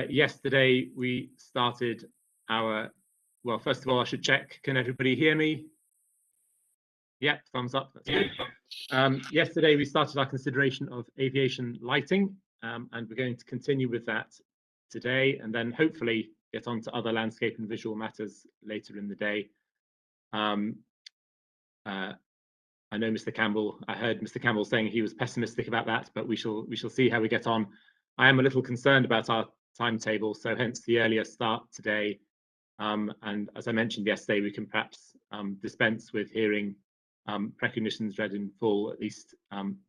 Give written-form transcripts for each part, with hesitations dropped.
Yesterday we started our, well, first of all, I should check, can everybody hear me? Yeah, thumbs up, that's good. Yesterday we started our consideration of aviation lighting, and we're going to continue with that today, and then hopefully get on to other landscape and visual matters later in the day. I know Mr. Campbell, I heard Mr. Campbell saying he was pessimistic about that, but we shall see how we get on. I am a little concerned about our timetable, so hence the earlier start today. And as I mentioned yesterday, we can perhaps dispense with hearing precognitions read in full, at least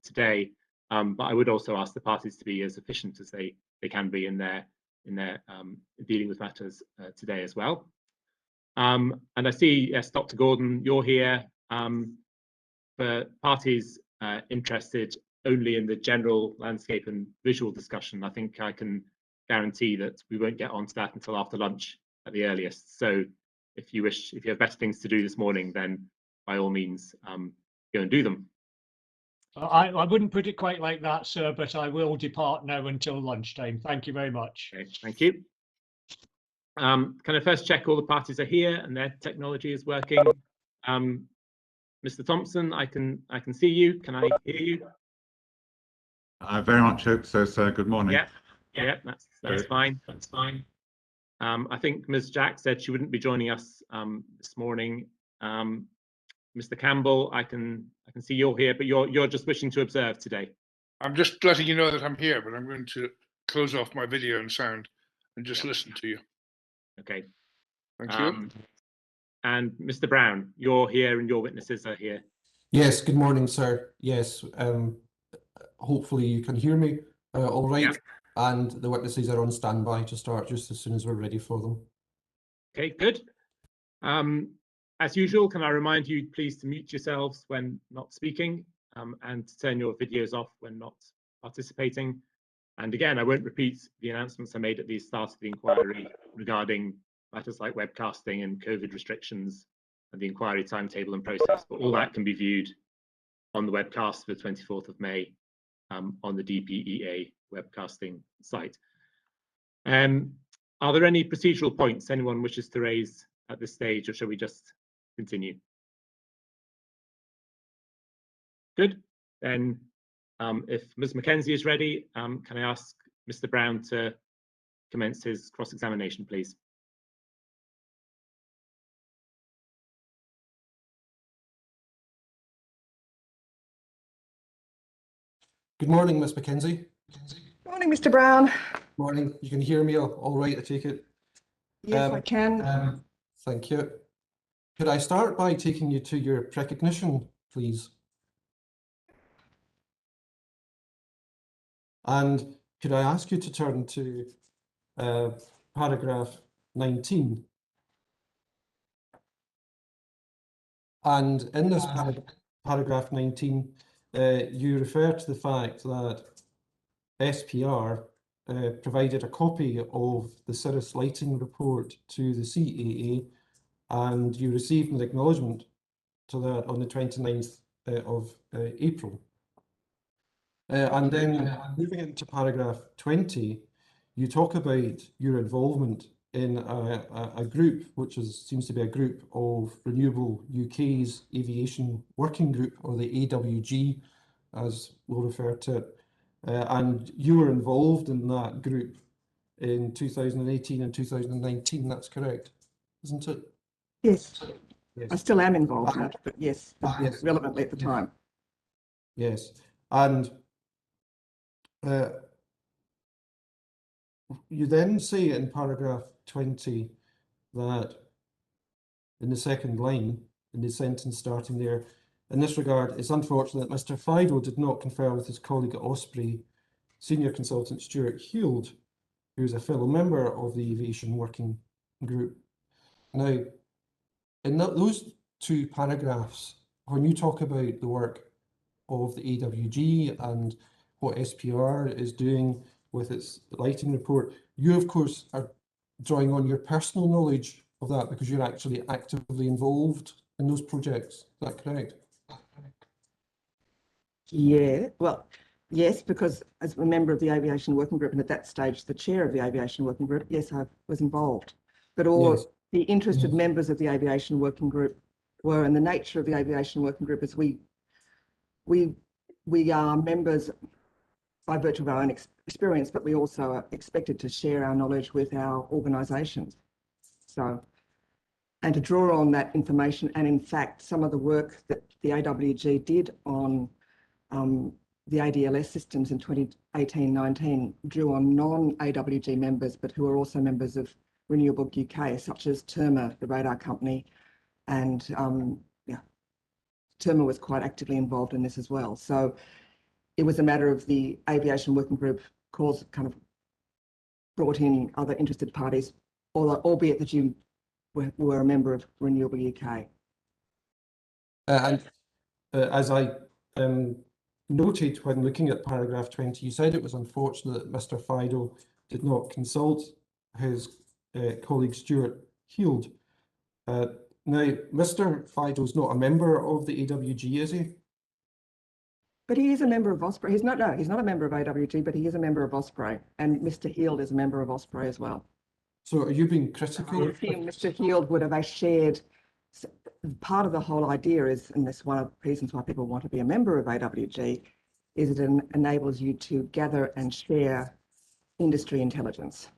today. But I would also ask the parties to be as efficient as they can be in their dealing with matters today as well. And I see, yes, Dr. Gordon, you're here. For parties interested only in the general landscape and visual discussion, I think I can guarantee that we won't get onto that until after lunch at the earliest. So if you have better things to do this morning, then by all means, go and do them. I wouldn't put it quite like that, sir, but I will depart now until lunchtime. Thank you very much. Okay, thank you. Can I first check all the parties are here and their technology is working? Mr. Thompson, I can see you. Can I hear you? I very much hope so, sir. Good morning. Yeah, that's fine. That's fine. I think Ms. Jack said she wouldn't be joining us this morning. Mr. Campbell, I can see you're here, but you're just wishing to observe today. I'm just letting you know that I'm here, but I'm going to close off my video and sound and just listen to you. Okay. Thank you. And Mr. Brown, you're here and your witnesses are here. Yes, good morning, sir. Yes, hopefully you can hear me all right. Yeah. And the witnesses are on standby to start just as soon as we're ready for them. Okay, good. As usual, can I remind you please to mute yourselves when not speaking and to turn your videos off when not participating. And again, I won't repeat the announcements I made at the start of the inquiry regarding matters like webcasting and COVID restrictions and the inquiry timetable and process, but all that can be viewed on the webcast for the 24th of May on the DPEA webcasting site. Are there any procedural points anyone wishes to raise at this stage, or shall we just continue? Good. Then if Ms. Mackenzie is ready, can I ask Mr. Brown to commence his cross-examination, please? Good morning, Ms. Mackenzie. Good morning, Mr. Brown. Morning. You can hear me all right, I take it? Yes, I can. Thank you. Could I start by taking you to your precognition, please? And could I ask you to turn to paragraph 19? And in this paragraph 19, you refer to the fact that SPR provided a copy of the Cirrus lighting report to the CAA, and you received an acknowledgement to that on the 29th of April. And then moving into paragraph 20, you talk about your involvement in a group, which seems to be a group of Renewable UK's Aviation Working Group, or the AWG, as we'll refer to it. And you were involved in that group in 2018 and 2019, that's correct, isn't it? Yes, yes. I still am involved in it, but yes, yes, relevantly at the time. Yes, and you then say in paragraph 20 that in the second line, in the sentence starting there, in this regard, it's unfortunate that Mr. Fido did not confer with his colleague at Osprey, Senior Consultant Stuart Heald, who is a fellow member of the Aviation Working Group. Now, in those two paragraphs, when you talk about the work of the AWG and what SPR is doing with its lighting report, you of course are drawing on your personal knowledge of that because you're actually actively involved in those projects. Is that correct? Yeah, well, Yes, because as a member of the Aviation Working Group, and at that stage, the chair of the Aviation Working Group, yes, I was involved. But all Yes. the interested members of the Aviation Working Group were, and the nature of the Aviation Working Group is we are members by virtue of our own experience, but we also are expected to share our knowledge with our organisations. So, and to draw on that information, and in fact, some of the work that the AWG did on the ADLS systems in 2018-19 drew on non-AWG members, but who are also members of Renewable UK, such as Terma, the radar company, and Terma was quite actively involved in this as well. So it was a matter of the Aviation Working Group kind of brought in other interested parties, albeit that you were a member of Renewable UK. As I noted when looking at paragraph 20, you said it was unfortunate that Mr. Fido did not consult his colleague Stuart Heald. Now, Mr. Fido's not a member of the AWG, is he? But he is a member of Osprey. He's not a member of AWG, but he is a member of Osprey. And Mr. Heald is a member of Osprey as well. So are you being critical? He and Mr. Heald would have shared, part of the whole idea is, and this is one of the reasons why people want to be a member of AWG, is it enables you to gather and share industry intelligence.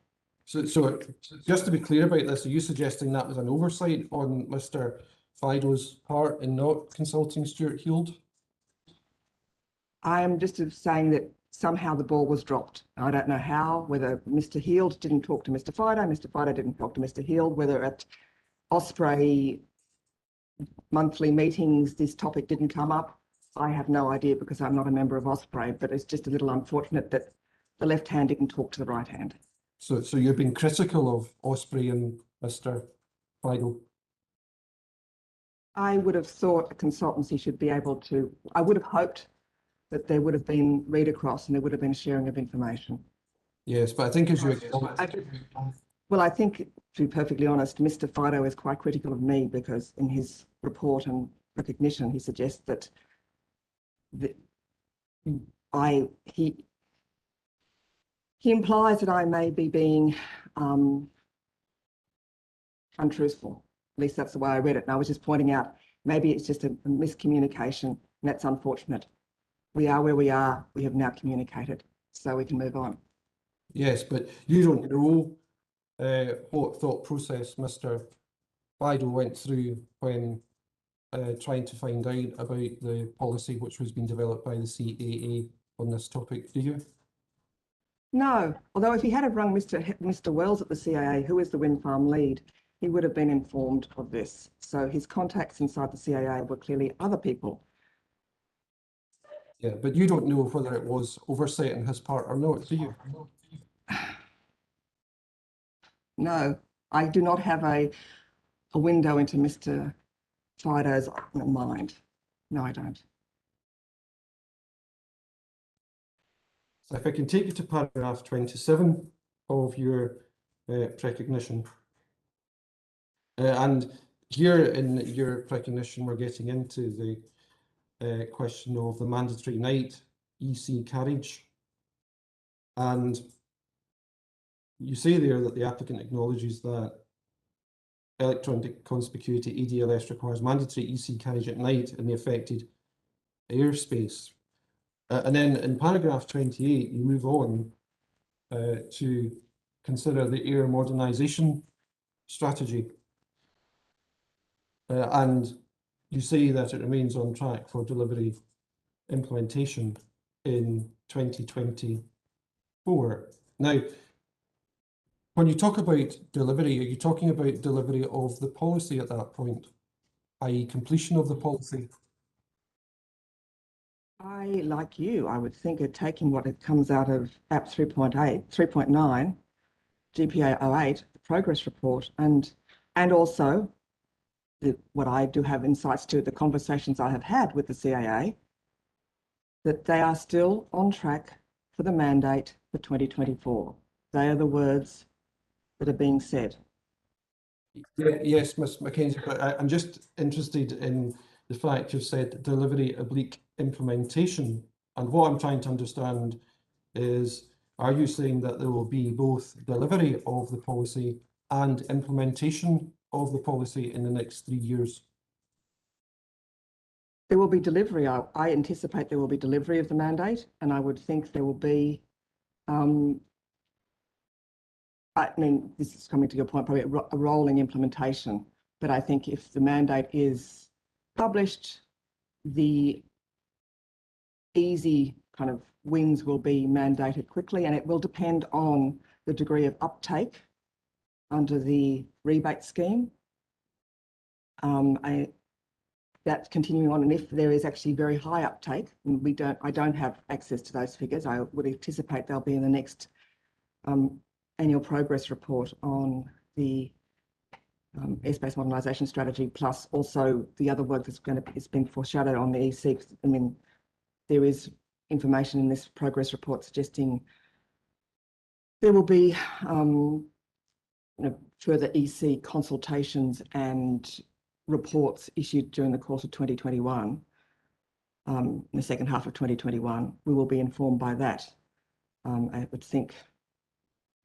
So just to be clear about this, are you suggesting that was an oversight on Mr. Fido's part in not consulting Stuart Heald? I am just saying that somehow the ball was dropped. I don't know how, whether Mr. Heald didn't talk to Mr. Fido didn't talk to Mr. Heald, whether at Osprey monthly meetings this topic didn't come up. I have no idea because I'm not a member of Osprey, but it's just a little unfortunate that the left hand didn't talk to the right hand. So you're being critical of Osprey and Mr. Fido? I would have thought a consultancy should be able to, I would have hoped that there would have been read across and there would have been sharing of information. Yes, but I think as you... Well, I think, to be perfectly honest, Mr. Fido is quite critical of me because in his report and recognition, he suggests that he implies that I may be being untruthful. At least that's the way I read it. And I was just pointing out, maybe it's just a miscommunication, and that's unfortunate. We are where we are. We have now communicated, so we can move on. Yes, but you don't know what thought process Mr. Fido went through when trying to find out about the policy which was being developed by the CAA on this topic, do you? No, although if he had have rung Mr. Wells at the CAA, who is the wind farm lead, he would have been informed of this. So his contacts inside the CAA were clearly other people. Yeah, but you don't know whether it was oversight on his part or not, do you? No, I do not have a window into Mr. Fido's mind. No, I don't. So if I can take you to paragraph 27 of your recognition. And here in your recognition, we're getting into the question of the mandatory night EC carriage. And you say there that the applicant acknowledges that electronic conspicuity ADLS requires mandatory EC carriage at night in the affected airspace. And then in paragraph 28, you move on to consider the air modernisation strategy. And you say that it remains on track for delivery implementation in 2024. Now, when you talk about delivery, are you talking about delivery of the policy at that point, i.e. completion of the policy? Like you, I would think of taking what it comes out of app 3.9, GPA 08, the progress report, and also what I do have insights to the conversations I have had with the CAA, that they are still on track for the mandate for 2024. They are the words that are being said. Yeah, yes, Ms. Mackenzie, but I'm just interested in the fact you've said delivery / implementation And what I'm trying to understand is, are you saying that there will be both delivery of the policy and implementation of the policy in the next 3 years? There will be delivery. I anticipate there will be delivery of the mandate, and I would think there will be, I mean, this is coming to your point, probably a rolling implementation. But I think if the mandate is published, the easy kind of wins will be mandated quickly, and it will depend on the degree of uptake under the rebate scheme. That's continuing on, and if there is actually very high uptake, and I don't have access to those figures, I would anticipate they'll be in the next annual progress report on the airspace modernisation strategy, plus also the other work that's been foreshadowed on the EC. I mean, there is information in this progress report suggesting there will be further EC consultations and reports issued during the course of 2021, in the second half of 2021. We will be informed by that. I would think,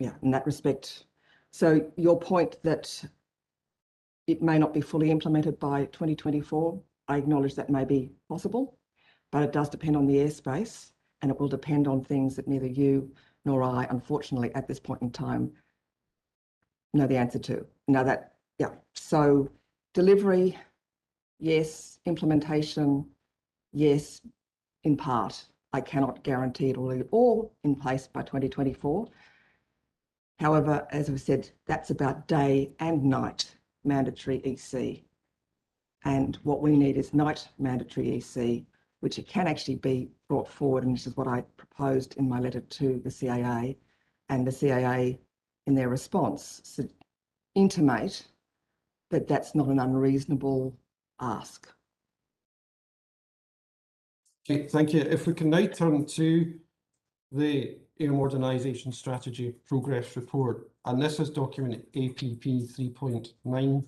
yeah, in that respect. So your point that it may not be fully implemented by 2024, I acknowledge that may be possible, but it does depend on the airspace, and it will depend on things that neither you nor I, unfortunately, at this point in time, know the answer to. Now that, yeah, so delivery, yes. Implementation, yes, in part. I cannot guarantee it will be all in place by 2024. However, as I've said, that's about day and night mandatory EC. And what we need is night mandatory EC, which it can actually be brought forward, and this is what I proposed in my letter to the CAA, and the CAA in their response intimate that that's not an unreasonable ask. Okay, thank you. If we can now turn to the Air Modernisation Strategy Progress Report, and this is document APP 3.9.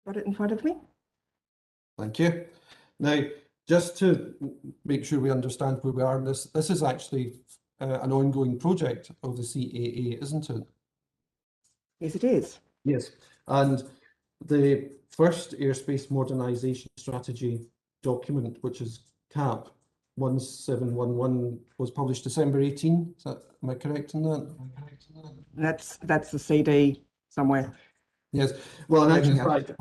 Got it in front of me? Thank you. Now, just to make sure we understand where we are in this, this is actually an ongoing project of the CAA, isn't it? Yes, it is. Yes. And the first airspace modernisation strategy document, which is CAP 1711, was published December 18. Is that, am I correct in that? That's the CD somewhere. Yes. Well, in actual Yeah. fact,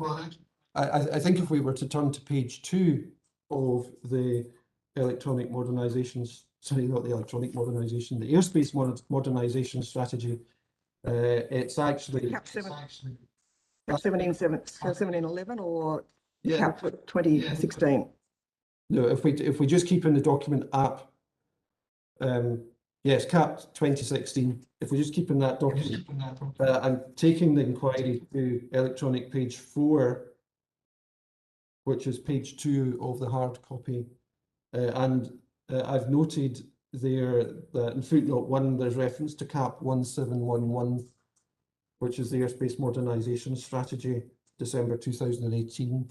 I think if we were to turn to page 2 of the electronic modernisations, sorry, not the electronic modernisation, the airspace modernisation strategy, it's actually CAP 1711 or yeah. CAP 2016. No, if we just keep in the document app, yes, CAP 2016. If we just keep in that document, I'm taking the inquiry to electronic page 4, which is page 2 of the hard copy, and I've noted there that in footnote 1 there's reference to CAP 1711, which is the airspace modernisation strategy, December 2018.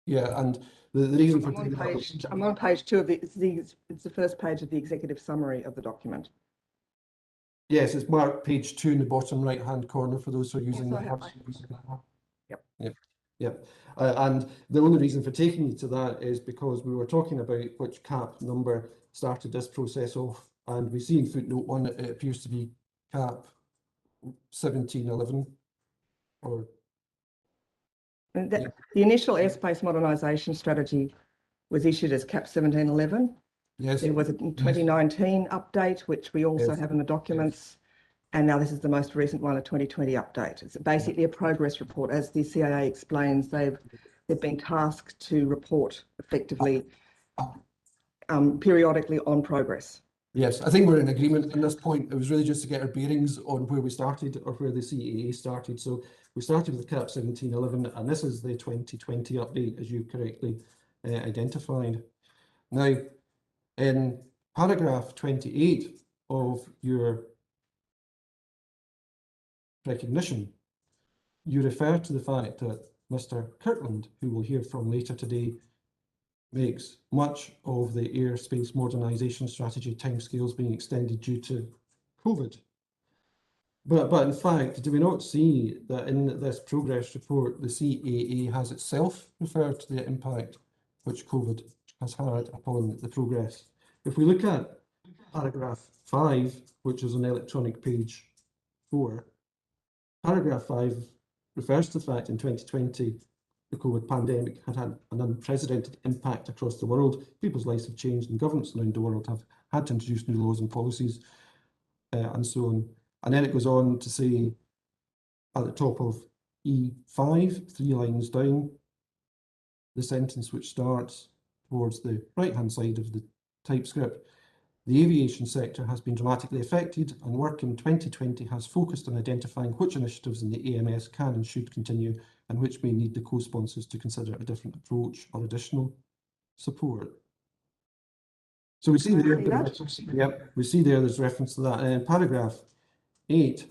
Yeah, and the reason for I'm on page 2 of the, it's the first page of the executive summary of the document. yes, it's marked page 2 in the bottom right hand corner for those who are using Yes, the Yep. And the only reason for taking you to that is because we were talking about which CAP number started this process off, and we see in footnote 1 it appears to be CAP 1711, or And the initial airspace modernisation strategy was issued as CAP 1711. yes, There was a 2019 update, which we also Yes. have in the documents. And now this is the most recent one, a 2020 update. It's basically a progress report. As the CAA explains, they've been tasked to report effectively periodically on progress. yes, I think we're in agreement on this point. It was really just to get our bearings on where we started or where the CAA started. So we started with CAP 1711, and this is the 2020 update, as you correctly identified. Now, in paragraph 28 of your recognition. You refer to the fact that Mr. Kirkland, who we'll hear from later today, makes much of the airspace modernisation strategy timescales being extended due to COVID. But in fact, do we not see that in this progress report, the CAA has itself referred to the impact which COVID has had upon the progress? If we look at paragraph 5, which is on electronic page 4, paragraph 5 refers to the fact in 2020, the COVID pandemic had had an unprecedented impact across the world. People's lives have changed and governments around the world have had to introduce new laws and policies and so on. And then it goes on to say at the top of E5, 3 lines down, the sentence which starts towards the right-hand side of the typescript. The aviation sector has been dramatically affected, and work in 2020 has focused on identifying which initiatives in the AMS can and should continue and which may need the co-sponsors to consider a different approach or additional support. So we see there, we see there there's reference to that. And in paragraph 8,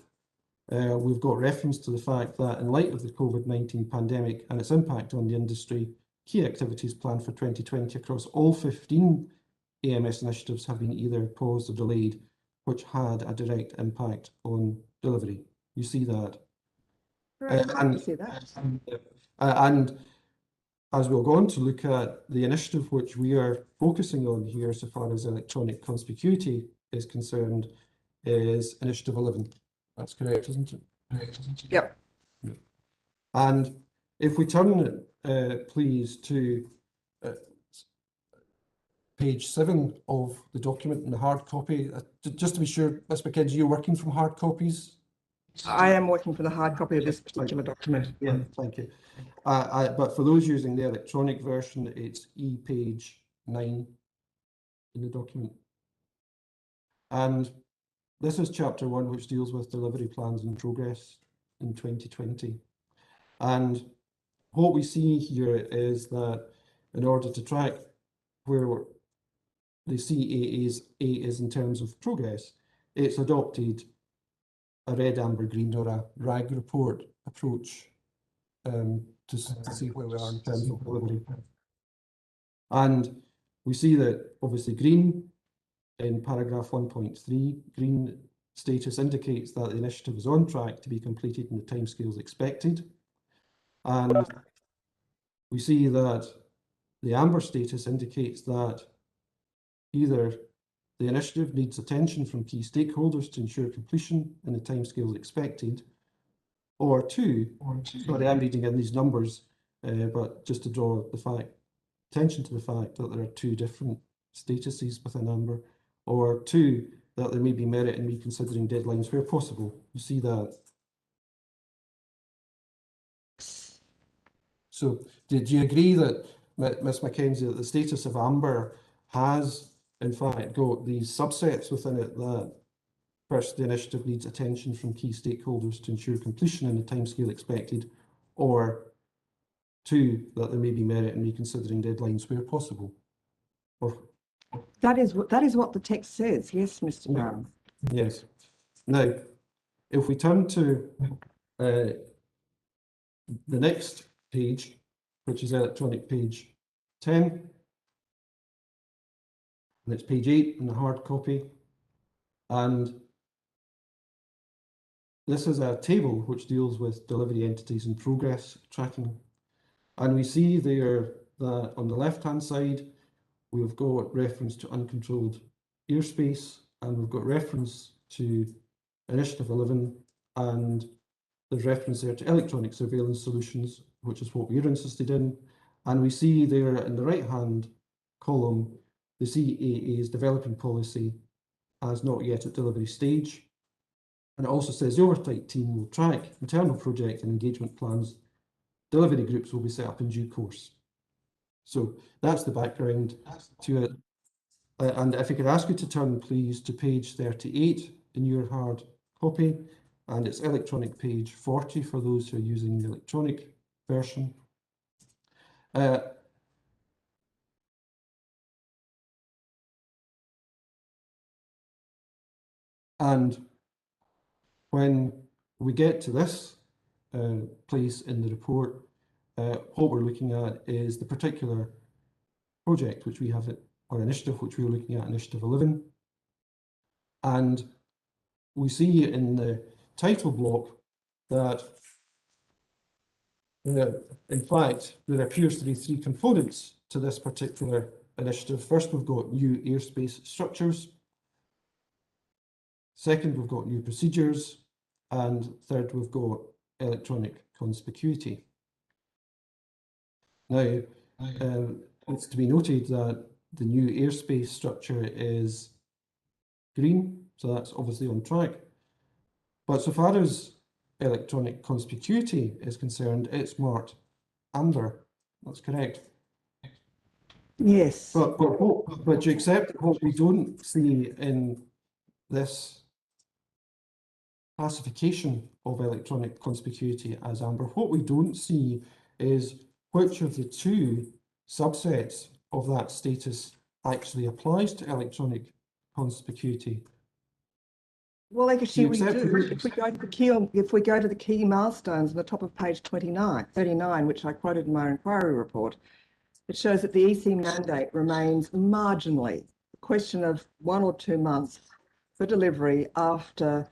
we've got reference to the fact that in light of the COVID-19 pandemic and its impact on the industry, key activities planned for 2020 across all 15 AMS initiatives have been either paused or delayed, which had a direct impact on delivery. You see that. And as we'll go on to look at the initiative which we are focusing on here so far as electronic conspicuity is concerned is Initiative 11. That's correct, isn't it? Yep. And if we turn, please, to page 7 of the document in the hard copy, just to be sure, Ms. McKenzie, you're working from hard copies? I am working for the hard copy of this particular document. Yeah, thank you. But for those using the electronic version, it's page 9 in the document. And this is chapter 1, which deals with delivery plans and progress in 2020. And what we see here is that in order to track where the CAA is in terms of progress, it's adopted a red, amber, green, or a RAG report approach to see where we are in terms of delivery. And we see that obviously green in paragraph 1.3, green status indicates that the initiative is on track to be completed in the timescales expected. And we see that the amber status indicates that either the initiative needs attention from key stakeholders to ensure completion in the timescales expected, or 2, sorry, I'm reading in these numbers, but just to draw attention to the fact that there are 2 different statuses within amber, or 2, that there may be merit in reconsidering deadlines where possible. You see that. So, do you agree that, Ms. McKenzie, that the status of amber has in fact got these subsets within it that first, the initiative needs attention from key stakeholders to ensure completion in the timescale expected, or 2, that there may be merit in reconsidering deadlines where possible? Or That is what the text says. Yes, Mr. Brown. yes. Now, if we turn to the next page, which is electronic page 10, and it's page 8 in the hard copy, and this is a table which deals with delivery entities and progress tracking. And we see there that on the left-hand side, we've got reference to uncontrolled airspace, and we've got reference to Initiative 11, and there's reference there to electronic surveillance solutions, which is what we're interested in. And we see there in the right-hand column, the CAA's developing policy as not yet at delivery stage. And it also says the oversight team will track maternal project and engagement plans. Delivery groups will be set up in due course. So that's the background to it. And if I could ask you to turn, please, to page 38 in your hard copy, and it's electronic page 40 for those who are using the electronic version. And when we get to this place in the report, what we're looking at is the particular project which we have, or initiative which we're looking at, Initiative 11. And we see in the title block that in fact, there appears to be three components to this particular initiative. First, we've got new airspace structures. Second, we've got new procedures. And third, we've got electronic conspicuity. Now, it's to be noted that the new airspace structure is green, so that's obviously on track. But so far as electronic conspicuity is concerned, it's marked amber. That's correct. Yes. But you accept that what we don't see in this classification of electronic conspicuity as amber, what we don't see is which of the two subsets of that status actually applies to electronic conspicuity. Well, actually, we accept do. that- If we go to the key milestones on the top of page 39, which I quoted in my inquiry report, it shows that the EC mandate remains marginally a question of 1 or 2 months for delivery after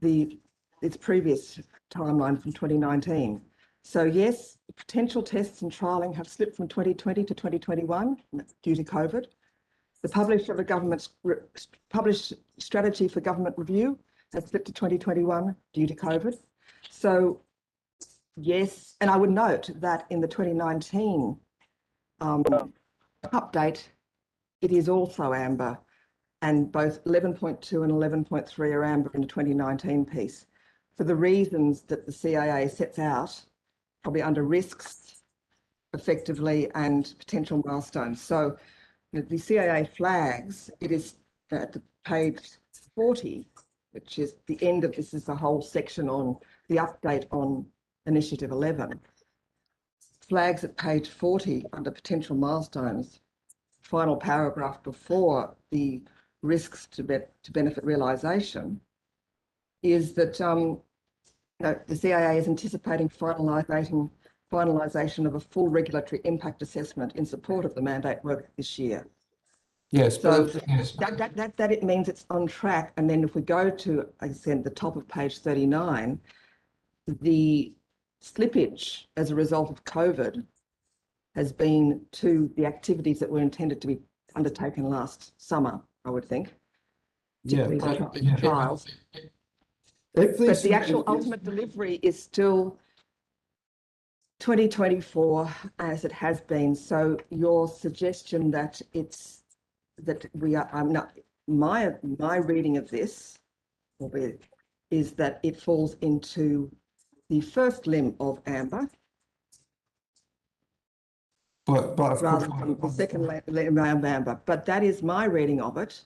its previous timeline from 2019. So yes, potential tests and trialling have slipped from 2020 to 2021 due to COVID. The published strategy for government review has slipped to 2021 due to COVID. So yes, and I would note that in the 2019 update, it is also amber, and both 11.2 and 11.3 are amber in the 2019 piece for the reasons that the CAA sets out, probably under risks effectively and potential milestones. So the CAA flags, it is at the page 40, which is the end of this, is the whole section on the update on Initiative 11. Flags at page 40 under potential milestones, final paragraph before the risks to benefit realisation, is that the CAA is anticipating finalisation of a full regulatory impact assessment in support of the mandate work this year. Yes, So but yes. that it means it's on track. And then if we go to, I said, the top of page 39, the slippage as a result of COVID has been to the activities that were intended to be undertaken last summer, I would think. Yeah, particularly the trials. But But the actual ultimate delivery is still 2024, as it has been. So your suggestion that I'm not, my reading of this is that it falls into the first limb of amber, of course, rather than the second limb of amber. But that is my reading of it.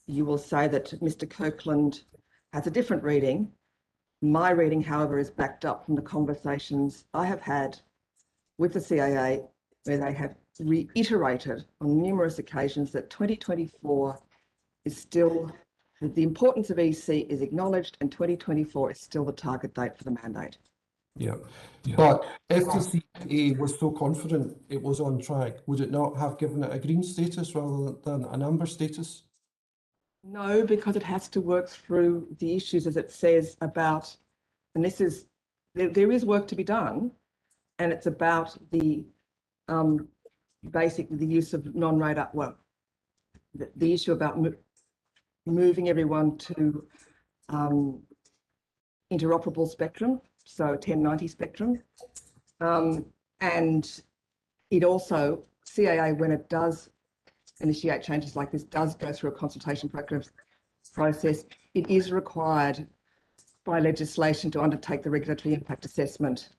You will say that Mr. Kirkland has a different reading. My reading, however, is backed up from the conversations I have had with the CAA, where they have reiterated on numerous occasions that 2024 is still, the importance of EC is acknowledged, and 2024 is still the target date for the mandate. yeah. But if the CAA was so confident it was on track, would it not have given it a green status rather than an amber status? No, because it has to work through the issues, as it says about, and this is, there is work to be done, and it's about the basically the use of non-radar, well, the issue about moving everyone to interoperable spectrum, so 1090 spectrum. And it also, CAA, when it does initiate changes like this, does go through a consultation process. It is required by legislation to undertake the regulatory impact assessment.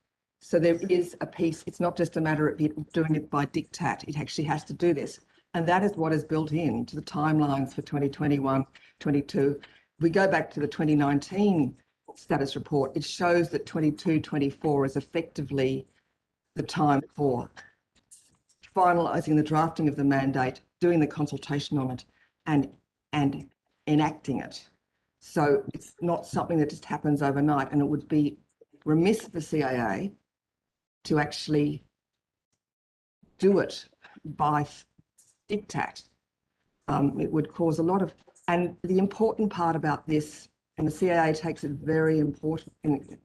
So there is a piece, it's not just a matter of doing it by diktat, it actually has to do this. And that is what is built into the timelines for 2021, 22. We go back to the 2019 status report, it shows that 22, 24 is effectively the time for finalising the drafting of the mandate, doing the consultation on it, and enacting it. So it's not something that just happens overnight, and it would be remiss of the CAA to actually do it by diktat. It would cause a lot of, and the important part about this, and the CAA takes it very important and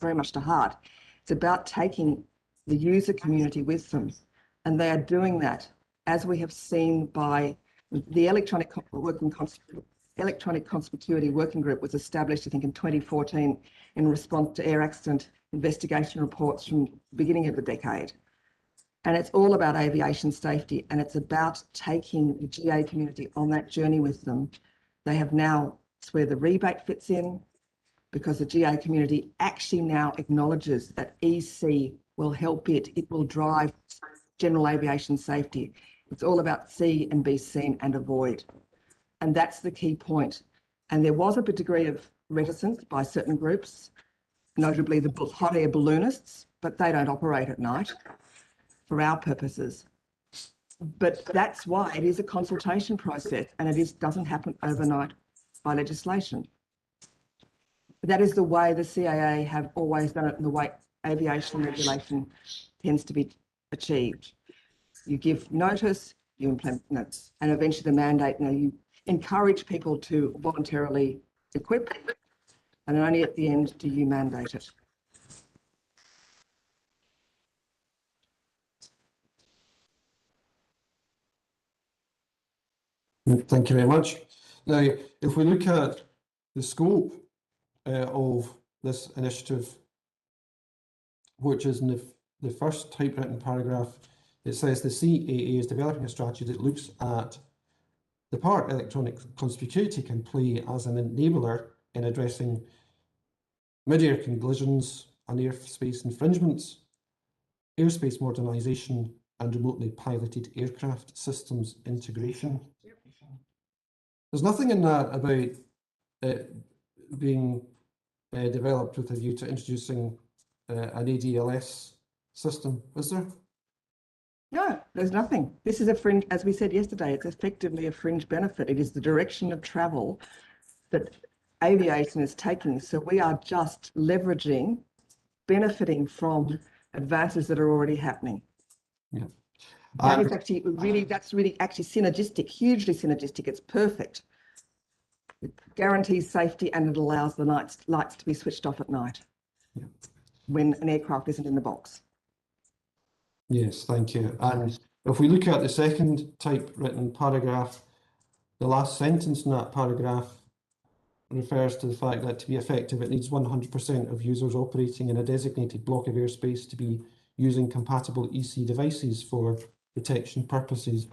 very much to heart, it's about taking the user community with them. And they are doing that, as we have seen by the electronic conspicuity working group was established, I think, in 2014 in response to air accident investigation reports from the beginning of the decade. And it's all about aviation safety, and it's about taking the GA community on that journey with them. They have now, it's where the rebate fits in, because the GA community actually now acknowledges that EC will help it. It will drive general aviation safety. It's all about see and be seen and avoid. And that's the key point. And there was a degree of reticence by certain groups, notably the hot air balloonists, but they don't operate at night for our purposes. But that's why it is a consultation process, and it doesn't happen overnight by legislation. That is the way the CAA have always done it, and the way aviation regulation tends to be achieved. You give notice, you implement notes, and eventually the mandate, you encourage people to voluntarily equip, and only at the end do you mandate it. Thank you very much. Now, if we look at the scope of this initiative, which is in the first typewritten paragraph, it says the CAA is developing a strategy that looks at the part electronic conspicuity can play as an enabler in addressing mid-air collisions and airspace infringements, airspace modernisation, and remotely piloted aircraft systems integration. There's nothing in that about it being developed with a view to introducing an ADLS system, is there? No, there's nothing. This is a fringe, as we said yesterday, it's effectively a fringe benefit. It is the direction of travel that aviation is taking. So we are just leveraging, benefiting from advances that are already happening. Yeah. That is actually really, that's really actually synergistic, hugely synergistic. It's perfect. It guarantees safety, and it allows the lights to be switched off at night when an aircraft isn't in the box. Yes, thank you. And if we look at the second typewritten paragraph, the last sentence in that paragraph refers to the fact that to be effective, it needs 100% of users operating in a designated block of airspace to be using compatible EC devices for detection purposes.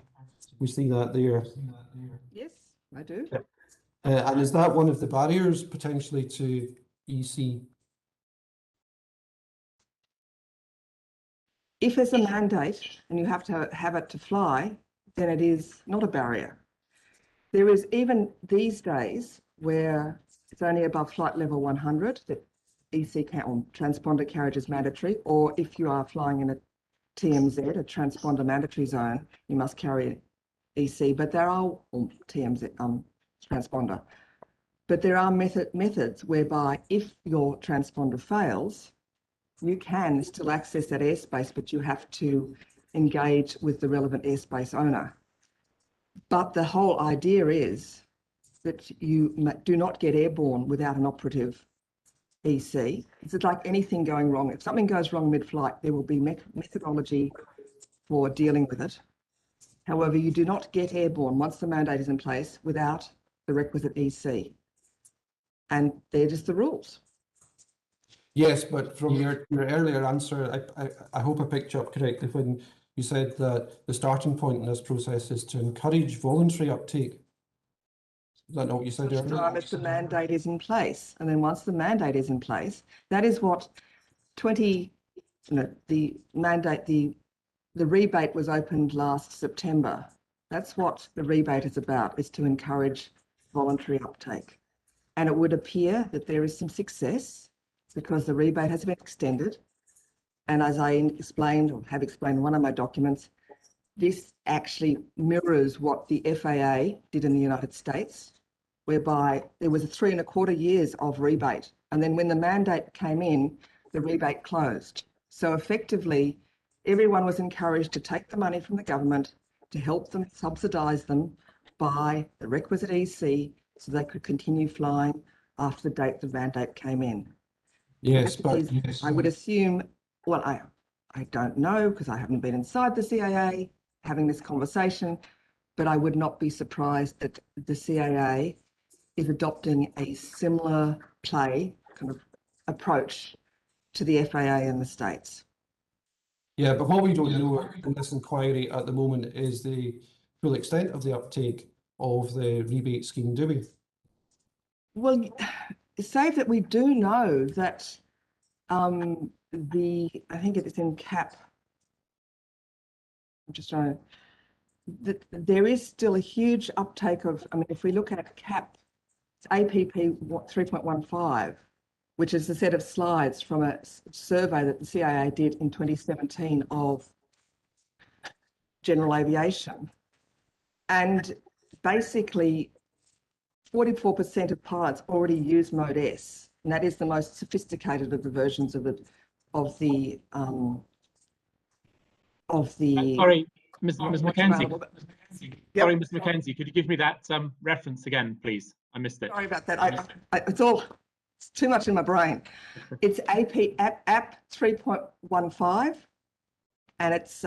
We see that there. Yes, I do. And is that one of the barriers potentially to EC? If there's a mandate and you have to have it to fly, then it is not a barrier. There is even these days where it's only above flight level 100 that EC transponder carriage is mandatory, or if you are flying in a TMZ, a transponder mandatory zone, you must carry EC, but there are TMZ transponder. But there are methods whereby if your transponder fails, you can still access that airspace, but you have to engage with the relevant airspace owner. But the whole idea is that you do not get airborne without an operative EC. It's like anything going wrong. If something goes wrong mid-flight, there will be methodology for dealing with it. However, you do not get airborne once the mandate is in place without the requisite EC. And they're just the rules. Yes, but from your earlier answer, I hope I picked you up correctly when you said that the starting point in this process is to encourage voluntary uptake. Is that not what you said earlier? Time if the mandate is in place. And then once the mandate is in place, that is what the mandate, the rebate was opened last September. That's what the rebate is about, is to encourage voluntary uptake. And it would appear that there is some success because the rebate has been extended. And as I explained, or have explained in one of my documents, this actually mirrors what the FAA did in the United States whereby there was 3.25 years of rebate. And then when the mandate came in, the rebate closed. So effectively, everyone was encouraged to take the money from the government to help them subsidise them by the requisite EC so they could continue flying after the date the mandate came in. Yes, That but is, yes. I would assume, well, I don't know because I haven't been inside the CAA having this conversation, but I would not be surprised that the CAA is adopting a similar kind of approach to the FAA in the States. Yeah, but what we don't know in this inquiry at the moment is the full extent of the uptake of the rebate scheme, do we? Well, save that we do know that I think it is in CAP. I'm just trying to, that there is still a huge uptake of, I mean, if we look at CAP, it's APP 3.15, which is a set of slides from a survey that the CAA did in 2017 of general aviation. And basically 44% of pilots already use Mode S, and that is the most sophisticated of the versions of the Sorry, Ms. Mackenzie. Yep. Sorry, Ms. Mackenzie, could you give me that reference again, please? I missed it. Sorry about that. It's too much in my brain. It's app 3.15, and it's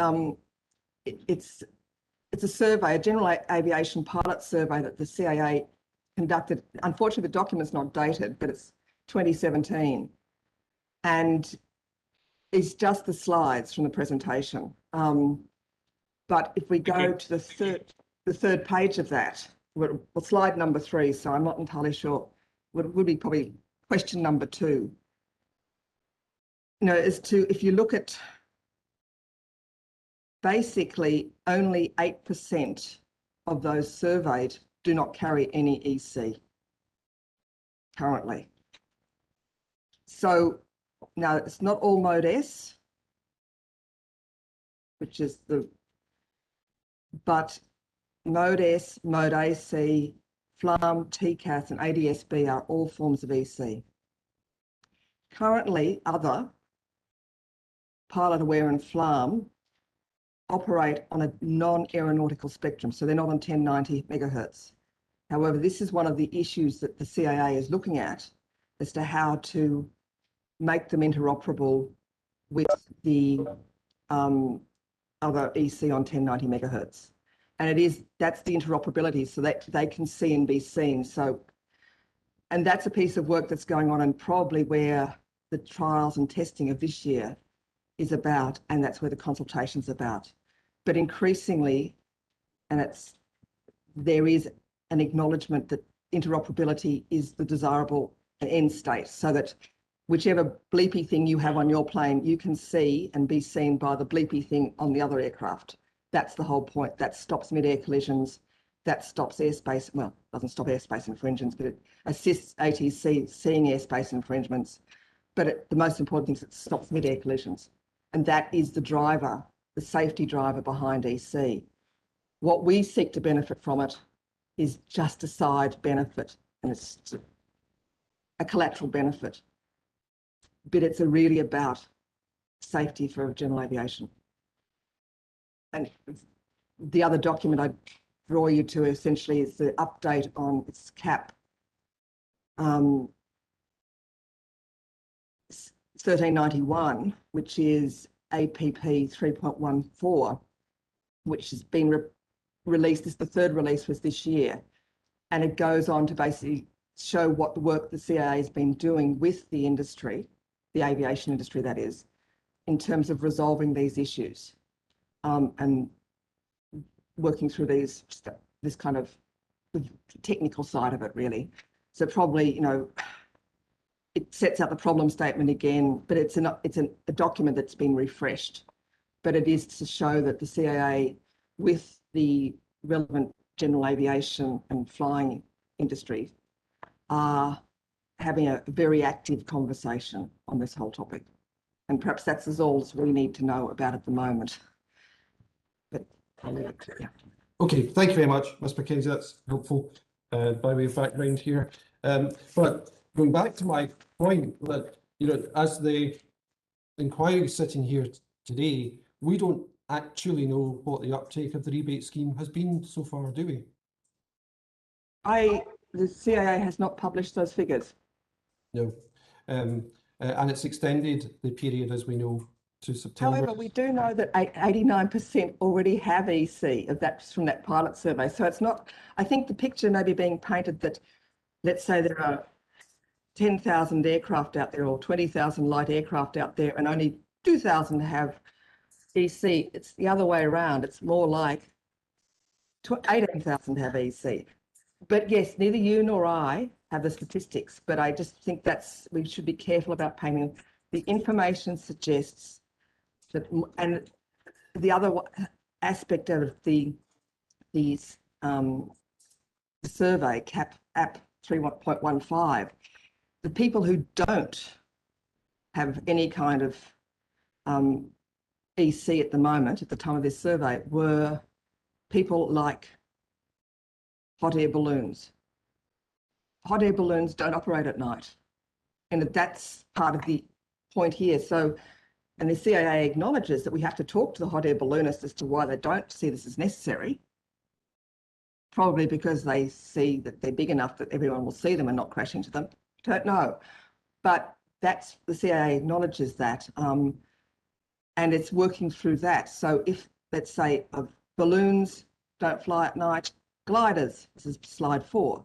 a survey, a general aviation pilot survey that the CAA conducted. Unfortunately, the document's not dated, but it's 2017, and it's just the slides from the presentation. But if we go to the third page of that, well, slide number 3, so I'm not entirely sure, would be probably question number 2. You know, if you look at basically only 8% of those surveyed do not carry any EC currently. So now it's not all Mode S, which is but Mode S, Mode AC, FLAM, TCAS and ADSB are all forms of EC. Currently, other pilot aware and FLAM operate on a non-aeronautical spectrum, so they're not on 1090 megahertz. However, this is one of the issues that the CAA is looking at as to how to make them interoperable with the other EC on 1090 megahertz. And that's the interoperability, so that they can see and be seen. So, and that's a piece of work that's going on and probably where the trials and testing of this year is about, and that's where the consultation's about. But increasingly, and there is an acknowledgement that interoperability is the desirable end state, so that whichever bleepy thing you have on your plane, you can see and be seen by the bleepy thing on the other aircraft. That's the whole point. That stops mid-air collisions, that stops airspace, well, doesn't stop airspace infringements, but it assists ATC seeing airspace infringements. But the most important thing is it stops mid-air collisions. And that is the driver, the safety driver behind EC. What we seek to benefit from it is just a side benefit, and it's a collateral benefit. But it's really about safety for general aviation. And the other document I draw you to essentially is the update on its CAP 1391, which is APP 3.14, which has been released. The third release was this year. And it goes on to basically show what the work the CAA has been doing with the industry, the aviation industry that is, in terms of resolving these issues and working through this kind of the technical side of it, really. So probably, you know, it sets out the problem statement again, but it's a document that's been refreshed. But it is to show that the CAA, with the relevant general aviation and flying industry, are having a very active conversation on this whole topic. And perhaps that's all we need to know about at the moment. But I'll leave it to you. Okay, thank you very much, Ms. Mackenzie. That's helpful. by way of background here. But going back to my point that, as the inquiry sitting here today, we don't actually know what the uptake of the rebate scheme has been so far, do we? The CAA has not published those figures. No. And it's extended the period, as we know, to September. However, we do know that 89% already have EC of that from that pilot survey. So it's not, I think the picture may be being painted that, let's say there are 10,000 aircraft out there or 20,000 light aircraft out there and only 2,000 have EC. It's the other way around. It's more like 18,000 have EC. But yes, neither you nor I have the statistics, but I just think we should be careful about painting. The information suggests that, and the other aspect of the survey, app 3.15, the people who don't have any kind of EC at the moment, at the time of this survey, were people like hot air balloons. Hot air balloons don't operate at night. And that's part of the point here. So, and the CAA acknowledges that we have to talk to the hot air balloonists as to why they don't see this as necessary. Probably because they see that they're big enough that everyone will see them and not crash into them. Don't know. But that's, the CAA acknowledges that. And it's working through that. So if, let's say, balloons don't fly at night, gliders, this is slide 4.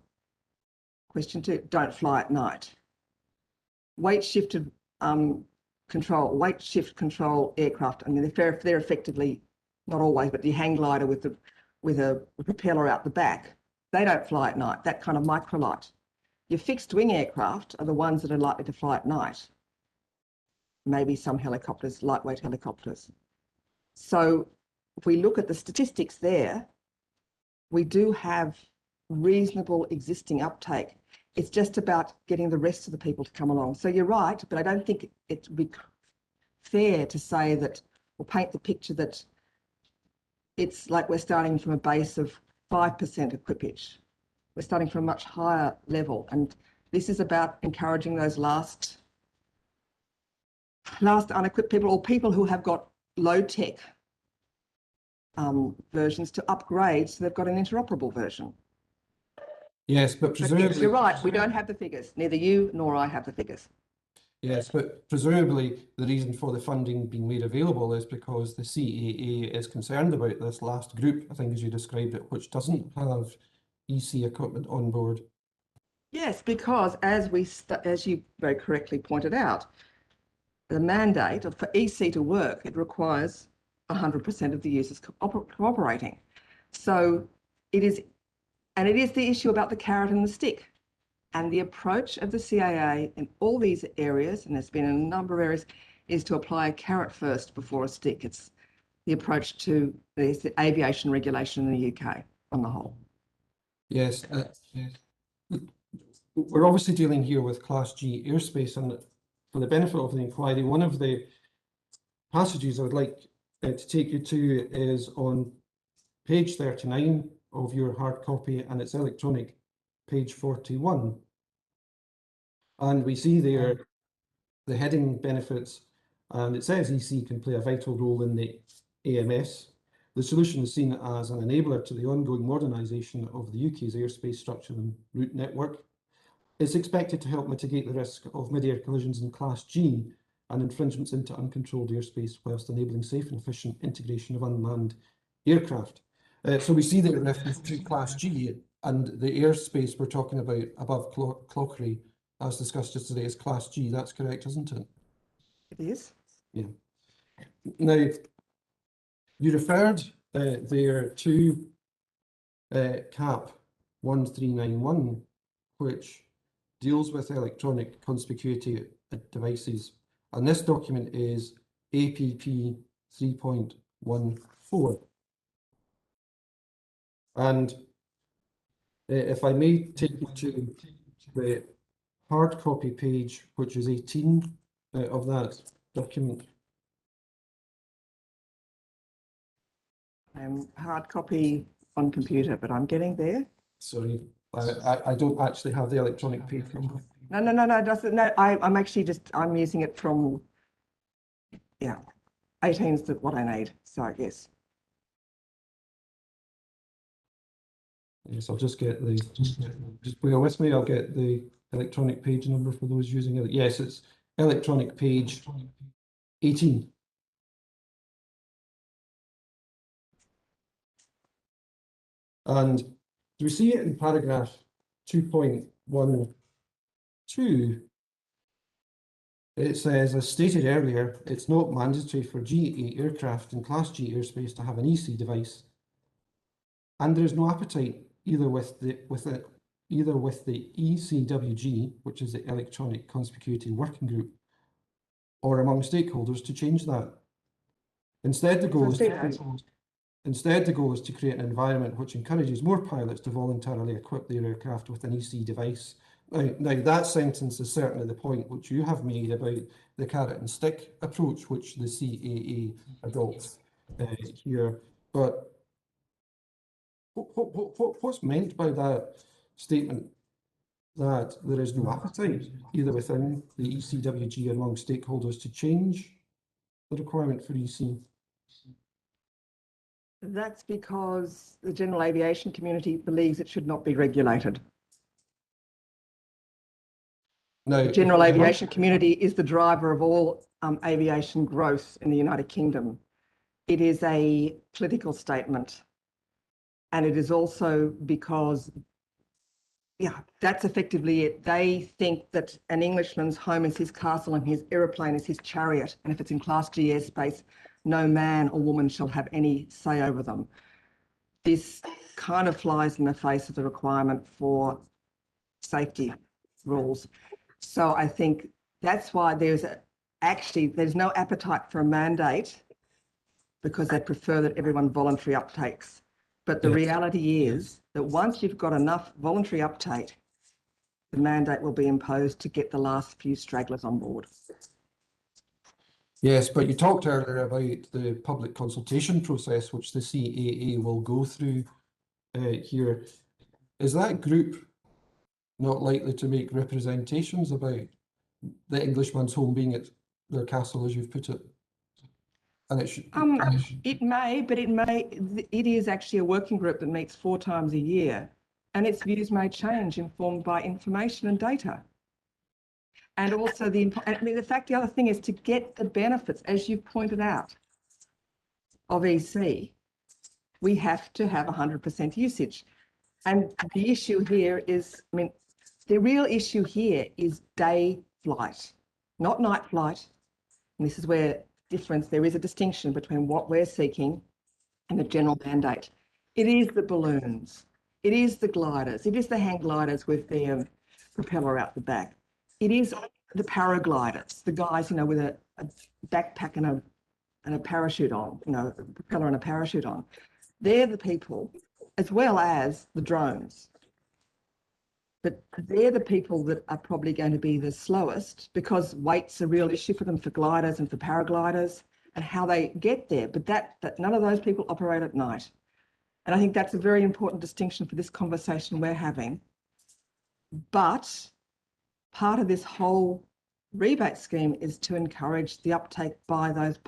Question 2, don't fly at night. Weight shift control aircraft. I mean, they're effectively, not always, but the hang glider with a propeller out the back. They don't fly at night, that kind of microlight. Your fixed wing aircraft are the ones that are likely to fly at night. Maybe some helicopters, lightweight helicopters. So if we look at the statistics there, we do have reasonable existing uptake. It's just about getting the rest of the people to come along. So you're right, but I don't think it would be fair to say that, or paint the picture that it's like we're starting from a base of 5% equipage. We're starting from a much higher level. And this is about encouraging those last unequipped people or people who have got low tech versions to upgrade so they've got an interoperable version. Yes, but presumably... Yes, you're right, we don't have the figures. Neither you nor I have the figures. Yes, but presumably the reason for the funding being made available is because the CAA is concerned about this last group, I think as you described it, which doesn't have EC equipment on board. Yes, because as you very correctly pointed out, the mandate for EC to work, it requires 100% of the users cooperating. So it is the issue about the carrot and the stick. And the approach of the CAA in all these areas, and there's been a number of areas, is to apply a carrot first before a stick. It's the approach to the aviation regulation in the UK on the whole. Yes, we're obviously dealing here with Class G airspace, and for the benefit of the inquiry, one of the passages I would like to take you to is on page 39 of your hard copy, and it's electronic, page 41. And we see there the heading benefits, and it says EC can play a vital role in the AMS. The solution is seen as an enabler to the ongoing modernisation of the UK's airspace structure and route network. It's expected to help mitigate the risk of mid-air collisions in Class G and infringements into uncontrolled airspace, whilst enabling safe and efficient integration of unmanned aircraft. So we see the reference to Class G, and the airspace we're talking about above Clauchrie, as discussed just today, is Class G. That's correct, isn't it? It is. Yeah. Now, you referred there to CAP 1391, which deals with electronic conspicuity devices, and this document is APP 3.14. And if I may take you to the hard copy page, which is 18 of that document. Hard copy on computer, but I'm getting there. Sorry, I don't actually have the electronic page number. No, doesn't, no, I'm actually just, I'm using it from, yeah, 18's what I need, so yes. Yes, I'll just get the, just bear with me, I'll get the electronic page number for those using it. Yes, it's electronic page 18. And we see it in paragraph 2.12. It says, as stated earlier, it's not mandatory for G8 aircraft in Class G airspace to have an EC device, and there is no appetite either with the ECWG, which is the Electronic Conspicuity Working Group, or among stakeholders to change that. Instead, the goal is to create an environment which encourages more pilots to voluntarily equip their aircraft with an EC device. Now that sentence is certainly the point which you have made about the carrot and stick approach which the CAA adopts here. But what's meant by that statement that there is no appetite either within the ECWG or among stakeholders to change the requirement for EC? That's because the general aviation community believes it should not be regulated. Now, The general aviation community is the driver of all aviation growth in the United Kingdom. It is a political statement. And it is also because, yeah, that's effectively it. They think that an Englishman's home is his castle and his aeroplane is his chariot. And if it's in Class G airspace, no man or woman shall have any say over them. This kind of flies in the face of the requirement for safety rules. So I think that's why there's no appetite for a mandate, because they prefer that everyone voluntary uptakes. But the reality is that once you've got enough voluntary uptake, the mandate will be imposed to get the last few stragglers on board. Yes, but you talked earlier about the public consultation process which the CAA will go through here. Is that group not likely to make representations about the Englishman's home being at their castle, as you've put it? And it should. It may, but it is actually a working group that meets 4 times a year, and its views may change, informed by information and data. And also the other thing is to get the benefits, as you pointed out, of EC, we have to have 100% usage. And the issue here is, the real issue here is day flight, not night flight. And this is where there is a distinction between what we're seeking and the general mandate. It is the balloons, it is the gliders, it is the hang gliders with the propeller out the back. It is the paragliders, the guys, with a backpack and a parachute on, a propeller and a parachute on. They're the people, as well as the drones. But they're the people that are probably going to be the slowest, because weight's a real issue for them, for gliders and for paragliders, and how they get there. But that none of those people operate at night. And I think that's a very important distinction for this conversation we're having. But part of this whole rebate scheme is to encourage the uptake by those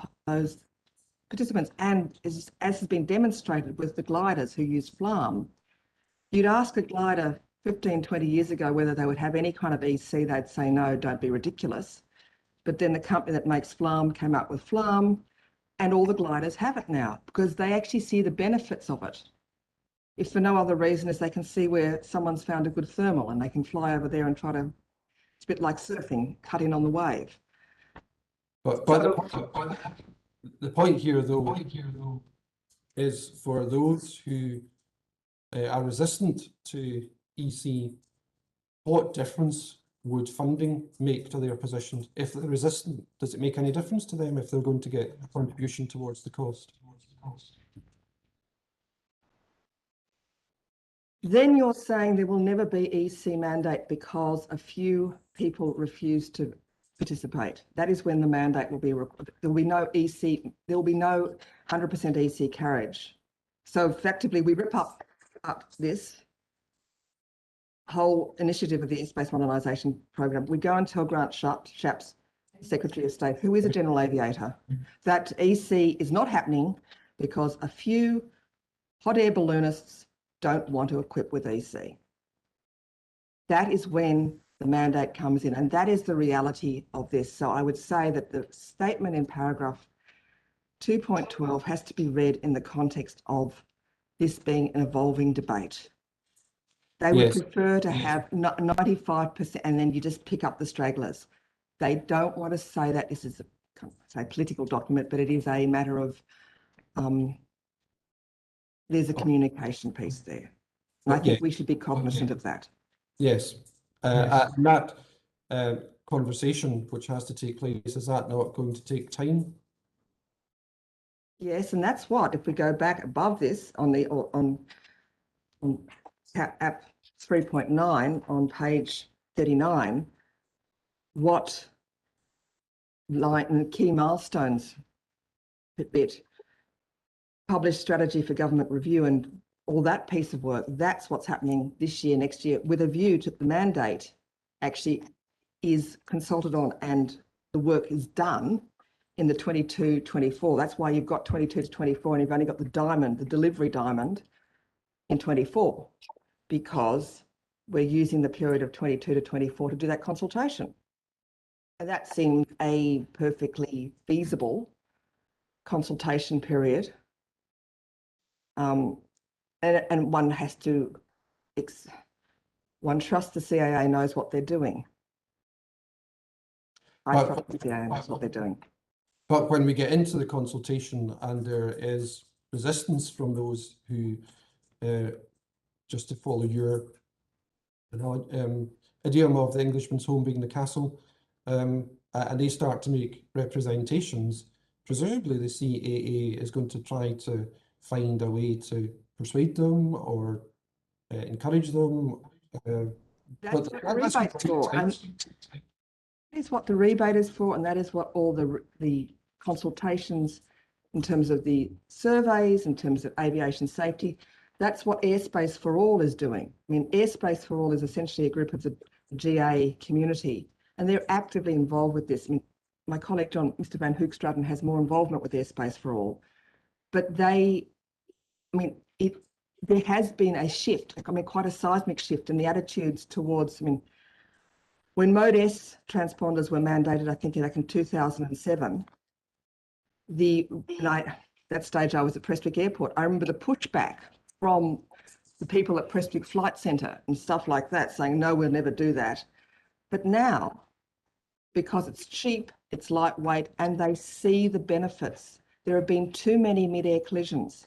participants. And as has been demonstrated with the gliders who use FLAM, you'd ask a glider 15, 20 years ago whether they would have any kind of EC, they'd say, no, don't be ridiculous. But then the company that makes FLAM came up with FLAM, and all the gliders have it now because they actually see the benefits of it. If for no other reason as they can see where someone's found a good thermal and they can fly over there and try to, it's a bit like surfing, cut in on the wave. But the point here, though, is for those who are resistant to EC, what difference would funding make to their positions? If they're resistant, does it make any difference to them if they're going to get a contribution towards the cost? Then you're saying there will never be EC mandate because a few people refuse to participate. That is when the mandate will be required. There will be no EC, there will be no 100% EC carriage. So effectively we rip up this whole initiative of the airspace modernisation program, we go and tell Grant Shapps, Secretary of State, who is a general aviator, that EC is not happening because a few hot air balloonists don't want to equip with EC. That is when the mandate comes in, and that is the reality of this. So I would say that the statement in paragraph 2.12 has to be read in the context of this being an evolving debate. They would prefer to have 95% and then you just pick up the stragglers. They don't want to say that this is a, say, political document, but it is a matter of, there's a communication piece there. And I think we should be cognizant of that. Yes. And that conversation which has to take place, is that not going to take time? Yes, and that's what, if we go back above this on the on app 3.9 on page 39, what line and key milestones bit, published strategy for government review and all that piece of work, that's what's happening this year, next year, with a view to the mandate actually is consulted on and the work is done in the 22-24. That's why you've got 22 to 24 and you've only got the diamond, the delivery diamond in 24, because we're using the period of 22 to 24 to do that consultation. And that seems a perfectly feasible consultation period. And one has to, one trusts the CAA knows what they're doing. I trust the CAA knows what they're doing. But when we get into the consultation and there is resistance from those who, just to follow your idiom of the Englishman's home being the castle, and they start to make representations, presumably the CAA is going to try to find a way to persuade them or encourage them. That's what the rebate's for. And that is what the rebate is for, and that is what all the consultations in terms of the surveys, in terms of aviation safety, that's what Airspace for All is doing. I mean, Airspace for All is essentially a group of the GA community, and they're actively involved with this. I mean, my colleague, Mr. Van Hoekstraten, has more involvement with Airspace for All, but they, I mean, there has been a shift, I mean, quite a seismic shift in the attitudes towards, I mean, when Mode S transponders were mandated, I think back in 2007, that stage I was at Prestwick Airport, I remember the pushback from the people at Prestwick Flight Centre and stuff like that saying, no, we'll never do that. But now, because it's cheap, it's lightweight, and they see the benefits, there have been too many mid-air collisions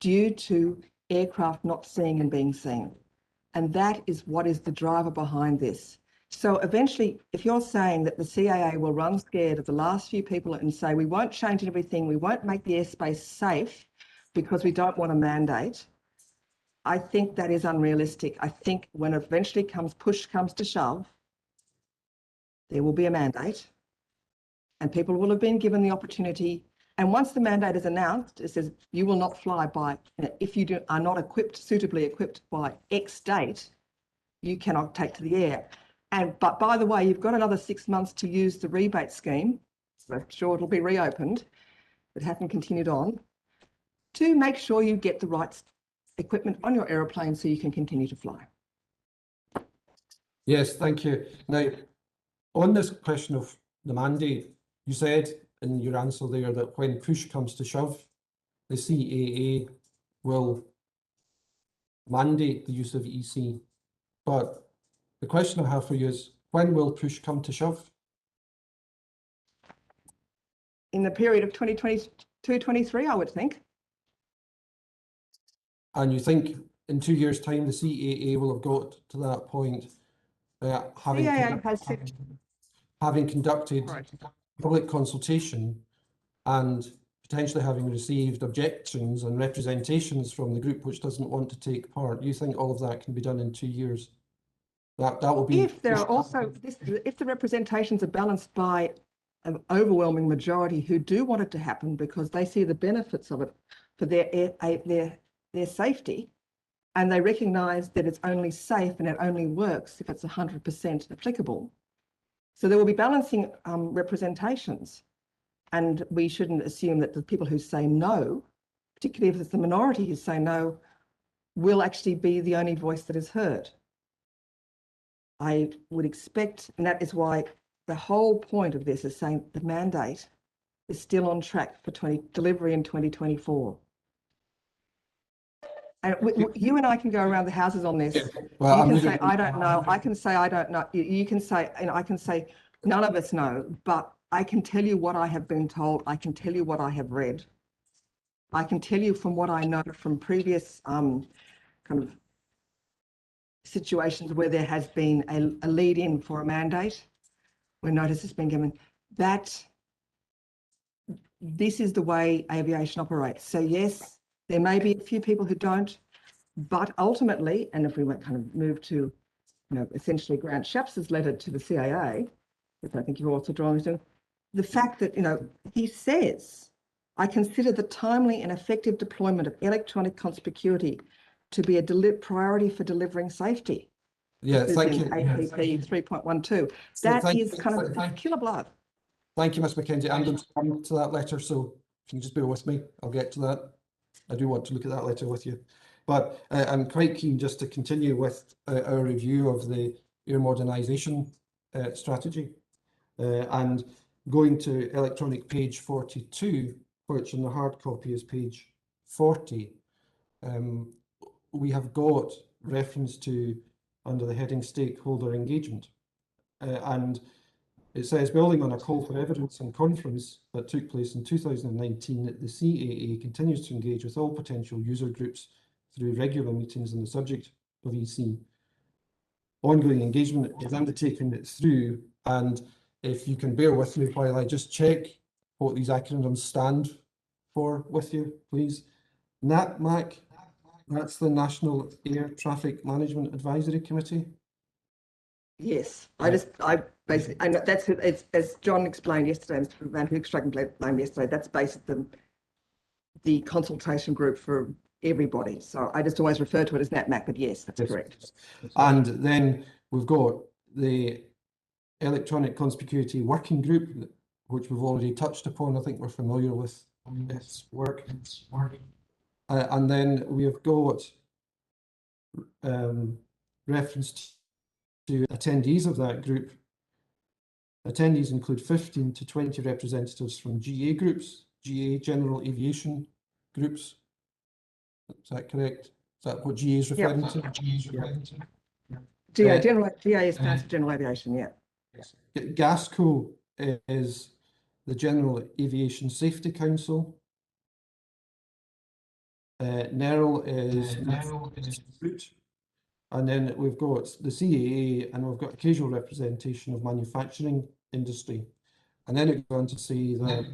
due to aircraft not seeing and being seen. And that is what is the driver behind this. So eventually, if you're saying that the CAA will run scared of the last few people and say, we won't change everything, we won't make the airspace safe because we don't want a mandate, I think that is unrealistic. I think when eventually push comes to shove, there will be a mandate and people will have been given the opportunity. And once the mandate is announced, it says you will not fly by, if you are not suitably equipped by X date, you cannot take to the air. But by the way, you've got another 6 months to use the rebate scheme. So I'm sure it'll be reopened. It hasn't continued on, to make sure you get the right equipment on your aeroplane so you can continue to fly. Yes, thank you. Now, on this question of the mandate, you said in your answer there that when push comes to shove, the CAA will mandate the use of EC. But the question I have for you is, when will push come to shove? In the period of 2022-23, I would think. And you think in 2 years' time, the CAA will have got to that point, having conducted public consultation and potentially having received objections and representations from the group which doesn't want to take part. You think all of that can be done in 2 years? That will be. If there are also, if the representations are balanced by an overwhelming majority who do want it to happen because they see the benefits of it for their safety, and they recognise that it's only safe and it only works if it's 100% applicable. So there will be balancing representations, and we shouldn't assume that the people who say no, particularly if it's the minority who say no, will actually be the only voice that is heard. I would expect, and that is why the whole point of this is saying the mandate is still on track for delivery in 2024. And you and I can go around the houses on this. Well, you can say, I don't know. I can say, I don't know. You can say, and I can say, none of us know, but I can tell you what I have been told. I can tell you what I have read. I can tell you from what I know from previous kind of situations where there has been a lead-in for a mandate, where notice has been given, that this is the way aviation operates. So yes, there may be a few people who don't, but ultimately, and if we went kind of move to, essentially Grant Shapps' letter to the CAA, which I think you're also drawing to, the fact that, he says, I consider the timely and effective deployment of electronic conspicuity to be a priority for delivering safety. Yeah, thank you. APP 3.12. That is kind of killer blood. Thank you, Ms. McKenzie. I'm going to come to that letter, so if you can just bear with me, I'll get to that. I do want to look at that letter with you. But I'm quite keen just to continue with our review of the air modernisation strategy. And going to electronic page 42, which in the hard copy is page 40, we have got reference to, under the heading stakeholder engagement. And it says, building on a call for evidence and conference that took place in 2019, the CAA continues to engage with all potential user groups through regular meetings on the subject of EC. Ongoing engagement is undertaken through, and if you can bear with me while I just check what these acronyms stand for with you, please. NATMAC, that's the National Air Traffic Management Advisory Committee. Yes, I basically, I know that's it's, as John explained yesterday, Mr. Van Hoogstraat explained yesterday, that's basically the consultation group for everybody. So I just always refer to it as NATMAC, but yes, that's correct. And then we've got the Electronic Conspicuity Working Group, which we've already touched upon. I think we're familiar with its work. And then we have got reference to attendees of that group. Attendees include 15 to 20 representatives from GA groups, GA General Aviation groups. Is that correct? Is that what GA is referring to? GA, GA stands for General Aviation, yeah. GASCO is the General Aviation Safety Council. NERL is route. And then we've got the CAA, and we've got occasional representation of manufacturing industry. And then it goes on to say that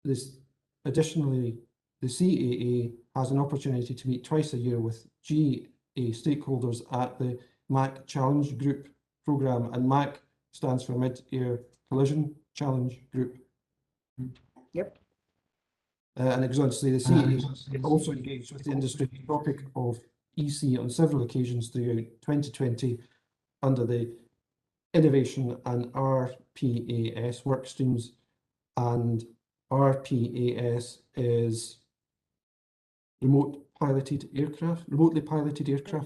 this, additionally, the CAA has an opportunity to meet twice a year with GA stakeholders at the MAC Challenge Group programme, and MAC stands for Mid-Air Collision Challenge Group. Yep. And it goes on to say the CAA also engaged with the industry topic of EC on several occasions throughout 2020 under the Innovation and RPAS work streams, and RPAS is remotely piloted aircraft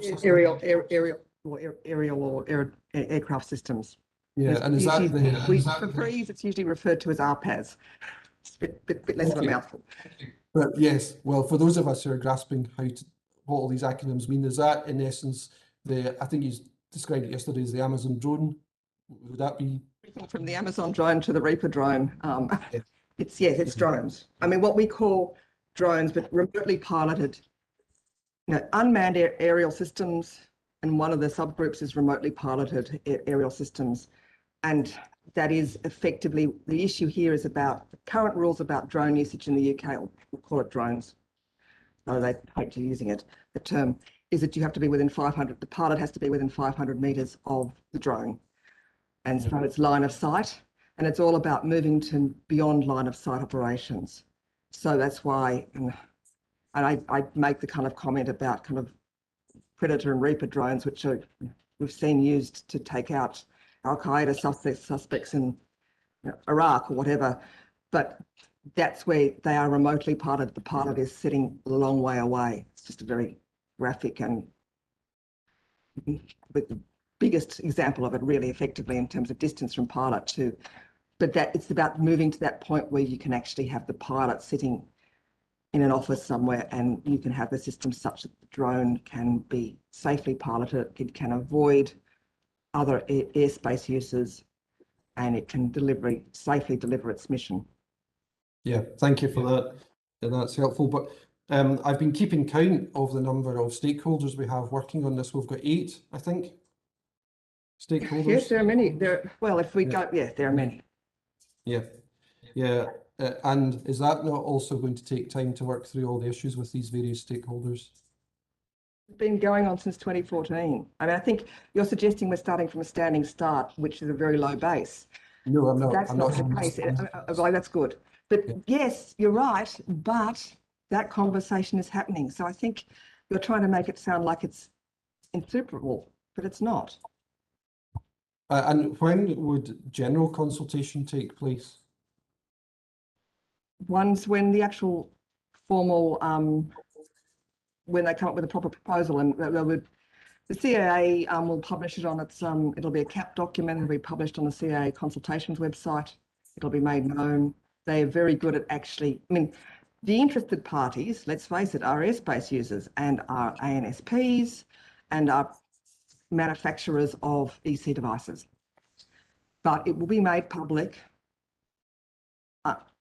systems. Aerial or aircraft systems. Yeah, and is that for freeze, it's usually referred to as RPAS. It's a bit less of a mouthful. But yes, well, for those of us who are grasping what all these acronyms mean, is that in essence I think you described it yesterday as the Amazon drone? Would that be? From the Amazon drone to the Reaper drone, it's drones. I mean, what we call drones, but remotely piloted, unmanned aerial systems, and one of the subgroups is remotely piloted aerial systems. And that is effectively, the issue here is about the current rules about drone usage in the UK, we'll call it drones. They hate using it. The term is that you have to be within 500, the pilot has to be within 500 metres of the drone. And so it's line of sight, and it's all about moving to beyond line of sight operations. So that's why And I make the kind of comment about kind of Predator and Reaper drones, which we've seen used to take out Al-Qaeda suspects in Iraq or whatever. But that's where they are remotely piloted. The pilot is sitting a long way away. It's just a very graphic and the biggest example of it really effectively in terms of distance from pilot to, but that it's about moving to that point where you can actually have the pilot sitting in an office somewhere and you can have the system such that the drone can be safely piloted, it can avoid other airspace uses, and it can safely deliver its mission. Yeah, thank you for that. That's helpful. But I've been keeping count of the number of stakeholders we have working on this. We've got 8, I think, stakeholders. Yes, there are many. Well, if we Yeah. go, yeah, there are many. Yeah, yeah. And is that not also going to take time to work through all the issues with these various stakeholders? It's been going on since 2014. I mean, I think you're suggesting we're starting from a standing start, which is a very low base. No, I'm not. That's I'm not not. the case. Well, that's good. But Yeah. yes, you're right. But that conversation is happening. So I think you're trying to make it sound like it's insuperable, but it's not. And when would general consultation take place? One's when the actual formal, when they come up with a proper proposal, and the CAA will publish it on its, it'll be a CAP document, it'll be published on the CAA consultations website, it'll be made known. They are very good at actually, I mean, the interested parties, let's face it, are airspace users and are ANSPs and are manufacturers of EC devices. But it will be made public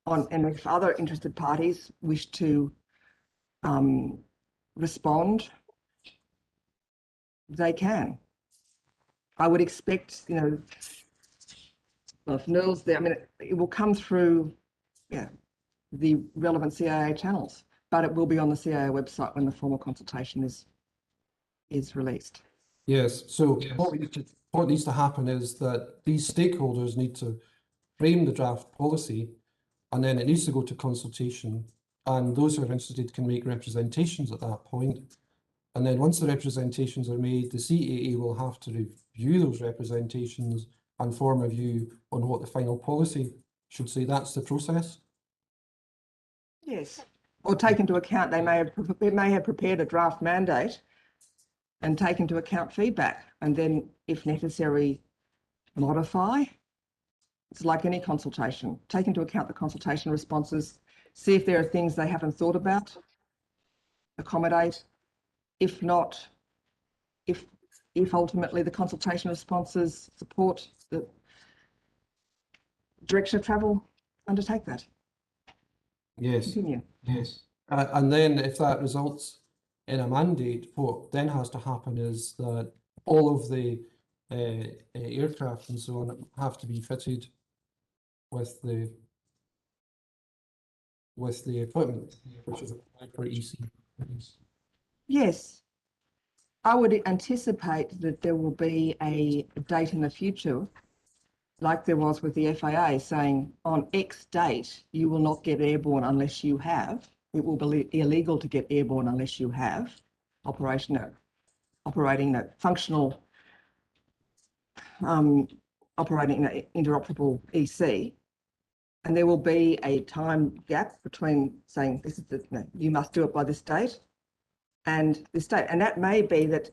and if other interested parties wish to respond, they can. I would expect, you know, well, if Neil's there, I mean, it will come through, yeah, the relevant CAA channels, but it will be on the CAA website when the formal consultation is released. Yes. So what needs to happen is that these stakeholders need to frame the draft policy, and then it needs to go to consultation, and those who are interested can make representations at that point. And then once the representations are made, the CAA will have to review those representations and form a view on what the final policy should say. That's the process. Yes. Or take into account, they may have prepared a draft mandate and take into account feedback, and then if necessary, modify. It's like any consultation. Take into account the consultation responses, see if there are things they haven't thought about, accommodate. If not, if ultimately the consultation responses support the direction of travel, undertake that. Yes. Continue. Yes. And then if that results in a mandate, what then has to happen is that all of the aircraft and so on have to be fitted with the equipment, which is applied for EC. Yes. I would anticipate that there will be a date in the future, like there was with the FAA, saying on X date, you will not get airborne unless you have. It will be illegal to get airborne unless you have operating a functional, operating an interoperable EC. And there will be a time gap between saying this is you must do it by this date and this date. And that may be that,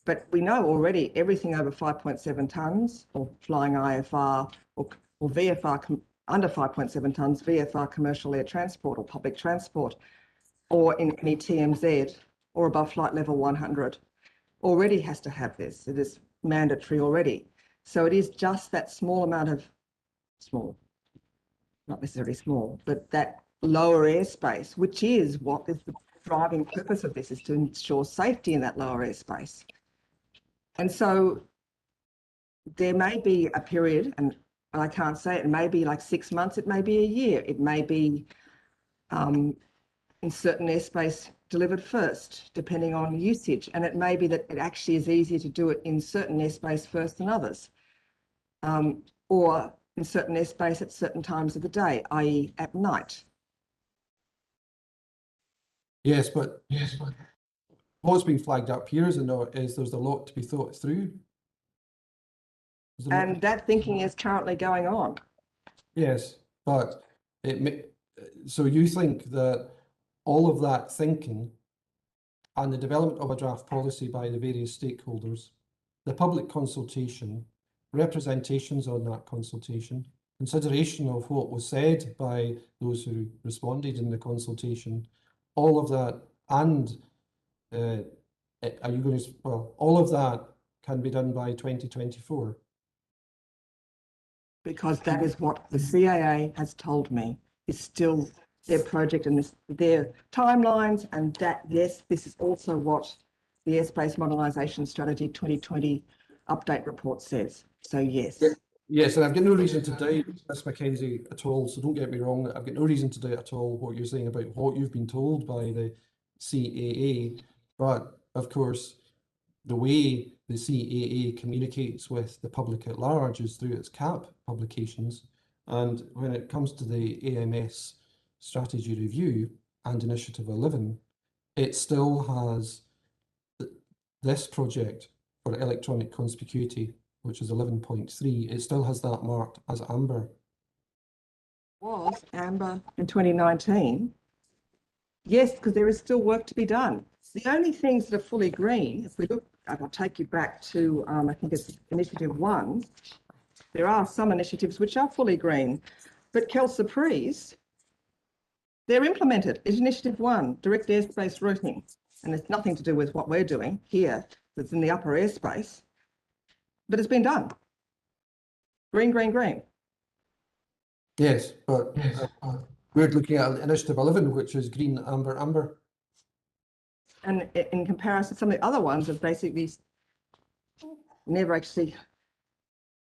but we know already everything over 5.7 tonnes or flying IFR or VFR under 5.7 tonnes, VFR commercial air transport or public transport, or in any TMZ or above flight level 100 already has to have this. It is mandatory already. So it is just that small amount of not necessarily small, but that lower airspace, which is what is the driving purpose of this, is to ensure safety in that lower airspace. And so there may be a period, and I can't say it may be like 6 months, it may be a year, it may be in certain airspace delivered first, depending on usage. And it may be that it actually is easier to do it in certain airspace first than others, or in certain airspace at certain times of the day, i.e. at night. Yes, but what's been flagged up here is there's a lot to be thought through. Is there not? And that thinking is currently going on. Yes, but so you think that all of that thinking and the development of a draft policy by the various stakeholders, the public consultation, representations on that consultation, consideration of what was said by those who responded in the consultation, all of that, and are you going to, well, all of that can be done by 2024. Because that is what the CAA has told me is still their project and their timelines, and that, yes, this is also what the Airspace Modernisation Strategy 2020 update report says. So yes. Yes, and I've got no reason to doubt Ms Mackenzie at all, so don't get me wrong, I've got no reason to doubt at all what you're saying about what you've been told by the CAA, but of course the way the CAA communicates with the public at large is through its CAP publications, and when it comes to the AMS strategy review and Initiative 11, it still has this project for electronic conspicuity, which is 11.3, it still has that marked as amber. Was amber in 2019. Yes, because there is still work to be done. The only things that are fully green, if we look, I'll take you back to, I think it's Initiative 1. There are some initiatives which are fully green, but Clauchrie, they're implemented. It's Initiative 1, direct airspace routing, and it's nothing to do with what we're doing here. That's in the upper airspace, but it's been done. Green, green, green. Yes, but we're looking at Initiative 11, which is green, amber, amber. And in comparison, some of the other ones have basically never actually.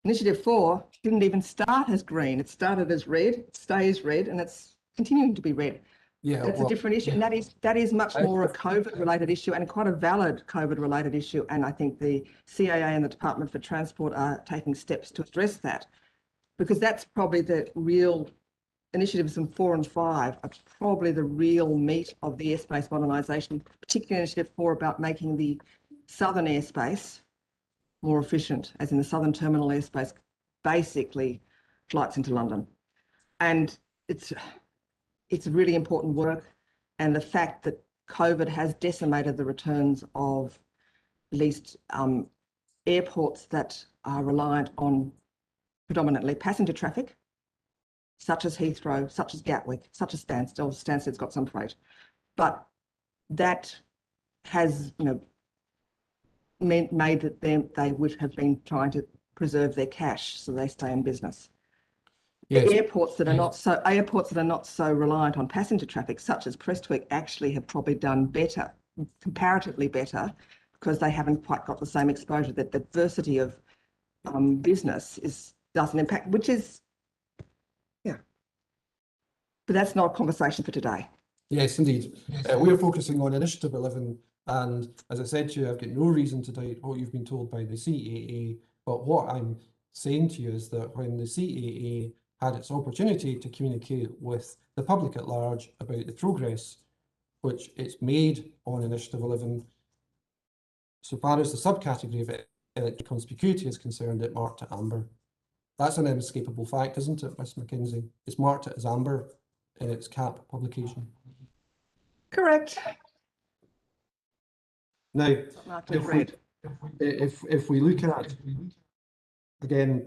Initiative 4 didn't even start as green. It started as red, it stays red, and it's continuing to be red. Yeah, That's a different issue, and that is much more a COVID-related issue and quite a valid COVID-related issue. And I think the CAA and the Department for Transport are taking steps to address that, because that's probably the real initiatives in 4 and 5 are probably the real meat of the airspace modernisation, particularly Initiative 4 about making the southern airspace more efficient, as in the southern terminal airspace, basically flights into London. And it's really important work. And the fact that COVID has decimated the returns of at least airports that are reliant on predominantly passenger traffic, such as Heathrow, such as Gatwick, such as Stansted. Stansted's got some freight, but that has, made that they would have been trying to preserve their cash so they stay in business. yes. The airports that are not so reliant on passenger traffic, such as Prestwick, actually have probably done better, comparatively better, because they haven't quite got the same exposure. That the diversity of business doesn't impact, which is, yeah. But that's not a conversation for today. Yes, indeed. We're focusing on Initiative 11, and as I said to you, I've got no reason to doubt what you've been told by the CAA, but what I'm saying to you is that when the CAA had its opportunity to communicate with the public at large about the progress which it's made on Initiative 11, so far as the subcategory of electronic conspicuity is concerned, it marked it amber. That's an inescapable fact, isn't it, Ms Mackenzie? It's marked it as amber in its CAP publication. Correct. Now, Marked as red. if we look at, again,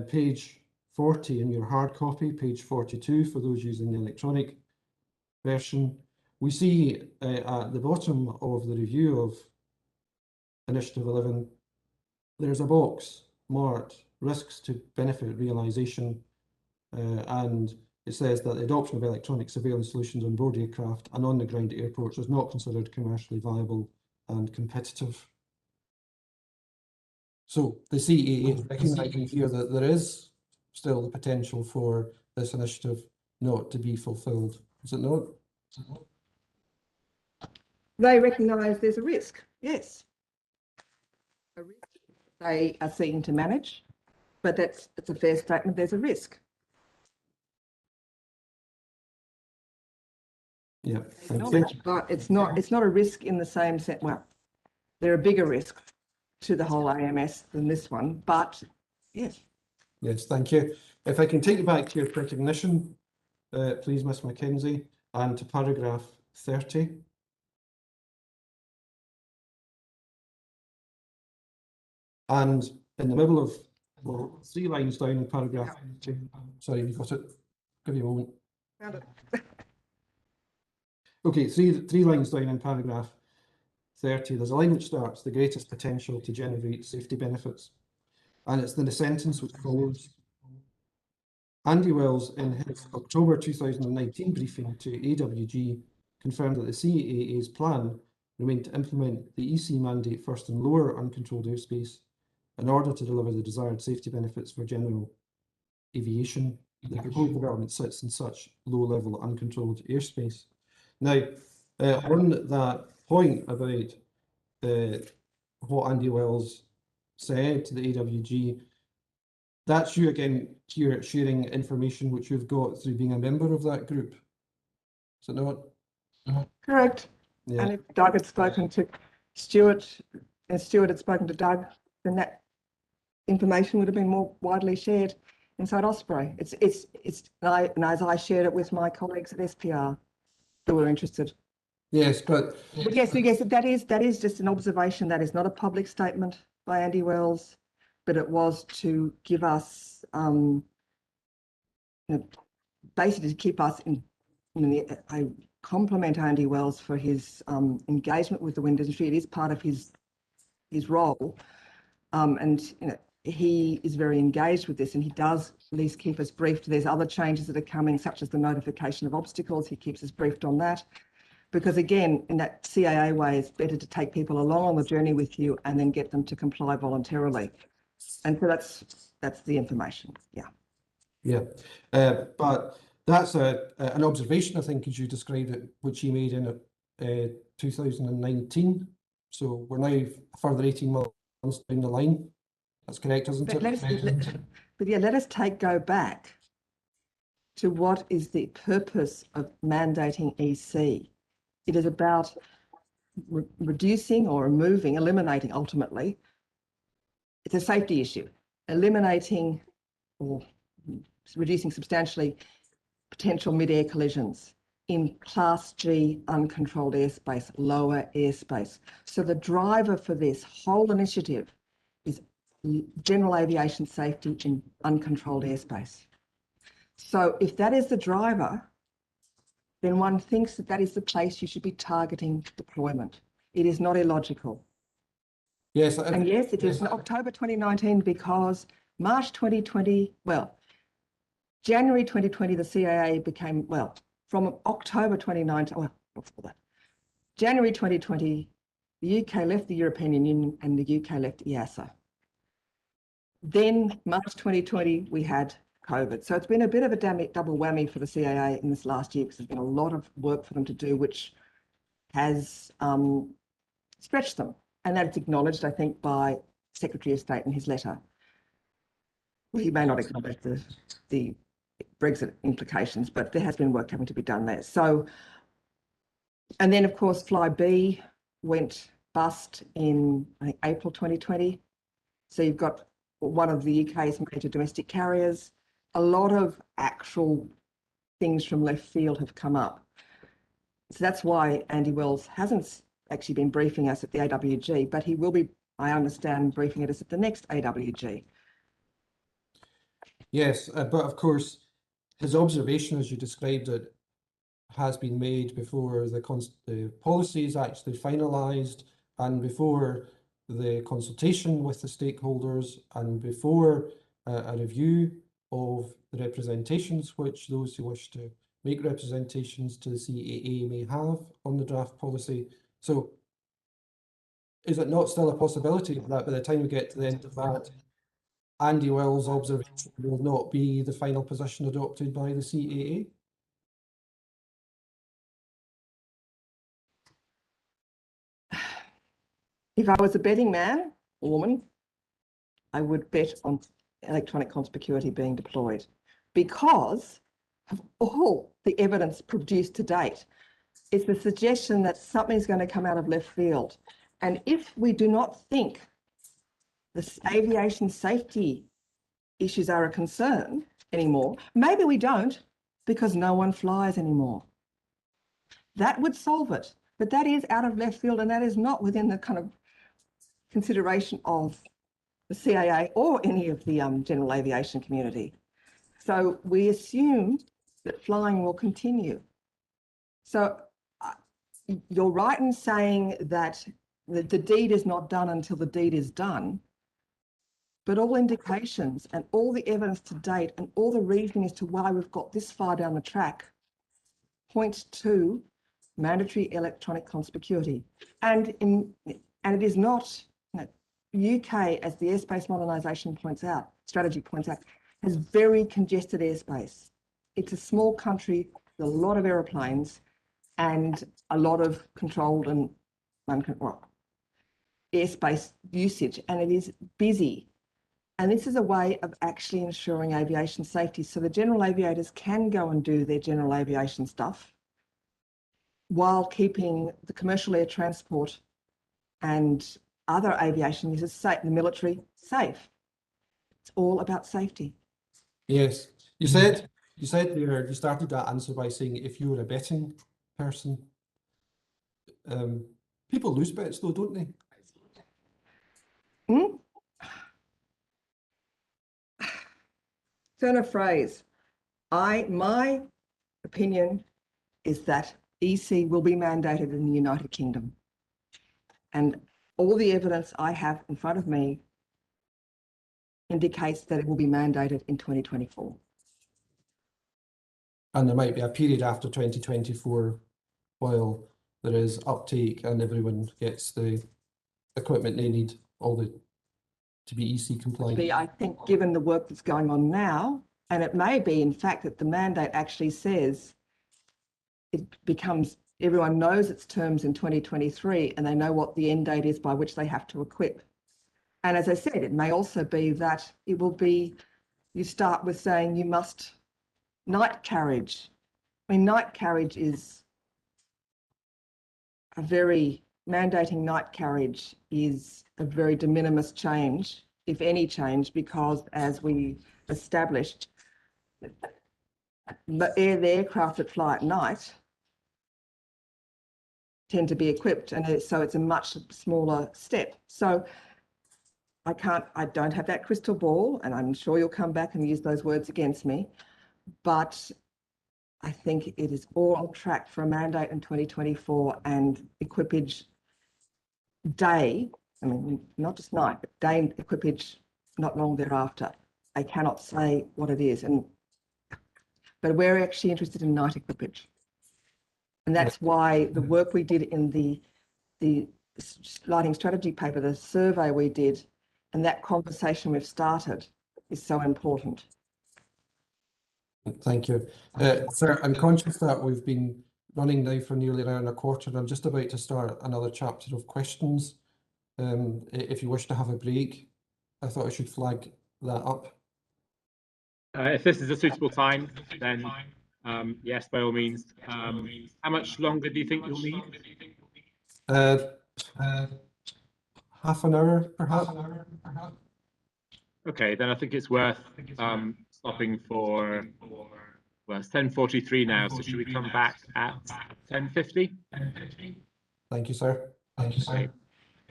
page 40 in your hard copy, page 42 for those using the electronic version, we see at the bottom of the review of Initiative 11, there's a box marked risks to benefit realisation, and it says that the adoption of electronic surveillance solutions on board aircraft and on the ground at airports is not considered commercially viable and competitive. So the CAA is recognising here that there is still the potential for this initiative not to be fulfilled. Is it not? They recognise there's a risk, yes. A risk they are seeking to manage, but it's a fair statement, there's a risk. Yeah, thank you. Knowledge, but it's not a risk in the same sense. Well, there are bigger risks to the whole AMS than this one, but yes. Yes, thank you. If I can take you back to your recognition, please, Ms Mackenzie, and to paragraph 30. And in the middle of, well, 3 lines down in paragraph 30. Sorry, you got it? Give you a moment. Found it. Okay, three lines down in paragraph 30, there's a line which starts, the greatest potential to generate safety benefits. And it's in the sentence which follows. Andy Wells, in his October 2019 briefing to AWG, confirmed that the CAA's plan remained to implement the EC mandate first in lower uncontrolled airspace in order to deliver the desired safety benefits for general aviation. The proposed development sits in such low-level uncontrolled airspace. Now, on that point about what Andy Wells said to the AWG, that's you again here sharing information which you've got through being a member of that group. Is it not? Correct. Yeah. And if Doug had spoken to Stuart and Stuart had spoken to Doug, then that information would have been more widely shared inside Osprey. And as I shared it with my colleagues at SPR who were interested. Yes, but Yes, that is just an observation. That is not a public statement by Andy Wells, but it was to give us, basically to keep us in. I compliment Andy Wells for his engagement with the wind industry. It is part of his role, and he is very engaged with this, and he does at least keep us briefed. There's other changes that are coming, such as the notification of obstacles. He keeps us briefed on that. Because again, in that CAA way, it's better to take people along on the journey with you and then get them to comply voluntarily. And so that's the information. Yeah. yeah, but that's an observation, I think, as you described it, which he made in 2019. So we're now a further 18 months down the line. That's correct, isn't it? But yeah, let us go back to what is the purpose of mandating EC. It is about reducing or eliminating ultimately. It's a safety issue. Eliminating or reducing substantially potential mid-air collisions in Class G uncontrolled airspace, lower airspace. So the driver for this whole initiative is general aviation safety in uncontrolled airspace. So if that is the driver, then one thinks that is the place you should be targeting deployment. It is not illogical. Yes. And yes, it is in October 2019 because March 2020, well, January 2020, the CAA became, well, from October 2019, well, before that, January 2020, the UK left the European Union and the UK left EASA. Then March 2020, we had COVID. So it's been a bit of a double whammy for the CAA in this last year because there's been a lot of work for them to do, which has stretched them. And that's acknowledged, I think, by Secretary of State in his letter. Well, he may not acknowledge the Brexit implications, but there has been work having to be done there. So, and then of course, Flybe went bust in, I think, April 2020. So you've got one of the UK's major domestic carriers. A lot of actual things from left field have come up. So that's why Andy Wells hasn't actually been briefing us at the AWG, but he will be, I understand, briefing us at the next AWG. Yes, but of course, his observation, as you described it, has been made before the policy is actually finalised and before the consultation with the stakeholders and before a review of the representations which those who wish to make representations to the CAA may have on the draft policy. So is it not still a possibility that by the time we get to the end of that, Andy Wells' observation will not be the final position adopted by the CAA? If I was a betting man or woman, I would bet on electronic conspicuity being deployed because of all the evidence produced to date. It's the suggestion that something's going to come out of left field. And if we do not think the aviation safety issues are a concern anymore, maybe we don't because no one flies anymore. That would solve it. But that is out of left field, and that is not within the kind of consideration of the CAA or any of the general aviation community. So we assume that flying will continue. So you're right in saying that the deed is not done until the deed is done, but all indications and all the evidence to date and all the reasoning as to why we've got this far down the track point to mandatory electronic conspicuity. And it is not, UK, as the airspace modernisation strategy points out, has very congested airspace. It's a small country with a lot of aeroplanes and a lot of controlled and airspace usage, and it is busy. And this is a way of actually ensuring aviation safety. So the general aviators can go and do their general aviation stuff while keeping the commercial air transport and other aviation users safe, the military safe. It's all about safety. Yes, you said you started that answer by saying if you were a betting person. People lose bets though, don't they? Turn of phrase. My opinion is that EC will be mandated in the United Kingdom. And all the evidence I have in front of me indicates that it will be mandated in 2024. And there might be a period after 2024 while there is uptake and everyone gets the equipment they need, to be EC compliant. I think given the work that's going on now, and it may be in fact that the mandate actually says it becomes, everyone knows its terms in 2023 and they know what the end date is by which they have to equip. And as I said, it may also be that it will be, you start with saying you must night carriage. I mean, night carriage is mandating night carriage is a very de minimis change, if any change, because as we established, the aircraft that fly at night tend to be equipped, and so it's a much smaller step. So I don't have that crystal ball, and I'm sure you'll come back and use those words against me, but I think it is all on track for a mandate in 2024 and equipage day, I mean, not just night, but day equipage not long thereafter. I cannot say what it is, but we're actually interested in night equipage. And that's why the work we did in the lighting strategy paper, the survey we did, and that conversation we've started is so important. Thank you. Sir, I'm conscious that we've been running now for nearly an hour and a quarter, and I'm just about to start another chapter of questions. If you wish to have a break, I thought I should flag that up. If this is a suitable time, then yes, by all means. How much longer do you think you'll need? Half an hour, perhaps. Okay, then I think it's worth stopping for, well, it's 10:43 now, so should we come back at 10:50? Thank you, sir. Thank you, sir. Okay,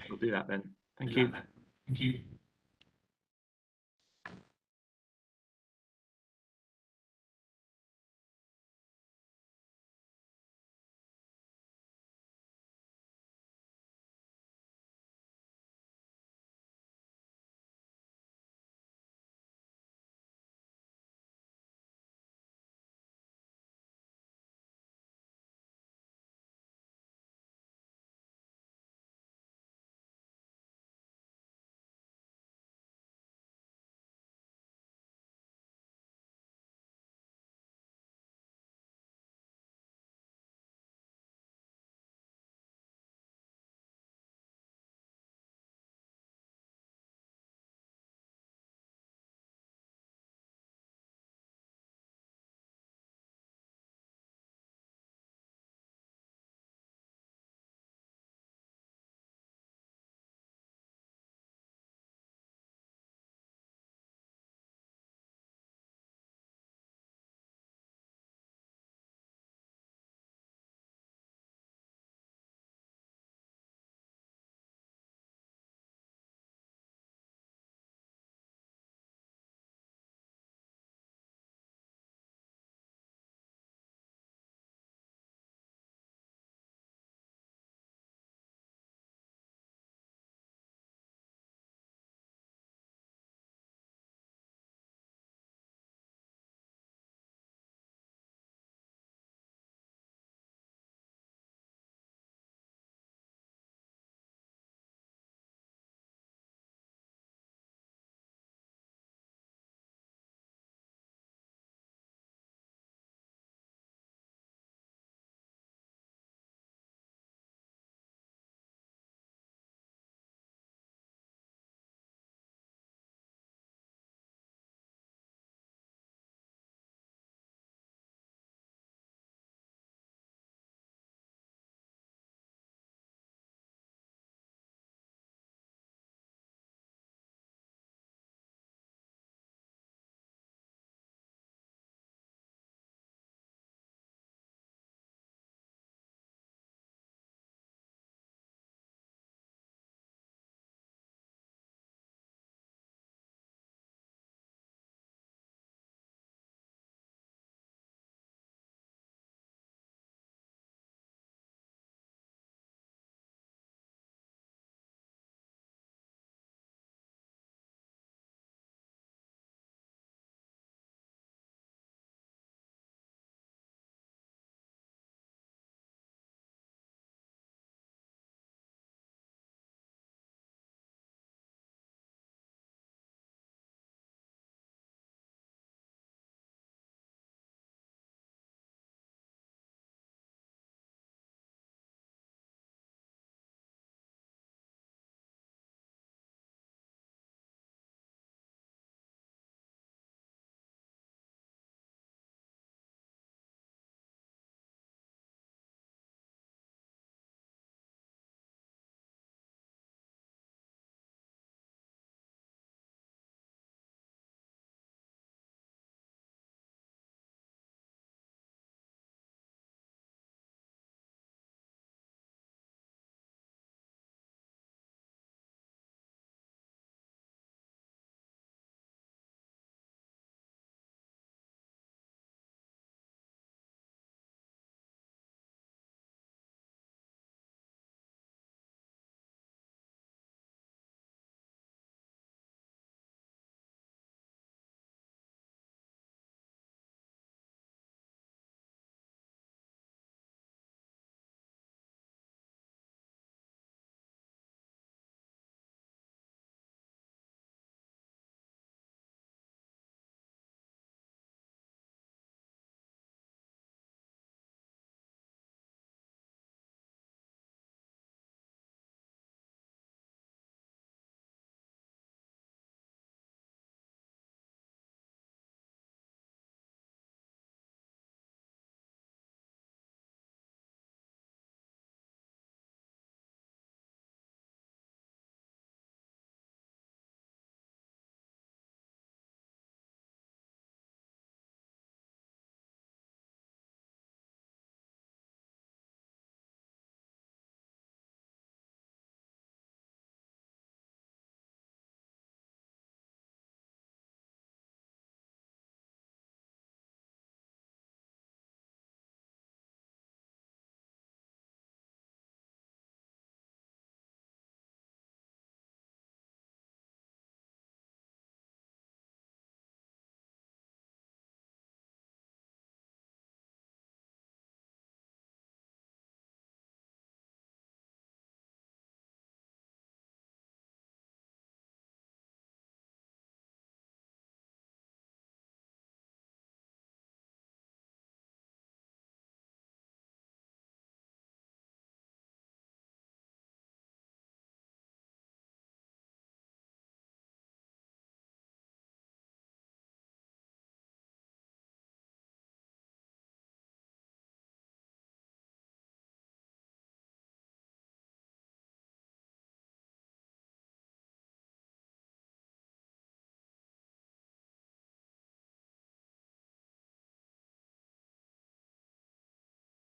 we'll do that then. Thank you. Thank you.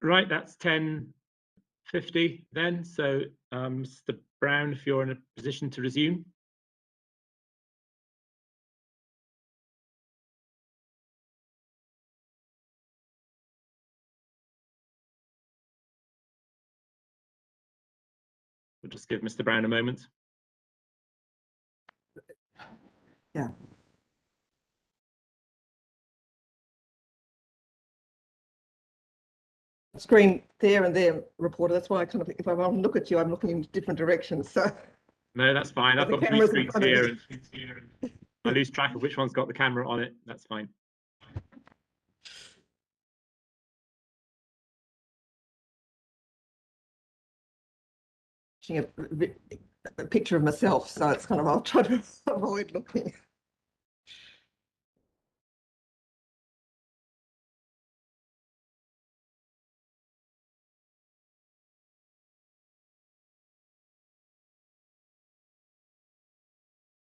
Right, that's 10:50 then. So, Mr. Brown, if you're in a position to resume. We'll just give Mr. Brown a moment. Yeah. Screen there and there, reporter. That's why I kind of, if I want to look at you, I'm looking in different directions. So No, that's fine. I've the got three camera's in screens front of here, me. and I lose track of which one's got the camera on it. That's fine. A picture of myself, so it's kind of, I'll try to avoid looking.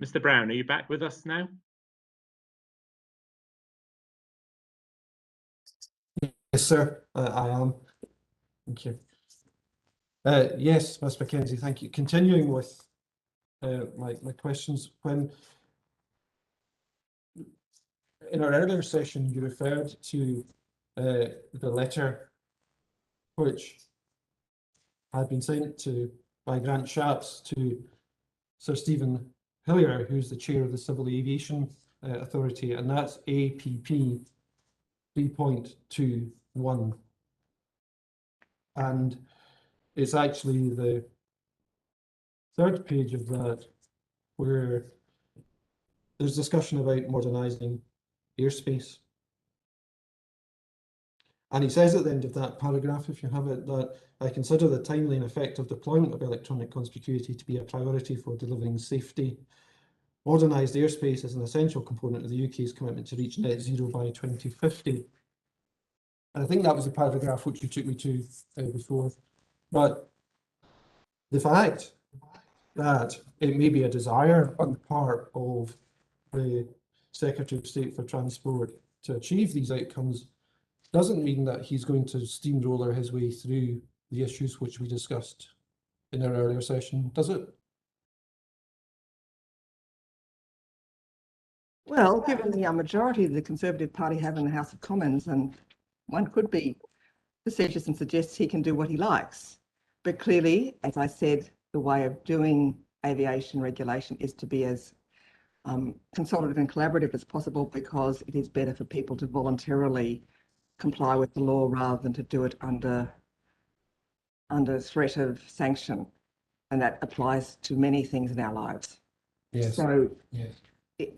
Mr. Brown, are you back with us now? Yes, sir, I am. Thank you. Yes, Ms. Mackenzie, thank you. Continuing with my questions, when in our earlier session you referred to the letter which had been sent to by Grant Shapps to Sir Stephen Hillier, who's the chair of the Civil Aviation Authority, and that's APP 3.21. And it's actually the third page of that where there's discussion about modernising airspace. And he says at the end of that paragraph, if you have it, that I consider the timely and effective deployment of electronic conspicuity to be a priority for delivering safety. Modernised airspace is an essential component of the UK's commitment to reach net zero by 2050. And I think that was the paragraph which you took me to before. But the fact that it may be a desire on the part of the Secretary of State for Transport to achieve these outcomes doesn't mean that he's going to steamroller his way through the issues which we discussed in our earlier session, does it? Well, given the majority the Conservative Party have in the House of Commons, and one could be facetious and suggest he can do what he likes. But clearly, as I said, the way of doing aviation regulation is to be as consultative and collaborative as possible, because it is better for people to voluntarily comply with the law rather than to do it under threat of sanction. And that applies to many things in our lives. Yes. So, yes.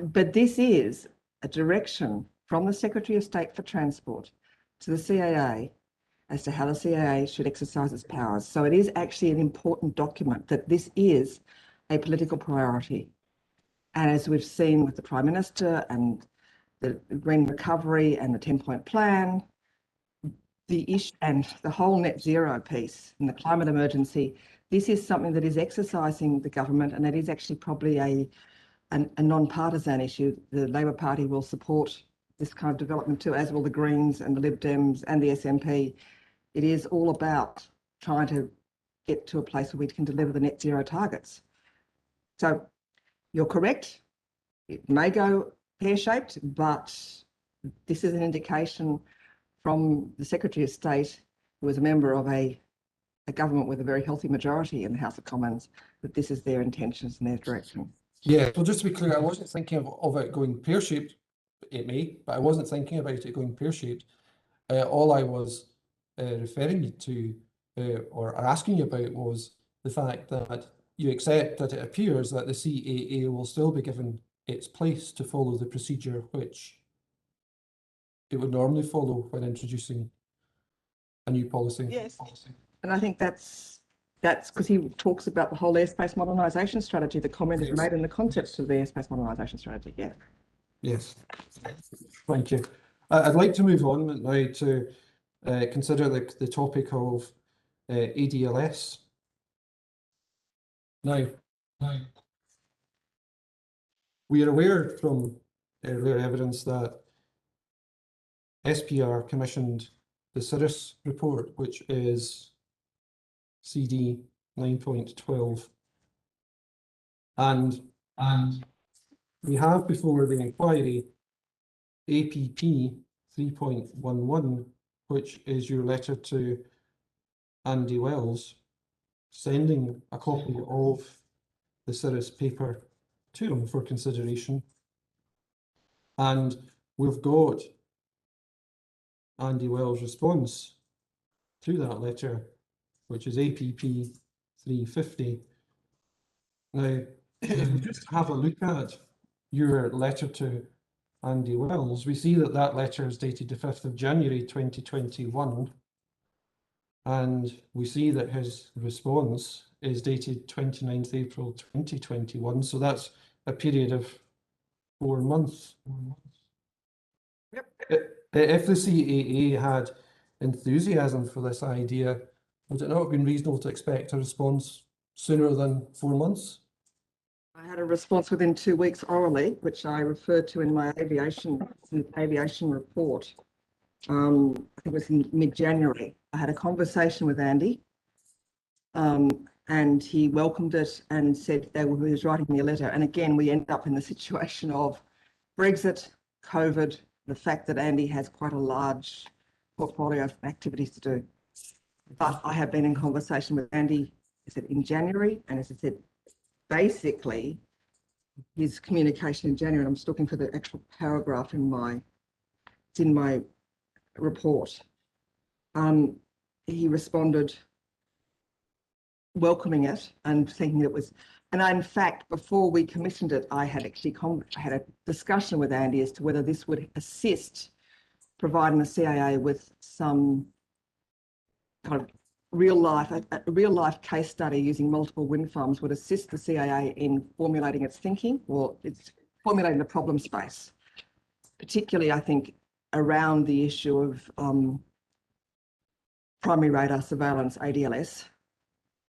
But this is a direction from the Secretary of State for Transport to the CAA as to how the CAA should exercise its powers. So it is actually an important document that this is a political priority. And as we've seen with the Prime Minister and the green recovery and the 10-point plan, the issue and the whole net zero piece and the climate emergency, this is something that is exercising the government, and that is actually probably a non-partisan issue. The Labor Party will support this kind of development too, as will the Greens and the Lib Dems and the SNP. It is all about trying to get to a place where we can deliver the net zero targets. So you're correct. It may go pear-shaped, but this is an indication from the Secretary of State, who is a member of a government with a very healthy majority in the House of Commons, that this is their intentions and their direction. Yeah, well, just to be clear, I wasn't thinking of it going pear-shaped. It may, but I wasn't thinking about it going pear-shaped. All I was referring you to or asking you about was the fact that you accept that it appears that the CAA will still be given its place to follow the procedure which it would normally follow when introducing a new policy. Yes, and I think that's because he talks about the whole airspace modernisation strategy. The comment is made in the context of the airspace modernisation strategy. Yeah. Yes, thank you. I'd like to move on now to consider the topic of ADLS. Now, we are aware from earlier evidence that SPR commissioned the Cirrus report, which is CD 9.12. And we have before the inquiry APP 3.11, which is your letter to Andy Wells, sending a copy of the Cirrus paper to him for consideration. And we've got Andy Wells' response to that letter, which is APP 350. Now, if we just have a look at your letter to Andy Wells, we see that that letter is dated the 5th of January 2021, and we see that his response is dated 29th April 2021, so that's a period of 4 months. Yep. If the CAA had enthusiasm for this idea, would it not have been reasonable to expect a response sooner than 4 months? I had a response within 2 weeks orally, which I referred to in my aviation report. I think it was in mid-January. I had a conversation with Andy, and he welcomed it and said he was writing me a letter. And again, we ended up in the situation of Brexit, COVID, the fact that Andy has quite a large portfolio of activities to do. But I have been in conversation with Andy, I said, in January, and as I said, basically, his communication in January, and I'm just looking for the actual paragraph in my report. He responded welcoming it and thinking it was, and in fact, before we commissioned it, I had actually had a discussion with Andy as to whether this would assist providing the CAA with some kind of real life case study using multiple wind farms would assist the CAA in formulating its thinking, or it's formulating the problem space, particularly I think around the issue of primary radar surveillance, ADLS,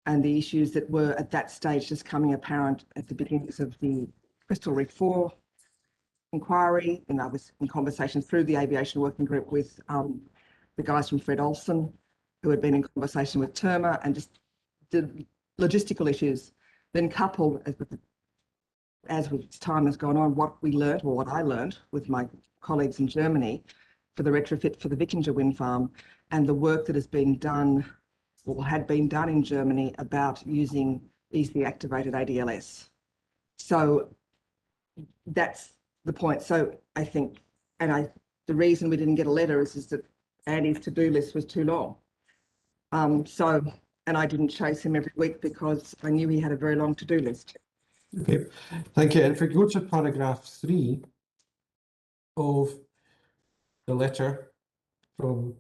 and the issues that were at that stage just coming apparent at the beginnings of the Crystal Reef 4 inquiry. And I was in conversation through the aviation working group with the guys from Fred Olsen, who had been in conversation with Terma, and just the logistical issues, then coupled as time has gone on, what we learnt, or what I learnt with my colleagues in Germany for the retrofit for the Wikinger wind farm, and the work that has been done or had been done in Germany about using easily activated ADLS. So that's the point. So I think, and the reason we didn't get a letter is that Andy's to-do list was too long. And I didn't chase him every week because I knew he had a very long to-do list. Okay, thank you. And if we go to paragraph 3 of the letter from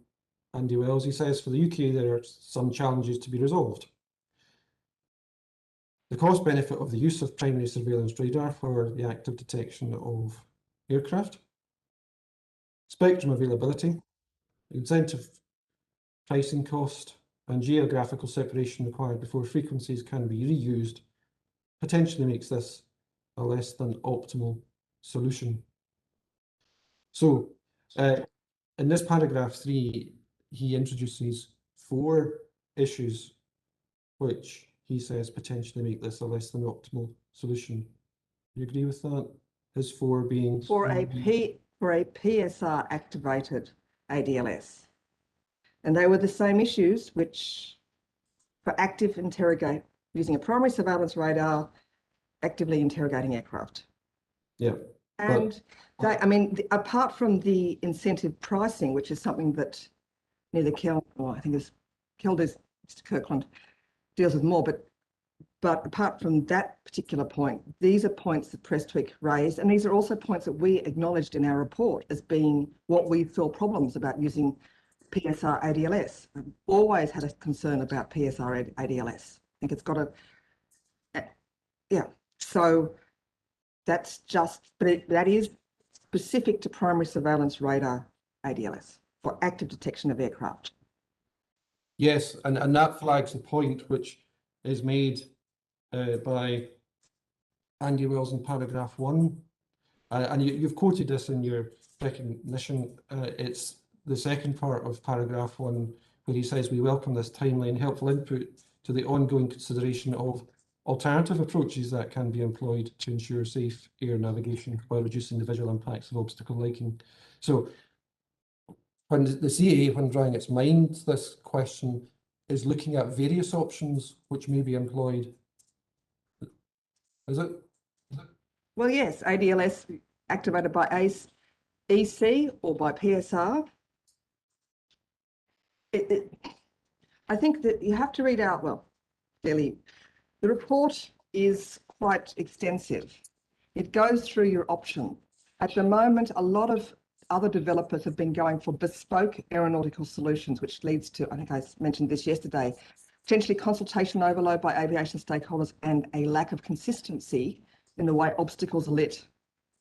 Andy Wells, he says, for the UK, there are some challenges to be resolved. The cost benefit of the use of primary surveillance radar for the active detection of aircraft, spectrum availability, incentive pricing cost, and geographical separation required before frequencies can be reused potentially makes this a less than optimal solution. So in this paragraph 3, he introduces 4 issues which he says potentially make this a less than optimal solution. Do you agree with that? His 4 being For a PSR activated ADLS. And they were the same issues which for active interrogate, using a primary surveillance radar, actively interrogating aircraft. Yeah. And I mean, apart from the incentive pricing, which is something that neither Kel or I think it's Mr. Kirkland deals with more, but apart from that particular point, these are points that Prestwick raised, and these are also points that we acknowledged in our report as being what we saw problems about using PSR ADLS. I've always had a concern about PSR ADLS. I think it's got a, yeah, so that's just, but that is specific to primary surveillance radar ADLS for active detection of aircraft. Yes, and that flags the point which is made by Andy Wells in paragraph 1. And you've quoted this in your recognition. It's the second part of paragraph 1, where he says we welcome this timely and helpful input to the ongoing consideration of alternative approaches that can be employed to ensure safe air navigation while reducing the visual impacts of obstacle lighting. So when the CAA, when drawing its mind, this question is looking at various options which may be employed. Is it? Well, yes, ADLS activated by EC or by PSR. I think that you have to read out, well, fairly, the report is quite extensive. It goes through your option. At the moment, a lot of other developers have been going for bespoke aeronautical solutions, which leads to, I think I mentioned this yesterday, potentially consultation overload by aviation stakeholders and a lack of consistency in the way obstacles are lit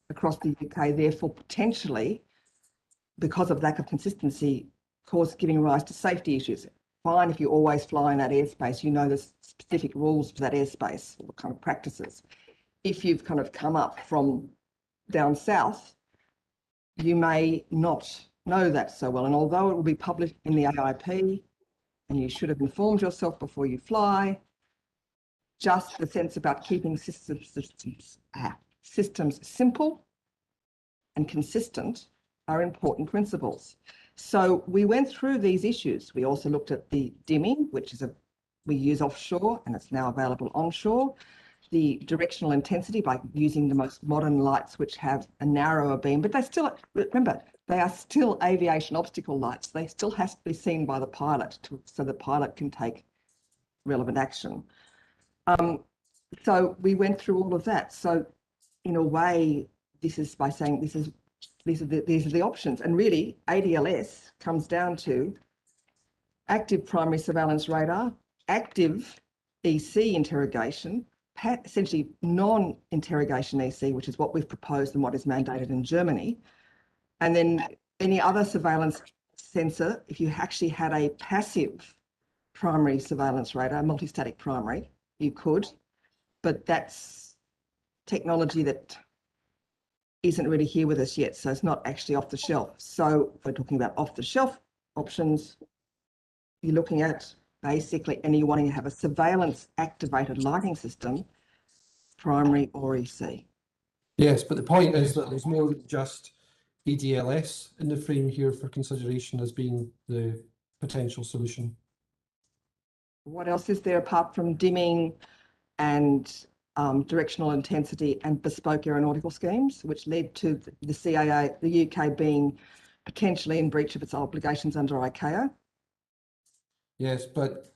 across the UK, therefore potentially, because of lack of consistency, giving rise to safety issues. Fine if you always fly in that airspace, you know the specific rules for that airspace, or kind of practices. If you've kind of come up from down south, you may not know that so well. And although it will be published in the AIP, and you should have informed yourself before you fly, just the sense about keeping systems simple and consistent are important principles. So we went through these issues. We also looked at the dimming, which is we use offshore and it's now available onshore. The directional intensity by using the most modern lights, which have a narrower beam, but they still, remember, they are still aviation obstacle lights. They still have to be seen by the pilot so the pilot can take relevant action. So we went through all of that. So in a way, this is by saying these are the options. And really, ADLS comes down to active primary surveillance radar, active EC interrogation, essentially non-interrogation EC, which is what we've proposed and what is mandated in Germany. And then any other surveillance sensor, if you actually had a passive primary surveillance radar, multi-static primary, you could, but that's technology that isn't really here with us yet, so it's not actually off the shelf. So if we're talking about off the shelf options, you're looking at basically any wanting to have a surveillance activated lighting system, primary or EC. Yes, but the point is that there's more than just ADLS in the frame here for consideration as being the potential solution. What else is there apart from dimming and directional intensity and bespoke aeronautical schemes, which led to the CAA, the UK being potentially in breach of its obligations under ICAO? Yes, but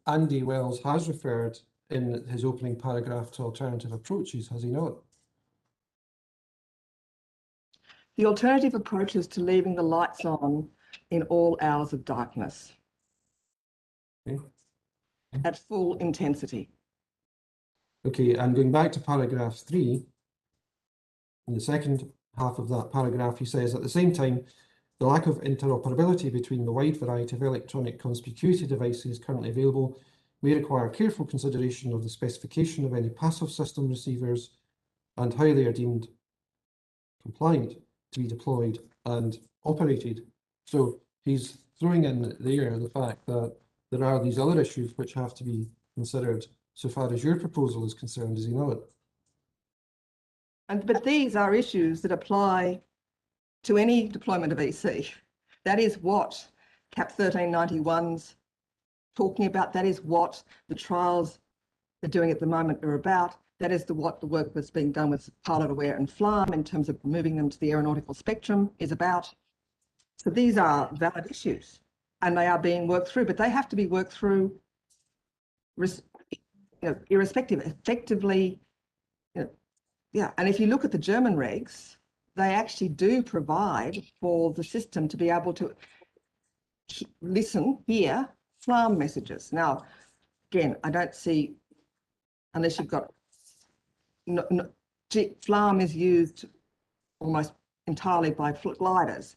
Andy Wells has referred in his opening paragraph to alternative approaches, has he not? The alternative approach is to leaving the lights on in all hours of darkness at full intensity. Okay, and going back to paragraph 3, in the second half of that paragraph, he says, at the same time, the lack of interoperability between the wide variety of electronic conspicuity devices currently available may require careful consideration of the specification of any passive system receivers and how they are deemed compliant to be deployed and operated. So he's throwing in there the fact that there are these other issues which have to be considered so far as your proposal is concerned, is he not? But these are issues that apply to any deployment of EC. That is what CAP 1391's talking about. That is what the trials they're doing at the moment are about. That is what the work that's being done with Pilot Aware and FLAM in terms of moving them to the aeronautical spectrum is about. So these are valid issues and they are being worked through, but they have to be worked through irrespective, effectively. Yeah, and if you look at the German regs, they actually do provide for the system to be able to hear FLAM messages. Now, again, I don't see, unless you've got, FLAM is used almost entirely by gliders,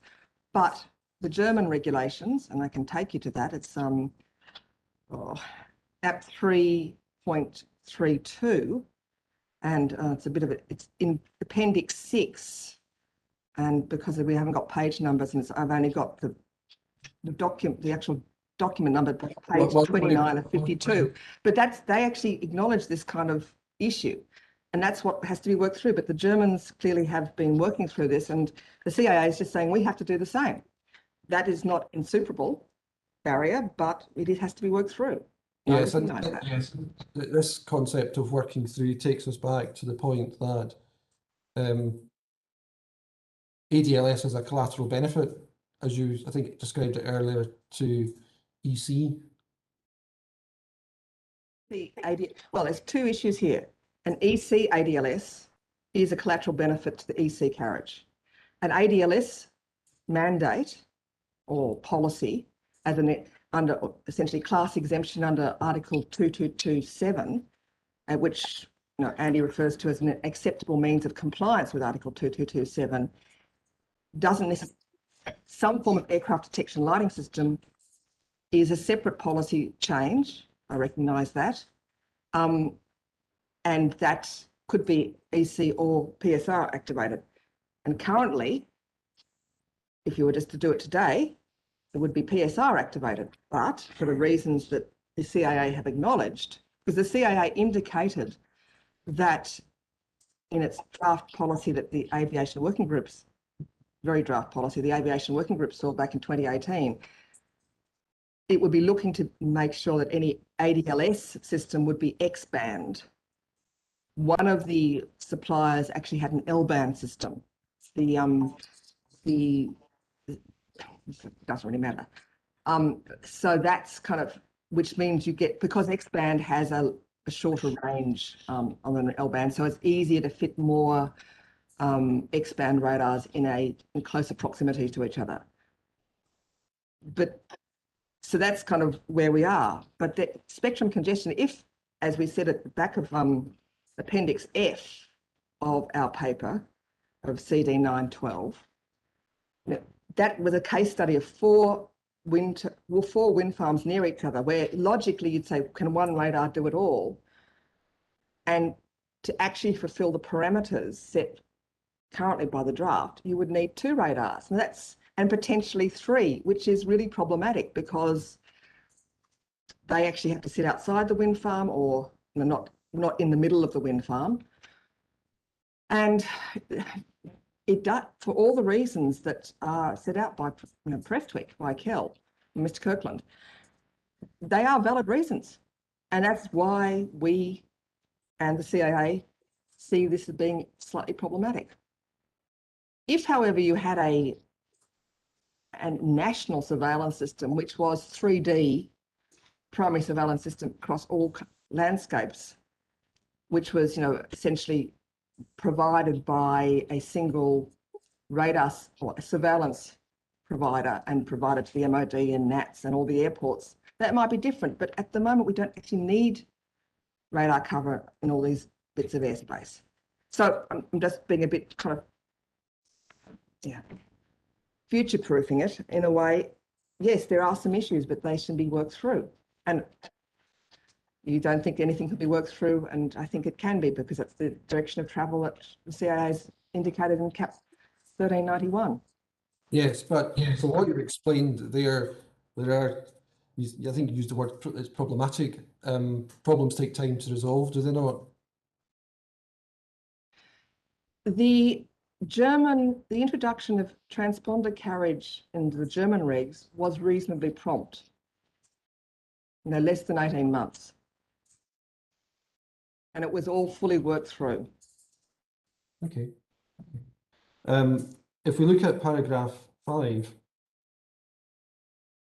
but the German regulations, and I can take you to that, it's app 3.32, and it's a bit of it's in Appendix 6, and because we haven't got page numbers, and I've only got the the actual document number, page Well, 29 of 52. But they actually acknowledge this kind of issue. And that's what has to be worked through. But the Germans clearly have been working through this, and the CAA is just saying we have to do the same. That is not insuperable barrier, but it has to be worked through. Yes, and recognise that. yes, this concept of working through takes us back to the point that ADLS is a collateral benefit, as you, I think, described it earlier, to EC. Well, there's two issues here. An EC ADLS is a collateral benefit to the EC carriage. An ADLS mandate or policy as under essentially class exemption under Article 2227, which Andy refers to as an acceptable means of compliance with Article 2227, doesn't necessarily. Some form of aircraft detection lighting system is a separate policy change. I recognise that. And that could be EC or PSR activated. And currently, if you were just to do it today, it would be PSR activated. But for the reasons that the CAA have acknowledged, because the CAA indicated that in its draft policy that the aviation working groups, very draft policy, the aviation working group saw back in 2018, it would be looking to make sure that any ADLS system would be X-band. One of the suppliers actually had an L-band system. The doesn't really matter. So that's kind of, which means you get, because X-band has a shorter range on an L-band, so it's easier to fit more X-band radars in closer proximity to each other. But so that's kind of where we are. But the spectrum congestion, if, as we said at the back of Appendix F of our paper of CD 912, that was a case study of four wind farms near each other, where logically you'd say, can one radar do it all? And to actually fulfill the parameters set currently by the draft, you would need two radars, and potentially three, which is really problematic because they actually have to sit outside the wind farm or not in the middle of the wind farm. And it does, for all the reasons that are set out by Prestwick, by Kell, and Mr. Kirkland, they are valid reasons. And that's why we and the CAA see this as being slightly problematic. If, however, you had a national surveillance system, which was 3D primary surveillance system across all landscapes, which was, essentially provided by a single radar or a surveillance provider and provided to the MOD and NATS and all the airports, that might be different. But at the moment, we don't actually need radar cover in all these bits of airspace. So I'm just being a bit kind of, future-proofing it in a way. Yes, there are some issues, but they should be worked through. And you don't think anything can be worked through, and I think it can be, because it's the direction of travel that the CAA has indicated in CAP 1391. Yes, but for what you've explained, there are, I think you used the word, it's problematic. Problems take time to resolve, do they not? The introduction of transponder carriage in the German regs was reasonably prompt, less than 18 months. And it was all fully worked through. Okay. If we look at paragraph 5,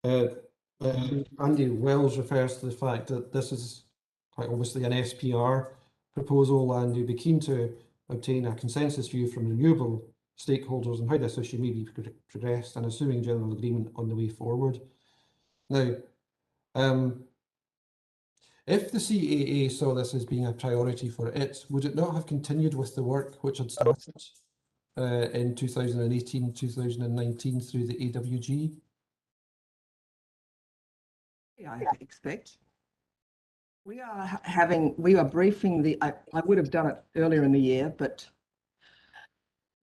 Andy Wells refers to the fact that this is quite obviously an SPR proposal, and you'd be keen to obtain a consensus view from renewable stakeholders on how this issue may be progressed, and assuming general agreement on the way forward. Now, if the CAA saw this as being a priority for it, would it not have continued with the work which had started in 2018, 2019 through the AWG? I expect. We are briefing I would have done it earlier in the year, but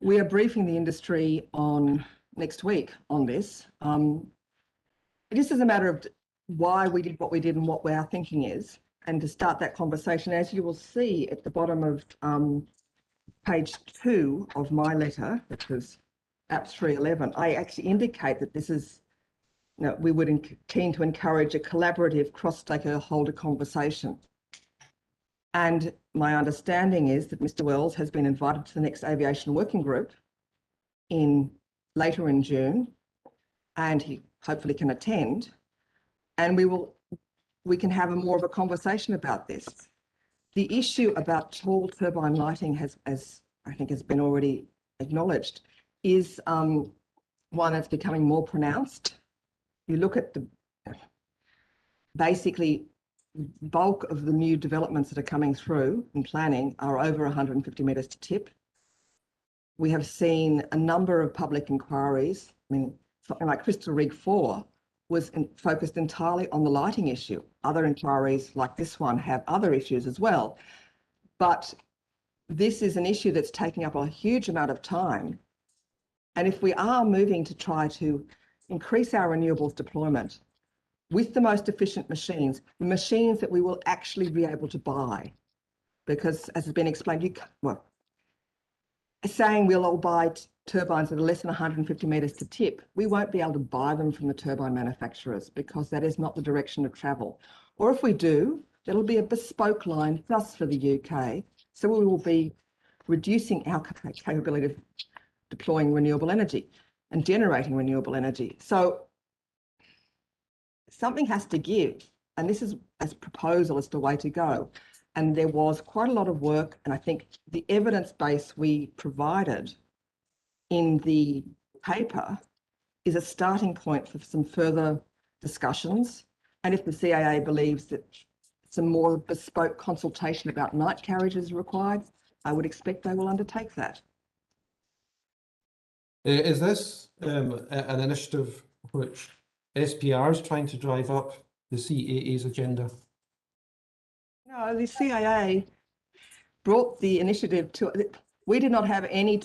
we are briefing the industry on next week on this. just as a matter of why we did what we did and what our thinking is, and to start that conversation, as you will see at the bottom of page 2 of my letter, which was APS 311, I actually indicate that this is, we would keen to encourage a collaborative cross-stakeholder conversation. And my understanding is that Mr. Wells has been invited to the next aviation working group later in June, and he hopefully can attend, and we can have more of a conversation about this. The issue about tall turbine lighting as I think has been already acknowledged, is one that's becoming more pronounced. You look at basically bulk of the new developments that are coming through in planning are over 150 metres to tip. We have seen a number of public inquiries. I mean, something like Crystal Rig 4 was focused entirely on the lighting issue. Other inquiries like this one have other issues as well. But this is an issue that's taking up a huge amount of time. And if we are moving to try to increase our renewables deployment with the most efficient machines, the machines that we will actually be able to buy, because as has been explained, saying we'll all buy turbines that are less than 150 metres to tip, we won't be able to buy them from the turbine manufacturers because that is not the direction of travel. Or if we do, that'll be a bespoke line just for the UK. So we will be reducing our capability of deploying renewable energy and generating renewable energy. So something has to give, and this is as proposal as the way to go. And there was quite a lot of work, and I think the evidence base we provided in the paper is a starting point for some further discussions. And if the CAA believes that some more bespoke consultation about night carriage is required, I would expect they will undertake that. Is this an initiative which SPR is trying to drive up the CAA's agenda? No, the CAA brought the initiative to. We did not have any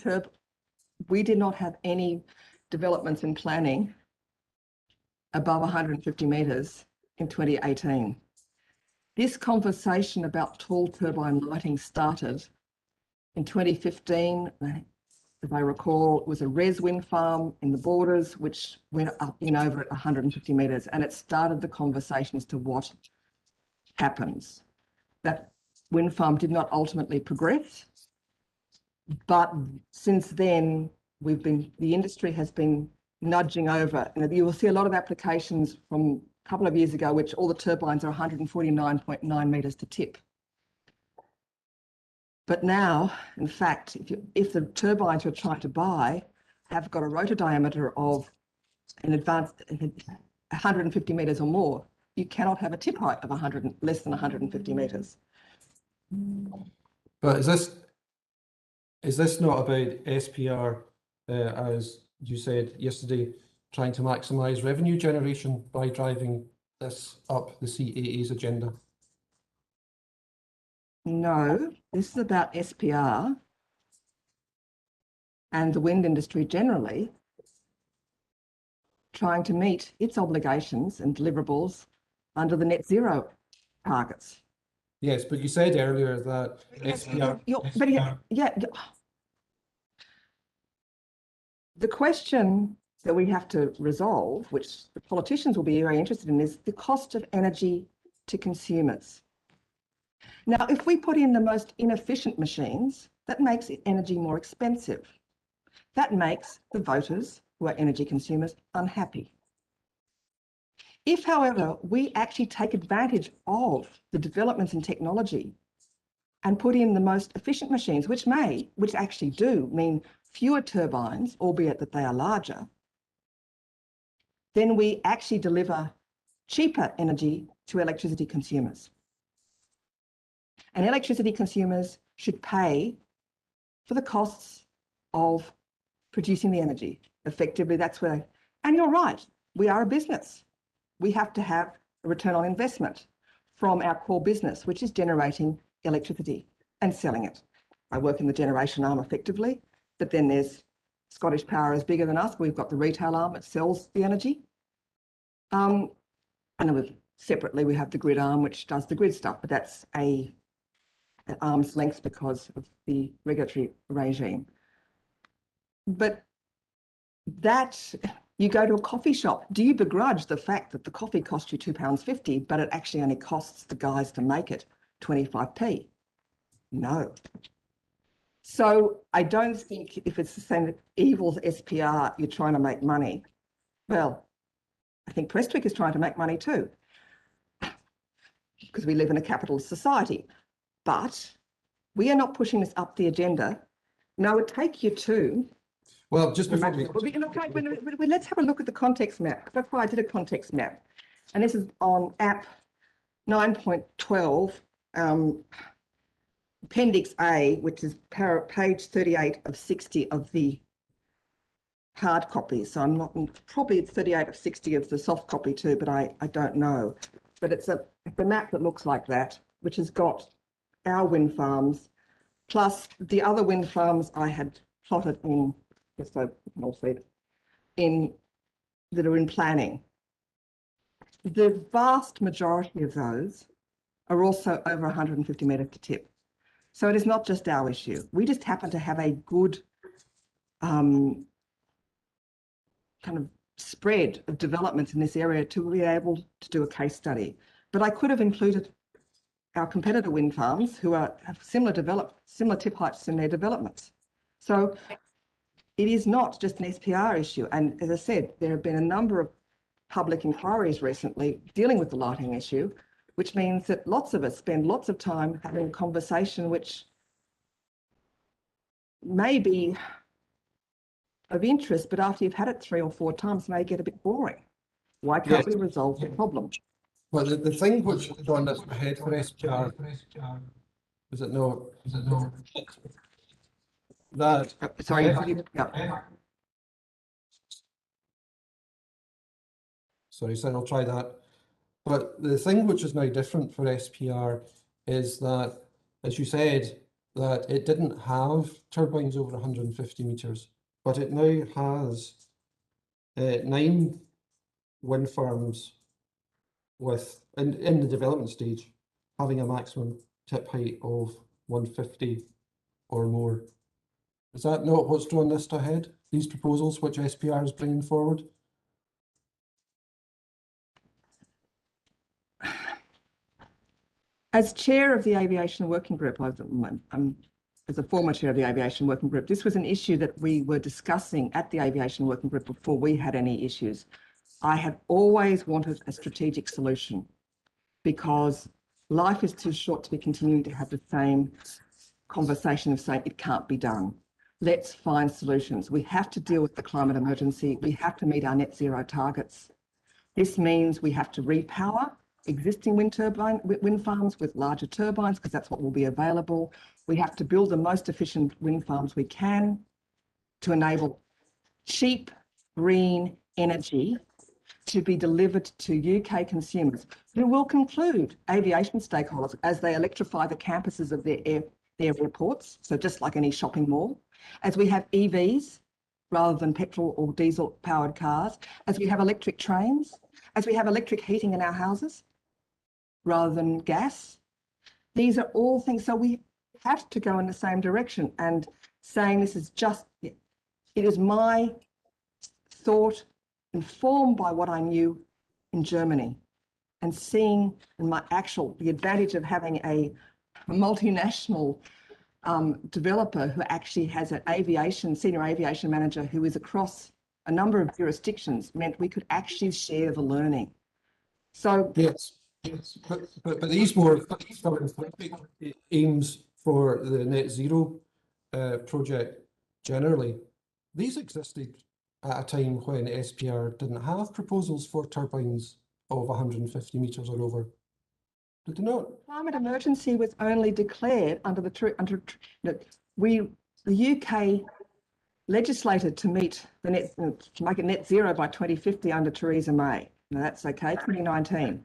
developments in planning above 150 metres in 2018. This conversation about tall turbine lighting started in 2015. If I recall, it was a res wind farm in the Borders, which went up over at 150 metres, and it started the conversation as to what happens. That wind farm did not ultimately progress, but since then, the industry has been nudging over. You will see a lot of applications from a couple of years ago, which all the turbines are 149.9 metres to tip. But now, in fact, if the turbines you're trying to buy have got a rotor diameter of an advanced 150 metres or more, you cannot have a tip height of less than 150 metres. But is this not about SPR, as you said yesterday, trying to maximise revenue generation by driving this up the CAA's agenda? No, this is about SPR and the wind industry generally trying to meet its obligations and deliverables under the net zero targets. Yes, but you said earlier that SPR... The question that we have to resolve, which the politicians will be very interested in, is the cost of energy to consumers. Now, if we put in the most inefficient machines, that makes energy more expensive. That makes the voters, who are energy consumers, unhappy. If, however, we actually take advantage of the developments in technology and put in the most efficient machines, which actually do mean fewer turbines, albeit that they are larger, then we actually deliver cheaper energy to electricity consumers. And electricity consumers should pay for the costs of producing the energy. Effectively, that's where, and you're right, we are a business. We have to have a return on investment from our core business, which is generating electricity and selling it. I work in the generation arm effectively, but then there's Scottish Power is bigger than us. We've got the retail arm that sells the energy. And then separately, we have the grid arm, which does the grid stuff, but that's at arm's length because of the regulatory regime. But that, you go to a coffee shop, do you begrudge the fact that the coffee costs you £2.50, but it actually only costs the guys to make it 25p? No. So I don't think if it's the same evils SPR, you're trying to make money. Well, I think Prestwick is trying to make money too, because we live in a capitalist society. But we are not pushing this up the agenda. And I would take you to... Well, just before let's have a look at the context map. That's why I did a context map. And this is on app 9.12, Appendix A, which is page 38 of 60 of the hard copy. So I'm not, probably it's 38 of 60 of the soft copy too, but I don't know. But it's a map that looks like that, which has got our wind farms, plus the other wind farms I had plotted in, just so you can all see it, that are in planning. The vast majority of those are also over 150 metres to tip. So it is not just our issue. We just happen to have a good kind of spread of developments in this area to be able to do a case study. But I could have included our competitor wind farms who have similar tip heights in their developments. So it is not just an SPR issue. And as I said, there have been a number of public inquiries recently dealing with the lighting issue, which means that lots of us spend lots of time having a conversation which may be of interest, but after you've had it 3 or 4 times, may get a bit boring. Why can't we resolve the problem? Well, the thing which is on this ahead for SPR, is it no? That Sorry, sorry, so I'll try that. But the thing which is now different for SPR is that, as you said, that it didn't have turbines over 150 metres, but it now has 9 wind farms with, in the development stage, having a maximum tip height of 150 or more. Is that not what's drawn this ahead, these proposals which SPR is bringing forward? As chair of the aviation working group, as a former chair of the aviation working group, this was an issue that we were discussing at the aviation working group before we had any issues. I have always wanted a strategic solution because life is too short to be continuing to have the same conversation of saying it can't be done. Let's find solutions. We have to deal with the climate emergency. We have to meet our net zero targets. This means we have to repower existing wind farms with larger turbines because that's what will be available. We have to build the most efficient wind farms we can to enable cheap green energy to be delivered to UK consumers who will conclude aviation stakeholders as they electrify the campuses of their airports. So just like any shopping mall, as we have EVs rather than petrol or diesel powered cars, as we have electric trains, as we have electric heating in our houses rather than gas. These are all things. So we have to go in the same direction, and saying this is just, it is my thought informed by what I knew in Germany and seeing in my the advantage of having a multinational developer who actually has an senior aviation manager who is across a number of jurisdictions meant we could actually share the learning. So yes, but these more aims for the net zero project generally, these existed at a time when SPR didn't have proposals for turbines of 150 metres or over. Did they not? Climate emergency was only declared under the UK legislated to meet the to make it net zero by 2050 under Theresa May. Now that's okay, 2019.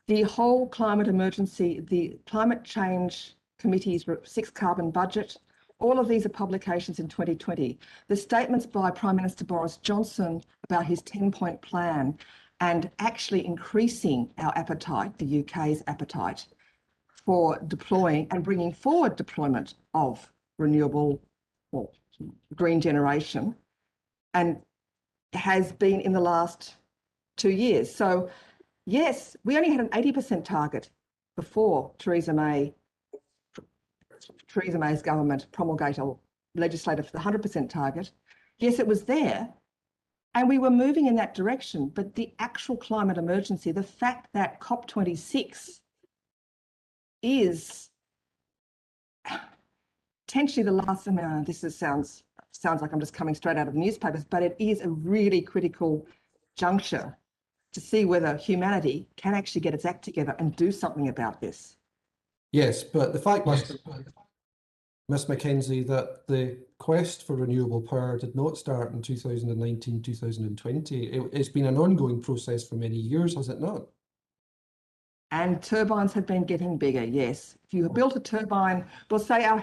The whole climate emergency, the climate change committee's 6 carbon budget all of these are publications in 2020. The statements by Prime Minister Boris Johnson about his 10-point plan and actually increasing our appetite, the UK's appetite, for deploying and bringing forward deployment of renewable or green generation, and has been in the last 2 years. So yes, we only had an 80% target before Theresa May's government promulgated or legislated for the 100% target. Yes, it was there, and we were moving in that direction, but the actual climate emergency, the fact that COP26 is potentially the last, sounds like I'm just coming straight out of the newspapers, but it is a really critical juncture to see whether humanity can actually get its act together and do something about this. Yes, but the fact is, Ms. Mackenzie, that the quest for renewable power did not start in 2019, 2020. It's been an ongoing process for many years, has it not? And turbines have been getting bigger, yes. If you built a turbine, we'll say our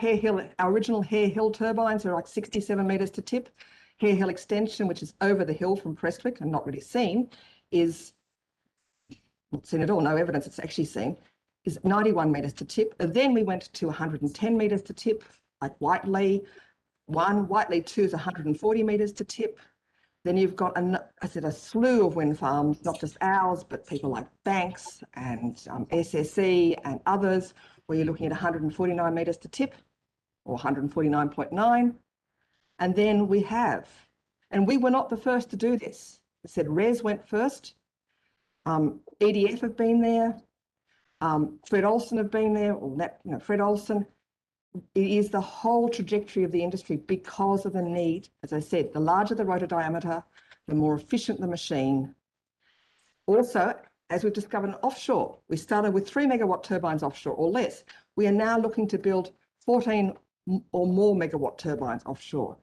original Hare Hill turbines are like 67 metres to tip. Hare Hill extension, which is over the hill from Prestwick and not really seen, is not seen at all, no evidence it's actually seen, is 91 metres to tip. And then we went to 110 metres to tip, like Whiteley 1. Whiteley 2 is 140 metres to tip. Then you've got, a slew of wind farms, not just ours, but people like Banks and SSE and others, where you're looking at 149 metres to tip or 149.9. And then we have, and we were not the first to do this. I said RES went first. EDF have been there. Fred Olsen have been there, or Fred Olsen. It is the whole trajectory of the industry because of the need. As I said, the larger the rotor diameter, the more efficient the machine. Also, as we've discovered offshore, we started with 3 megawatt turbines offshore or less. We are now looking to build 14 or more megawatt turbines offshore.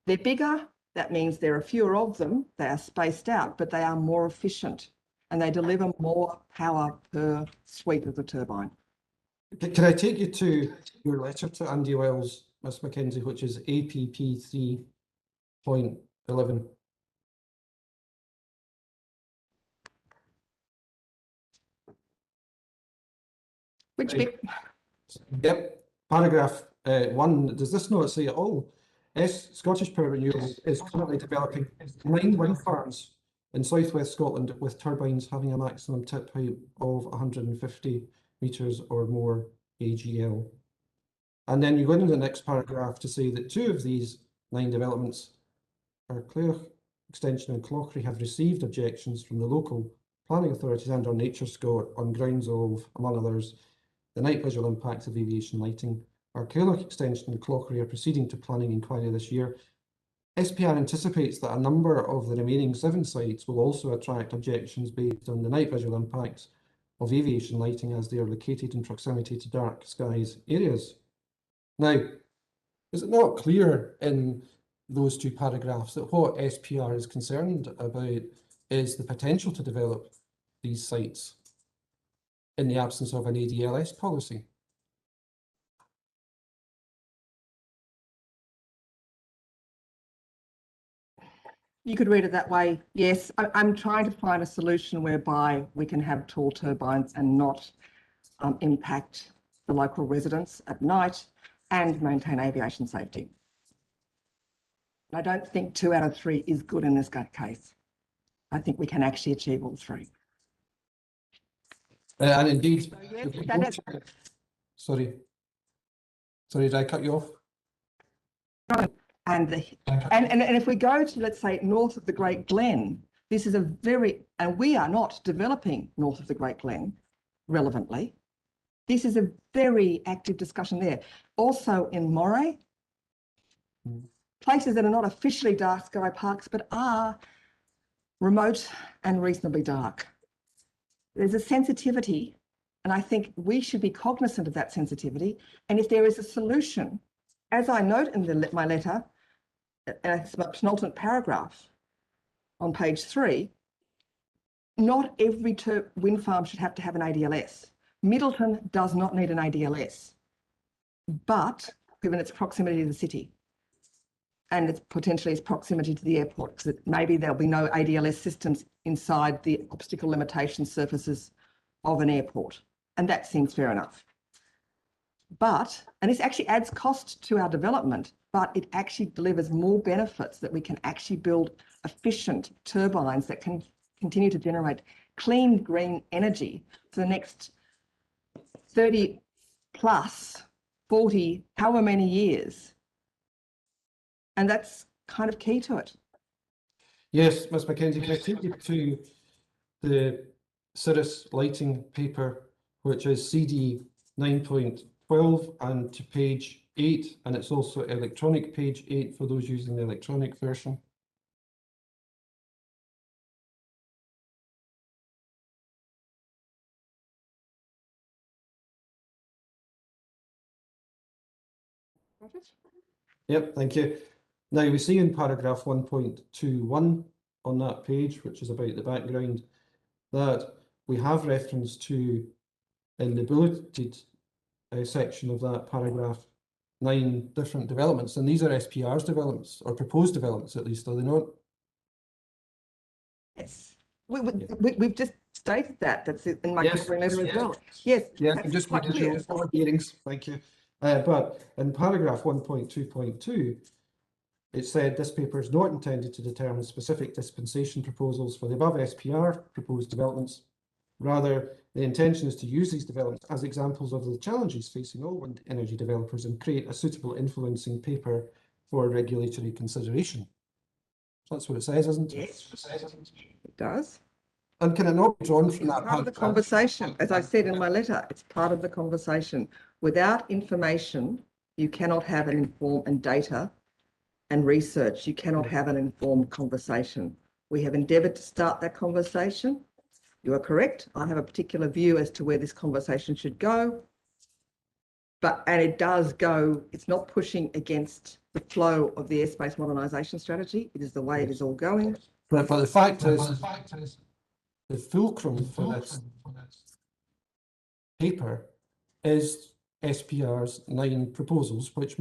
They're bigger. That means there are fewer of them. They are spaced out, but they are more efficient and they deliver more power per sweep of the turbine. Can I take you to your letter to Andy Wells, Ms. Mackenzie, which is APP 3.11? Which bit? Yep, paragraph 1. Does this not say at all? Scottish Power Renewables is currently developing 9 wind farms in southwest Scotland with turbines having a maximum tip height of 150 metres or more AGL. And then you go into the next paragraph to say that 2 of these 9 developments, Clauchrie Extension and Clauchrie, have received objections from the local planning authorities and or Nature Scot on grounds of, among others, the night visual impacts of aviation lighting. Clauchrie Extension and Clauchrie are proceeding to planning inquiry this year. SPR anticipates that a number of the remaining 7 sites will also attract objections based on the night visual impacts of aviation lighting as they are located in proximity to dark skies areas. Now, is it not clear in those 2 paragraphs that what SPR is concerned about is the potential to develop these sites in the absence of an ADLS policy? You could read it that way, yes. I'm trying to find a solution whereby we can have tall turbines and not impact the local residents at night and maintain aviation safety. I don't think 2 out of 3 is good in this case. I think we can actually achieve all 3. And indeed, So, yes, sorry, did I cut you off? and if we go to, let's say, north of the Great Glen, this is and we are not developing north of the Great Glen relevantly. This is a very active discussion there. Also in Moray, places that are not officially dark sky parks, but are remote and reasonably dark. There's a sensitivity, and I think we should be cognizant of that sensitivity. And if there is a solution, as I note in my letter, it's my penultimate paragraph on page 3, not every wind farm should have to have an ADLS. Middleton does not need an ADLS, but given its proximity to the city and its potentially its proximity to the airport, because maybe there'll be no ADLS systems inside the obstacle limitation surfaces of an airport. And that seems fair enough. But, and this actually adds cost to our development, but it actually delivers more benefits, that we can actually build efficient turbines that can continue to generate clean green energy for the next 30 plus 40, however many years. And that's kind of key to it. Yes, Ms. Mackenzie, can I take you to the Cirrus lighting paper, which is CD 9.12, and to page 8, and it's also electronic page 8 for those using the electronic version. Yep, thank you. Now we see in paragraph 1.21 on that page, which is about the background, that we have reference to, in the bulleted section of that paragraph, 9 different developments, and these are SPR's developments, or proposed developments at least, are they not? Yes. We've just stated that. That's in my covering letter as well. Yes. Yeah, that's I'm just quite making clear. sure all hearings. Thank you. But in paragraph 1.2.2, it said this paper is not intended to determine specific dispensation proposals for the above SPR proposed developments. Rather, the intention is to use these developments as examples of the challenges facing all wind energy developers and create a suitable influencing paper for regulatory consideration. That's what it says, isn't it? Yes, it does. And can it not be drawn from that? Part of the conversation, as I said in my letter, it's part of the conversation. Without information, you cannot have an informed and data and research. You cannot have an informed conversation. We have endeavoured to start that conversation. You are correct. I have a particular view as to where this conversation should go. And it does go, it's not pushing against the flow of the airspace modernisation strategy. It is the way it is all going. But the fact is, the fulcrum for this paper is SPR's 9 proposals, which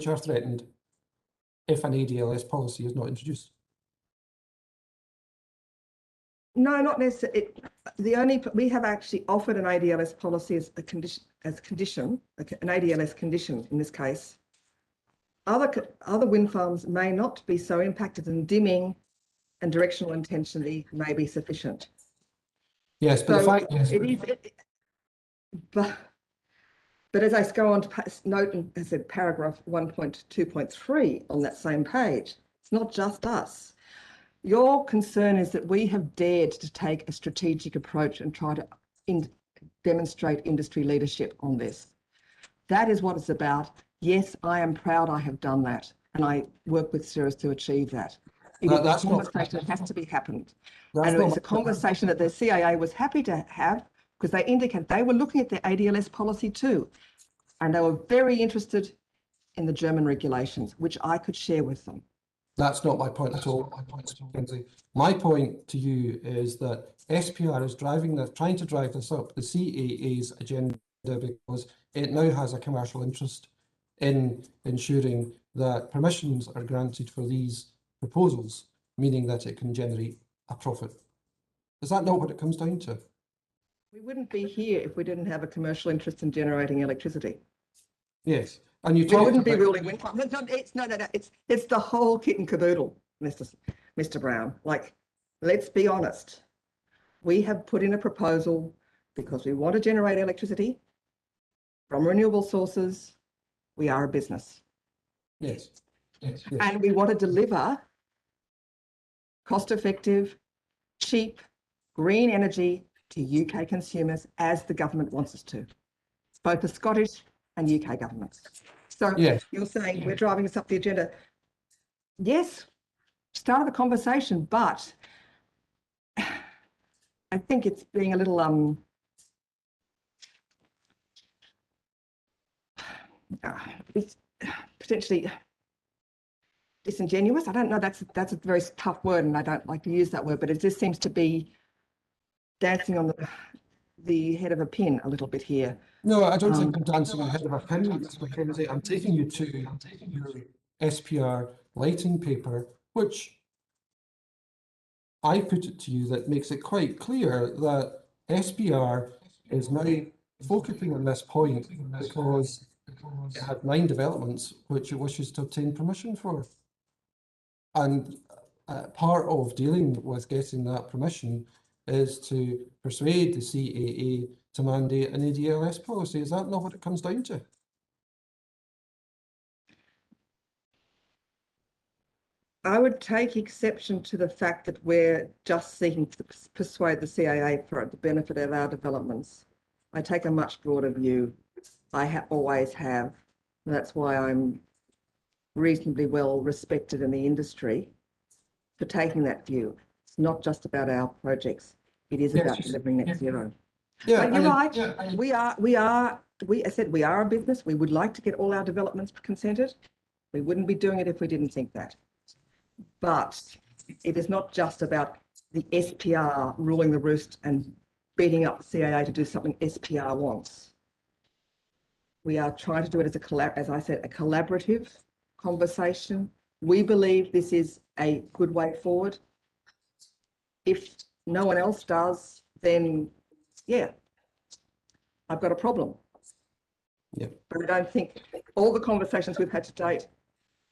are threatened if an ADLS policy is not introduced. No, not necessarily. We have actually offered an ADLS policy as a condition, an ADLS condition in this case. Other wind farms may not be so impacted, and dimming and directional intensity may be sufficient. Yes, but So the fact is, but as I go on to note, as I said, paragraph 1.2.3 on that same page, it's not just us. Your concern is that we have dared to take a strategic approach and try to demonstrate industry leadership on this. That is what it's about. Yes, I am proud I have done that, and I work with Cirrus to achieve that. It is a conversation that has to be happened. And it's a conversation that the CAA was happy to have, because they indicated they were looking at their ADLS policy too, and they were very interested in the German regulations, which I could share with them. that's not my point at all. My point to you is that SPR is trying to drive this up the CAA's agenda, because it now has a commercial interest in ensuring that permissions are granted for these proposals, meaning that it can generate a profit. Is that not what it comes down to? We wouldn't be here if we didn't have a commercial interest in generating electricity. Yes, and you We talked wouldn't be about, ruling wind farms. It's the whole kit and caboodle, Mr. Brown. Like, let's be honest. We have put in a proposal because we want to generate electricity from renewable sources. We are a business. yes. And we want to deliver cost-effective, cheap, green energy to UK consumers as the government wants us to, both the Scottish and UK governments. So Yes. You're saying we're driving us up the agenda. Yes, start the conversation, but I think it's being a little it's potentially disingenuous. I don't know, that's a very tough word, and I don't like to use that word, but it just seems to be dancing on the the head of a pin a little bit here. No, I don't think I'm dancing ahead of a pin, Mr. Mackenzie. I'm taking you to your SPR lighting paper, which I put it to you that makes it quite clear that SPR is now focusing on this point because it had 9 developments which it wishes to obtain permission for. And part of dealing with getting that permission is to persuade the CAA to mandate an ADLS policy. Is that not what it comes down to? I would take exception to the fact that we're just seeking to persuade the CAA for the benefit of our developments. I take a much broader view. I always have. And that's why I'm reasonably well respected in the industry for taking that view. It's not just about our projects. It is about delivering net zero. Yeah, But you're right. I said we are a business. We would like to get all our developments consented. We wouldn't be doing it if we didn't think that. But it is not just about the SPR ruling the roost and beating up the CAA to do something SPR wants. We are trying to do it as as I said, a collaborative conversation. We believe this is a good way forward. If no one else does, then yeah, I've got a problem. Yeah. But I don't think all the conversations we've had to date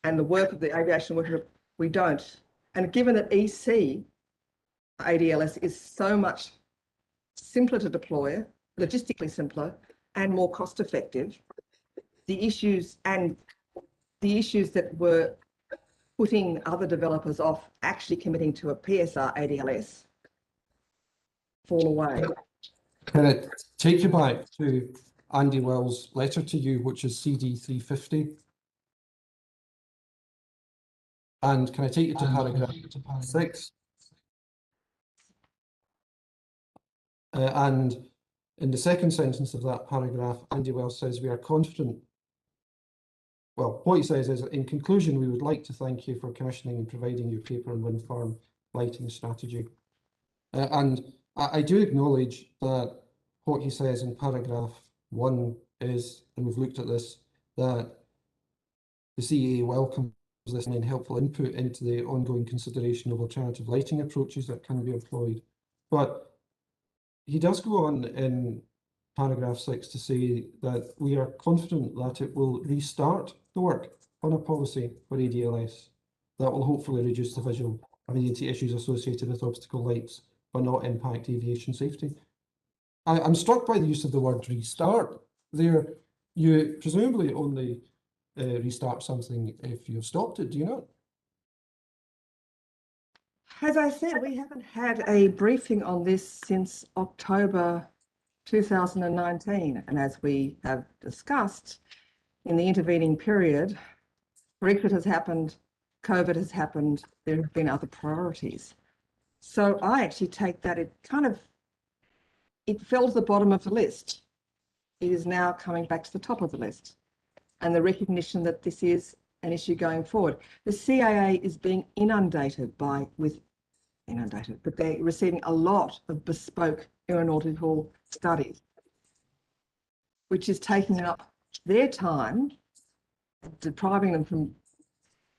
and the work of the aviation working group, we don't. And given that EC ADLS is so much simpler to deploy, logistically simpler and more cost effective, the issues that were putting other developers off actually committing to a PSR ADLS fall away. Can I take you back to Andy Wells' letter to you, which is CD 350? And can I take you to paragraph 6? And in the second sentence of that paragraph, Andy Wells says, we are confident. Well, what he says is, in conclusion, we would like to thank you for commissioning and providing your paper on wind farm lighting strategy. And I do acknowledge that what he says in paragraph 1 is, and we've looked at this, that the CAA welcomes this and helpful input into the ongoing consideration of alternative lighting approaches that can be employed. But he does go on in paragraph 6 to say that we are confident that it will restart the work on a policy for ADLS that will hopefully reduce the visual amenity issues associated with obstacle lights, but not impact aviation safety. I'm struck by the use of the word restart there. You presumably only restart something if you've stopped it, do you not? As I said, we haven't had a briefing on this since October 2019. And as we have discussed, in the intervening period, Brexit has happened, COVID has happened, there have been other priorities. So I actually take that it fell to the bottom of the list. It is now coming back to the top of the list. And the recognition that this is an issue going forward. The CAA is being inundated but they're receiving a lot of bespoke aeronautical studies, which is taking up their time, depriving them from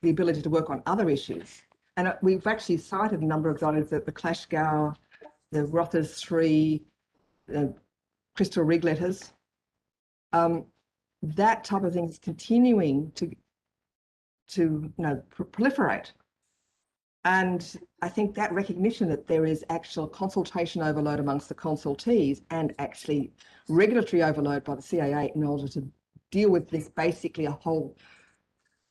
the ability to work on other issues. And we've actually cited a number of those, the Clauchrie, the Rothers 3, the Crystal Rig letters. That type of thing is continuing to proliferate. And I think that recognition that there is actual consultation overload amongst the consultees and actually regulatory overload by the CAA in order to deal with this, basically a whole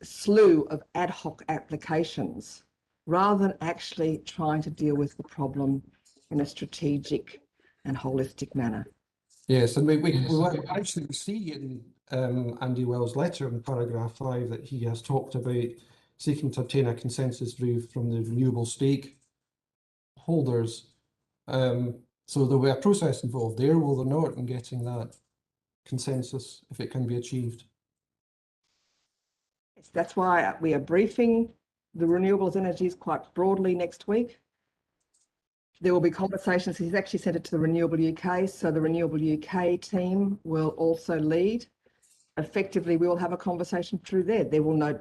slew of ad hoc applications, rather than actually trying to deal with the problem in a strategic and holistic manner. Yes, and we actually see in Andy Wells' letter in paragraph 5 that he has talked about seeking to obtain a consensus view from the renewable stake holders. So there'll be a process involved there, will there not, in getting that consensus, if it can be achieved? That's why we are briefing the renewables energies quite broadly next week. there will be conversations. He's actually sent it to the Renewable UK, so the Renewable UK team will also lead. Effectively, we will have a conversation through there. They will know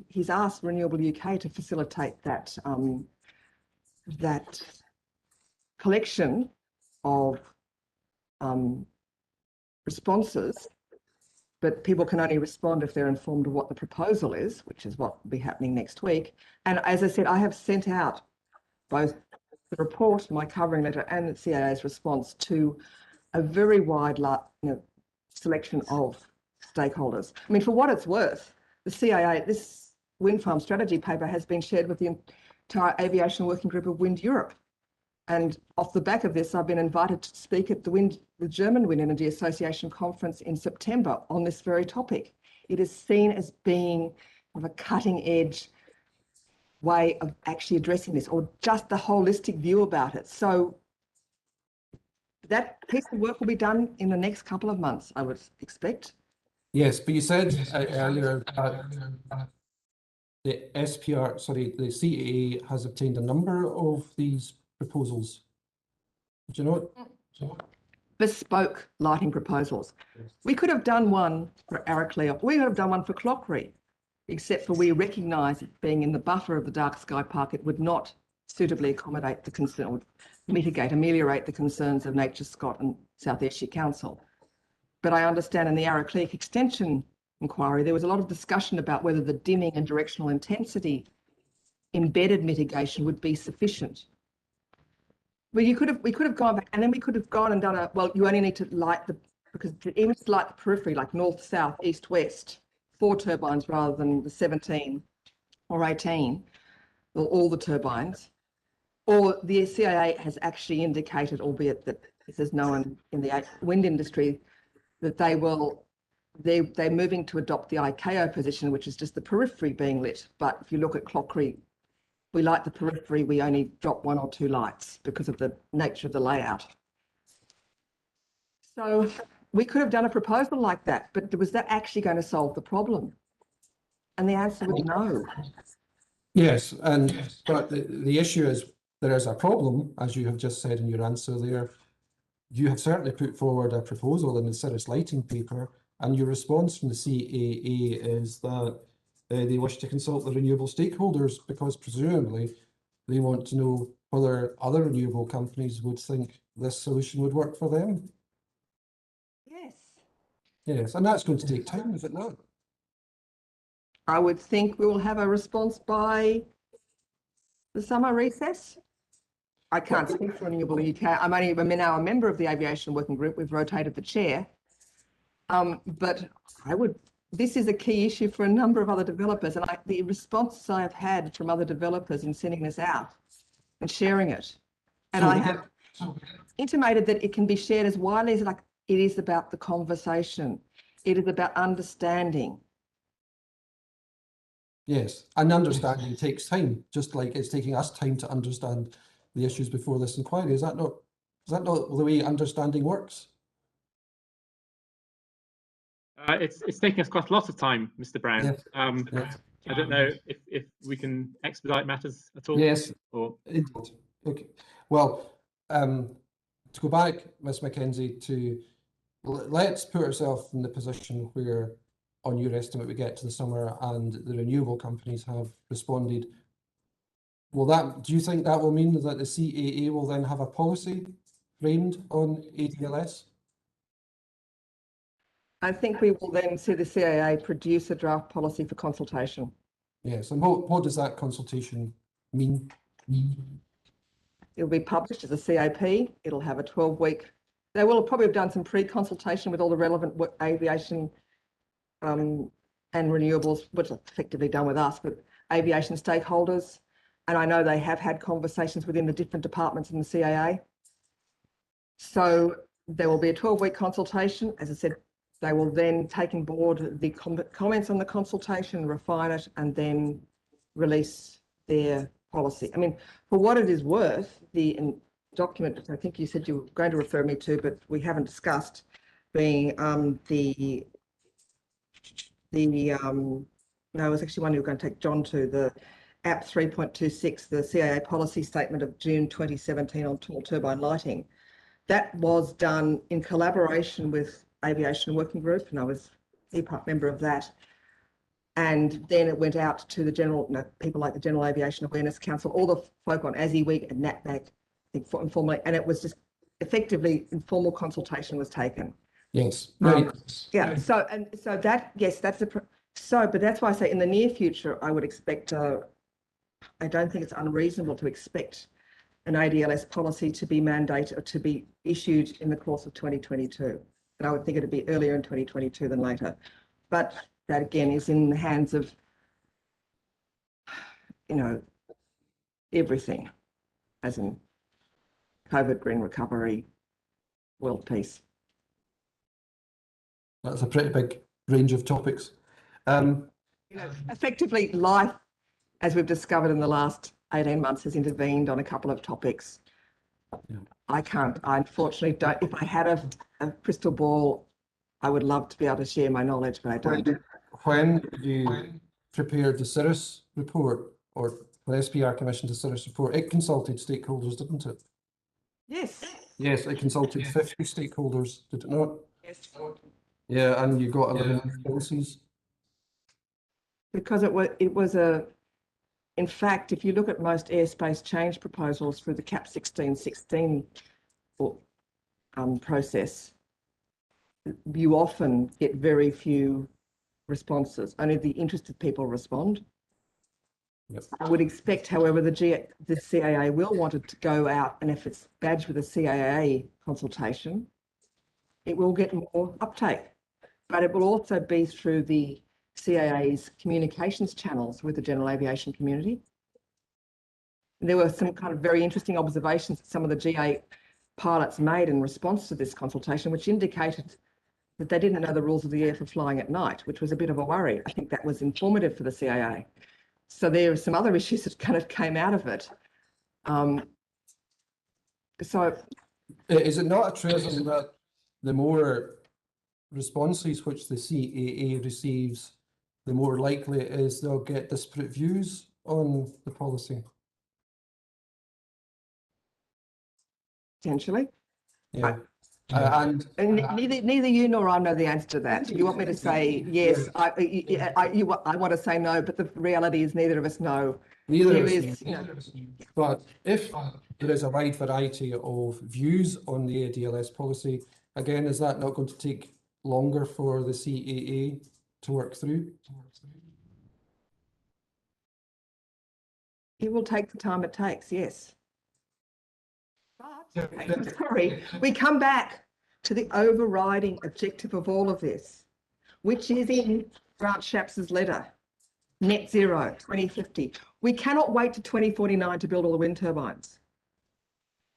he's asked Renewable UK to facilitate that that collection of responses, but people can only respond if they're informed of what the proposal is, which is what will be happening next week. And as I said, I have sent out both the report, my covering letter, and the CAA's response to a very wide selection of stakeholders. I mean, for what it's worth, the CAA, this wind farm strategy paper has been shared with the entire aviation working group of Wind Europe. And off the back of this, I've been invited to speak at the German Wind Energy Association conference in September on this very topic. It is seen as being of a cutting edge way of actually addressing this, or just the holistic view about it. So that piece of work will be done in the next couple of months, I would expect. Yes, but you said earlier that the SPR, sorry, the CAA has obtained a number of these proposals. Do you know what? Bespoke lighting proposals. We could have done one for Araclea, we could have done one for Clauchrie, except for we recognise it being in the buffer of the dark sky park, it would not suitably accommodate the concern, or ameliorate the concerns of Nature Scott and South Ayrshire Council. But I understand in the Araclea extension inquiry, there was a lot of discussion about whether the dimming and directional intensity embedded mitigation would be sufficient. Well, we could have gone back, and then we could have gone and done well, you only need to light because even to light the periphery, like north, south, east, west, 4 turbines rather than the 17 or 18, or all the turbines. Or the CAA has actually indicated, albeit that there's no one in the wind industry, that they're moving to adopt the ICAO position, which is just the periphery being lit. But if you look at Clauchrie, we light the periphery, we only drop 1 or 2 lights because of the nature of the layout. So we could have done a proposal like that, but was that actually going to solve the problem? And the answer was no. Yes, but the issue is there is a problem, as you have just said in your answer there. You have certainly put forward a proposal in the Cirrus lighting paper, and your response from the CAA is that they wish to consult the renewable stakeholders because presumably they want to know whether other renewable companies would think this solution would work for them. Yes. Yes, and that's going to take time, is it not? I would think we will have a response by the summer recess. I can't speak for Renewable UK. I'm now a member of the aviation working group. We've rotated the chair. But this is a key issue for a number of other developers. And the responses I have had from other developers in sending this out and sharing it. And I have intimated that it can be shared as widely as it is about the conversation. It is about understanding. Yes, and understanding takes time, just like it's taking us time to understand the issues before this inquiry. Is that not the way understanding works? It's taking us quite a lot of time, Mr. Brown. Yes. Yes. I don't know if we can expedite matters at all. Yes. Or Okay. Well, to go back, Ms. Mackenzie, let's put ourselves in the position where, on your estimate, we get to the summer and the renewable companies have responded. Do you think that will mean that the CAA will then have a policy framed on ADLS? I think we will then see the CAA produce a draft policy for consultation. Yes, and what does that consultation mean? It'll be published as a CAP. It'll have a 12-week. They will probably have done some pre-consultation with all the relevant aviation and renewables, which are effectively done with us, but aviation stakeholders. And I know they have had conversations within the different departments in the CAA. So there will be a 12-week consultation. As I said, they will then take on board the comments on the consultation, refine it, and then release their policy. I mean, for what it is worth, the document, I think you said you were going to refer me to, but we haven't discussed, being no, it was actually one you were going to take John to, App 3.26, the CAA policy statement of June 2017 on tall turbine lighting. That was done in collaboration with Aviation Working Group, and I was a member of that. And then it went out to the general, people like the General Aviation Awareness Council, all the folk on ASI Week and NatBac, I think informally, and it was just effectively informal consultation was taken. Yes, right. Yeah, so that, yes, that's but that's why I say in the near future, I would expect, I don't think it's unreasonable to expect an ADLS policy to be mandated or to be issued in the course of 2022. And I would think it'd be earlier in 2022 than later. But that again is in the hands of, you know, everything, as in COVID, green recovery, world peace. That's a pretty big range of topics. You know, effectively life, as we've discovered in the last 18 months, has intervened on a couple of topics. Yeah. I unfortunately don't, if I had a crystal ball, I would love to be able to share my knowledge, but I don't. When you prepared the Cirrus report, or the SPR commissioned the Cirrus report, it consulted stakeholders, didn't it? Yes. Yes, it consulted 50 stakeholders, did it not? Yes. Yeah, and you got 11 responses. Because it was in fact, if you look at most airspace change proposals through the CAP 1616 process, you often get very few responses. Only the interested people respond. Yep. I would expect, however, the CAA will want it to go out, and if it's badged with a CAA consultation, it will get more uptake. But it will also be through the CAA's communications channels with the general aviation community. And there were some kind of very interesting observations that some of the GA pilots made in response to this consultation, which indicated that they didn't know the rules of the air for flying at night, which was a bit of a worry. I think that was informative for the CAA. So there are some other issues that kind of came out of it. So is it not a truism that the more responses which the CAA receives, the more likely it is they'll get disparate views on the policy? potentially. Yeah. And neither you nor I know the answer to that. You want me to say yes? I want to say no, but the reality is neither of us know. neither There of us is, know. you know, But if there is a wide variety of views on the ADLS policy, again, is that not going to take longer for the CAA to work through? it will take the time it takes, yes. But, sorry, we come back to the overriding objective of all of this, which is in Grant Shapps's letter, net zero 2050. We cannot wait to 2049 to build all the wind turbines.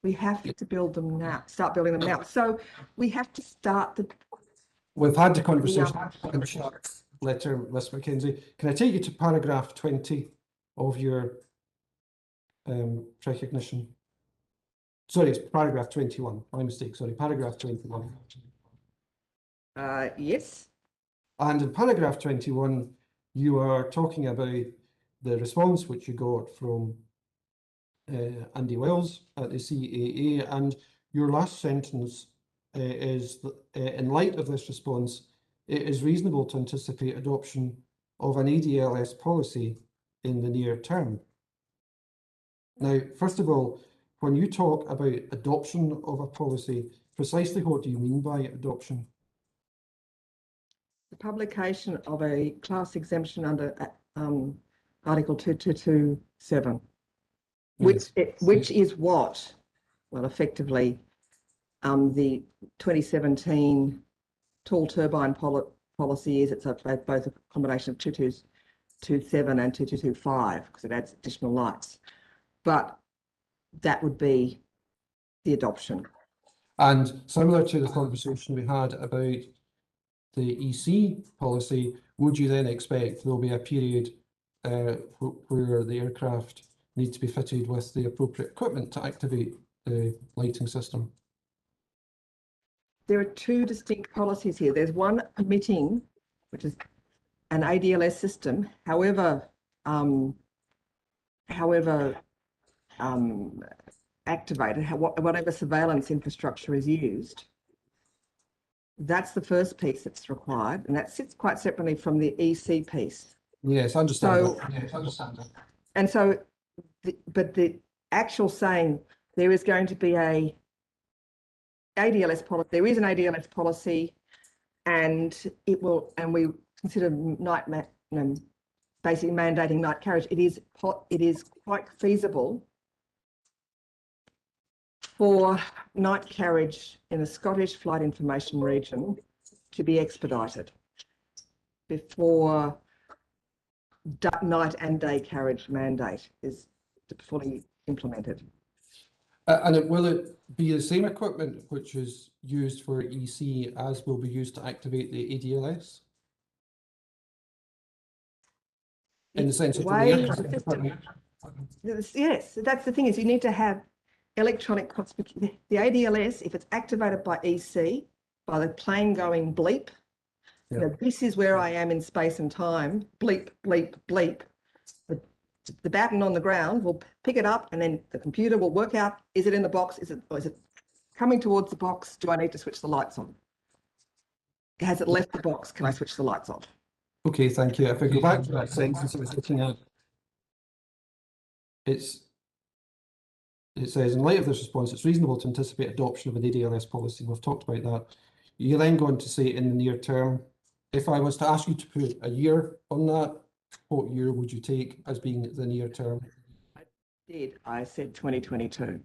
We have to build them now, start building them now. So we have to start the... We've had the conversation in Shapp's letter, Ms. Mackenzie. Can I take you to paragraph 20 of your recognition? Sorry, it's paragraph 21. My mistake, sorry, paragraph 21. Yes. And in paragraph 21, you are talking about the response which you got from Andy Wells at the CAA, and your last sentence is that in light of this response, it is reasonable to anticipate adoption of an ADLS policy in the near term. Now, first of all, when you talk about adoption of a policy, precisely what do you mean by adoption? The publication of a class exemption under Article 2227, which is what, well, effectively, the 2017 tall turbine policy is. It's both a combination of 2227 and 2225 because it adds additional lights. But that would be the adoption. And similar to the conversation we had about the EC policy, would you then expect there'll be a period where the aircraft need to be fitted with the appropriate equipment to activate the lighting system? There are two distinct policies here. There's one permitting, which is an ADLS system. However, however activated, whatever surveillance infrastructure is used, that's the first piece that's required, and that sits quite separately from the EC piece. Yes, I understand. So, and so, but the actual saying there is going to be a ADLS policy, there is an ADLS policy, and it will, and we consider basically mandating night carriage. It is quite feasible for night carriage in the Scottish Flight Information Region to be expedited before night and day carriage mandate is fully implemented. And will it be the same equipment which is used for EC as will be used to activate the ADLS? In the sense of the aircraft equipment? Yes, that's the thing, is you need to have electronic, the ADLS, if it's activated by EC, by the plane going bleep, you know, this is where I am in space and time, bleep, bleep, bleep. The baton on the ground will pick it up, and then the computer will work out, is it in the box? Is it coming towards the box? Do I need to switch the lights on? Has it left the box? Can I switch the lights off? Okay, thank you. If I go back to that sentence I was looking at, it says, in light of this response, it's reasonable to anticipate adoption of an ADLS policy. We've talked about that. You then go on to say in the near term. If I was to ask you to put a year on that, what year would you take as being the near term? I said 2022.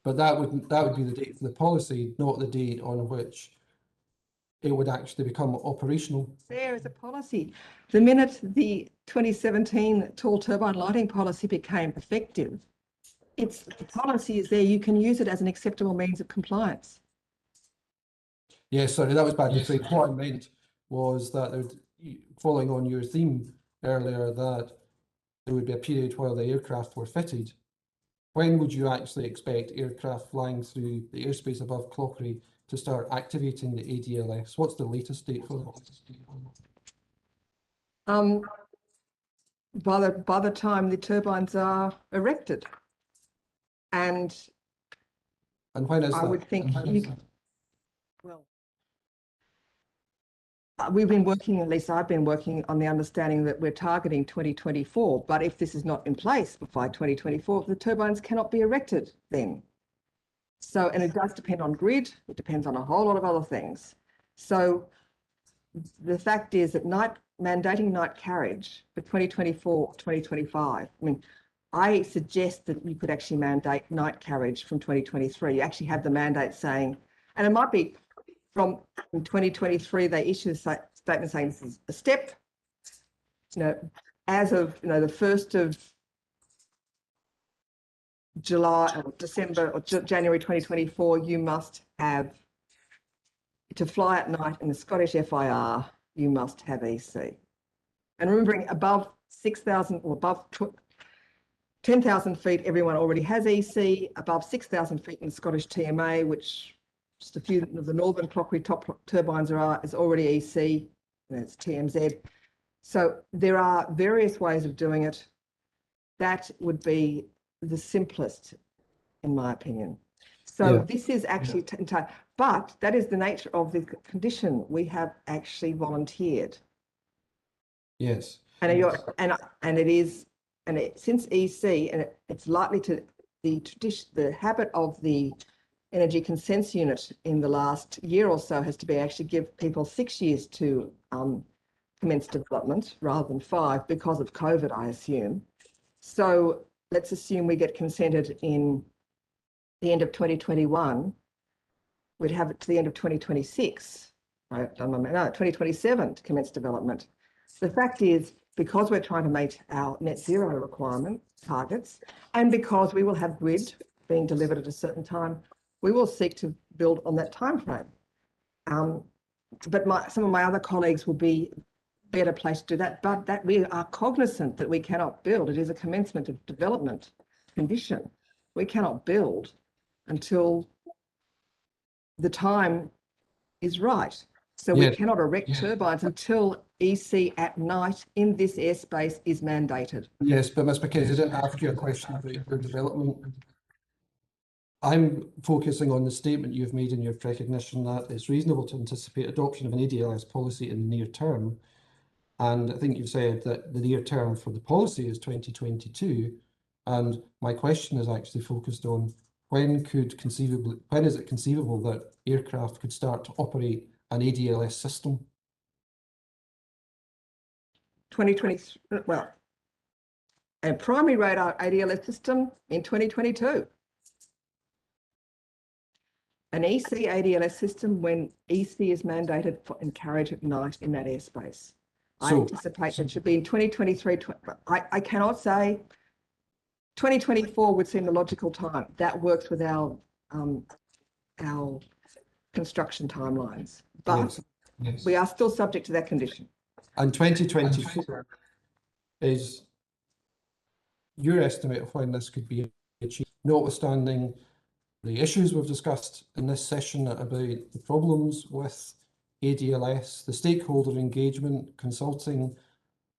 But that would be the date for the policy, not the date on which it would actually become operational. There is a policy. The minute the 2017 tall turbine lighting policy became effective, the policy is there. You can use it as an acceptable means of compliance. Yes, sorry, that was badly phrased. What I meant was that there would, following on your theme earlier, that there would be a period while the aircraft were fitted. When would you actually expect aircraft flying through the airspace above Clauchrie to start activating the ADLS? What's the latest date for that? By the time the turbines are erected, and when is I that? would think well, we've been working, at least I've been working on the understanding that we're targeting 2024, but if this is not in place by 2024, the turbines cannot be erected then. So, and it does depend on grid, it depends on a whole lot of other things. So the fact is that mandating night carriage for 2024, 2025, I mean, I suggest that you could actually mandate night carriage from 2023. You actually have the mandate saying, and it might be from 2023, they issue a statement saying this is a step, you know, as of, you know, the 1st of July or December or January 2024, you must have, to fly at night in the Scottish FIR, you must have EC. And remembering above 6,000 or above 10,000 feet, everyone already has EC. Above 6,000 feet in the Scottish TMA, which just a few of the northern Clauchrie top turbines is already EC, and it's TMZ. So there are various ways of doing it. That would be the simplest, in my opinion. So this is actually, but that is the nature of the condition. We have actually volunteered. Yes. And it is, since EC, and it's likely to, the habit of the Energy Consents Unit in the last year or so has to be actually give people 6 years to commence development rather than 5 because of COVID, I assume. So let's assume we get consented in the end of 2021. We'd have it to the end of 2026, right? No, 2027 to commence development. The fact is, because we're trying to meet our net zero requirement targets, and because we will have grid being delivered at a certain time, we will seek to build on that time frame. But some of my other colleagues will be better placed to do that, but that we are cognizant that we cannot build. It is a commencement of development condition. We cannot build until the time is right. So we Yeah. cannot erect turbines until EC at night in this airspace is mandated. Yes, but Ms McKenzie, I didn't ask you a question about your development. I'm focusing on the statement you've made in your recognition that it's reasonable to anticipate adoption of an ADLS policy in the near term. And I think you've said that the near term for the policy is 2022. And my question is actually focused on when is it conceivable that aircraft could start to operate an ADLS system? 2020, well, a primary radar ADLS system in 2022. An EC ADLS system when EC is mandated for carriage at night in that airspace. I anticipate that should be in 2023. I cannot say 2024 would seem the logical time. That works with our construction timelines, but Yes. we are still subject to that condition. And 2024 is your estimate of when this could be achieved, notwithstanding the issues we've discussed in this session about the problems with ADLS, the stakeholder engagement, consulting,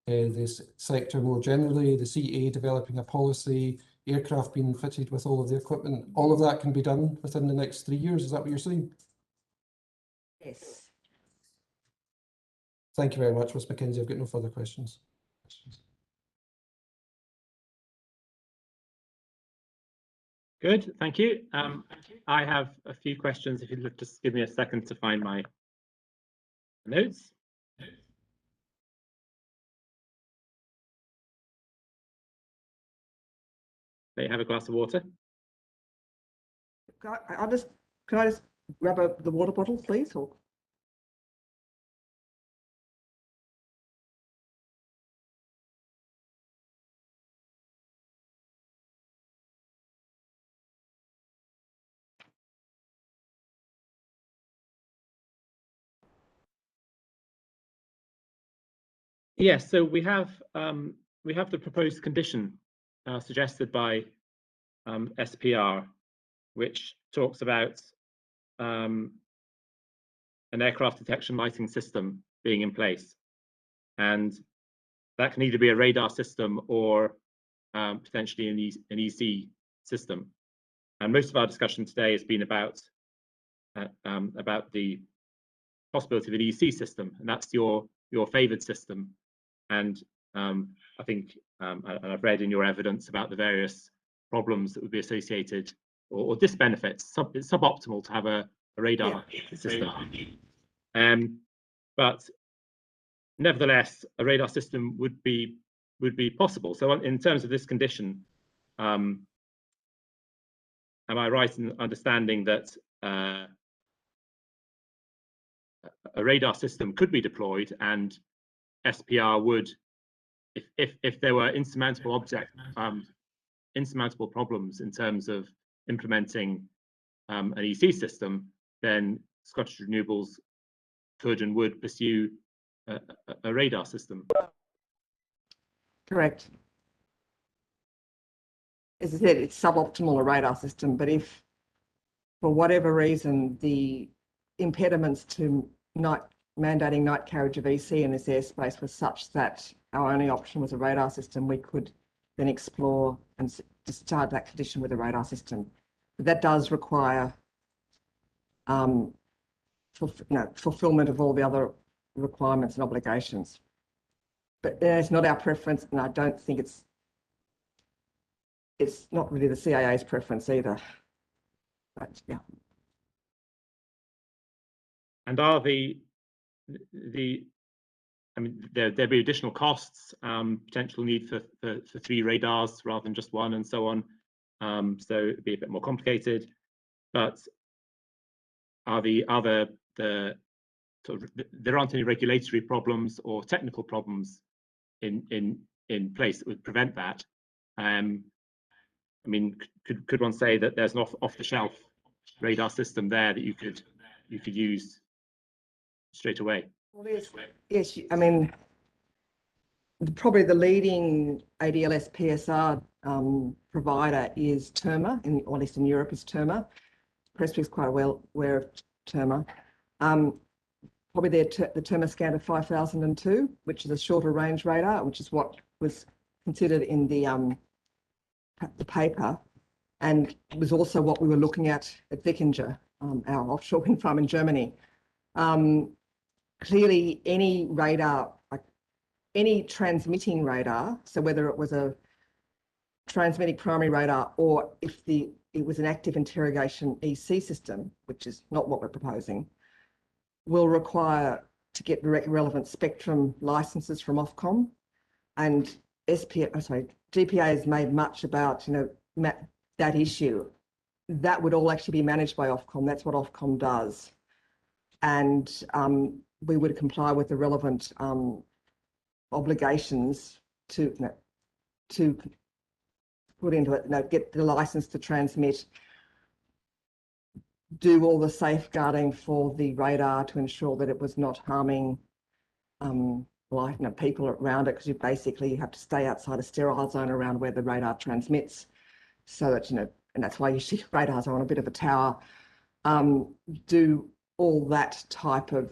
this sector more generally, the CA developing a policy, aircraft being fitted with all of the equipment, all of that can be done within the next 3 years. Is that what you're saying? Yes. Thank you very much, Ms McKenzie. I've got no further questions. Good, thank you. I have a few questions. If you'd just give me a second to find my notes. May I have a glass of water? Can I just grab the water bottle, please? Or Yes, so we have the proposed condition suggested by SPR, which talks about an aircraft detection lighting system being in place, and that can either be a radar system or potentially an EC system. And most of our discussion today has been about the possibility of an EC system, and that's your favoured system. And I think I've read in your evidence about the various problems that would be associated or disbenefits. It's suboptimal to have a radar system. But nevertheless, a radar system would be possible. So in terms of this condition, am I right in understanding that a radar system could be deployed, and SPR would, if there were insurmountable problems in terms of implementing an EC system, then Scottish Renewables could and would pursue a radar system? correct. As I said, it's suboptimal, a radar system, but if for whatever reason the impediments to mandating night carriage of EC in this airspace was such that our only option was a radar system, we could then explore and discharge that condition with a radar system. But that does require fulfillment of all the other requirements and obligations. But it's not our preference, and I don't think it's not really the CAA's preference either. But yeah. And are I mean, there'd be additional costs, potential need for 3 radars rather than just 1, and so on. So it'd be a bit more complicated. But are there aren't any regulatory problems or technical problems in place that would prevent that? I mean, could one say that there's an off-the-shelf radar system there that you could use straight away? Well, yes, I mean, probably the leading ADLS PSR provider is Terma, or at least in Europe is Terma. Prestwick's quite well aware of Terma. probably the Thermoscanner 5002, which is a shorter range radar, which is what was considered in the paper, and was also what we were looking at Wickinger, our offshore wind farm in Germany. Clearly, any radar, like any transmitting radar, so whether it was a transmitting primary radar or if it was an active interrogation EC system, which is not what we're proposing, will require to get relevant spectrum licenses from Ofcom, and GPA has made much about that issue. That would all actually be managed by Ofcom. That's what Ofcom does, and we would comply with the relevant obligations to put into it, get the license to transmit, do all the safeguarding for the radar to ensure that it was not harming people around it, because you basically have to stay outside a sterile zone around where the radar transmits, so that and that's why you see radars are on a bit of a tower. Do all that type of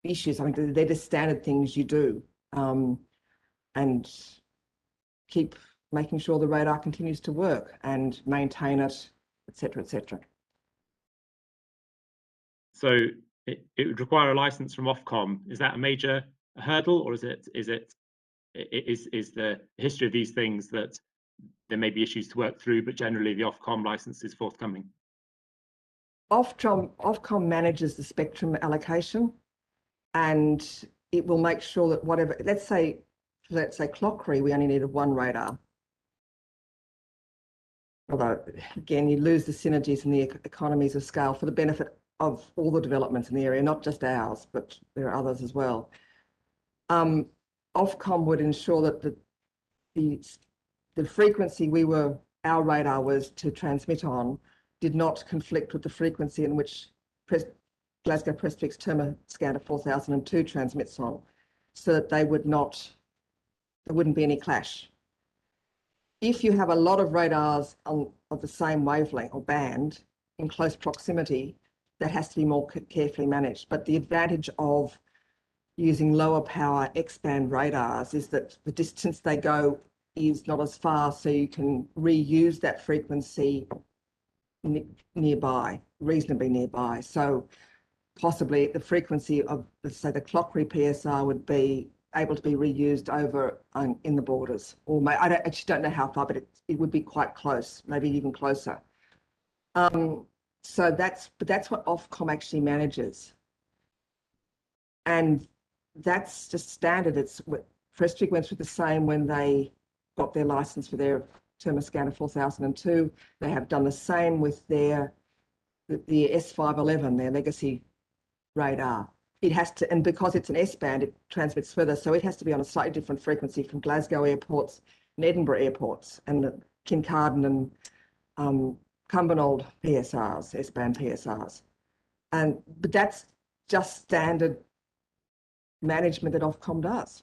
issues. I mean, they're just standard things you do, and keep making sure the radar continues to work and maintain it, etc., etc. So it would require a license from Ofcom. Is that a major hurdle, or is the history of these things that there may be issues to work through, but generally the Ofcom license is forthcoming? Ofcom manages the spectrum allocation, and it will make sure that whatever, let's say Clauchrie, we only needed one radar. Although, again, you lose the synergies and the economies of scale for the benefit of all the developments in the area, not just ours, but there are others as well. Ofcom would ensure that the frequency our radar was to transmit on did not conflict with the frequency in which Glasgow Prestwick's Thermoscanner 4002 transmits on, so that there wouldn't be any clash. If you have a lot of radars of the same wavelength or band in close proximity, that has to be more carefully managed. But the advantage of using lower power X-band radars is that the distance they go is not as far, so you can reuse that frequency nearby, reasonably nearby. So possibly the frequency of, let's say, the Clauchrie PSR would be able to be reused over in the borders, or I actually don't know how far, but it would be quite close, maybe even closer. So that's what Ofcom actually manages, and that's just standard. It's Prestwick went through the same when they got their license for their Thermoscanner 4002. They have done the same with the S511, their legacy radar. It has to, and because it's an S-band, it transmits further, so it has to be on a slightly different frequency from Glasgow airports and Edinburgh airports and the Kincardine and Cumbernauld PSRs, S-band PSRs. But that's just standard management that Ofcom does.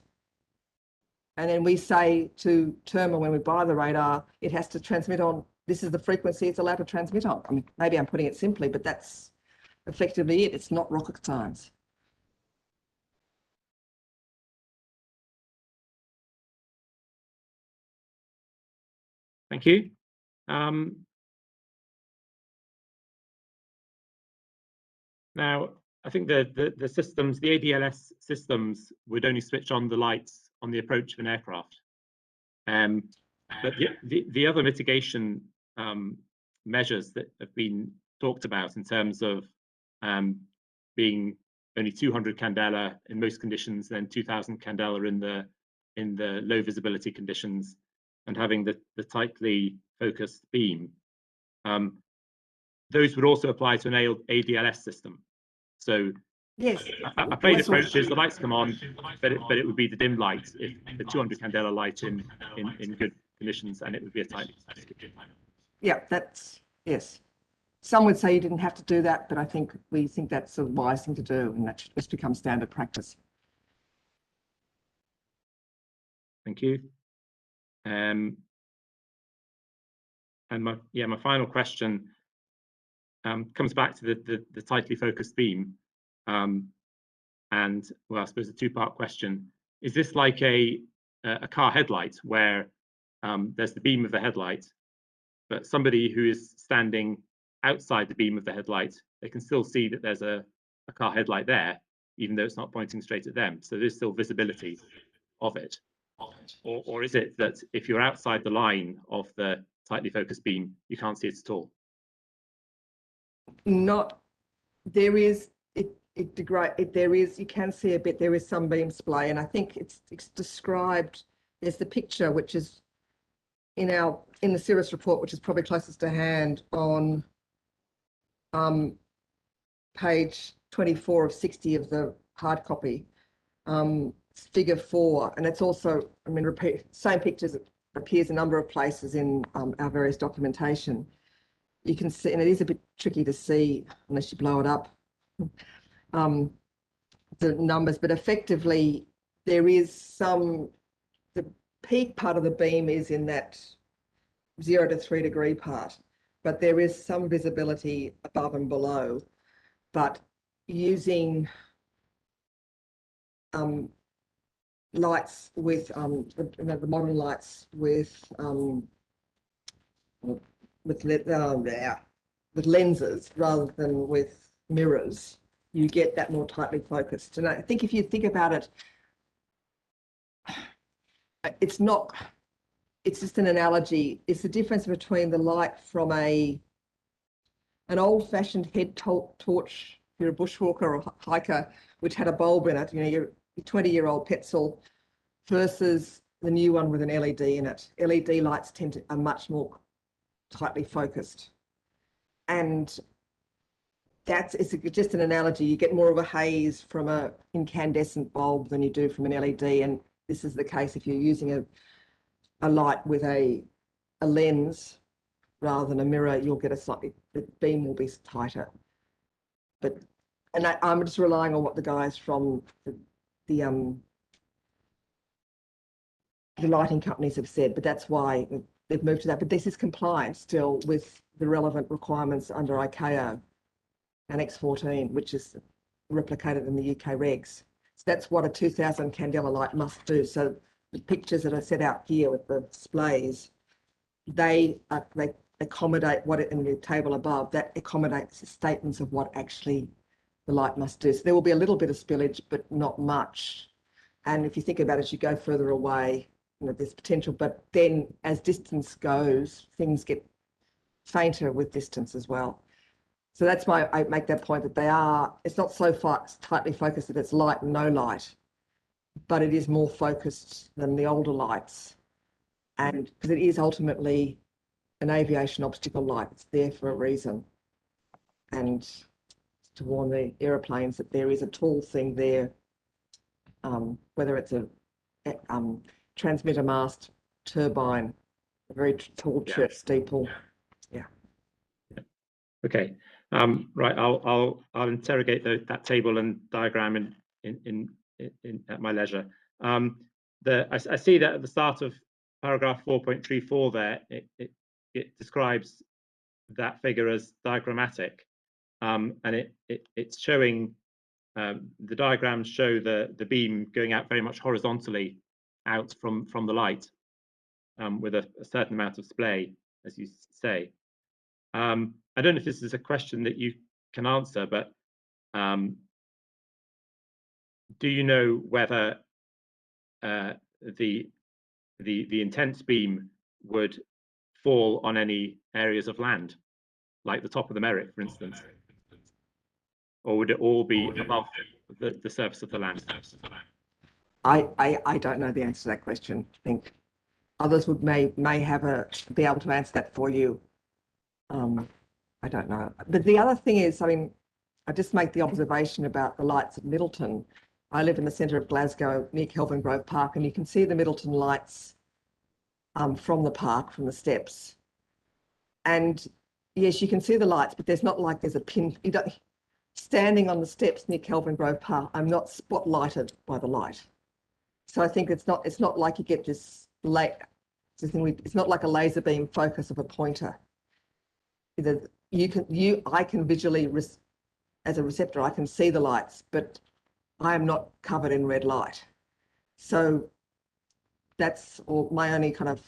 And then we say to Terma when we buy the radar, it has to transmit on, this is the frequency it's allowed to transmit on. I mean, maybe I'm putting it simply, but that's effectively it. It's not rocket science. Thank you. Now, I think the systems, the ADLS systems, would only switch on the lights on the approach of an aircraft. But the other mitigation measures that have been talked about in terms of being only 200 candela in most conditions, then 2000 candela in the low visibility conditions, and having the tightly focused beam, those would also apply to an ADLS system. So yes, a plane approach is the lights come on, but it would be the dim light, if the 200 candela light in good conditions, and it would be a tight. Yeah, that's, yes. Some would say you didn't have to do that, but we think that's a wise thing to do, and that should just become standard practice. Thank you. And my final question comes back to the tightly focused beam. And well, I suppose a two-part question: is this like a car headlight where there's the beam of the headlight, but somebody who is standing outside the beam of the headlight, they can still see that there's a car headlight there, even though it's not pointing straight at them. So there's still visibility of it. Or is it that if you're outside the line of the tightly focused beam, you can't see it at all? Not, there is, there is, you can see a bit, there is some beam splay, and I think it's described, there's the picture which is in the Cirrus report, which is probably closest to hand, on page 24 of 60 of the hard copy, figure 4, and it's also, I mean, same pictures, it appears a number of places in our various documentation. You can see, and it is a bit tricky to see unless you blow it up, the numbers, but effectively there is some, the peak part of the beam is in that 0 to 3 degree part, but there is some visibility above and below. But using lights with the modern lights with lenses rather than with mirrors, you get that more tightly focused. And I think if you think about it, it's not, it's just an analogy. It's the difference between the light from an old-fashioned head torch, if you're a bushwalker or a hiker, which had a bulb in it, you know, your 20-year-old Petzl, versus the new one with an LED in it. LED lights are much more tightly focused. And it's just an analogy. You get more of a haze from an incandescent bulb than you do from an LED. And this is the case if you're using a light with a lens rather than a mirror, you'll get the beam will be tighter. But, and I'm just relying on what the guys from the lighting companies have said, but that's why they've moved to that. But this is compliant still with the relevant requirements under ICAO, Annex 14, which is replicated in the UK regs. So that's what a 2000 candela light must do. So the pictures that are set out here with the displays, they accommodate what in the table above, that accommodates statements of what actually the light must do. So there will be a little bit of spillage, but not much. And if you think about it, as you go further away, you know, there's potential, but then as distance goes, things get fainter with distance as well. So that's why I make that point that it's not so far tightly focused that it's light and no light, but it is more focused than the older lights. And because it is ultimately an aviation obstacle light, it's there for a reason. And to warn the aeroplanes that there is a tall thing there, whether it's a transmitter mast, turbine, a very tall church steeple. Yeah. Okay. Right. I'll interrogate that table and diagram at my leisure. I see that at the start of paragraph 4.34 there, it describes that figure as diagrammatic, and it's showing the diagrams show the beam going out very much horizontally out from the light, with a certain amount of splay, as you say. I don't know if this is a question that you can answer, but do you know whether the intense beam would fall on any areas of land, like the top of the Merrick, for instance, or would it all be above the surface of the land? I don't know the answer to that question. I think others may be able to answer that for you. I don't know. But the other thing is, I mean, I just make the observation about the lights at Middleton. I live in the centre of Glasgow near Kelvin Grove Park, and you can see the Middleton lights from the park, from the steps. And yes, you can see the lights, but there's not like there's a pin. You don't, standing on the steps near Kelvin Grove Park, I'm not spotlighted by the light. So I think it's not like you get this it's not like a laser beam focus of a pointer. I can visually as a receptor, I can see the lights, but I am not covered in red light. So that's all my only kind of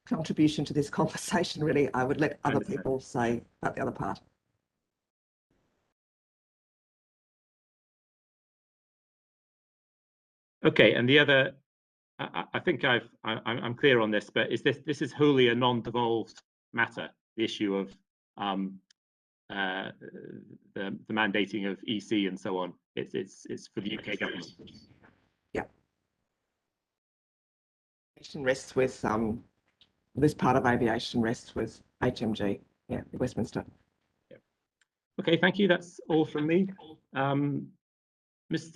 contribution to this conversation, really. I would let other people say about the other part. Okay, and the other, I think I'm clear on this, but this is wholly a non-devolved matter, the issue of the mandating of EC and so on. It's for the UK government. Yeah. Rests with this part of aviation rests with HMG, yeah, Westminster. Yeah. Okay, thank you. That's all from me. Ms.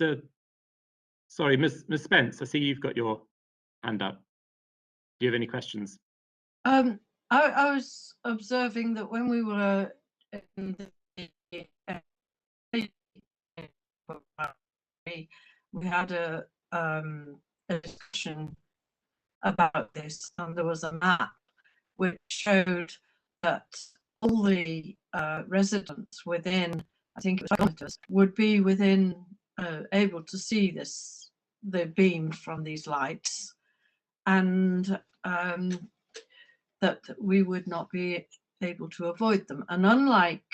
Spence, I see you've got your hand up. Do you have any questions? I was observing that when we were in the we had a discussion about this, and there was a map which showed that all the residents within, I think it was kilometers, would be within able to see the beam from these lights, and that we would not be able to avoid them. And unlike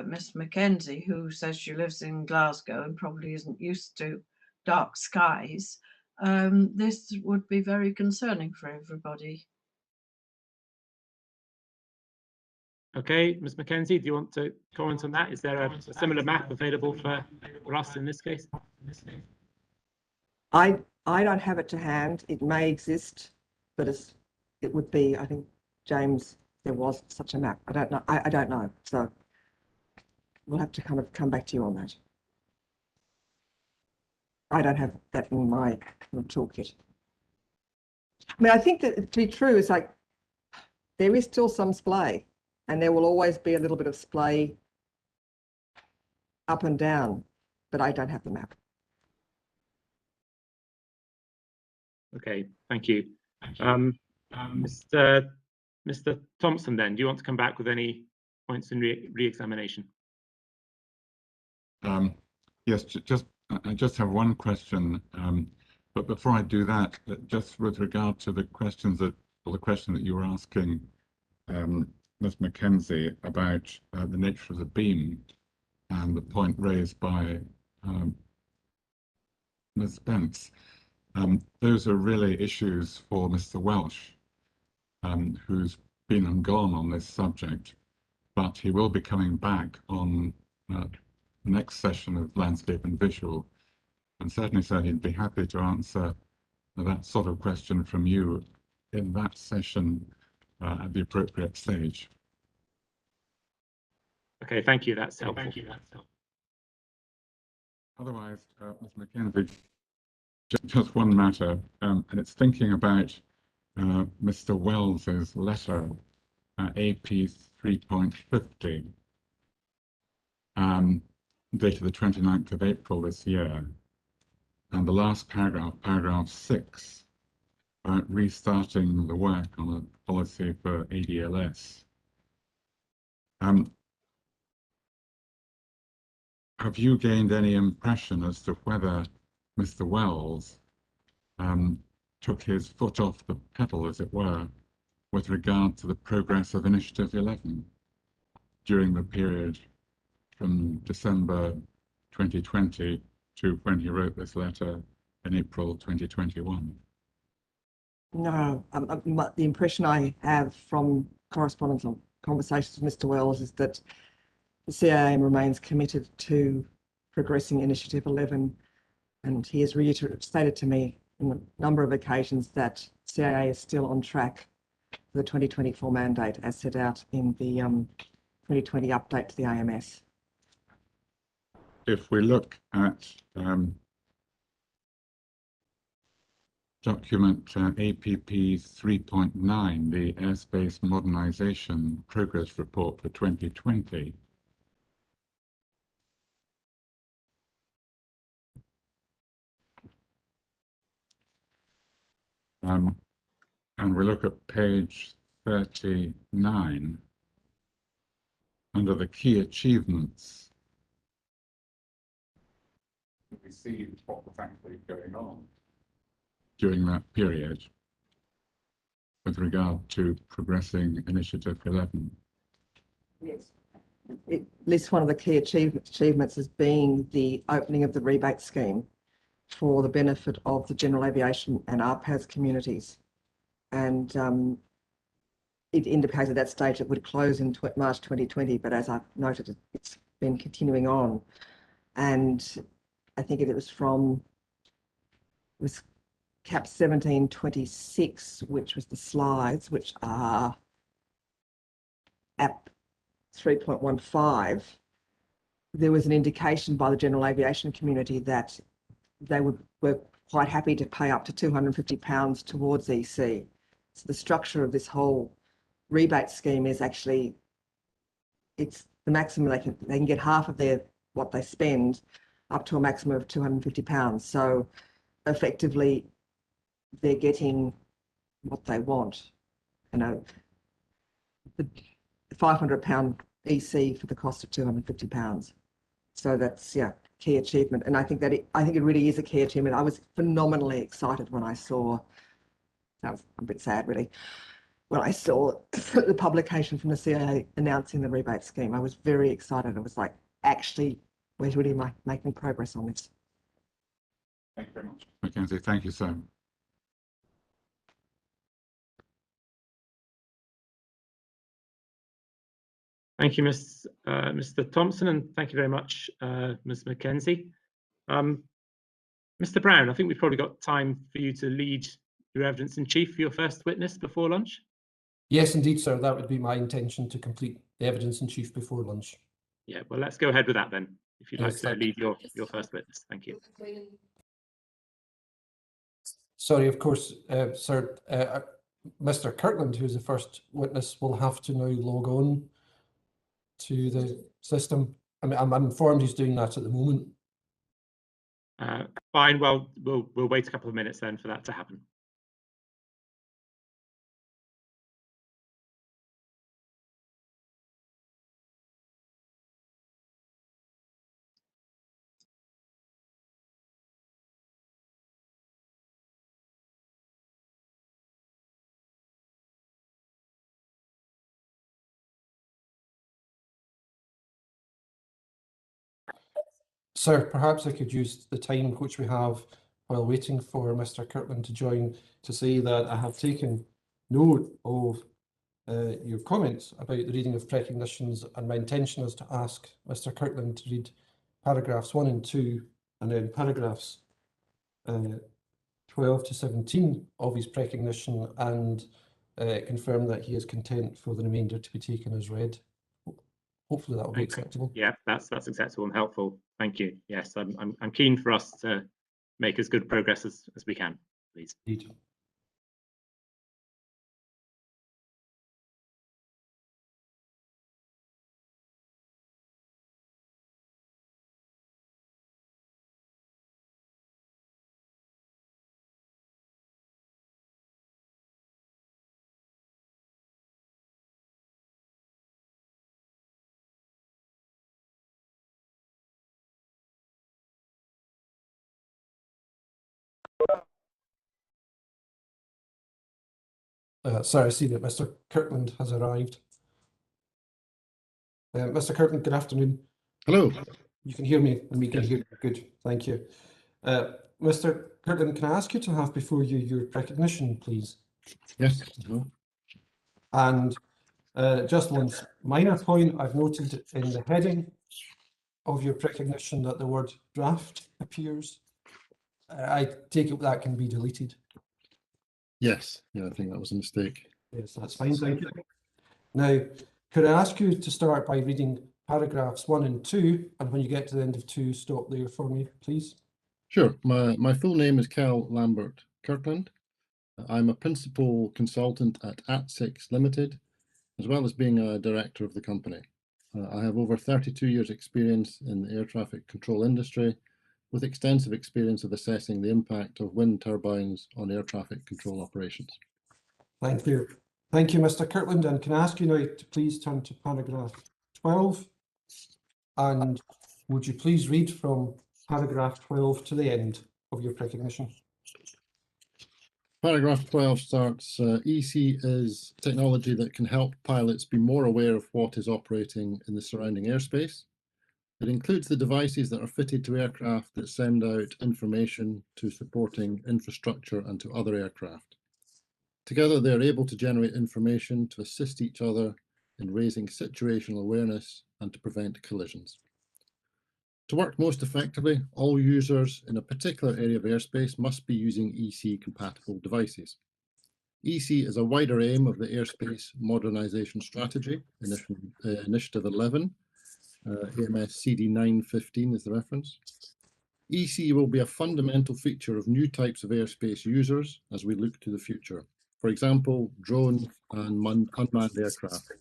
Miss Mackenzie, who says she lives in Glasgow and probably isn't used to dark skies, this would be very concerning for everybody. Okay, Ms. Mackenzie, do you want to comment on that? Is there a similar map available for us in this case? I don't have it to hand. It may exist, but it would be, I think, James, there was such a map. I don't know. I don't know. So we'll have to kind of come back to you on that. I don't have that in my toolkit. I mean, I think that to be true is like there is still some splay, and there will always be a little bit of splay up and down, but I don't have the map. Okay, thank you. Mr. Thompson, then, do you want to come back with any points in re-examination? Yes, I just have one question, but before I do that, just with regard to the questions the question that you were asking, Ms. Mackenzie, about the nature of the beam and the point raised by Ms. Spence. Those are really issues for Mr. Welsh, who's been and gone on this subject, but he will be coming back on the next session of Landscape and Visual, and certainly said he'd be happy to answer that sort of question from you in that session at the appropriate stage. Okay, thank you. That's helpful. Otherwise, Ms. Mackenzie, just one matter, and it's thinking about Mr. Wells's letter, AP 3.50, dated the 29th of April this year, and the last paragraph, paragraph 6, about restarting the work on a policy for ADLS. Have you gained any impression as to whether Mr. Wells took his foot off the pedal, as it were, with regard to the progress of Initiative 11 during the period from December 2020 to when he wrote this letter in April 2021? No, the impression I have from correspondence or conversations with Mr. Wells is that the CAM remains committed to progressing Initiative 11, and he has stated to me on a number of occasions that CAA is still on track for the 2024 mandate as set out in the 2020 update to the AMS. If we look at document APP 3.9, the Airspace Modernisation Progress Report for 2020, and we look at page 39, under the key achievements, we see what was actually going on during that period with regard to progressing Initiative 11. Yes. It lists one of the key achievements as being the opening of the rebate scheme for the benefit of the general aviation and RPAS communities. And it indicated at that stage it would close in March 2020, but as I've noted, it's been continuing on. And I think it was cap 1726, which was the slides, which are at 3.15, there was an indication by the general aviation community that they were quite happy to pay up to £250 towards EC. So the structure of this whole rebate scheme is actually, it's the maximum they can get half of what they spend up to a maximum of £250. So effectively, they're getting what they want. You know, the £500 EC for the cost of £250. So that's, yeah, key achievement. And I think that I think it really is a key achievement. I was phenomenally excited when I saw, that was a bit sad really, when I saw the publication from the CIA announcing the rebate scheme. I was very excited. I was like, actually, we're really making progress on this. Thank you very much, Mackenzie. Thank you, Sam. Thank you, Mr. Thompson, and thank you very much, Ms. Mackenzie. Mr. Brown, I think we've probably got time for you to lead your evidence in chief for your first witness before lunch. Yes, indeed, sir. That would be my intention, to complete the evidence in chief before lunch. Yeah, well, let's go ahead with that then, if you'd like Yes, to lead your first witness. Thank you. Sorry, of course, sir. Mr. Kirkland, who's the first witness, will have to now log on to the system. I mean, I'm informed he's doing that at the moment. Fine. Well, we'll wait a couple of minutes then for that to happen. Sir, perhaps I could use the time which we have while waiting for Mr. Kirkland to join to say that I have taken note of your comments about the reading of recognitions, and my intention is to ask Mr. Kirkland to read paragraphs 1 and 2 and then paragraphs 12 to 17 of his recognition, and confirm that he is content for the remainder to be taken as read. Hopefully that will be acceptable. Yeah, that's acceptable and helpful. Thank you. Yes, I'm keen for us to make as good progress as we can, please. Indeed. Sorry, I see that Mr. Kirkland has arrived. Mr. Kirkland, good afternoon. Hello. You can hear me and we can Yes. hear you. Good, thank you. Mr. Kirkland, can I ask you to have before you your recognition, please? Yes. And just one minor point, I've noted in the heading of your recognition that the word draft appears. I take it that can be deleted. Yes. Yeah, I think that was a mistake. Yes, that's fine, thank you. Now, could I ask you to start by reading paragraphs 1 and 2, and when you get to the end of 2, stop there for me, please? Sure. My full name is Cal Lambert Kirkland. I'm a principal consultant at At6 Limited, as well as being a director of the company. I have over 32 years experience in the air traffic control industry, with extensive experience of assessing the impact of wind turbines on air traffic control operations. Thank you. Thank you, Mr. Kirkland. And can I ask you now to please turn to paragraph 12? And would you please read from paragraph 12 to the end of your recognition. Paragraph 12 starts, EC is technology that can help pilots be more aware of what is operating in the surrounding airspace. It includes the devices that are fitted to aircraft that send out information to supporting infrastructure and to other aircraft. Together, they are able to generate information to assist each other in raising situational awareness and to prevent collisions. To work most effectively, all users in a particular area of airspace must be using EC-compatible devices. EC is a wider aim of the Airspace Modernization Strategy, Initiative 11, AMS CD 915 is the reference. EC will be a fundamental feature of new types of airspace users as we look to the future. For example, drones and unmanned aircraft.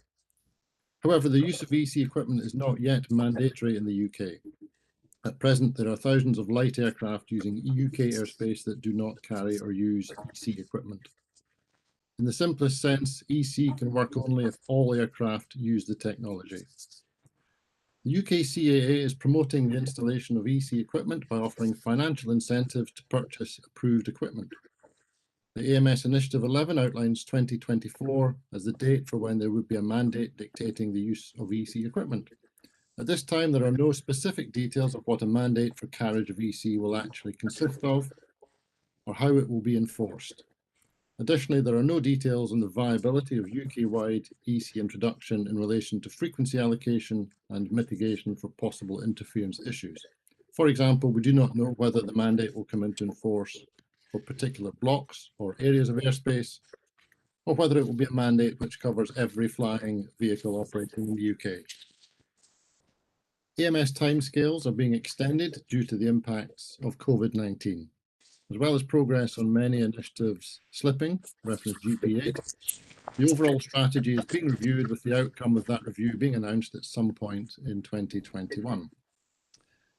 However, the use of EC equipment is not yet mandatory in the UK. At present, there are thousands of light aircraft using UK airspace that do not carry or use EC equipment. In the simplest sense, EC can work only if all aircraft use the technology. The UK CAA is promoting the installation of EC equipment by offering financial incentives to purchase approved equipment. The AMS Initiative 11 outlines 2024 as the date for when there would be a mandate dictating the use of EC equipment. At this time, there are no specific details of what a mandate for carriage of EC will actually consist of or how it will be enforced. Additionally, there are no details on the viability of UK-wide EC introduction in relation to frequency allocation and mitigation for possible interference issues. For example, we do not know whether the mandate will come into force for particular blocks or areas of airspace, or whether it will be a mandate which covers every flying vehicle operating in the UK. AMS timescales are being extended due to the impacts of COVID-19, as well as progress on many initiatives slipping, reference GP8. The overall strategy is being reviewed, with the outcome of that review being announced at some point in 2021.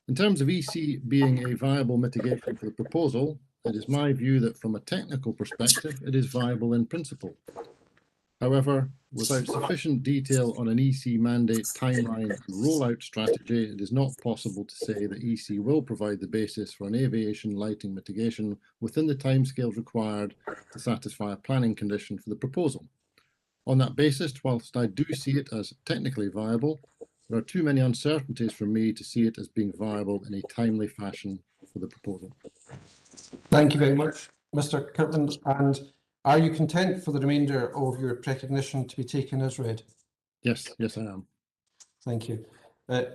In terms of EC being a viable mitigation for the proposal, it is my view that from a technical perspective, it is viable in principle. However, without sufficient detail on an EC mandate timeline and rollout strategy, it is not possible to say that EC will provide the basis for an aviation lighting mitigation within the timescales required to satisfy a planning condition for the proposal. On that basis, whilst I do see it as technically viable, there are too many uncertainties for me to see it as being viable in a timely fashion for the proposal. Thank you very much, Mr. Kirtland. And are you content for the remainder of your recognition to be taken as read? Yes, yes, I am. Thank you.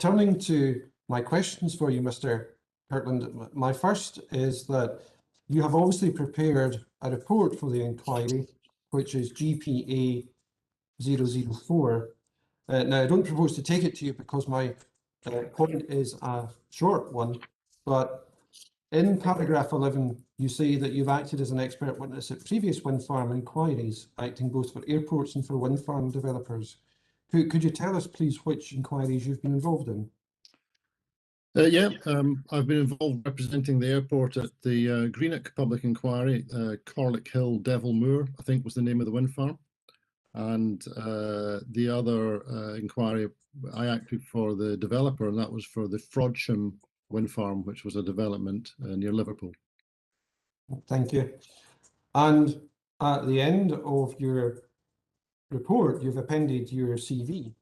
Turning to my questions for you, Mr. Kirtland, my first is that you have obviously prepared a report for the inquiry, which is GPA 004. Now, I don't propose to take it to you because my point is a short one, but in paragraph 11, you say that you've acted as an expert witness at previous wind farm inquiries, acting both for airports and for wind farm developers. Could you tell us, please, which inquiries you've been involved in? I've been involved representing the airport at the Greenock public inquiry. Corlick Hill Devil Moor, I think, was the name of the wind farm. And the other inquiry, I acted for the developer, and that was for the Frodsham wind farm, which was a development near Liverpool. Thank you. And at the end of your report, you've appended your CV.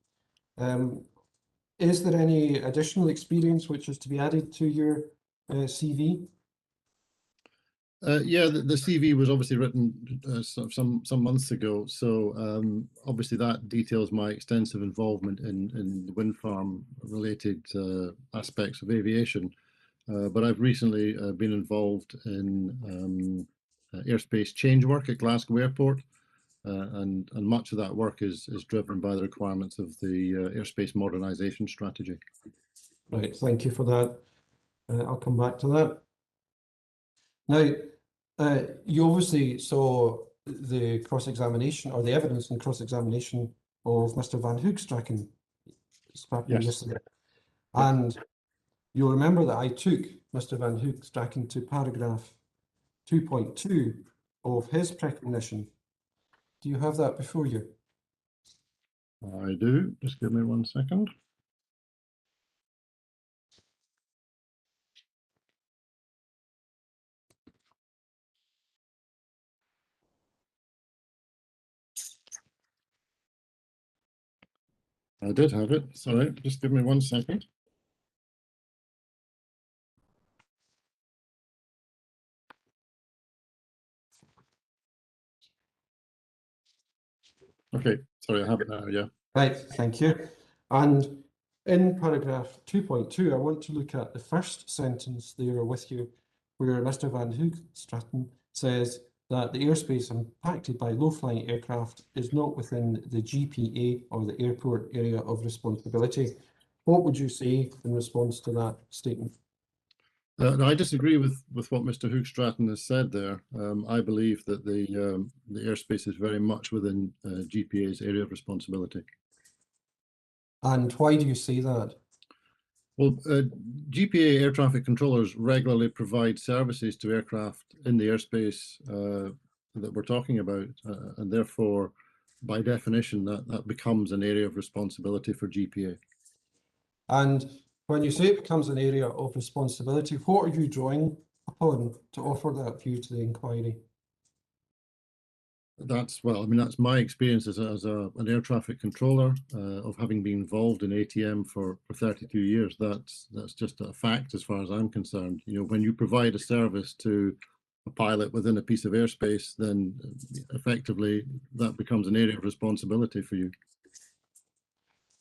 Is there any additional experience which is to be added to your CV? Yeah, the CV was obviously written some months ago, so obviously that details my extensive involvement in the wind farm related aspects of aviation. But I've recently been involved in airspace change work at Glasgow Airport, and much of that work is driven by the requirements of the airspace modernisation strategy. Right, thank you for that. I'll come back to that. Now, you obviously saw the cross-examination or the evidence in cross-examination of Mr. Van Hoogstraken yesterday. And you'll remember that I took Mr. Van Hoogstraken to paragraph 2.2 of his precognition. Do you have that before you? I do. Just give me 1 second. I did have it. Sorry, just give me 1 second. Okay, sorry, I have it now, yeah. Right, thank you. And in paragraph 2.2, I want to look at the first sentence there with you, where Mr. Van Hoogstraten says that the airspace impacted by low-flying aircraft is not within the GPA or the airport area of responsibility. What would you say in response to that statement? No, I disagree with what Mr. Hoogstraten has said there. I believe that the airspace is very much within GPA's area of responsibility. And why do you say that? Well, GPA air traffic controllers regularly provide services to aircraft in the airspace that we're talking about, and therefore, by definition, that becomes an area of responsibility for GPA. And when you say it becomes an area of responsibility, what are you drawing upon to offer that view to the inquiry? That's my experience as an air traffic controller, of having been involved in ATM for 32 years. That's just a fact as far as I'm concerned. You know, when you provide a service to a pilot within a piece of airspace, then effectively that becomes an area of responsibility for you.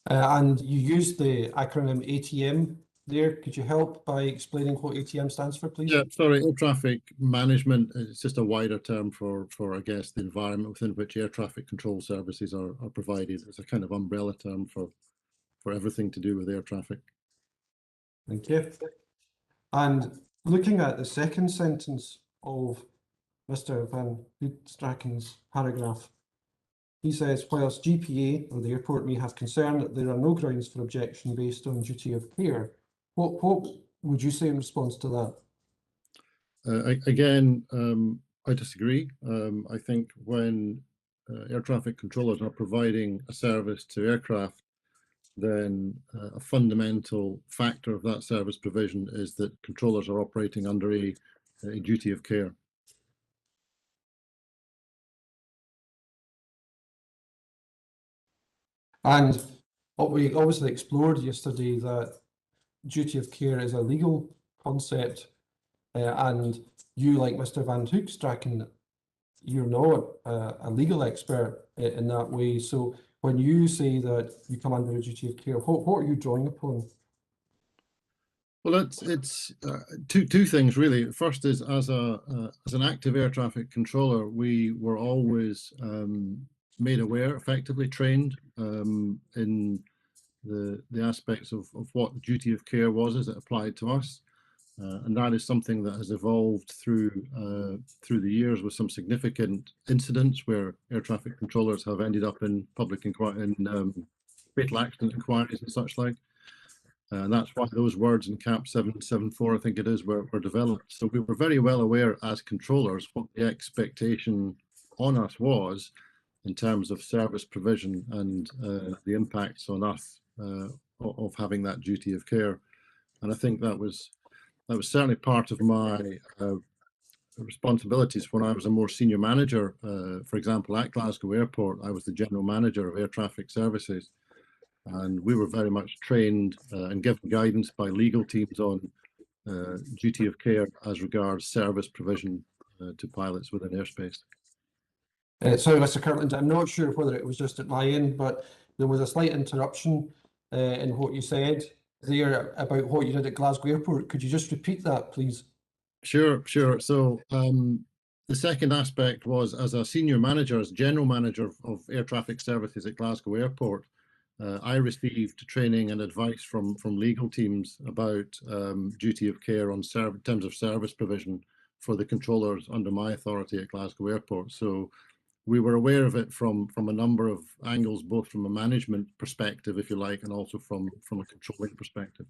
And you used the acronym ATM there. Could you help by explaining what ATM stands for, please? Yeah, sorry, air traffic management is just a wider term for I guess, the environment within which air traffic control services are provided. It's a kind of umbrella term for everything to do with air traffic. Thank you. And looking at the second sentence of Mr. Van Hoogstraten's paragraph, he says, whilst GPA or the airport may have concern that there are no grounds for objection based on duty of care, what would you say in response to that? Again, I disagree. I think when air traffic controllers are providing a service to aircraft, then a fundamental factor of that service provision is that controllers are operating under a duty of care. And what we obviously explored yesterday, that duty of care is a legal concept, and you, like Mr. Van Hoogstraten, you're not a legal expert in that way. So when you say that you come under a duty of care, what are you drawing upon? Well, it's two things really. First is as an active air traffic controller, we were always made aware, effectively trained in the aspects of what duty of care was as it applied to us, and that is something that has evolved through the years with some significant incidents where air traffic controllers have ended up in public inquiry, in fatal accident inquiries and such like. And that's why those words in CAP 774, I think it is, were developed. So we were very well aware as controllers what the expectation on us was in terms of service provision and the impacts on us of having that duty of care. And I think that was certainly part of my responsibilities when I was a more senior manager. For example, at Glasgow Airport, I was the general manager of air traffic services. And we were very much trained and given guidance by legal teams on duty of care as regards service provision to pilots within airspace. Sorry, Mr. Kirtland, I'm not sure whether it was just at my end, but there was a slight interruption in what you said there about what you did at Glasgow Airport. Could you just repeat that, please? Sure. So the second aspect was, as a senior manager, as general manager of air traffic services at Glasgow Airport, I received training and advice from legal teams about duty of care in terms of service provision for the controllers under my authority at Glasgow Airport. So we were aware of it from a number of angles, both from a management perspective, if you like, and also from a controlling perspective.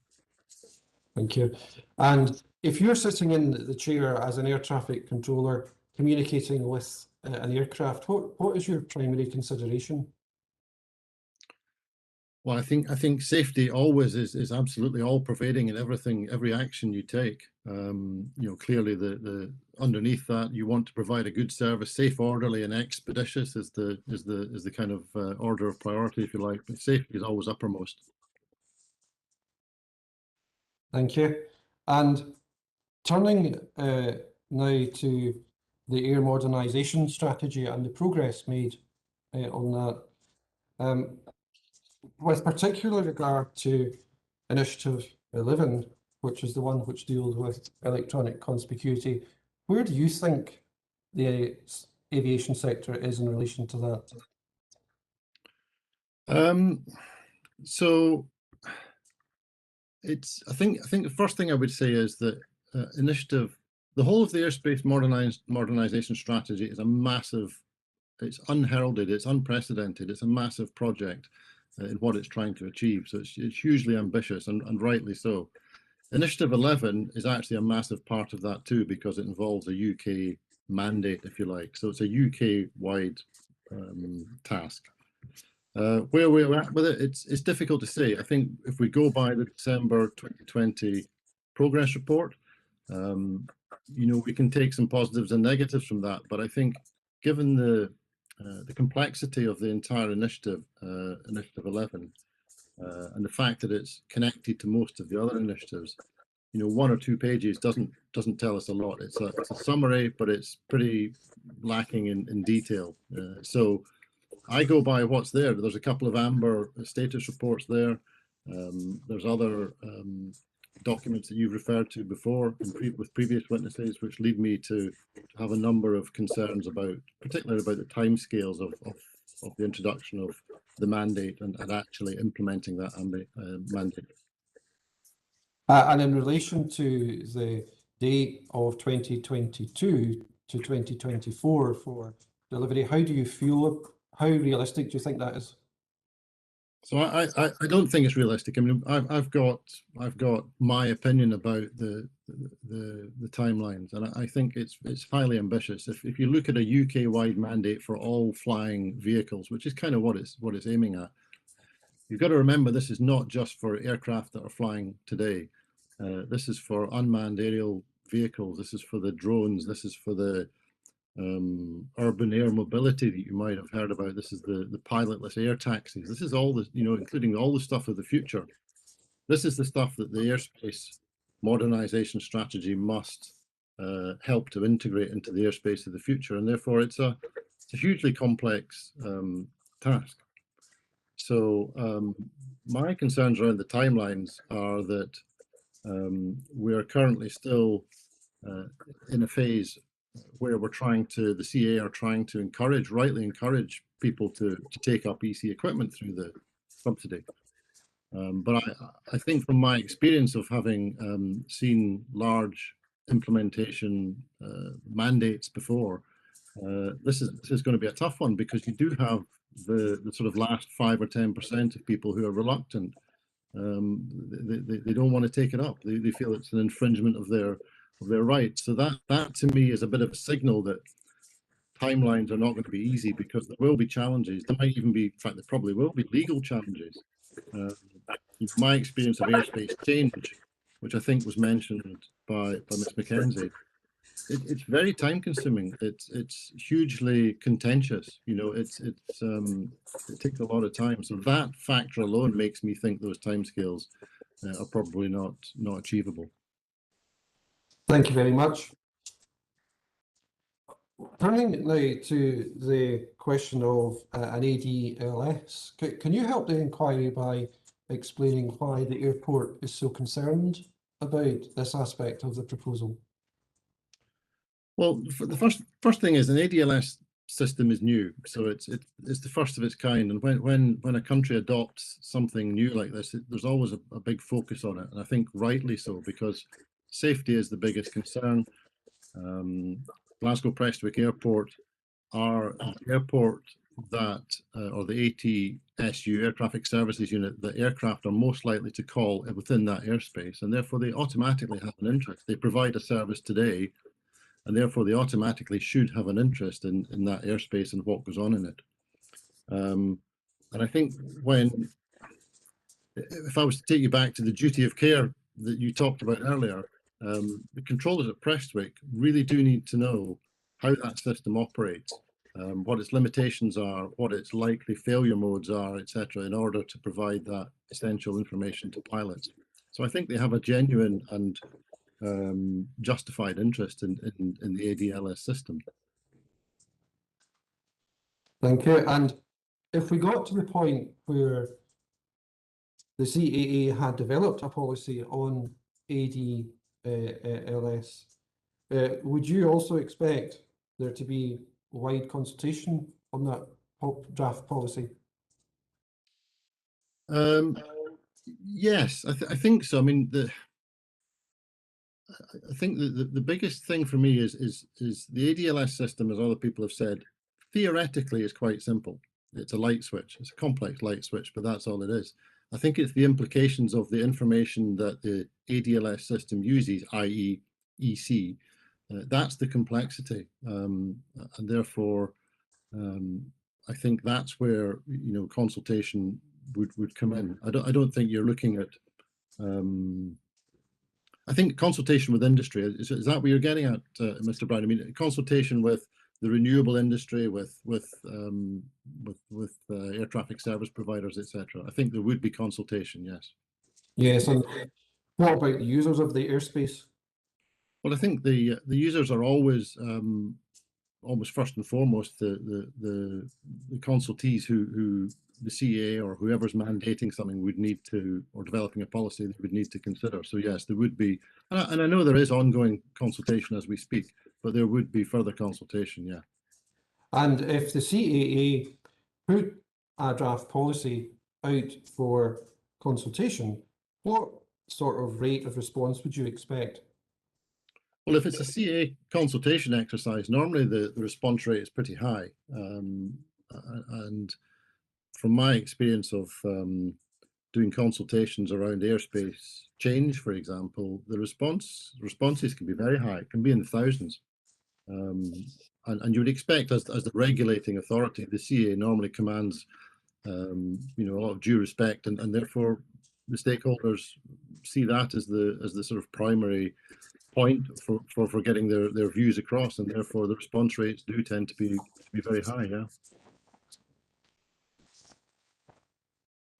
Thank you. And if you're sitting in the chair as an air traffic controller communicating with an aircraft, what is your primary consideration? Well, I think safety always is absolutely all pervading in everything, every action you take. You know, clearly the underneath that, you want to provide a good service, safe, orderly, and expeditious is the kind of order of priority, if you like. But safety is always uppermost. Thank you. And turning now to the air modernisation strategy and the progress made on that, with particular regard to Initiative 11, which is the one which deals with electronic conspicuity, where do you think the aviation sector is in relation to that? So I think the first thing I would say is that the whole of the airspace modernization strategy is a massive, it's unheralded, it's unprecedented, it's a massive project in what it's trying to achieve. So it's hugely ambitious, and rightly so. Initiative 11 is actually a massive part of that too, because it involves a UK mandate, if you like. So it's a UK-wide task. Where we're at with it, it's difficult to say. I think if we go by the December 2020 progress report, we can take some positives and negatives from that. But I think, given the complexity of the entire initiative, Initiative 11, and the fact that it's connected to most of the other initiatives, 1 or 2 pages doesn't tell us a lot. It's a summary, but it's pretty lacking in detail. So I go by what's there. There's a couple of amber status reports there. There's other documents that you've referred to before with previous witnesses, which lead me to have a number of concerns particularly about the timescales of the introduction of the mandate and actually implementing that mandate. And in relation to the date of 2022 to 2024 for delivery, how do you feel? How realistic do you think that is? So I don't think it's realistic. I mean, I've got my opinion about the timelines, and I think it's highly ambitious. If you look at a UK-wide mandate for all flying vehicles, which is kind of what it's aiming at, you've got to remember this is not just for aircraft that are flying today. This is for unmanned aerial vehicles. This is for the drones. This is for the urban air mobility that you might have heard about. This is the pilotless air taxis. This is all the, including all the stuff of the future. This is the stuff that the airspace modernization strategy must help to integrate into the airspace of the future, and therefore it's a hugely complex task. So my concerns around the timelines are that we are currently still in a phase where the CA are trying to rightly encourage people to take up EC equipment through the subsidy. But I think from my experience of having seen large implementation mandates before, this is going to be a tough one, because you do have the sort of last 5 or 10% of people who are reluctant. They don't want to take it up. They feel it's an infringement of their rights. So that to me is a bit of a signal that timelines are not going to be easy, because there will be challenges. There might even be, in fact, there probably will be legal challenges. My experience of airspace change, which I think was mentioned by Ms. Mackenzie, it's very time consuming. It's hugely contentious. It takes a lot of time. So that factor alone makes me think those timescales are probably not achievable. Thank you very much. Turning now to the question of an ADLS, can you help the inquiry by explaining why the airport is so concerned about this aspect of the proposal? Well, the first thing is, an ADLS system is new, so it's the first of its kind. And when a country adopts something new like this, there's always a big focus on it, and I think rightly so, because safety is the biggest concern. Glasgow Prestwick Airport are an airport that, or the ATSU, Air Traffic Services Unit, the aircraft are most likely to call within that airspace, and therefore they automatically have an interest. They provide a service today, and therefore they automatically should have an interest in that airspace and what goes on in it. And I think if I was to take you back to the duty of care that you talked about earlier, the controllers at Prestwick really do need to know how that system operates, what its limitations are, what its likely failure modes are, etc., in order to provide that essential information to pilots. So I think they have a genuine and justified interest in the ADLS system. Thank you. And if we got to the point where the CAA had developed a policy on ADLS, would you also expect there to be wide consultation on that draft policy? Yes, I think so. I mean, I think the biggest thing for me is the ADLS system, as other people have said, theoretically is quite simple. It's a light switch. It's a complex light switch, but that's all it is. I think it's the implications of the information that the ADLS system uses, i.e. EC. That's the complexity, and therefore, I think that's where consultation would come in. I don't think you're looking at. I think consultation with industry is that what you're getting at, Mr. Brown? I mean, consultation with the renewable industry, with air traffic service providers, etc. I think there would be consultation, yes. Yes, and what about the users of the airspace? Well, I think the users are always first and foremost the consultees who the CA or whoever's mandating something would need to, or developing a policy, they would need to consider. So yes, there would be, and I know there is ongoing consultation as we speak, but there would be further consultation, yeah. And if the CAA put a draft policy out for consultation, what sort of rate of response would you expect? Well, if it's a CA consultation exercise, normally the response rate is pretty high. And from my experience of doing consultations around airspace change, for example, the responses can be very high. It can be in the thousands. And you would expect, as the regulating authority, the CA normally commands a lot of due respect, and therefore the stakeholders see that as the sort of primary point for getting their views across, and therefore the response rates do tend to be very high. Yeah.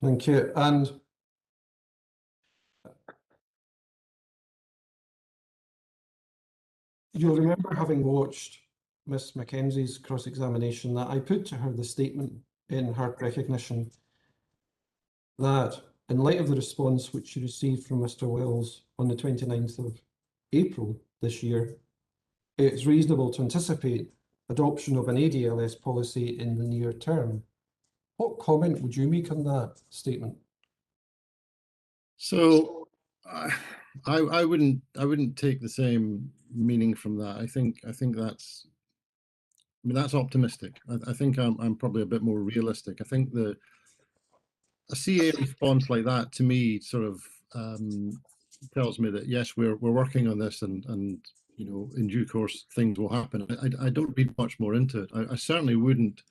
Thank you. And you'll remember, having watched Miss Mackenzie's cross-examination, that I put to her the statement in her recognition that, in light of the response which she received from Mr. Wells on the 29th of April this year, it's reasonable to anticipate adoption of an ADLS policy in the near term. What comment would you make on that statement? So I wouldn't take the same meaning from that. I think that's, I mean, that's optimistic. I think I'm probably a bit more realistic. I think a CA response like that, to me, sort of tells me that yes, we're working on this, and in due course things will happen. I don't read much more into it. I certainly wouldn't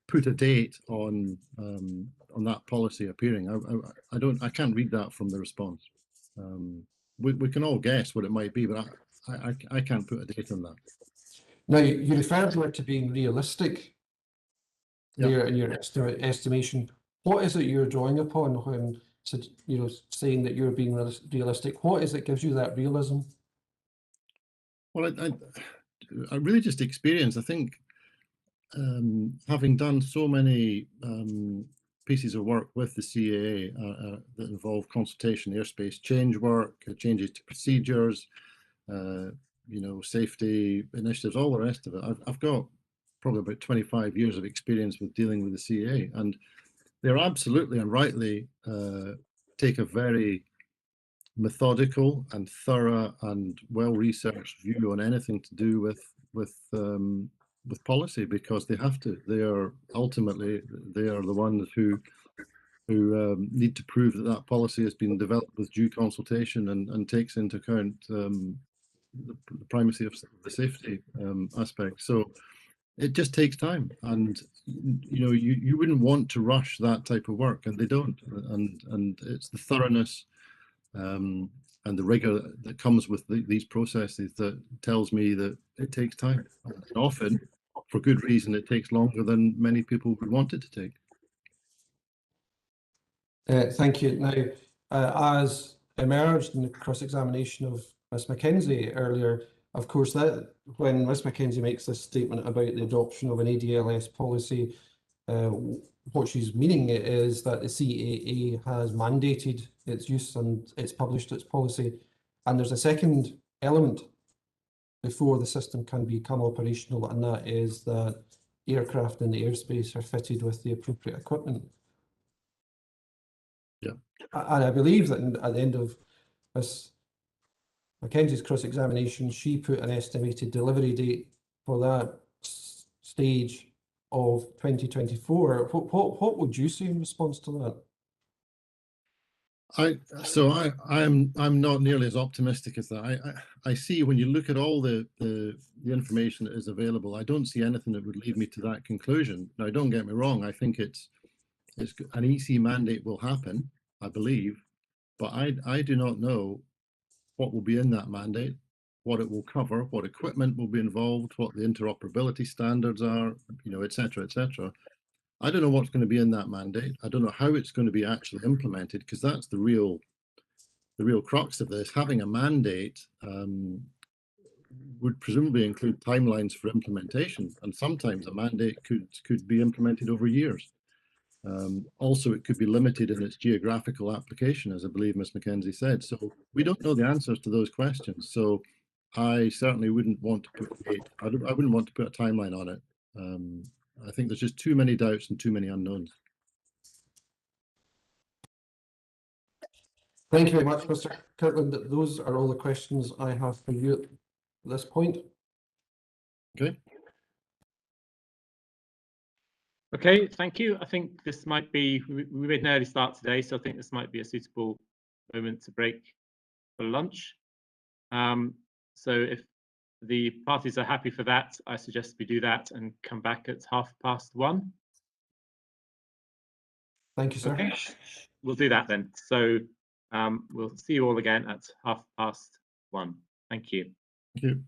put a date on that policy appearing. I can't read that from the response. We can all guess what it might be, but I can't put a date on that. Now, you referred to it to being realistic there in your estimation. What is it you're drawing upon when saying that you're being realistic? What is it gives you that realism? Well, I really just experience, I think, having done so many pieces of work with the CAA that involve consultation, airspace change work, changes to procedures, safety initiatives, all the rest of it. I've got probably about 25 years of experience with dealing with the CAA, and they're absolutely and rightly take a very methodical and thorough and well-researched view on anything to do with policy, because they have to. They are the ones who need to prove that policy has been developed with due consultation and takes into account the primacy of the safety aspect. So it just takes time, and you wouldn't want to rush that type of work, and they don't. And it's the thoroughness, and the rigor that comes with these processes that tells me that it takes time. And often, for good reason, it takes longer than many people would want it to take. Thank you. Now, as emerged in the cross-examination of Ms. Mackenzie earlier, of course, that when Ms. Mackenzie makes this statement about the adoption of an ADLS policy, what she's meaning is that the CAA has mandated its use and it's published its policy. And there's a second element before the system can become operational, and that is that aircraft in the airspace are fitted with the appropriate equipment. Yeah. And I believe that at the end of Ms. Mackenzie's cross-examination, she put an estimated delivery date for that stage of 2024. What would you say in response to that? I'm not nearly as optimistic as that. I see when you look at all the information that is available, I don't see anything that would lead me to that conclusion. Now, don't get me wrong. I think it's an EC mandate will happen, I believe, but I do not know what will be in that mandate, what it will cover, what equipment will be involved, what the interoperability standards are, et cetera, et cetera. I don't know what's going to be in that mandate. I don't know how it's going to be actually implemented, because that's the real crux of this. Having a mandate would presumably include timelines for implementation, and sometimes a mandate could be implemented over years. Also, it could be limited in its geographical application, as I believe Ms. Mackenzie said. So we don't know the answers to those questions. So I certainly wouldn't want to put a date. I wouldn't want to put a timeline on it. I think there's just too many doubts and too many unknowns. Thank you very much, Mr. Kirkland. Those are all the questions I have for you at this point. Okay. Okay, thank you. I think this might be, we made an early start today, so I think this might be a suitable moment to break for lunch. So if the parties are happy for that, I suggest we do that and come back at 1:30. Thank you, sir. Okay, we'll do that then. So we'll see you all again at 1:30. Thank you. Thank you.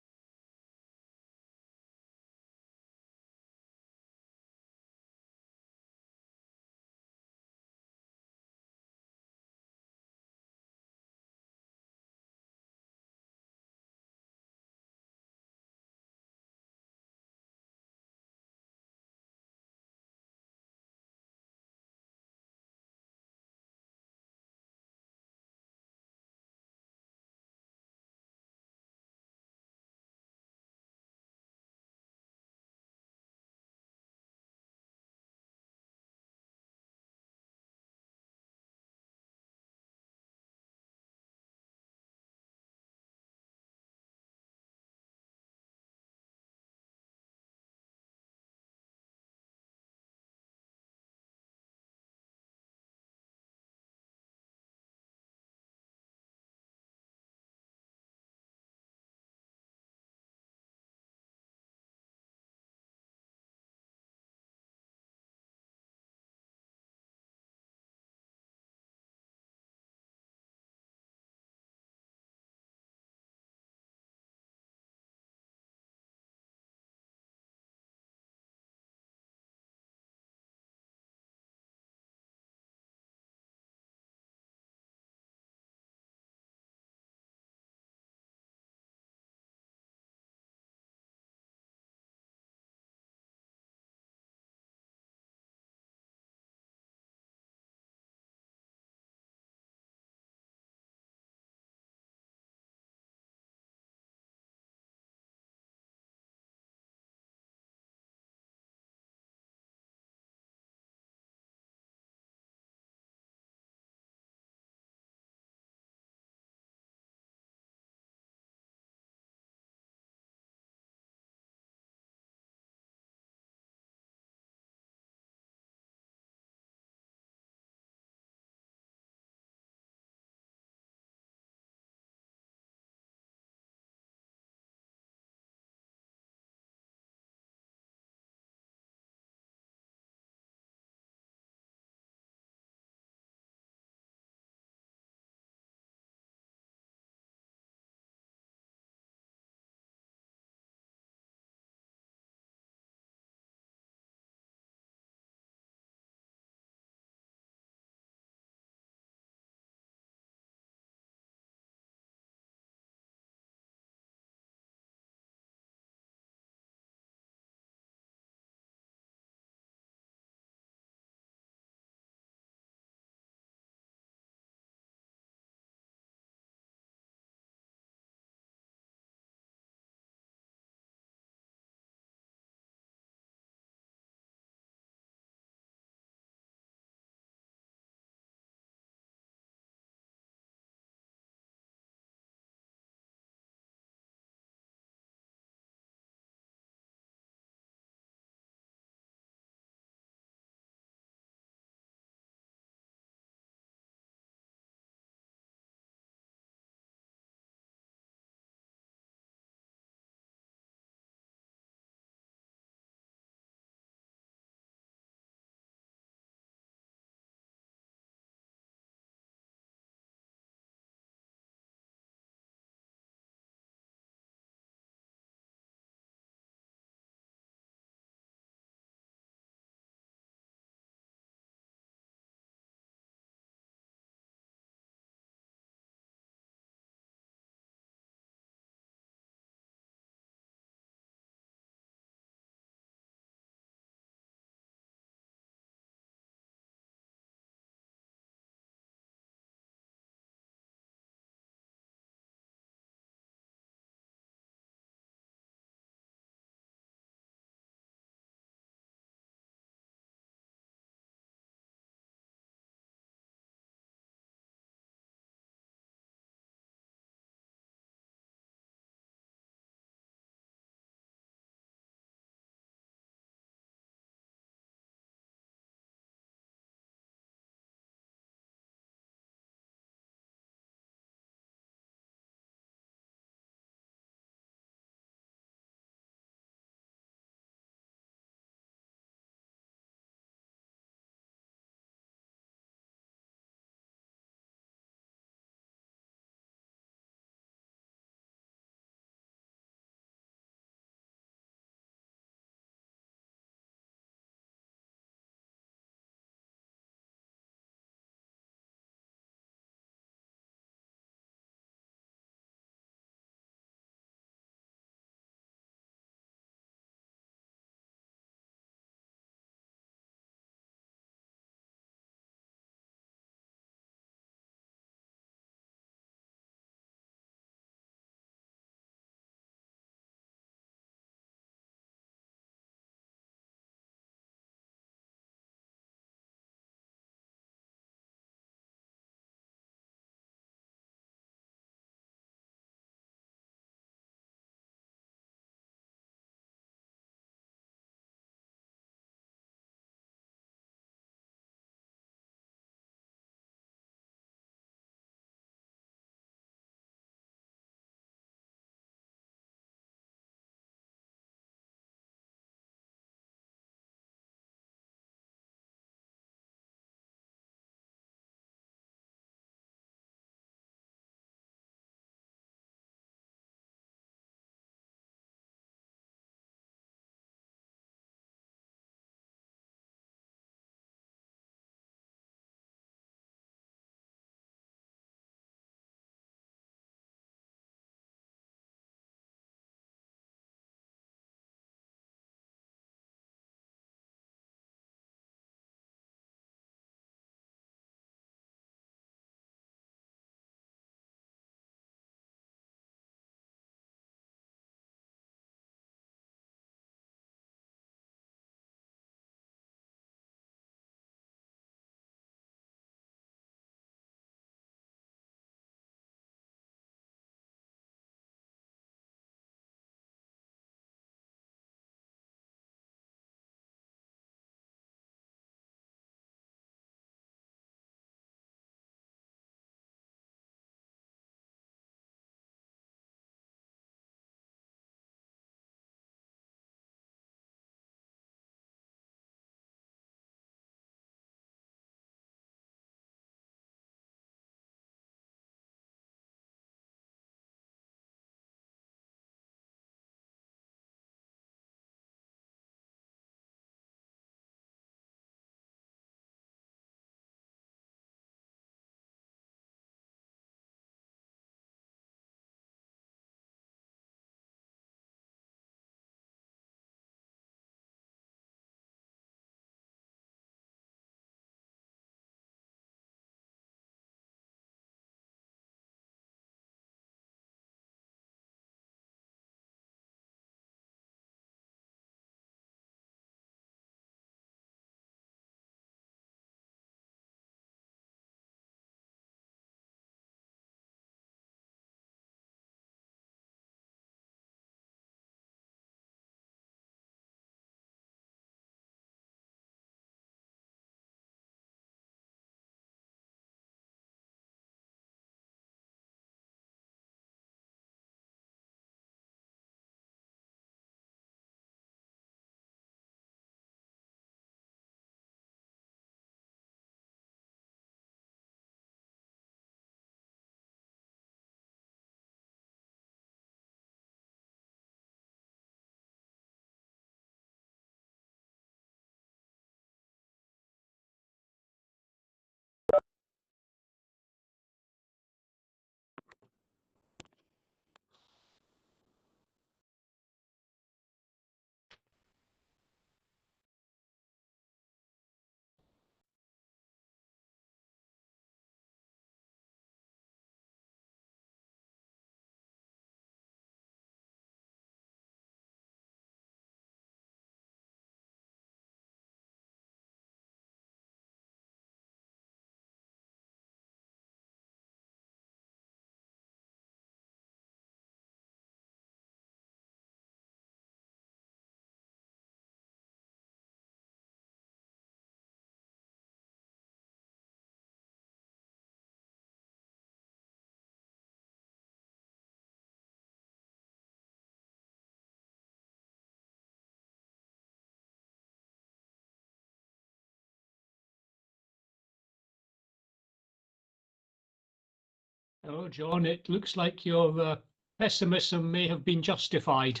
Oh, John, it looks like your pessimism may have been justified.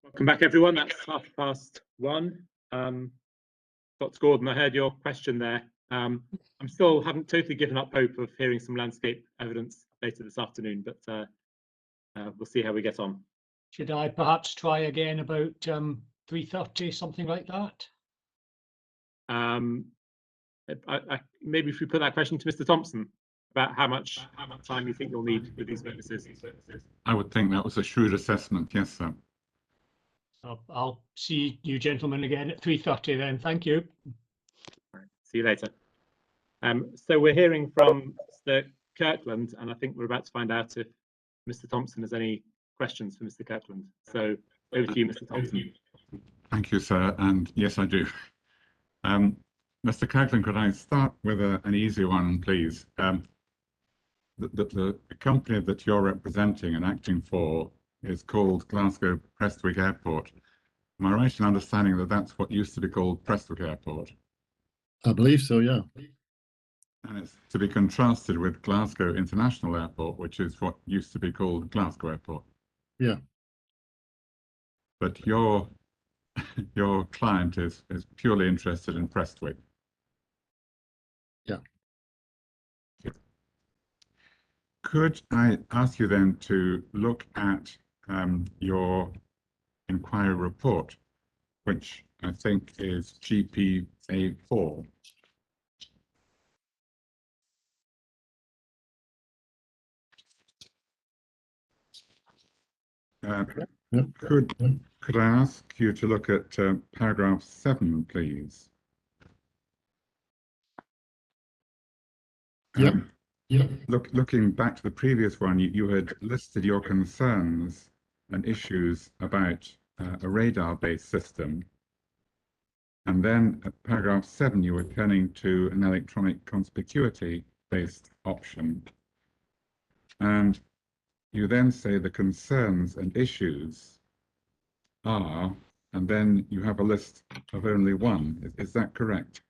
Welcome back, everyone. That's 1:30. Dr. Gordon, I heard your question there. I'm still haven't totally given up hope of hearing some landscape evidence later this afternoon, but we'll see how we get on. Should I perhaps try again about 3:30, something like that? Maybe if we put that question to Mr. Thompson about how much time you think you'll need with these witnesses. I would think that was a shrewd assessment. Yes, sir. I'll see you gentlemen again at 3:30 then. Thank you. Right, see you later. So we're hearing from Mr. Kirkland, and I think we're about to find out if Mr. Thompson has any questions for Mr. Kirkland. So over to you, Mr. Thompson. Thank you, sir. And yes, I do. Mr. Kirkland, could I start with an easy one, please? The company that you're representing and acting for is called Glasgow Prestwick Airport. Am I right in understanding that that's what used to be called Prestwick Airport? I believe so, yeah. And it's to be contrasted with Glasgow International Airport, which is what used to be called Glasgow Airport. Yeah. But your client is purely interested in Prestwick. Yeah. Could I ask you then to look at your inquiry report, which I think is GPA4. Could I ask you to look at paragraph 7, please? Looking back to the previous one, you had listed your concerns and issues about a radar-based system. And then at paragraph 7, you were turning to an electronic conspicuity-based option. And you then say the concerns and issues are, and then you have a list of only one. Is that correct?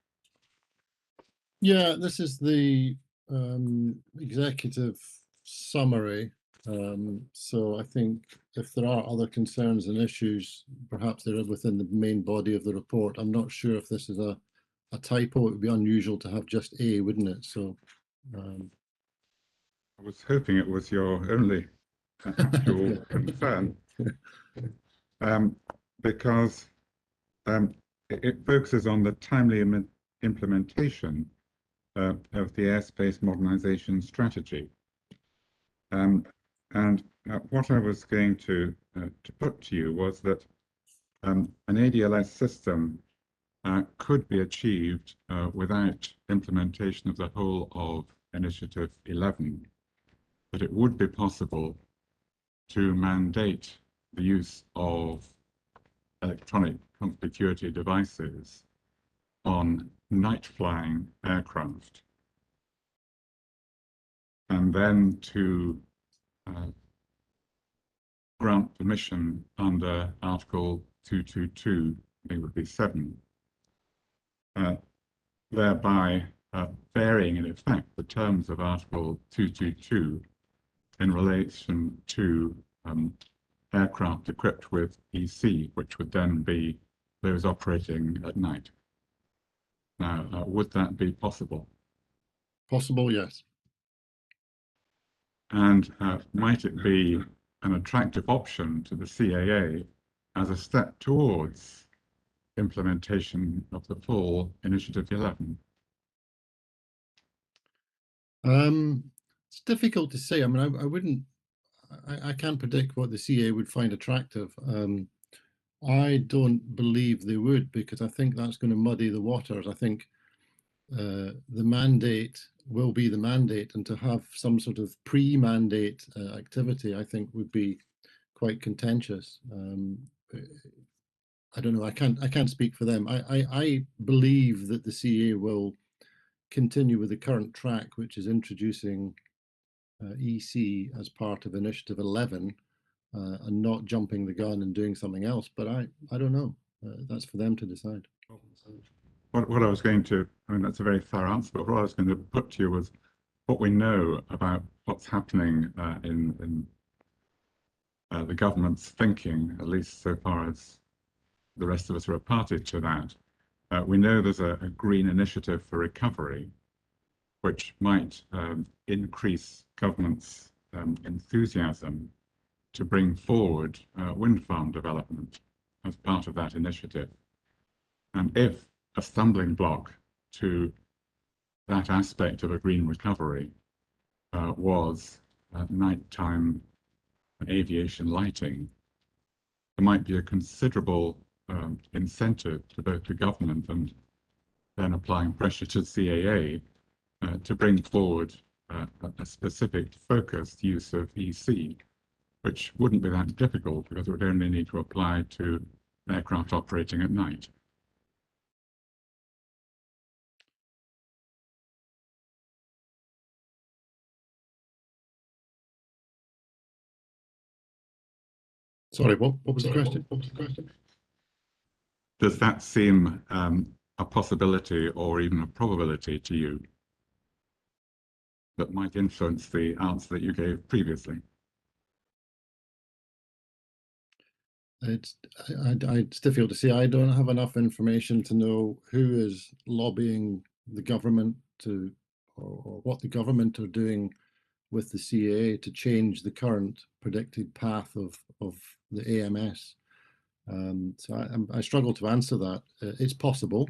Yeah, this is the executive summary. So I think if there are other concerns and issues, perhaps they're within the main body of the report. I'm not sure if this is a typo. It would be unusual to have just A, wouldn't it? So I was hoping it was your only actual concern, because it focuses on the timely implementation of the airspace modernization strategy. And what I was going to put to you was that an ADLS system could be achieved without implementation of the whole of Initiative 11, but it would be possible to mandate the use of electronic conspicuity devices on night-flying aircraft, and then to grant permission under Article 222, I think it would be 7, thereby varying in effect the terms of Article 222 in relation to aircraft equipped with EC, which would then be those operating at night. Now, would that be possible? possible, yes. And might it be an attractive option to the CAA as a step towards implementation of the full Initiative 11? It's difficult to say. I mean, I wouldn't, I can't predict what the CA would find attractive. I don't believe they would, because I think that's going to muddy the waters. I think the mandate will be the mandate, and to have some sort of pre-mandate activity, I think would be quite contentious. I don't know. I can't speak for them. I believe that the CA will continue with the current track, which is introducing EC as part of Initiative 11, and not jumping the gun and doing something else. But I don't know. That's for them to decide. What I was going to, I mean, that's a very fair answer, but what I was going to put to you was what we know about what's happening in the government's thinking, at least so far as the rest of us are a party to that. We know there's a green initiative for recovery, which might increase government's enthusiasm to bring forward wind farm development as part of that initiative. And if a stumbling block to that aspect of a green recovery was nighttime aviation lighting, there might be a considerable incentive to both the government and then applying pressure to CAA to bring forward a specific focused use of EC, which wouldn't be that difficult because it would only need to apply to aircraft operating at night. Sorry, what was the question? Does that seem a possibility or even a probability to you that might influence the answer that you gave previously? It's difficult to say. I don't have enough information to know who is lobbying the government to, or what the government are doing with the CAA to change the current predicted path of the AMS. So I struggle to answer that. It's possible.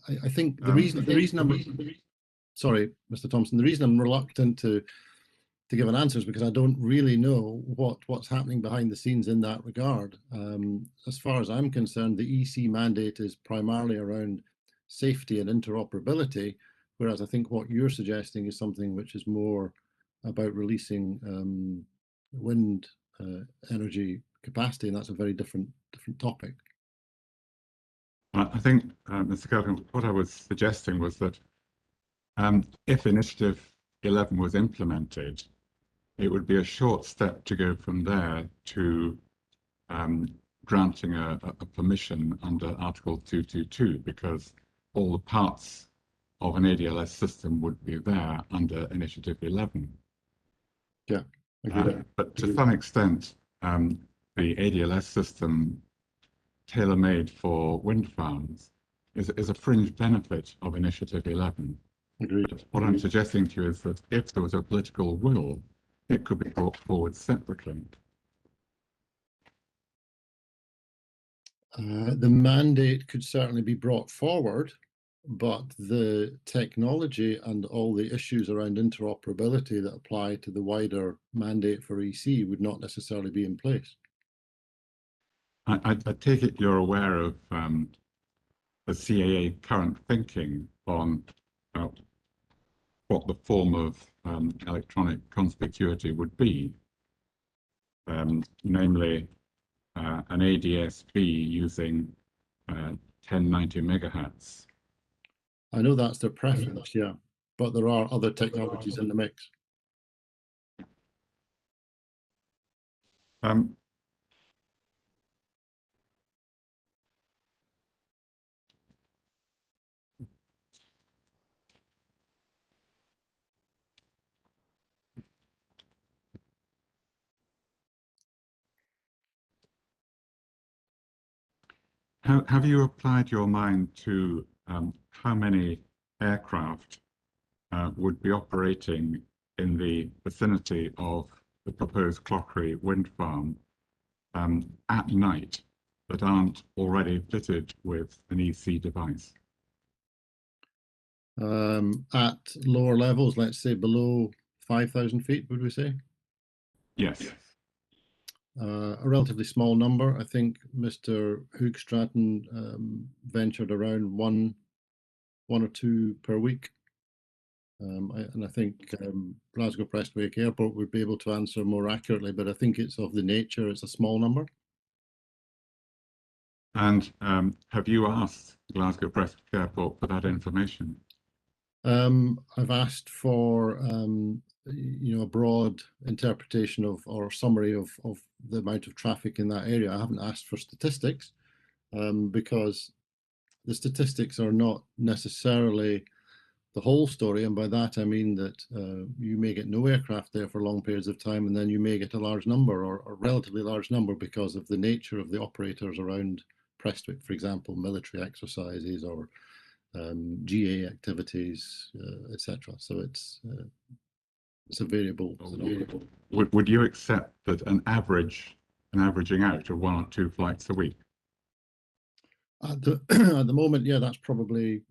I think the reason I'm sorry, Mr. Thompson, the reason I'm reluctant to give an answer is because I don't really know what's happening behind the scenes in that regard. As far as I'm concerned, the EC mandate is primarily around safety and interoperability, whereas I think what you're suggesting is something which is more about releasing wind energy capacity, and that's a very different topic. I think, Mr. Kelvin, what I was suggesting was that if Initiative 11 was implemented, it would be a short step to go from there to granting a permission under Article 222, because all the parts of an ADLS system would be there under Initiative 11. Yeah, but to some extent, the ADLS system tailor-made for wind farms is a fringe benefit of Initiative 11. Agreed. But what I'm suggesting to you is that if there was a political will, it could be brought forward separately. The mandate could certainly be brought forward, but the technology and all the issues around interoperability that apply to the wider mandate for EC would not necessarily be in place. I take it you're aware of the CAA current thinking on what the form of electronic conspicuity would be, namely an ADS-B using 1090 megahertz. I know that's their preference, yeah, but there are other technologies in the mix. Have you applied your mind to how many aircraft would be operating in the vicinity of the proposed Clauchrie wind farm at night that aren't already fitted with an EC device? At lower levels, let's say below 5,000 feet, would we say? Yes. A relatively small number. I think Mr. Hoogstraten ventured around one or two per week. And I think Glasgow Prestwick Airport would be able to answer more accurately, but I think it's of the nature, it's a small number. And have you asked Glasgow Prestwick Airport for that information? I've asked for a broad interpretation of or summary of the amount of traffic in that area. I haven't asked for statistics because the statistics are not necessarily the whole story, and by that I mean that you may get no aircraft there for long periods of time, and then you may get a large number or a relatively large number because of the nature of the operators around Prestwick, for example, military exercises or GA activities, etc. So it's a variable. Would you accept that an averaging out of 1 or 2 flights a week? At the moment, yeah, that's probably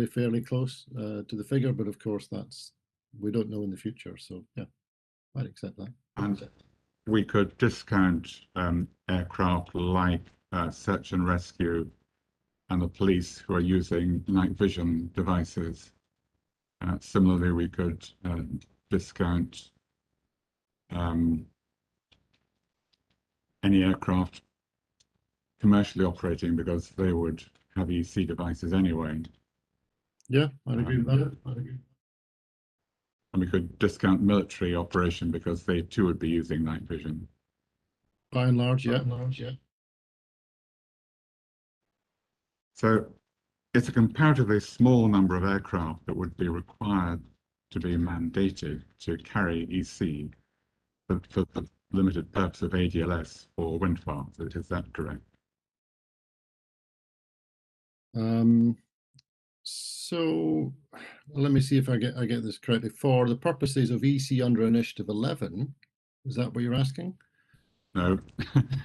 fairly close to the figure, but of course we don't know in the future. So yeah, I'd accept that. And we could discount aircraft like search and rescue and the police who are using night vision devices. Similarly, we could discount any aircraft commercially operating because they would have EC devices anyway. Yeah, I'd agree with that. And we could discount military operation because they too would be using night vision. By and large, yeah. So it's a comparatively small number of aircraft that would be required to be mandated to carry EC for the limited purpose of ADLS for wind farms. Is that correct? So let me see if I get this correctly. For the purposes of EC under Initiative 11, is that what you're asking? No.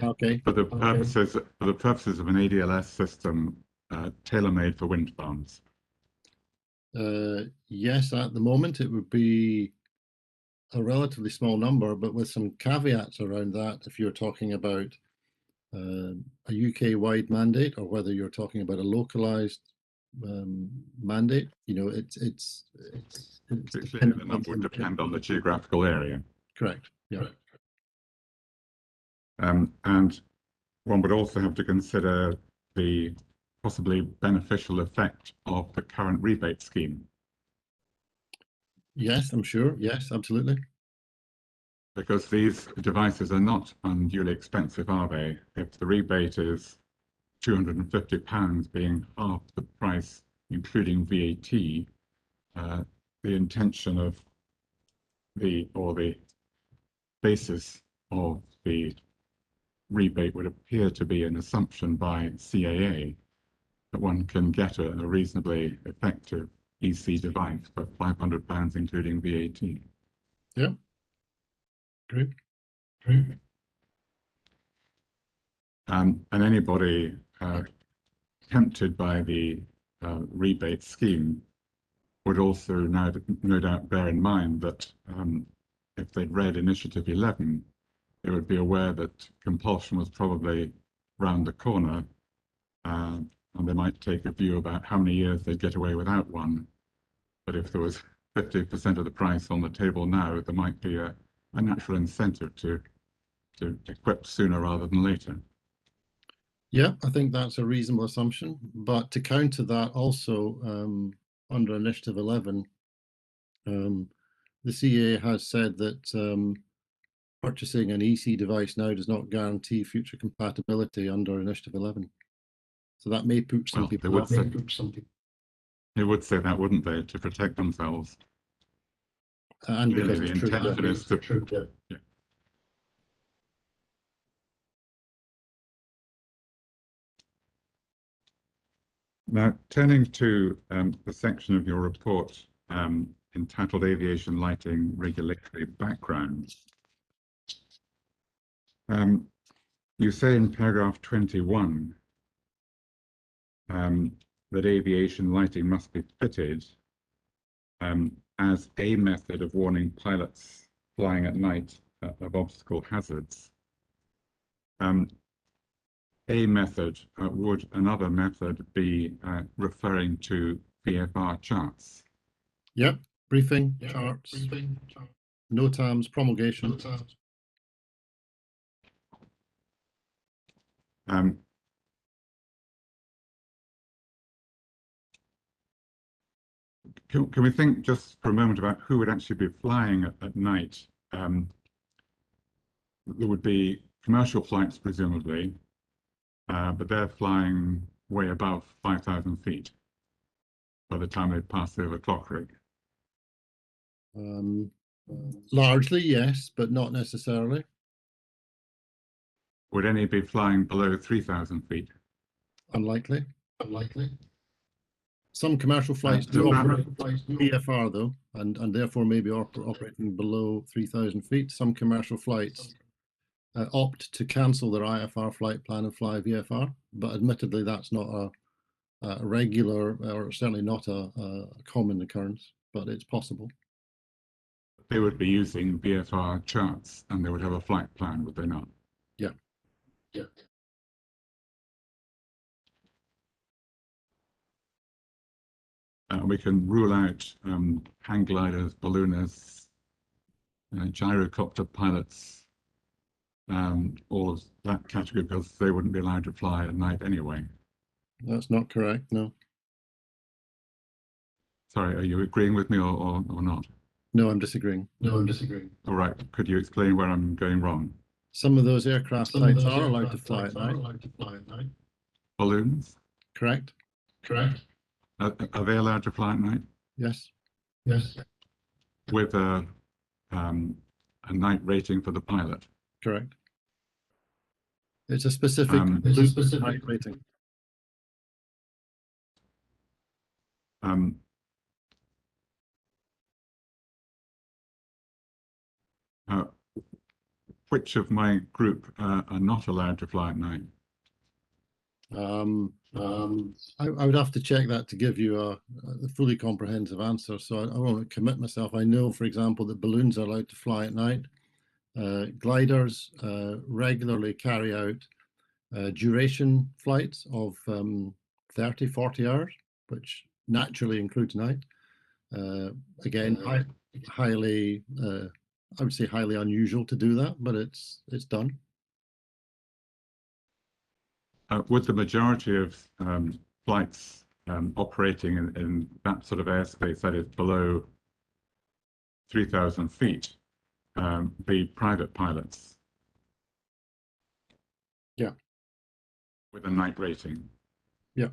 Okay. For the purposes of an ADLS system tailor-made for wind farms. Yes, at the moment it would be a relatively small number, but with some caveats around that. If you're talking about a UK-wide mandate, or whether you're talking about a localized mandate, it's Clearly, the number would depend on the geographical area. Correct. Yeah. And one would also have to consider the possibly beneficial effect of the current rebate scheme. Yes, I'm sure. Yes, absolutely. Because these devices are not unduly expensive, are they? If the rebate is £250 being half the price, including VAT, the intention of the basis of the rebate would appear to be an assumption by CAA that one can get a reasonably effective EC device for £500, including VAT. Yeah. Great. And anybody tempted by the rebate scheme would also no doubt bear in mind that if they'd read Initiative 11, they would be aware that compulsion was probably round the corner, and they might take a view about how many years they'd get away without one. But if there was 50% of the price on the table now, there might be a natural incentive to equip sooner rather than later. Yeah, I think that's a reasonable assumption. But to counter that, also under Initiative 11, the CAA has said that purchasing an EC device now does not guarantee future compatibility under Initiative 11. So that may put some people off. They would say that, wouldn't they, to protect themselves? And because the it's true. intention is to. Yeah. Now, turning to the section of your report entitled Aviation Lighting Regulatory Background, you say in paragraph 21 that aviation lighting must be fitted as a method of warning pilots flying at night of obstacle hazards. A method, would another method be referring to VFR charts? Yep, briefing, charts, NOTAMs, promulgation. Can we think just for a moment about who would actually be flying at night? There would be commercial flights, presumably, but they're flying way above 5,000 feet by the time they pass over Clauchrie. Largely, yes, but not necessarily. Would any be flying below 3,000 feet? Unlikely. Some commercial flights do operate VFR though, and therefore maybe operating below 3,000 feet. Some commercial flights opt to cancel their IFR flight plan and fly VFR, but admittedly that's not a regular or certainly not a common occurrence, but it's possible. They would be using VFR charts and they would have a flight plan, would they not? Yeah. We can rule out hang gliders, balloonists, gyrocopter pilots, all of that category, because they wouldn't be allowed to fly at night anyway. That's not correct, no. Sorry, are you agreeing with me or not? No, I'm disagreeing. All right, could you explain where I'm going wrong? Some of those aircraft types are allowed to fly at night. Balloons? Correct? Are they allowed to fly at night? Yes. With a night rating for the pilot? Correct. It's a specific night rating. Which of my group are not allowed to fly at night? I would have to check that to give you a fully comprehensive answer. So I won't commit myself. I know, for example, that balloons are allowed to fly at night. Gliders regularly carry out duration flights of 30, 40 hours, which naturally includes night. Again, highly, I would say highly unusual to do that, but it's done. Would the majority of flights operating in that sort of airspace, that is below 3,000 feet, be private pilots? Yeah. With a night rating? Yeah.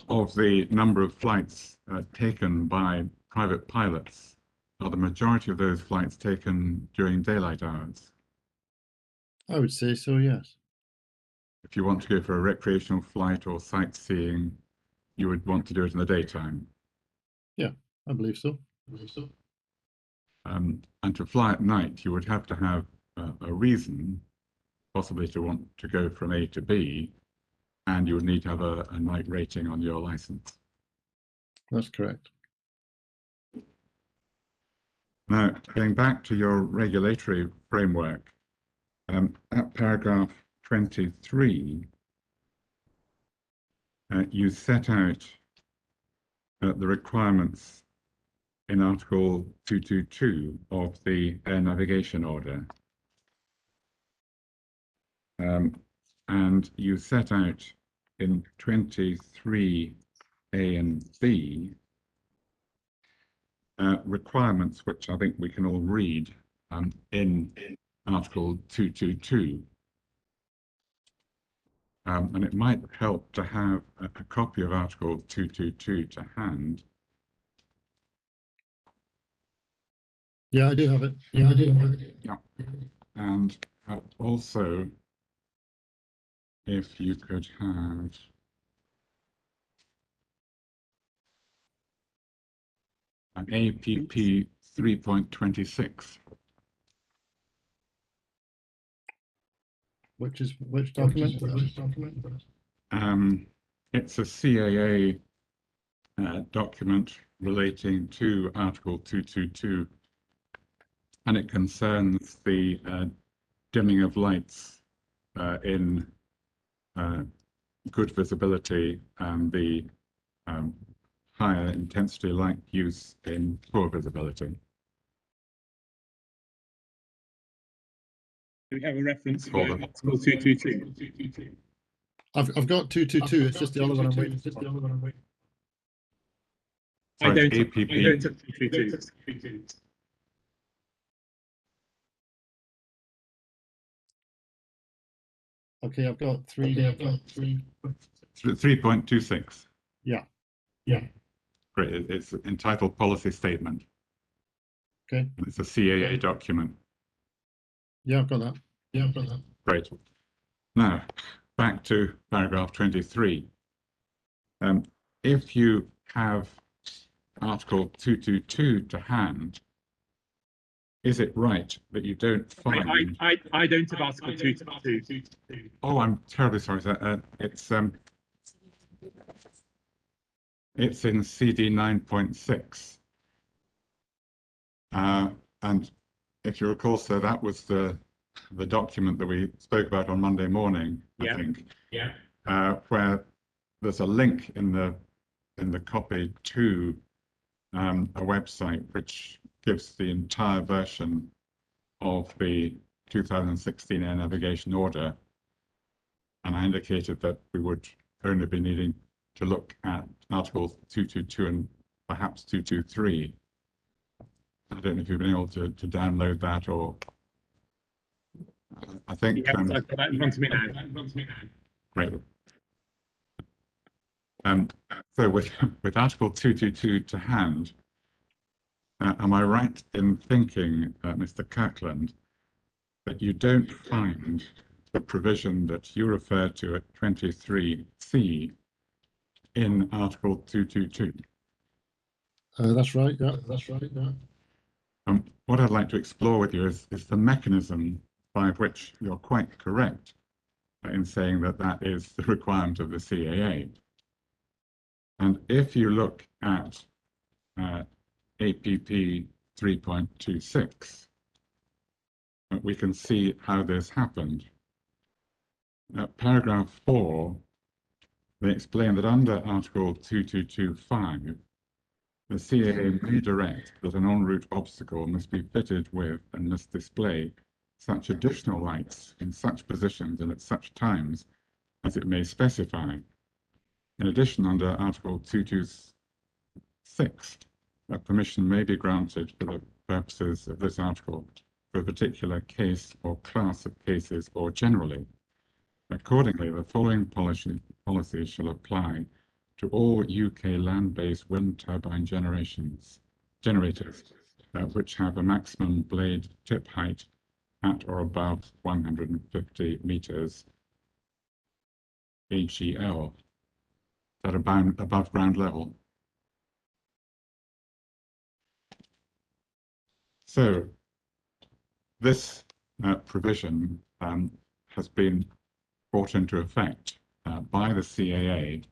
Of the number of flights taken by private pilots, are the majority of those flights taken during daylight hours? I would say so, yes. If you want to go for a recreational flight or sightseeing, you would want to do it in the daytime? Yeah, I believe so. And to fly at night, you would have to have a reason, possibly to want to go from A to B, and you would need to have a night rating on your license. That's correct. Now, going back to your regulatory framework, at paragraph 23, you set out the requirements in Article 222 of the Air Navigation Order. And you set out in 23A and B requirements, which I think we can all read in Article 222. And it might help to have a copy of Article 222 to hand. Yeah, I do have it. Yeah. And also, if you could have an APP 3.26. Which document? It's a CAA document relating to Article 222, and it concerns the dimming of lights in good visibility and the higher intensity light use in poor visibility. Do we have a reference for for them? Article 222? I've got 222. It's just the other one I'm waiting for. I Sorry, don't. APP. I don't have 222. Okay, I've got 3.26. Yeah. Great. It's entitled Policy Statement. Okay. It's a CAA document. Yeah, I've got that. Great. Now, back to paragraph 23. If you have Article 222 to hand, is it right that you don't find... I don't have Article 222. Oh, I'm terribly sorry, sir. It's in CD 9.6. And if you recall, sir, that was the document that we spoke about on Monday morning, I think. Yeah. Where there's a link in the copy to a website which gives the entire version of the 2016 Air Navigation Order. And I indicated that we would only be needing to look at Articles 222 and perhaps 223. I don't know if you've been able to download that, or I think. Yes, I've got that in front of me now. Great. So with Article 222 to hand, am I right in thinking, Mr. Kirkland, that you don't find the provision that you refer to at 23C in Article 222? That's right. Yeah. What I'd like to explore with you is the mechanism by which you're quite correct in saying that that is the requirement of the CAA. And if you look at APP 3.26, we can see how this happened. Paragraph 4, they explain that under Article 2225, the CAA may direct that an en route obstacle must be fitted with and must display such additional lights in such positions and at such times as it may specify. In addition, under Article 226, permission may be granted for the purposes of this article for a particular case or class of cases or generally. Accordingly, the following policy shall apply to all UK land-based wind turbine generators, which have a maximum blade tip height at or above 150 meters AGL, that are above ground level. So this provision has been brought into effect by the CAA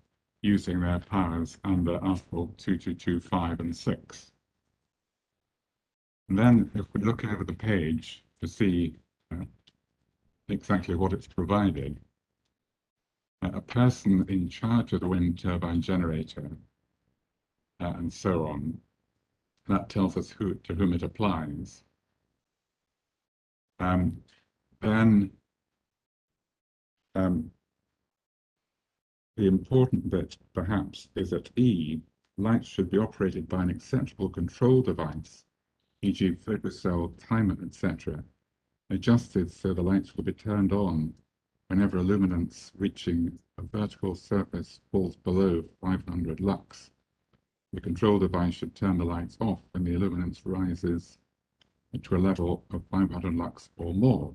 using their powers under Article 2225 and 6. And then if we look over the page to see exactly what it's provided, a person in charge of the wind turbine generator and so on, that tells us to whom it applies. Then the important bit, perhaps, is at E, lights should be operated by an acceptable control device, e.g. focus cell, timer, etc., adjusted so the lights will be turned on whenever illuminance reaching a vertical surface falls below 500 lux. The control device should turn the lights off when the illuminance rises to a level of 500 lux or more.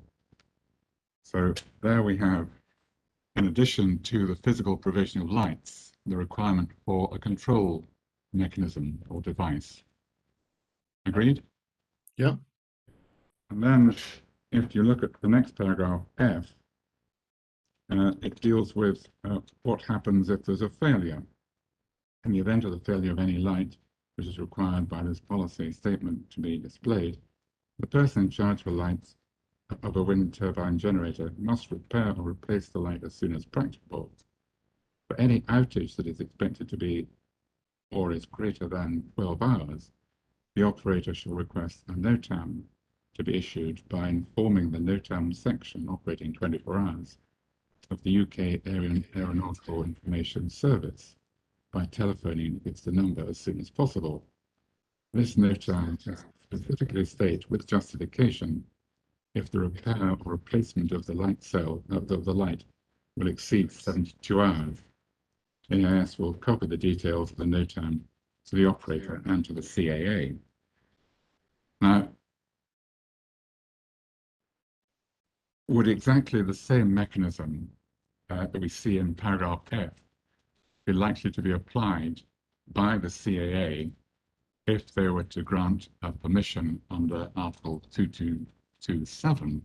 So there we have, in addition to the physical provision of lights, the requirement for a control mechanism or device. Agreed? Yeah. And then if you look at the next paragraph, F, It deals with what happens if there's a failure. In the event of the failure of any light, which is required by this policy statement to be displayed, the person in charge of lights of a wind turbine generator must repair or replace the light as soon as practicable. For any outage that is expected to be or is greater than 12 hours, the operator shall request a NOTAM to be issued by informing the NOTAM section operating 24 hours of the UK Aeronautical Information Service by telephoning its number as soon as possible. This NOTAM specifically states with justification if the repair or replacement of the light cell of the light will exceed 72 hours. AIS will copy the details of the NOTAM to the operator and to the CAA. Now, would exactly the same mechanism that we see in paragraph F be likely to be applied by the CAA if they were to grant a permission under Article 2227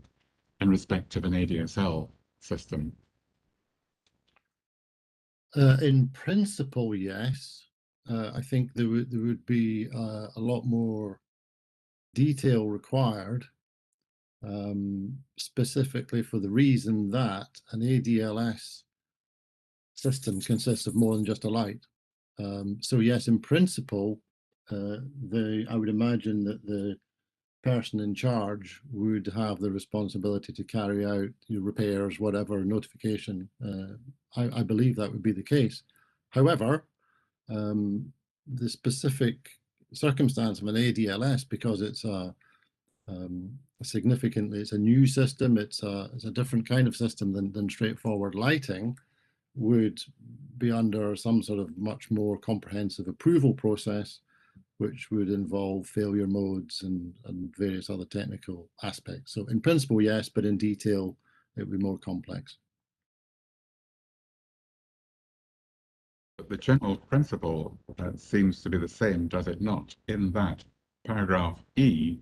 in respect of an ADSL system? In principle, yes. I think there would be a lot more detail required, specifically for the reason that an ADLS system consists of more than just a light. So yes, in principle, I would imagine that the person in charge would have the responsibility to carry out repairs, whatever notification. I believe that would be the case. However, the specific circumstance of an ADLS, because it's it's a new system, it's a different kind of system than straightforward lighting, would be under some sort of much more comprehensive approval process, which would involve failure modes and various other technical aspects. So in principle, yes, but in detail, it would be more complex. But the general principle seems to be the same, does it not? In that paragraph E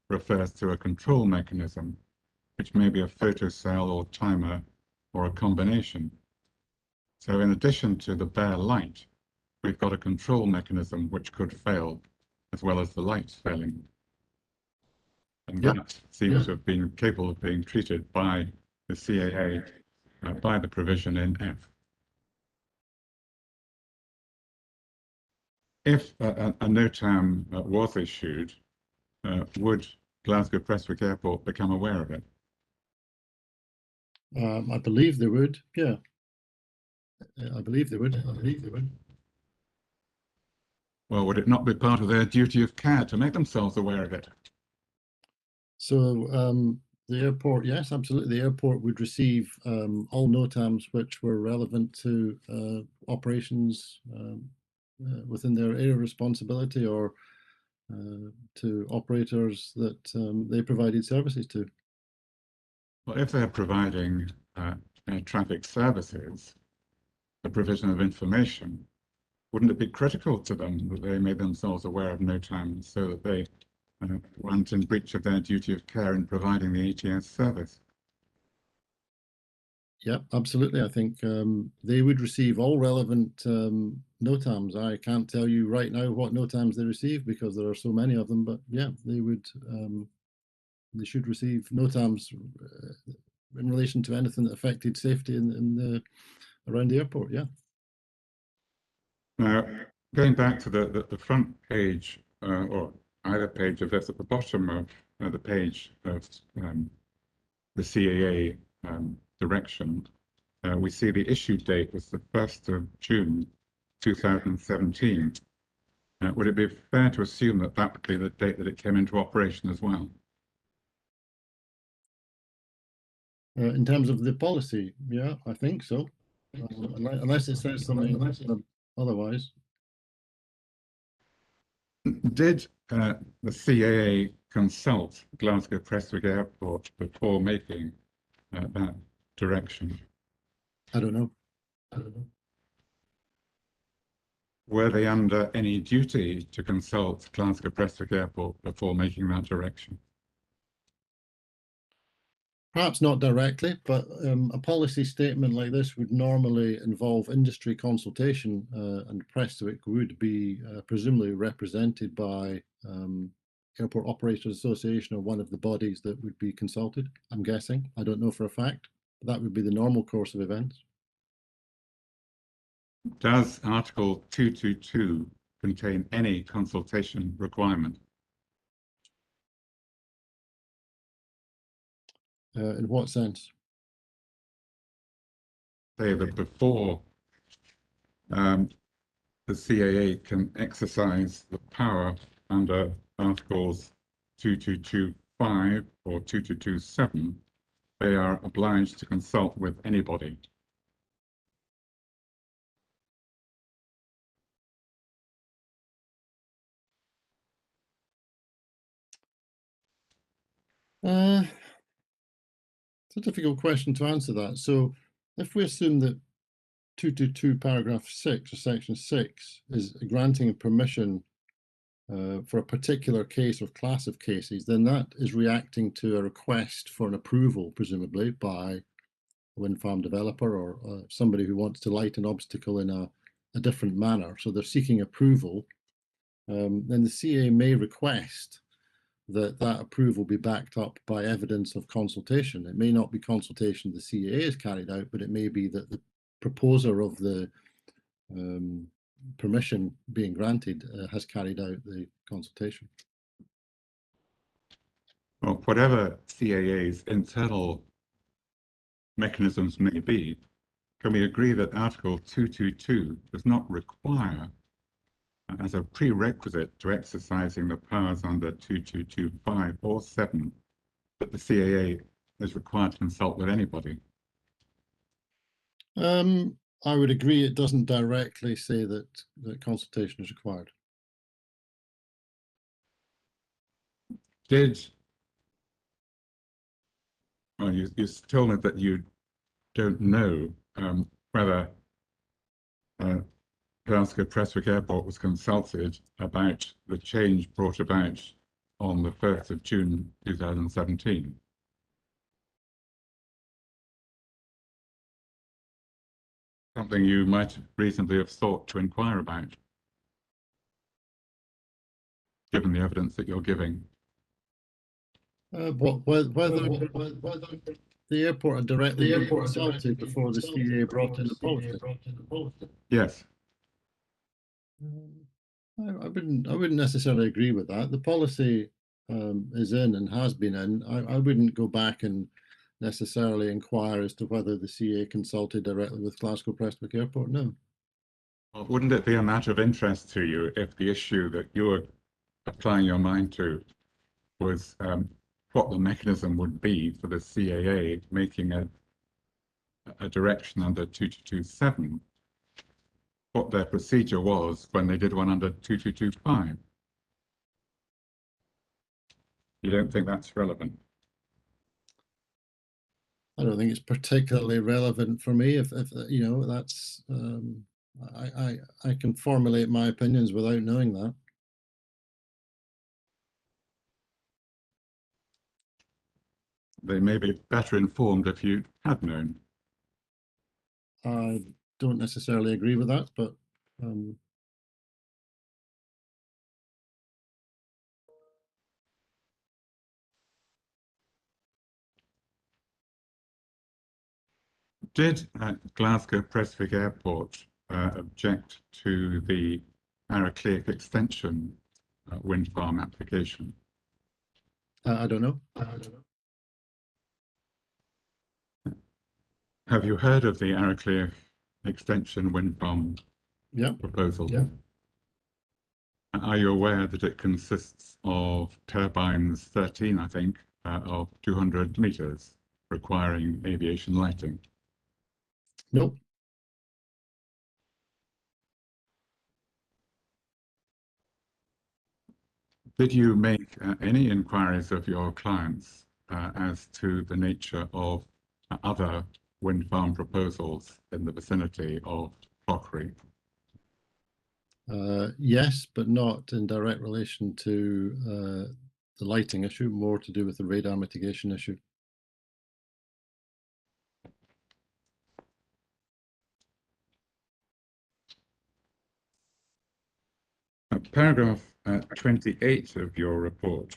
refers to a control mechanism, which may be a photocell or timer or a combination. So in addition to the bare light, we've got a control mechanism which could fail, as well as the light failing. And that seems to have been capable of being treated by the CAA, by the provision in F. If a NOTAM was issued, would Glasgow Prestwick Airport become aware of it? I believe they would, yeah. I believe they would. Well, would it not be part of their duty of care to make themselves aware of it? So the airport, yes, absolutely. The airport would receive all NOTAMs which were relevant to operations within their area of responsibility or to operators that they provided services to. Well, if they're providing air traffic services, the provision of information, wouldn't it be critical to them that they made themselves aware of NOTAM so that they weren't in breach of their duty of care in providing the ATS service? Yeah, absolutely. I think they would receive all relevant NOTAMs. I can't tell you right now what NOTAMs they receive because there are so many of them, but yeah, they would. They should receive NOTAMs in relation to anything that affected safety around the airport. Yeah. Now, going back to the front page or either page of this, at the bottom of the page of the CAA direction, we see the issue date was the 1st of June 2017. Would it be fair to assume that that would be the date that it came into operation as well? In terms of the policy, yeah, I think so. Unless it says something otherwise. Did the CAA consult Glasgow Prestwick Airport before making that direction? I don't know. Were they under any duty to consult Glasgow Prestwick Airport before making that direction? Perhaps not directly, but a policy statement like this would normally involve industry consultation, and Prestwick would be presumably represented by Airport Operators Association or one of the bodies that would be consulted, I'm guessing. I don't know for a fact, but that would be the normal course of events. Does Article 222 contain any consultation requirement? In what sense? Say that before the CAA can exercise the power under Articles 2225 or 2227, they are obliged to consult with anybody. It's a difficult question to answer that. So if we assume that 222 paragraph 6 or section 6 is granting permission for a particular case or class of cases, then that is reacting to a request for an approval, presumably by a wind farm developer or somebody who wants to light an obstacle in a different manner. So they're seeking approval. Then the CA may request that approval be backed up by evidence of consultation. It may not be consultation the CAA has carried out, but it may be that the proposer of the permission being granted has carried out the consultation. Well, whatever CAA's internal mechanisms may be, can we agree that Article 222 does not require, as a prerequisite to exercising the powers under 2225 or 7, that the CAA is required to consult with anybody? I would agree it doesn't directly say that consultation is required. Well, you told me that you don't know whether Glasgow Prestwick Airport was consulted about the change brought about on the 1st of June 2017. Something you might reasonably have thought to inquire about, given the evidence that you're giving. Whether the airport had directly been consulted before the CAA brought in the policy. Yes. I wouldn't necessarily agree with that. The policy is in and has been in. I wouldn't go back and necessarily inquire as to whether the CA consulted directly with Glasgow Prestwick Airport. No. Well, wouldn't it be a matter of interest to you if the issue that you were applying your mind to was what the mechanism would be for the CAA making a direction under 2227, what their procedure was when they did one under 2225? You don't think that's relevant? I don't think it's particularly relevant for me. If you know, that's I can formulate my opinions without knowing that. They may be better informed if you had known. I don't necessarily agree with that, but Did Glasgow Prestwick Airport object to the Clauchrie extension wind farm application? I don't know. Have you heard of the Clauchrie extension wind farm proposal? Yeah. Are you aware that it consists of turbines 13, I think, of 200 meters, requiring aviation lighting? Nope. Did you make any inquiries of your clients as to the nature of other wind farm proposals in the vicinity of Clauchrie? Yes, but not in direct relation to the lighting issue, more to do with the radar mitigation issue. Paragraph 28 of your report,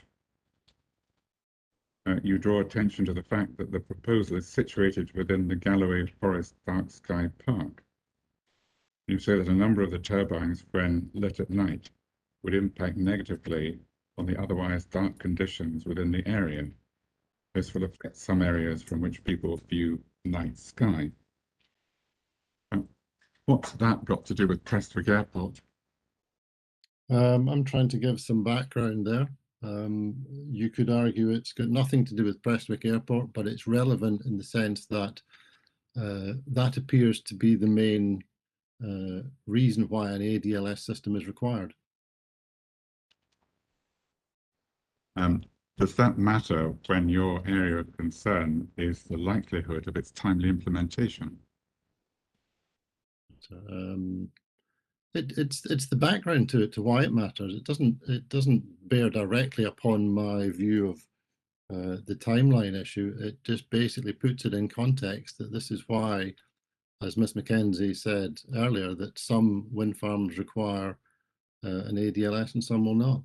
you draw attention to the fact that the proposal is situated within the Galloway Forest Dark Sky Park. You say that a number of the turbines, when lit at night, would impact negatively on the otherwise dark conditions within the area. This will affect some areas from which people view night sky. What's that got to do with Prestwick Airport? I'm trying to give some background there. You could argue it's got nothing to do with Prestwick Airport, but it's relevant in the sense that that appears to be the main reason why an ADLS system is required. Does that matter when your area of concern is the likelihood of its timely implementation? It's the background to it, to why it matters. It doesn't bear directly upon my view of the timeline issue. It just basically puts it in context that this is why, as Ms. Mackenzie said earlier, that some wind farms require an ADLS and some will not.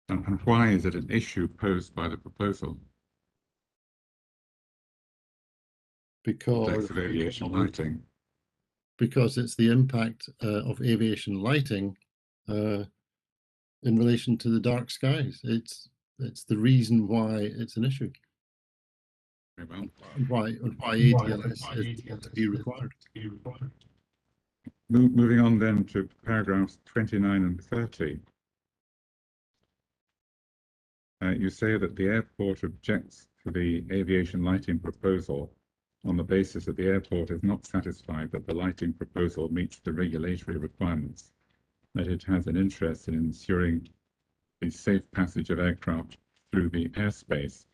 And why is it an issue posed by the proposal? Because of aviation lighting. Because it's the impact of aviation lighting in relation to the dark skies. It's the reason why it's an issue. Very well. And why ADLS is to be required. Moving on then to paragraphs 29 and 30. You say that the airport objects to the aviation lighting proposal on the basis that the airport is not satisfied that the lighting proposal meets the regulatory requirements, that it has an interest in ensuring the safe passage of aircraft through the airspace.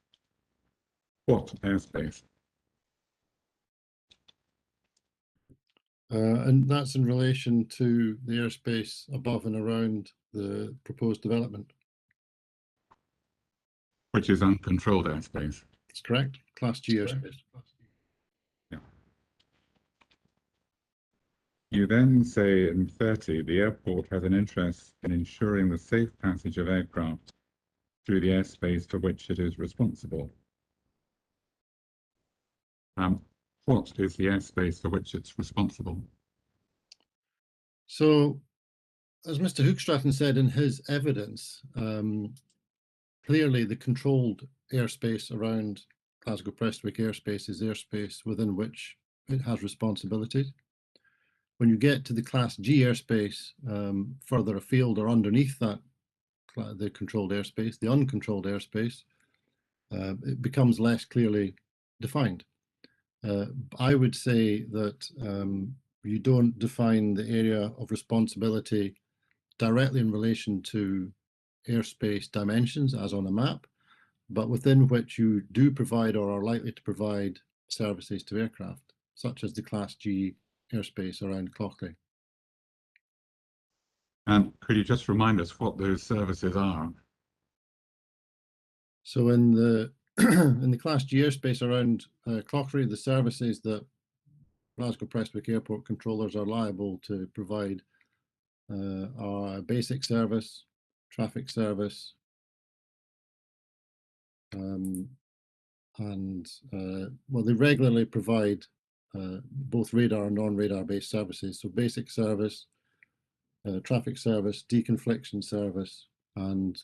What airspace? And that's in relation to the airspace above and around the proposed development. Which is uncontrolled airspace. That's correct. Class G airspace. Yeah. You then say in 30, the airport has an interest in ensuring the safe passage of aircraft through the airspace for which it is responsible. What is the airspace for which it's responsible? So, as Mr. Hoogstraten said in his evidence, clearly the controlled airspace around Glasgow Prestwick airspace is airspace within which it has responsibilities. When you get to the Class G airspace further afield or underneath that, the controlled airspace, the uncontrolled airspace, it becomes less clearly defined. I would say that you don't define the area of responsibility directly in relation to airspace dimensions as on a map, but within which you do provide or are likely to provide services to aircraft, such as the Class G airspace around Clauchrie. And could you just remind us what those services are? So in the in the Class G airspace around Clauchrie, the services that Glasgow Prestwick Airport controllers are liable to provide are basic service, traffic service, and well, they regularly provide both radar and non-radar based services. So basic service, traffic service, deconfliction service, and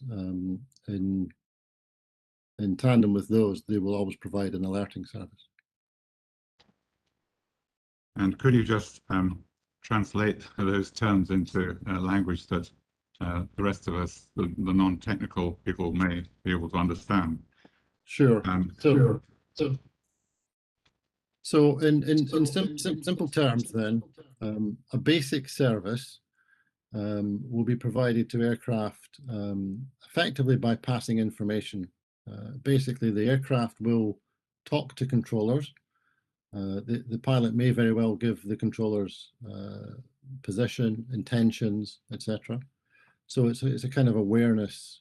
in tandem with those, they will always provide an alerting service. And could you just translate those terms into language that the rest of us, the non-technical people, may be able to understand? Sure. So in simple terms, then, a basic service will be provided to aircraft effectively by passing information. Basically, the aircraft will talk to controllers. The pilot may very well give the controllers position, intentions, etc. So it's a kind of awareness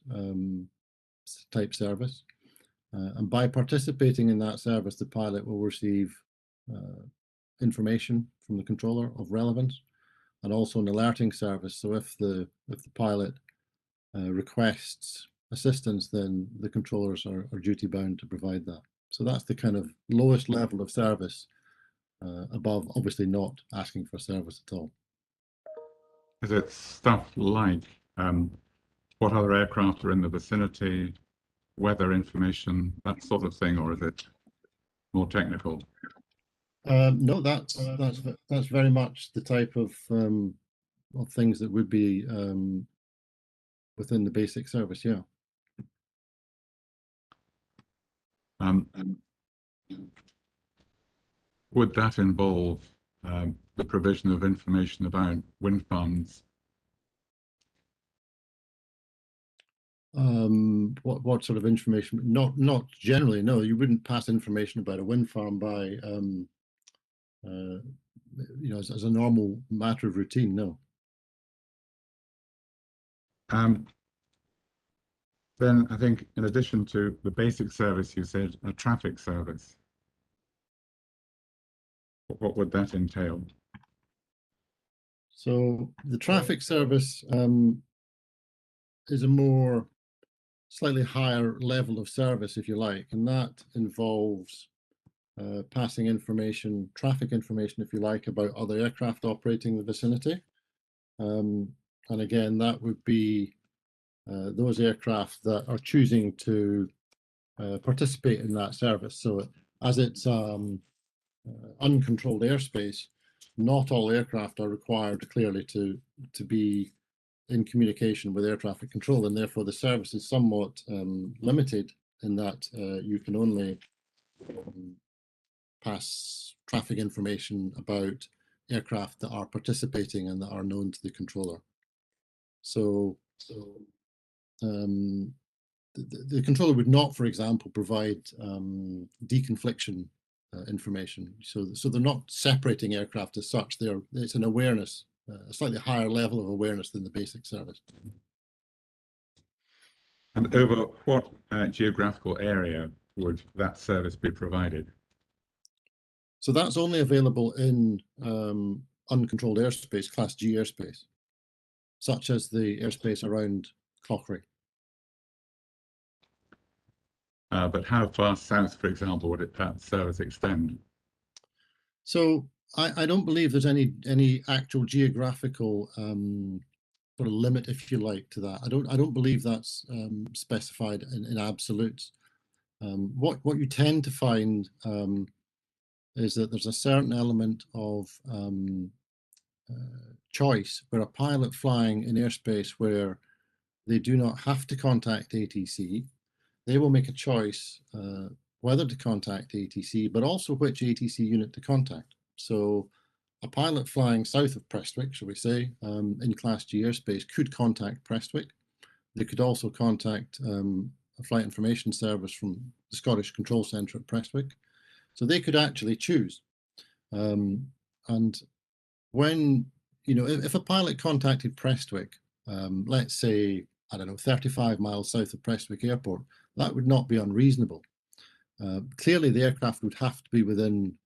type service. And by participating in that service, the pilot will receive information from the controller of relevance, and also an alerting service. So if the pilot requests assistance, then the controllers are duty bound to provide that. So that's the kind of lowest level of service, above obviously not asking for service at all. Is it stuff like what other aircraft are in the vicinity, weather information, that sort of thing, or is it more technical? No, that's very much the type of things that would be within the basic service. Yeah. Would that involve the provision of information about wind farms? What sort of information? Not generally. No, you wouldn't pass information about a wind farm by as a normal matter of routine. No. Then I think in addition to the basic service, you said a traffic service. What would that entail? So the traffic service is a more slightly higher level of service, if you like, and that involves passing information, traffic information, if you like, about other aircraft operating in the vicinity. And again, that would be those aircraft that are choosing to participate in that service. So as it's uncontrolled airspace, not all aircraft are required clearly to be in communication with air traffic control, and therefore the service is somewhat limited in that you can only pass traffic information about aircraft that are participating and that are known to the controller. So the controller would not, for example, provide deconfliction information. So they're not separating aircraft as such. It's an awareness, a slightly higher level of awareness than the basic service. And over what geographical area would that service be provided? So that's only available in uncontrolled airspace, Class G airspace, such as the airspace around Clauchrie. But how far south, for example, would that service extend? So I don't believe there's any actual geographical sort of limit, if you like, to that. I don't believe that's specified in absolutes. What you tend to find is that there's a certain element of choice where a pilot flying in airspace where they do not have to contact ATC, they will make a choice whether to contact ATC, but also which ATC unit to contact. So a pilot flying south of Prestwick, shall we say, in Class G airspace could contact Prestwick. They could also contact a flight information service from the Scottish Control Centre at Prestwick. So they could actually choose. And when, if a pilot contacted Prestwick, let's say, I don't know, 35 miles south of Prestwick Airport, that would not be unreasonable. Clearly, the aircraft would have to be within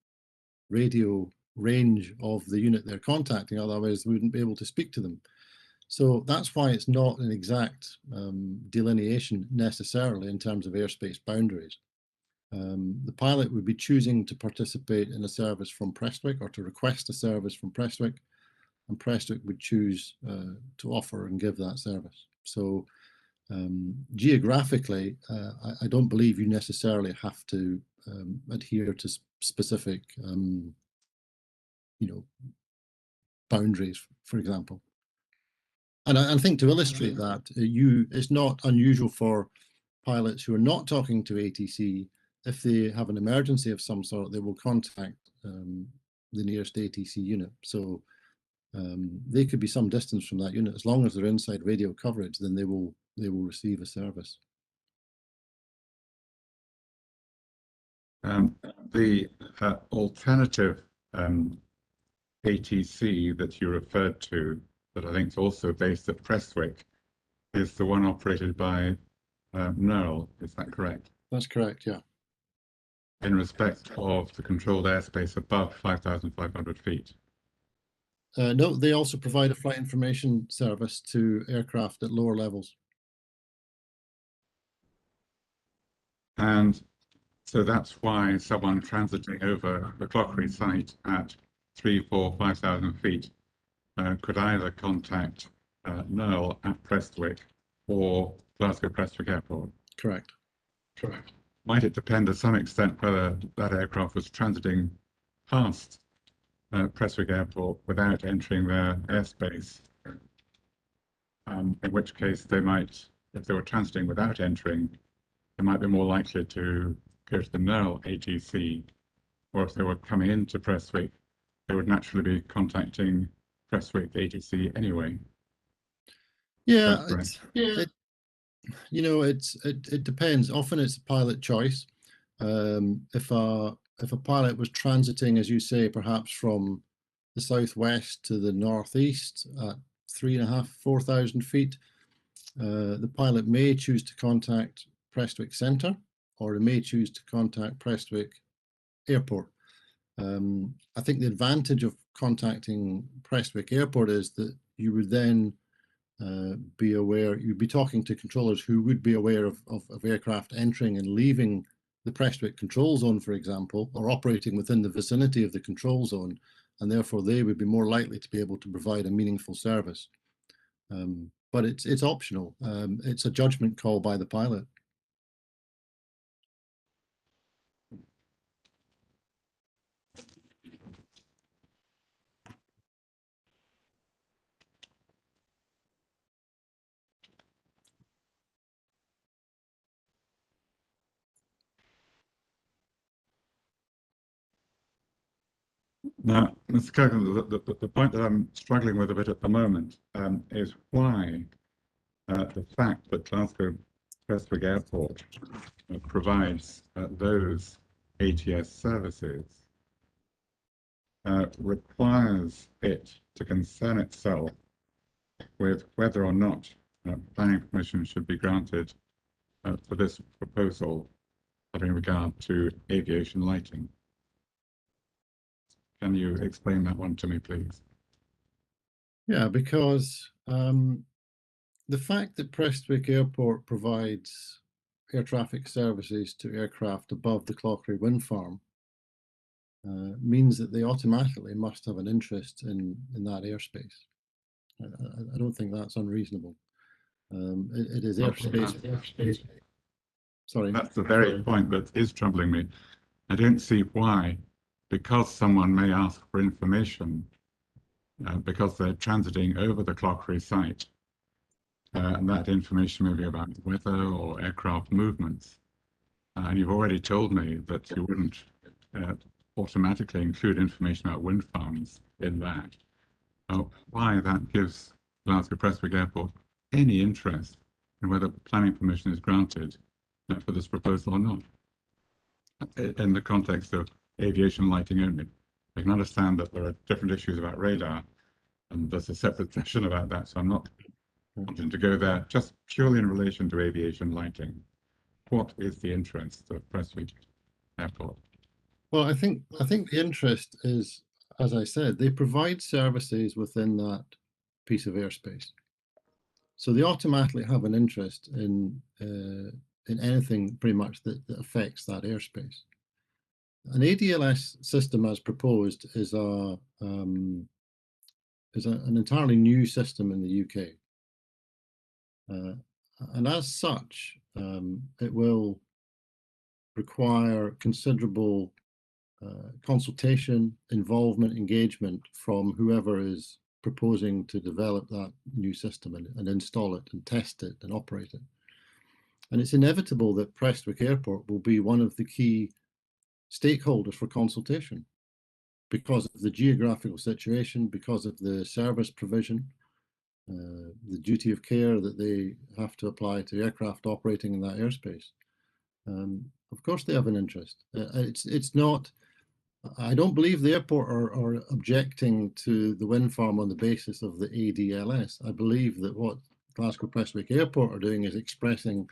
radio range of the unit they're contacting, otherwise we wouldn't be able to speak to them. So that's why it's not an exact delineation necessarily in terms of airspace boundaries. The pilot would be choosing to participate in a service from Prestwick or to request a service from Prestwick, and Prestwick would choose to offer and give that service. So geographically, I don't believe you necessarily have to adhere to specific, boundaries, for example. And I think to illustrate that, it's not unusual for pilots who are not talking to ATC, if they have an emergency of some sort, they will contact the nearest ATC unit. So they could be some distance from that unit. As long as they're inside radio coverage, then they will receive a service. The alternative ATC that you referred to, that I think is also based at Prestwick, is the one operated by NERL, is that correct? That's correct, yeah. In respect of the controlled airspace above 5,500 feet? No, they also provide a flight information service to aircraft at lower levels. And so that's why someone transiting over the Clauchrie site at 3, 4, 5,000 feet could either contact Knowle at Prestwick or Glasgow Prestwick Airport. Correct. Correct. Might it depend to some extent whether that aircraft was transiting past Prestwick Airport without entering their airspace? In which case they might, if they were transiting without entering, they might be more likely to go to the Knowle ATC, or if they were coming into Prestwick, they would naturally be contacting Prestwick ATC anyway. Yeah, it depends. Often it's a pilot choice. If a pilot was transiting, as you say, perhaps from the southwest to the northeast at 3,500, 4,000 feet, the pilot may choose to contact Prestwick Centre, or it may choose to contact Prestwick Airport. I think the advantage of contacting Prestwick Airport is that you would then be aware, you'd be talking to controllers who would be aware of aircraft entering and leaving the Prestwick control zone, for example, or operating within the vicinity of the control zone, and therefore they would be more likely to be able to provide a meaningful service. But it's optional. It's a judgment call by the pilot. Now, Mr. Kirkland, the point that I'm struggling with a bit at the moment is why the fact that Glasgow Prestwick Airport provides those ATS services requires it to concern itself with whether or not planning permission should be granted for this proposal having regard to aviation lighting. Can you explain that one to me, please? Yeah, because the fact that Prestwick Airport provides air traffic services to aircraft above the Clauchrie wind farm means that they automatically must have an interest in that airspace. I don't think that's unreasonable. It is airspace. Sorry. That's the very point that is troubling me. I don't see why, because someone may ask for information because they're transiting over the Clauchrie site, and that information may be about weather or aircraft movements. And you've already told me that you wouldn't automatically include information about wind farms in that. Why that gives Glasgow Prestwick Airport any interest in whether planning permission is granted for this proposal or not, in the context of aviation lighting only. I can understand that there are different issues about radar, and there's a separate session about that, so I'm not wanting to go there, just purely in relation to aviation lighting. What is the interest of Prestwick Airport? Well, I think the interest is, as I said, they provide services within that piece of airspace. So they automatically have an interest in anything pretty much that affects that airspace. An ADLS system, as proposed, is an entirely new system in the UK, and as such, it will require considerable consultation, involvement, engagement from whoever is proposing to develop that new system and install it and test it and operate it. And it's inevitable that Prestwick Airport will be one of the key stakeholders for consultation because of the geographical situation, because of the service provision, the duty of care that they have to apply to aircraft operating in that airspace. Of course they have an interest. It's not, I don't believe the airport are objecting to the wind farm on the basis of the ADLS. I believe that what Glasgow Prestwick Airport are doing is expressing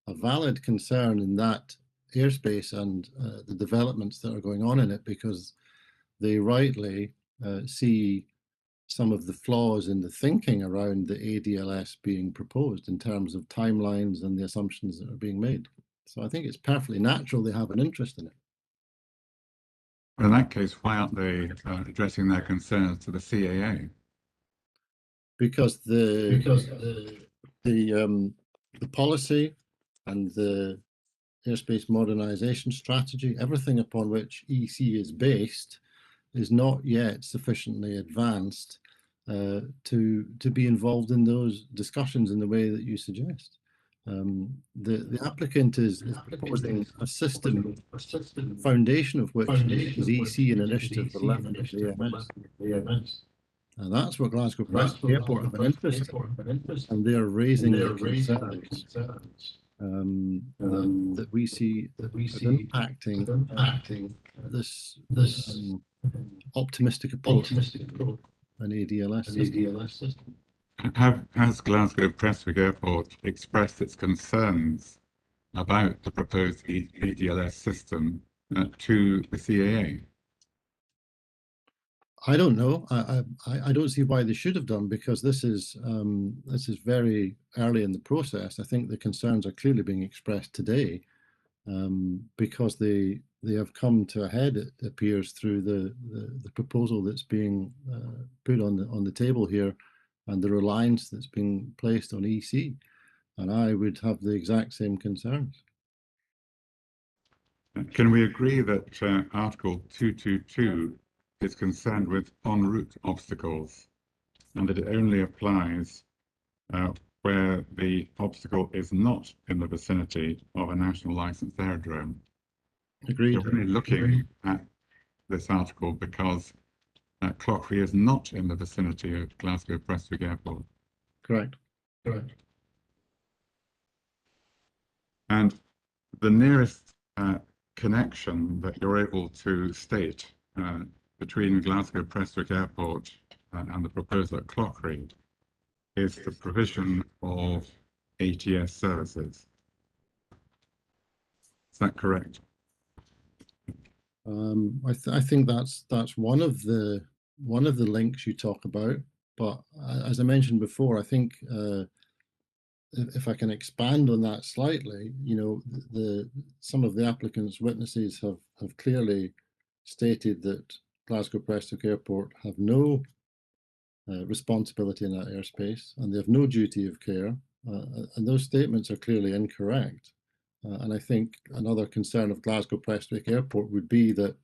a valid concern in that airspace and the developments that are going on in it, because they rightly see some of the flaws in the thinking around the ADLS being proposed in terms of timelines and the assumptions that are being made. So I think it's perfectly natural they have an interest in it. In that case, why aren't they addressing their concerns to the CAA? Because the policy and the airspace modernization strategy, everything upon which EC is based, is not yet sufficiently advanced to be involved in those discussions in the way that you suggest. The applicant is proposing a system, foundation of which is EC and initiative for level of the AMS. And that's what Glasgow Preston Airport have an interest in, and they are raising the concerns that we see as impacting this optimistic approach an ADLS system. Has Glasgow Prestwick Airport expressed its concerns about the proposed ADLS system to the CAA? I don't know. I don't see why they should have done, because this is very early in the process. I think the concerns are clearly being expressed today because they have come to a head, it appears, through the proposal that's being put on the table here, and the reliance that's being placed on EC. And I would have the exact same concerns. Can we agree that Article 222 is concerned with en route obstacles, and that it only applies where the obstacle is not in the vicinity of a national licensed aerodrome? Agreed. You're only looking at this article because Clauchrie is not in the vicinity of Glasgow Prestwick Airport. Correct. And the nearest connection that you're able to state between Glasgow Prestwick Airport and the proposal at Clauchrie is the provision of ATS services. Is that correct? I think that's one of the links you talk about. But as I mentioned before, I think if I can expand on that slightly, some of the applicants' witnesses have clearly stated that Glasgow Prestwick Airport have no responsibility in that airspace, and they have no duty of care, and those statements are clearly incorrect. And I think another concern of Glasgow Prestwick Airport would be that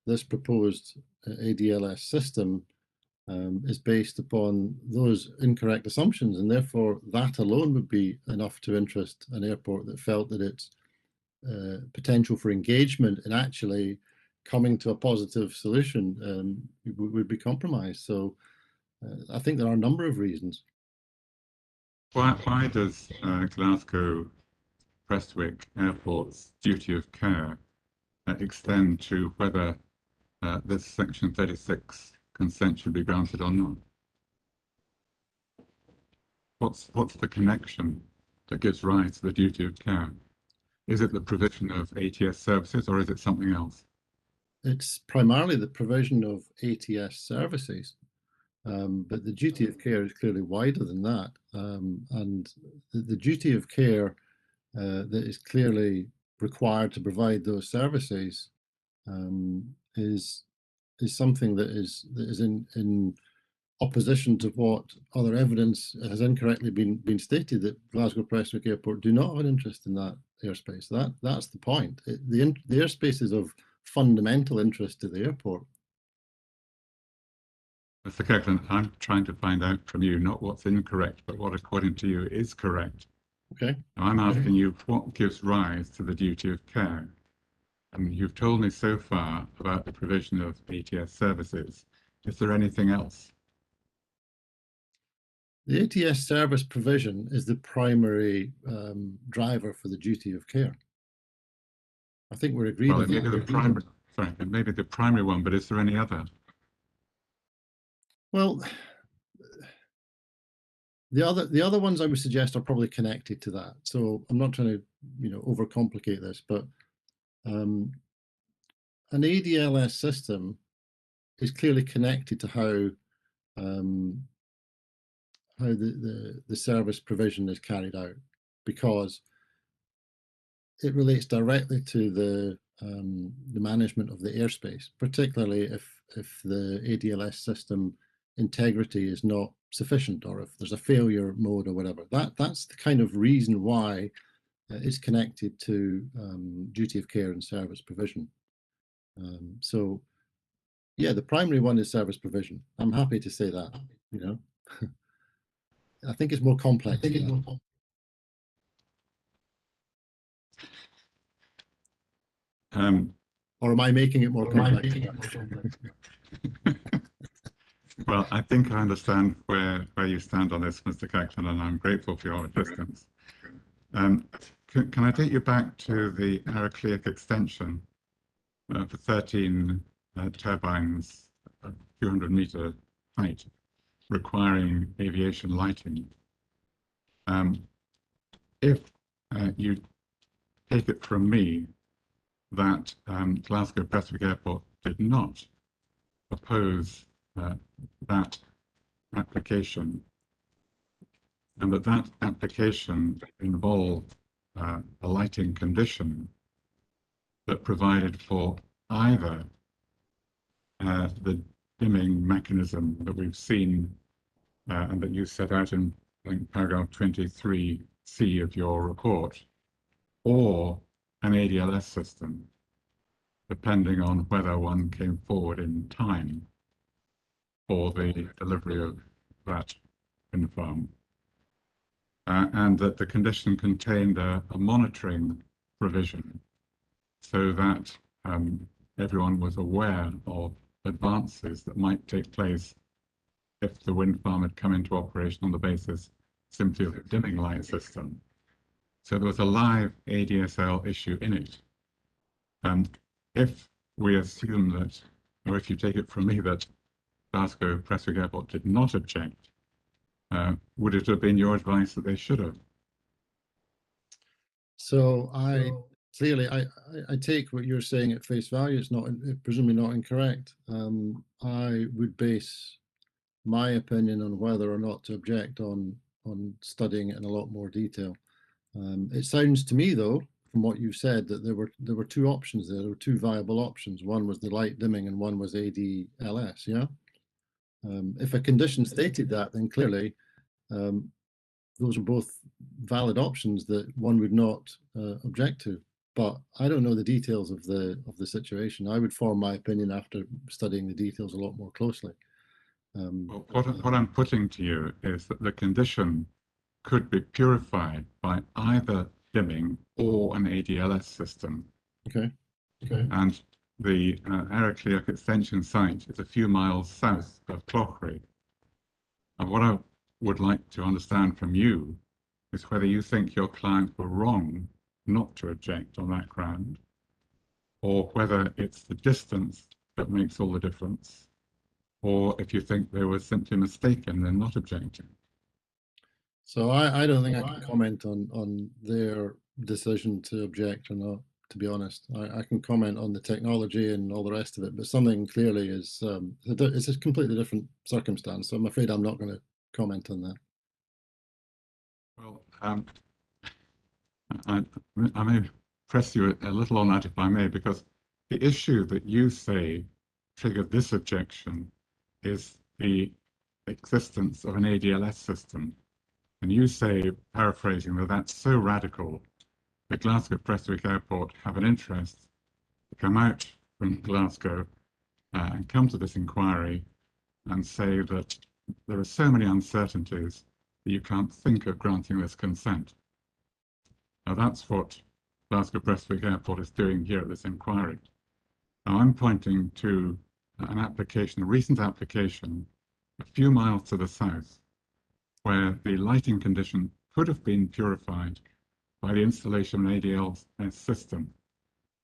this proposed ADLS system is based upon those incorrect assumptions, and therefore that alone would be enough to interest an airport that felt that its potential for engagement in actually coming to a positive solution would be compromised. So I think there are a number of reasons. Why does Glasgow Prestwick Airport's duty of care extend to whether this Section 36 consent should be granted or not? What's the connection that gives rise to the duty of care? Is it the provision of ATS services, or is it something else? It's primarily the provision of ATS services, but the duty of care is clearly wider than that. And the duty of care that is clearly required to provide those services is something that is in opposition to what other evidence has incorrectly been stated, that Glasgow Prestwick Airport do not have an interest in that airspace. That's the point. The airspace is of fundamental interest to the airport. Mr. Kirkland, I'm trying to find out from you not what's incorrect, but what, according to you, is correct. Okay. Now, I'm asking you what gives rise to the duty of care. And you've told me so far about the provision of ATS services. Is there anything else? The ATS service provision is the primary driver for the duty of care. I think we're agreed. Well, maybe the primary one, but is there any other? Well, the other ones I would suggest are probably connected to that. So I'm not trying to overcomplicate this, but an ADLS system is clearly connected to how how the service provision is carried out, because it relates directly to the management of the airspace, particularly if the ADLS system integrity is not sufficient, or if there's a failure mode or whatever. That's the kind of reason why it's connected to duty of care and service provision. So yeah, the primary one is service provision. I'm happy to say that, you know. I think it's more complex. Or am I making it more complex? Well, I think I understand where you stand on this, Mr. Cackland, and I'm grateful for your assistance. Can I take you back to the Heracleic extension for 13 turbines, a few hundred-meter height, requiring aviation lighting? If you take it from me that Glasgow Prestwick Airport did not oppose that application, and that application involved a lighting condition that provided for either the dimming mechanism that we've seen and that you set out in paragraph 23C of your report, or an ADLS system, depending on whether one came forward in time for the delivery of that wind farm. And that the condition contained a monitoring provision so that everyone was aware of advances that might take place if the wind farm had come into operation on the basis simply of a dimming light system. So there was a live ADSL issue in it. And if we assume that, or if you take it from me that Glasgow Prestwick Airport did not object, would it have been your advice that they should have? So clearly I take what you're saying at face value. It's not presumably not incorrect. I would base my opinion on whether or not to object on studying it in a lot more detail. It sounds to me, though, from what you said, that there were two options there. There were two viable options. One was the light dimming, and one was ADLS. Yeah. If a condition stated that, then clearly those are both valid options that one would not object to. But I don't know the details of the situation. I would form my opinion after studying the details a lot more closely. Well, what I'm putting to you is that the condition could be purified by either dimming or an ADLS system. Okay. And the Heracleic extension site is a few miles south of Clauchrie. And what I would like to understand from you is whether you think your clients were wrong not to object on that ground, or whether it's the distance that makes all the difference, or if you think they were simply mistaken in not objecting. So I don't think I can comment on their decision to object or not, to be honest. I can comment on the technology and all the rest of it, but something clearly is it's a completely different circumstance. So I'm afraid I'm not going to comment on that. Well, I may press you a little on that if I may, because the issue that you say triggered this objection is the existence of an ADLS system. And you say, paraphrasing, that that's so radical that Glasgow Prestwick Airport have an interest to come out from Glasgow and come to this inquiry and say that there are so many uncertainties that you can't think of granting this consent. Now that's what Glasgow Prestwick Airport is doing here at this inquiry. Now I'm pointing to an application, a recent application, a few miles to the south, where the lighting condition could have been purified by the installation of an ADLS system.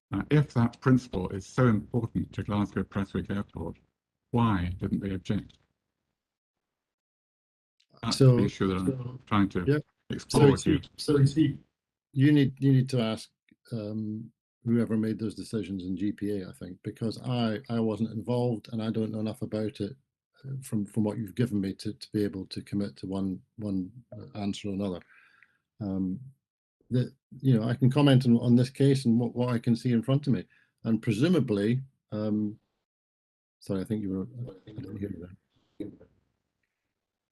Now, if that principle is so important to Glasgow Prestwick Airport, why didn't they object? That's the issue that I'm trying to explore with you. So you need to ask whoever made those decisions in GPA, I think, because I wasn't involved and I don't know enough about it from what you've given me to be able to commit to one answer or another. That, you know, I can comment on this case and what I can see in front of me, and presumably, sorry, I think you were. I didn't hear you there.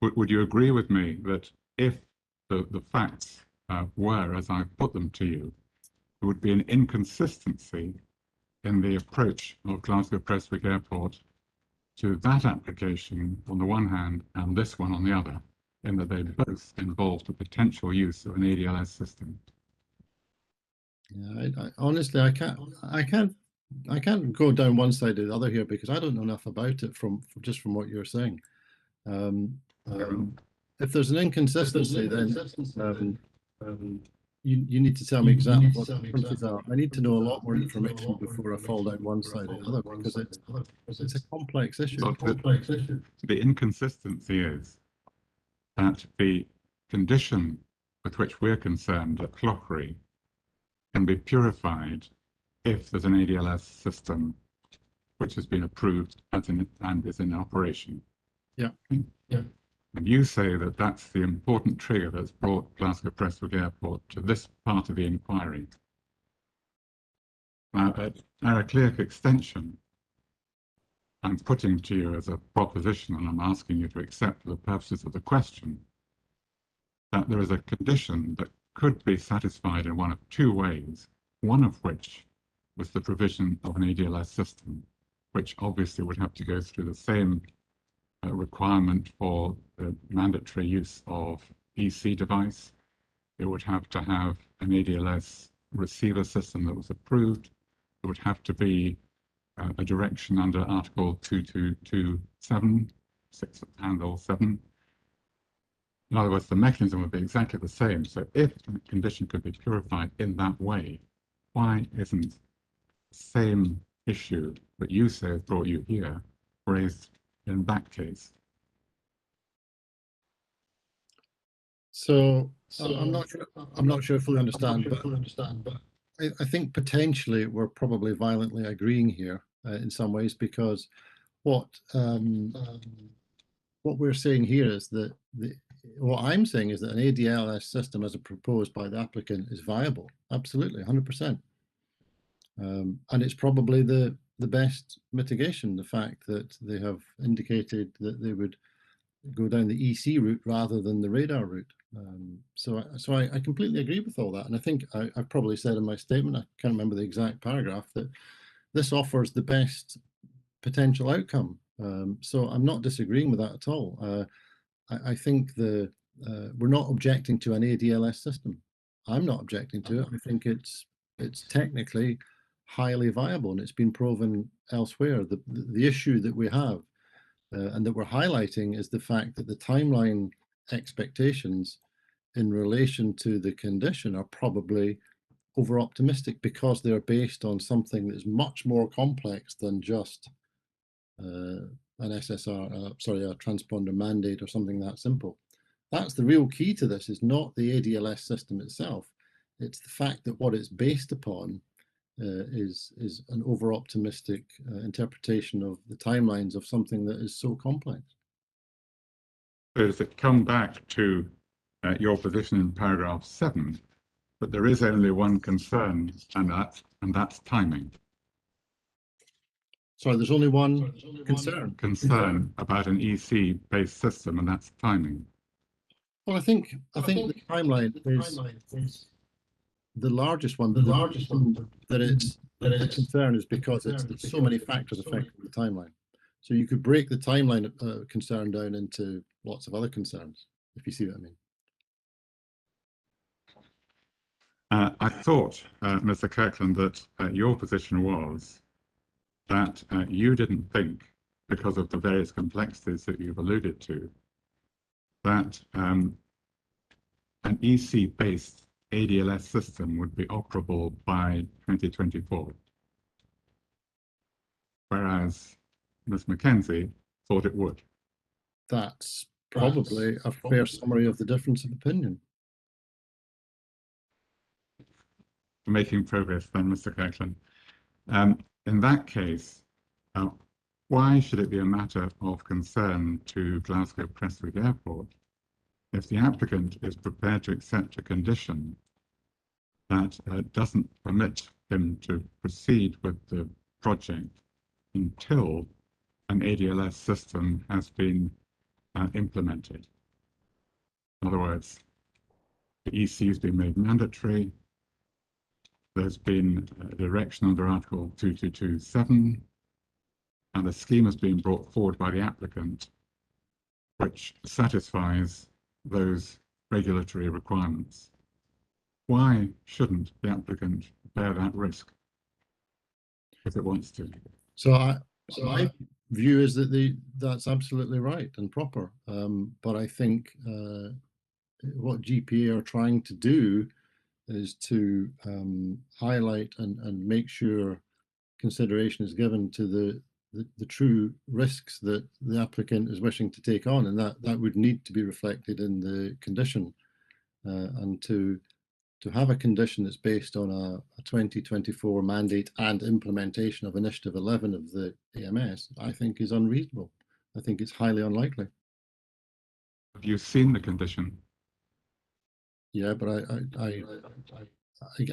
Would you agree with me that if the facts were as I put them to you, there would be an inconsistency in the approach of Glasgow Prestwick Airport to that application on the one hand and this one on the other, in that they both involved the potential use of an ADLS system? Yeah, honestly, I can't go down one side or the other here, because I don't know enough about it from what you're saying. If there's an inconsistency, then you need to tell me exactly what the differences are. I need to know a lot more information before I fall down one side or the other, because it's a complex issue. The inconsistency is that the condition with which we're concerned at Clauchrie can be purified if there's an ADLS system which has been approved and is in operation. Yeah. Yeah. And you say that that's the important trigger that's brought Glasgow Prestwick Airport to this part of the inquiry. Now, at our clear extension, I'm putting to you as a proposition, and I'm asking you to accept for the purposes of the question, that there is a condition that could be satisfied in one of two ways, one of which was the provision of an ADLS system, which obviously would have to go through the same requirement for the mandatory use of EC device. It would have to have an ADLS receiver system that was approved. It would have to be a direction under Article 2227, 6 handle 7. In other words, the mechanism would be exactly the same. So if the condition could be purified in that way, why isn't the same issue that you say has brought you here raised in that case? So I'm not sure I fully understand, but I think potentially we're probably violently agreeing here in some ways, because what we're saying here is that what I'm saying is that an ADLS system as proposed by the applicant is viable, absolutely, 100%. And it's probably the best mitigation, the fact that they have indicated that they would go down the EC route rather than the radar route. So I completely agree with all that. And I think I've probably said in my statement, I can't remember the exact paragraph, that this offers the best potential outcome. So I'm not disagreeing with that at all. I think we're not objecting to an ADLS system. I'm not objecting to it. I think it's technically highly viable, and it's been proven elsewhere. The issue that we have and that we're highlighting is the fact that the timeline expectations in relation to the condition are probably over optimistic, because they're based on something that's much more complex than just an SSR, a transponder mandate or something that simple. That's the real key to this, is not the ADLS system itself. It's the fact that what it's based upon is an over-optimistic interpretation of the timelines of something that is so complex. Does it come back to your position in paragraph 7, that there is only one concern, and that's timing? Sorry, there's only one concern. Concern about an EC-based system, and that's timing. Well, I think the timeline is the largest one, but the concern is because there's so many factors affecting the timeline. So you could break the timeline concern down into lots of other concerns, if you see what I mean. I thought, Mr. Kirkland, that your position was that you didn't think, because of the various complexities that you've alluded to, that an EC-based ADLS system would be operable by 2024, whereas Ms. Mackenzie thought it would. That's probably a fair summary of the difference of opinion. Making progress then, Mr. Kirkland. In that case, Why should it be a matter of concern to Glasgow Prestwick Airport if the applicant is prepared to accept a condition that doesn't permit him to proceed with the project until an ADLS system has been implemented? In other words, the EC has been made mandatory. There's been a direction under Article 2227, and a scheme has been brought forward by the applicant which satisfies those regulatory requirements. Why shouldn't the applicant bear that risk if it wants to? So my view is that that's absolutely right and proper. But I think what GPA are trying to do is to highlight and make sure consideration is given to the true risks that the applicant is wishing to take on, and that would need to be reflected in the condition. And to have a condition that's based on a 2024 mandate and implementation of Initiative 11 of the AMS, I think is unreasonable. I think it's highly unlikely. Have you seen the condition? Yeah, but I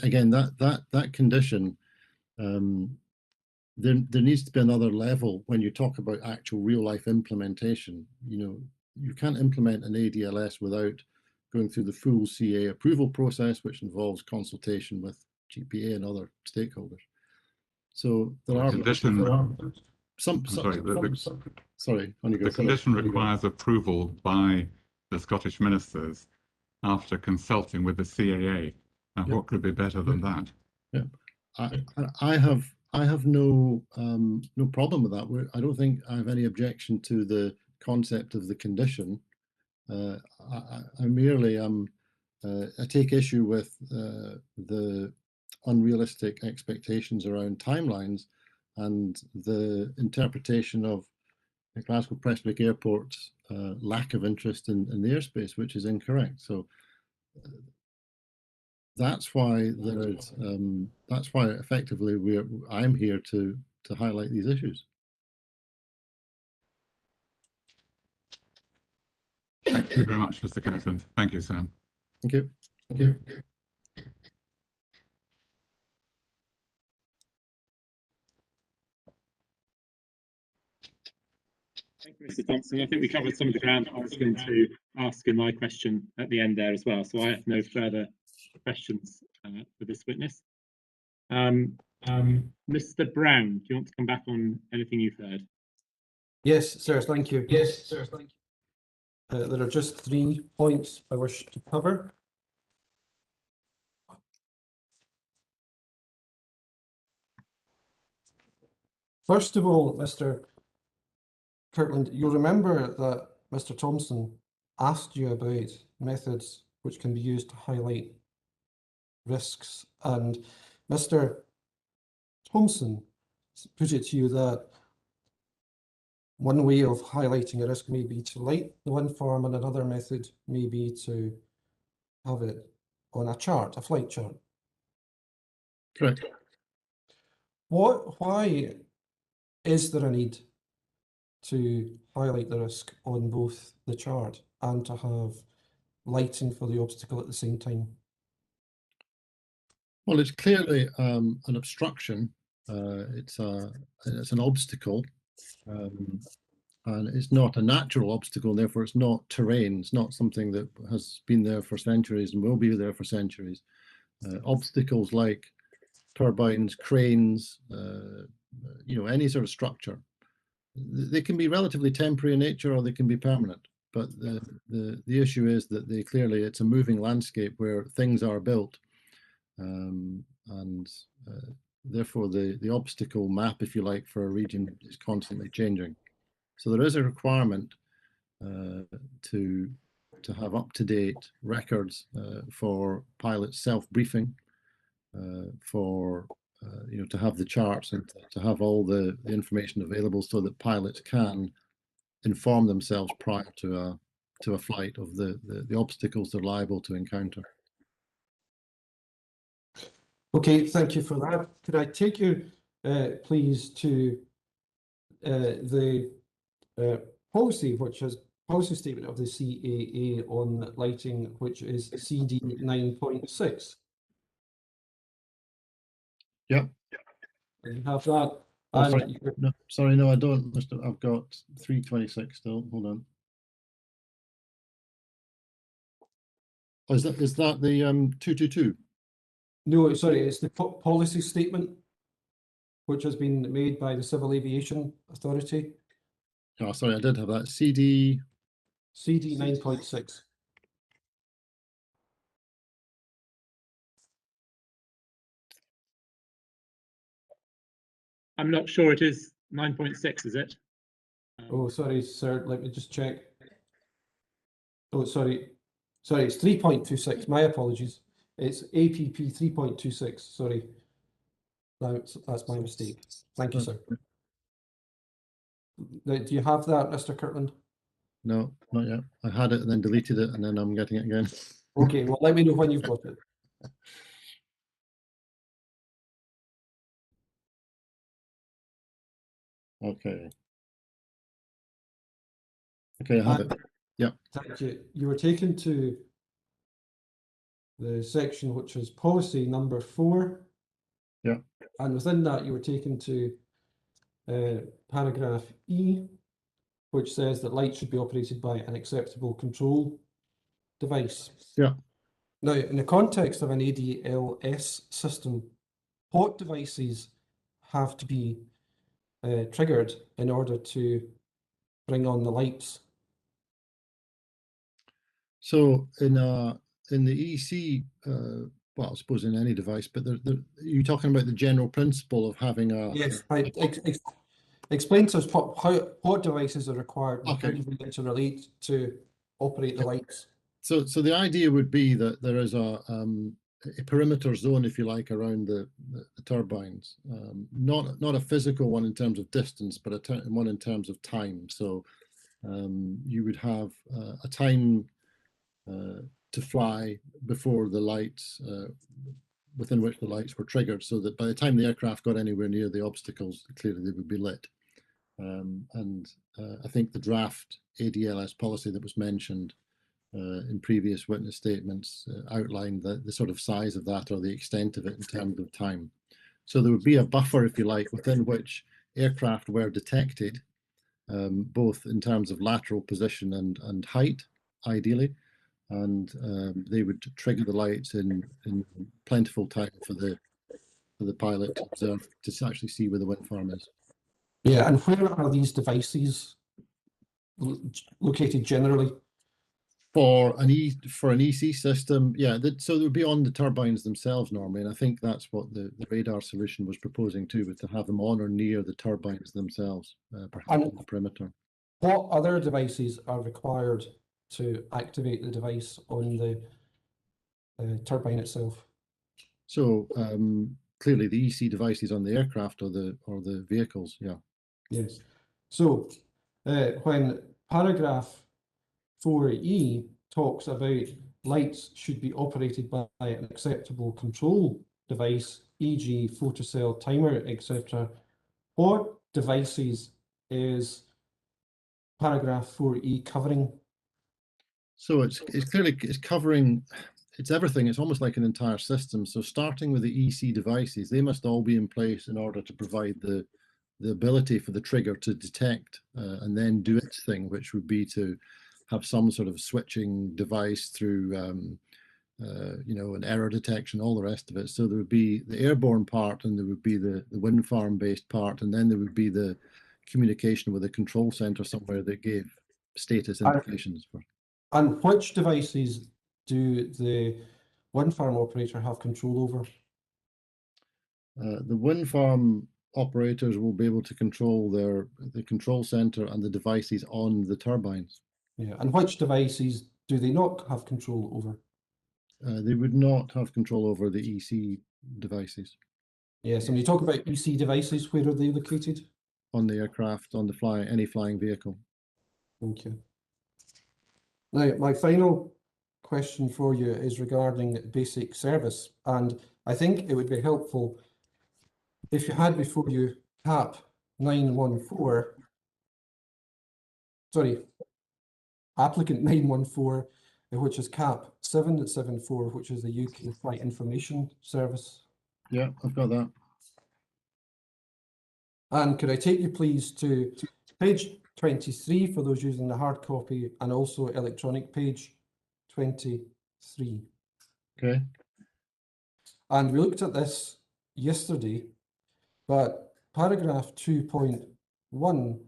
again, that condition, there needs to be another level when you talk about actual real life implementation. You know, you can't implement an ADLS without going through the full CA approval process, which involves consultation with GPA and other stakeholders. So there are some. Sorry, on you go. The condition requires approval by the Scottish ministers after consulting with the CAA. Now, what could be better than that? Yeah, I have no problem with that. I don't think I have any objection to the concept of the condition. I merely I take issue with the unrealistic expectations around timelines and the interpretation of the Glasgow Prestwick Airport's lack of interest in the airspace, which is incorrect. So that's why there is. That's why effectively I'm here to highlight these issues. Thank you very much, Mr. Captain. Thank you, Sam. Thank you. Thank you. Thank you, Mr. Thompson. I think we covered some of the ground I was going to ask in my question at the end there as well. So I have no further questions for this witness. Mr. Brown, do you want to come back on anything you've heard? Yes, sir. Thank you. Yes, sir. Thank you. There are just 3 points I wish to cover. First of all, Mr. Kirkland, you'll remember that Mr. Thompson asked you about methods which can be used to highlight risks, and Mr. Thompson put it to you that one way of highlighting a risk may be to light the wind farm, and another method may be to have it on a chart, a flight chart. Correct. Why is there a need to highlight the risk on both the chart and to have lighting for the obstacle at the same time? Well, it's clearly an obstruction. It's an obstacle, and it's not a natural obstacle. Therefore, it's not terrain. It's not something that has been there for centuries and will be there for centuries. Obstacles like turbines, cranes, any sort of structure, they can be relatively temporary in nature or they can be permanent. But the issue is that it's a moving landscape where things are built. And therefore the obstacle map, if you like, for a region is constantly changing. So there is a requirement to have up-to-date records for pilots self-briefing, to have the charts and to have all the information available so that pilots can inform themselves prior to a flight of the obstacles they're liable to encounter. Okay, thank you for that. Could I take you, please, to the policy, which is policy statement of the CAA on lighting, which is CD 9.6. Yep. You have that. Oh, And sorry. No, sorry, no, I don't, Mr. I've got 326 still. Hold on. Oh, is that the 222? no, sorry, it's the policy statement, which has been made by the Civil Aviation Authority, Oh, sorry, I did have that. CD. CD 9.6. I'm not sure it is 9.6, is it? Oh, sorry, sir, let me just check. Oh, sorry, it's 3.26, my apologies. It's APP 3.26, sorry. That's my mistake. Thank you, sir. Now, do you have that, Mr. Kirtland? No, not yet. I had it and then deleted it, and then I'm getting it again. Okay, well, let me know when you've got it. Okay. Okay, I have it. Yeah. Thank you. You were taken to the section which is policy number 4. Yeah. And within that, you were taken to paragraph E, which says that lights should be operated by an acceptable control device. Yeah. Now, in the context of an ADLS system, what devices have to be triggered in order to bring on the lights? So in the EC, well, I suppose in any device, but you're talking about the general principle of having a. Yes, explain to us what devices are required and Okay. how do we need to relate to operate the lights? So the idea would be that there is a perimeter zone, if you like, around the turbines. Not a physical one in terms of distance, but one in terms of time. So you would have a time to fly before the lights, within which the lights were triggered, so that by the time the aircraft got anywhere near the obstacles, clearly they would be lit. I think the draft ADLS policy that was mentioned in previous witness statements outlined the sort of size of that or the extent of it in terms of time. So there would be a buffer, if you like, within which aircraft were detected, both in terms of lateral position and height, ideally, and they would trigger the lights in plentiful time for the pilot to observe, to actually see where the wind farm is. Yeah, and where are these devices located generally? For an EC system, yeah, so they would be on the turbines themselves normally, and I think that's what the radar solution was proposing too, was to have them on or near the turbines themselves, perhaps on the perimeter. What other devices are required to activate the device on the turbine itself? So clearly the EC devices on the aircraft or the vehicles, yeah. Yes. So when paragraph 4E talks about lights should be operated by an acceptable control device, e.g. photocell, timer, etc., what devices is paragraph 4E covering? So it's clearly covering, it's everything. It's almost like an entire system. So starting with the EC devices, they must all be in place in order to provide the ability for the trigger to detect and then do its thing, which would be to have some sort of switching device through an error detection, all the rest of it. So there would be the airborne part, and there would be the wind farm based part, and then there would be the communication with a control center somewhere that gave status indications for. And which devices do the wind farm operator have control over? The wind farm operators will be able to control the control center and the devices on the turbines. Yeah, and which devices do they not have control over? They would not have control over the EC devices. Yes, and when you talk about EC devices, where are they located? On the aircraft, on the any flying vehicle. Thank you. Now, my final question for you is regarding basic service, and I think it would be helpful if you had before you CAP 914, sorry, applicant 914, which is CAP 774, which is the UK Flight Information Service. Yeah, I've got that. And could I take you please to page 23 for those using the hard copy, and also electronic page 23. Okay. And we looked at this yesterday, but paragraph 2.1,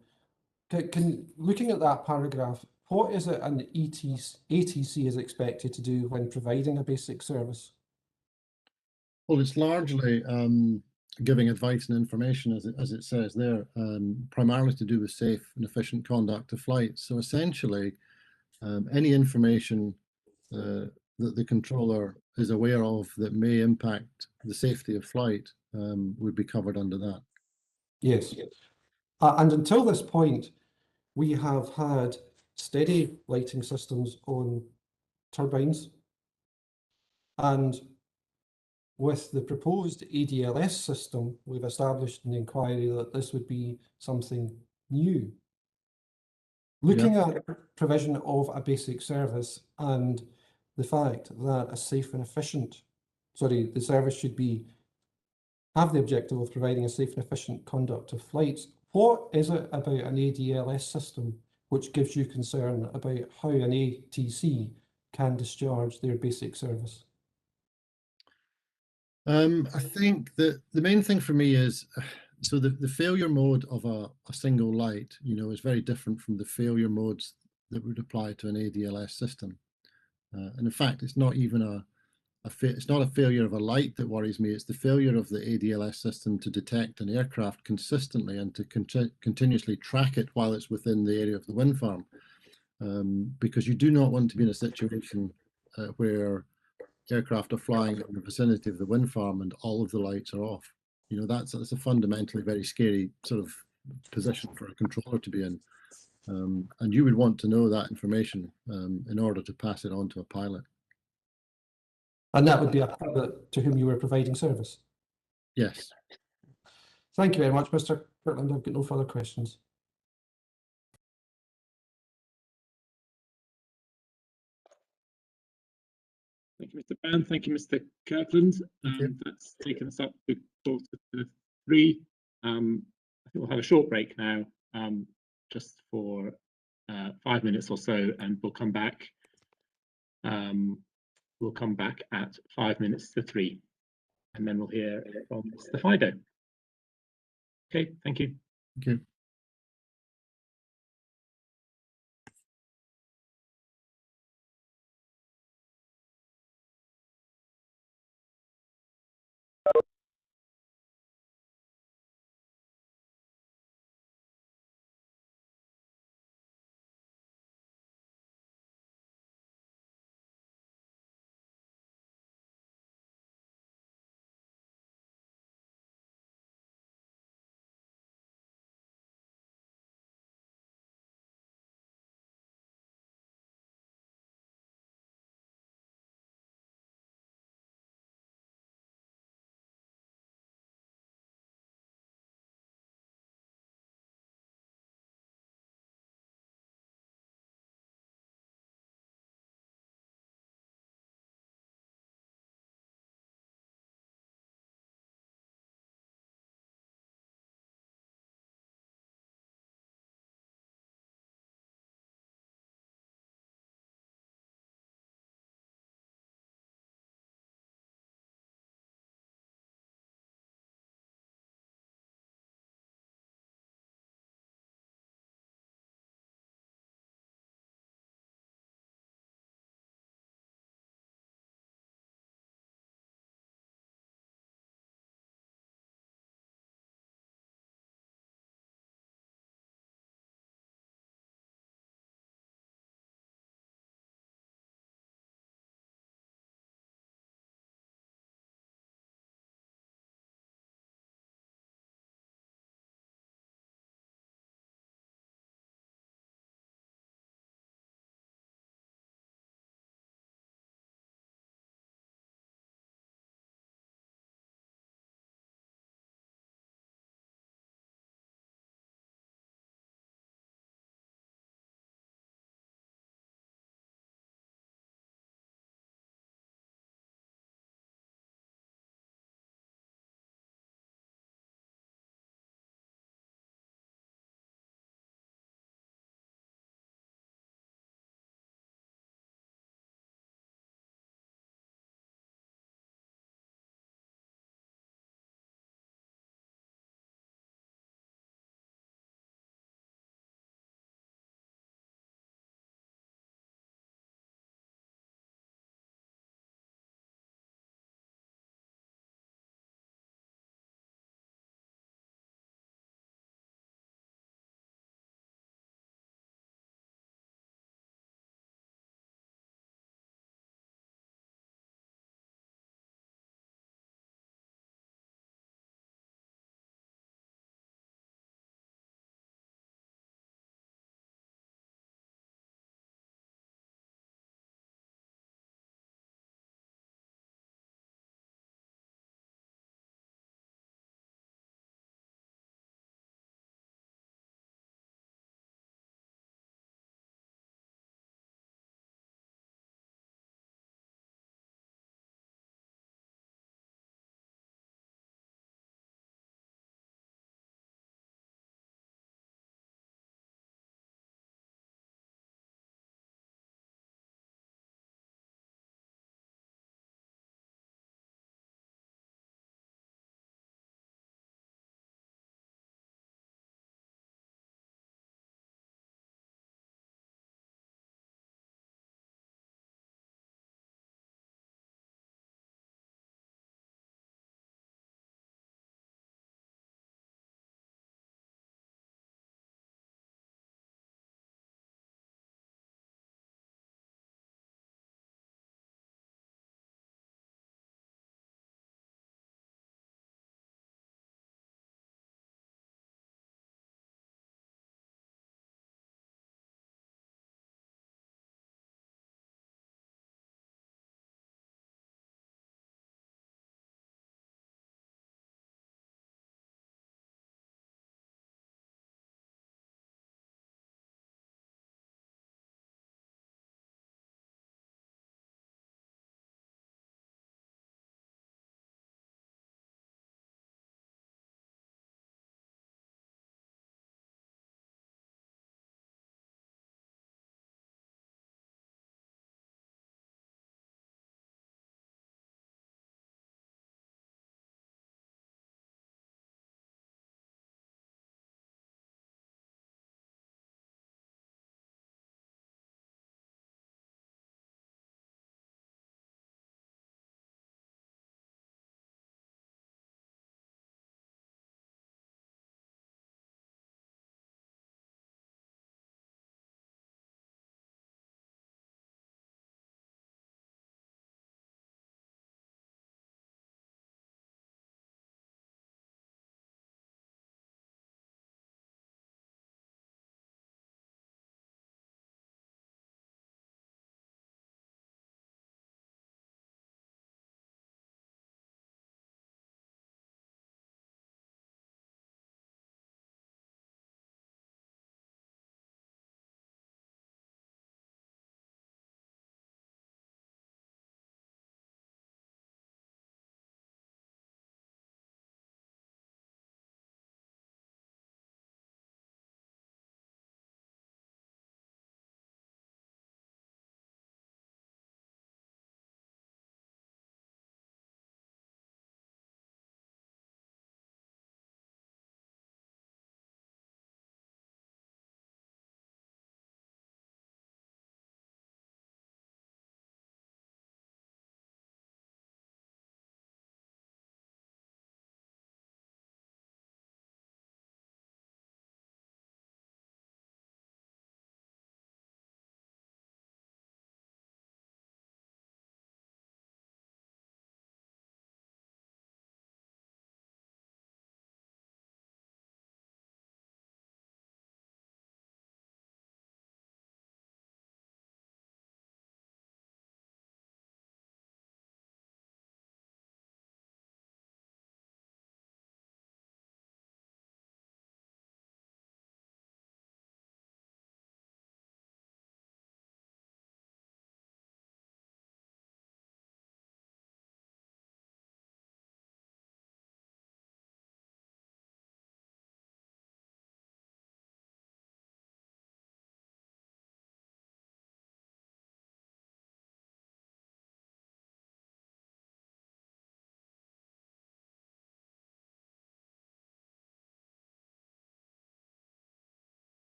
looking at that paragraph, what is it an ATC is expected to do when providing a basic service? Well, it's largely giving advice and information, as it says there, primarily to do with safe and efficient conduct of flights. So essentially, any information that the controller is aware of that may impact the safety of flight would be covered under that. Yes. And until this point, we have had steady lighting systems on turbines. And with the proposed ADLS system, we've established in the inquiry that this would be something new. Looking at provision of a basic service and the fact that a safe and efficient, the service should have the objective of providing a safe and efficient conduct of flights, what is it about an ADLS system which gives you concern about how an ATC can discharge their basic service? I think that the main thing for me is, so the failure mode of a single light, is very different from the failure modes that would apply to an ADLS system. And in fact, it's not even it's not a failure of a light that worries me. It's the failure of the ADLS system to detect an aircraft consistently and to continuously track it while it's within the area of the wind farm. Because you do not want to be in a situation where aircraft are flying in the vicinity of the wind farm and all of the lights are off. That's a fundamentally very scary sort of position for a controller to be in. And you would want to know that information in order to pass it on to a pilot. And that would be a pilot to whom you were providing service? Yes. Thank you very much, Mr. Kirkland. I've got no further questions. Thank you, Mr. Brown. Thank you, Mr. Kirkland. Thank you. That's taken us up to 3:45. I think we'll have a short break now, just for 5 minutes or so, and we'll come back. We'll come back at 3:05, and then we'll hear from Mr. Fido. Okay, thank you. Thank you.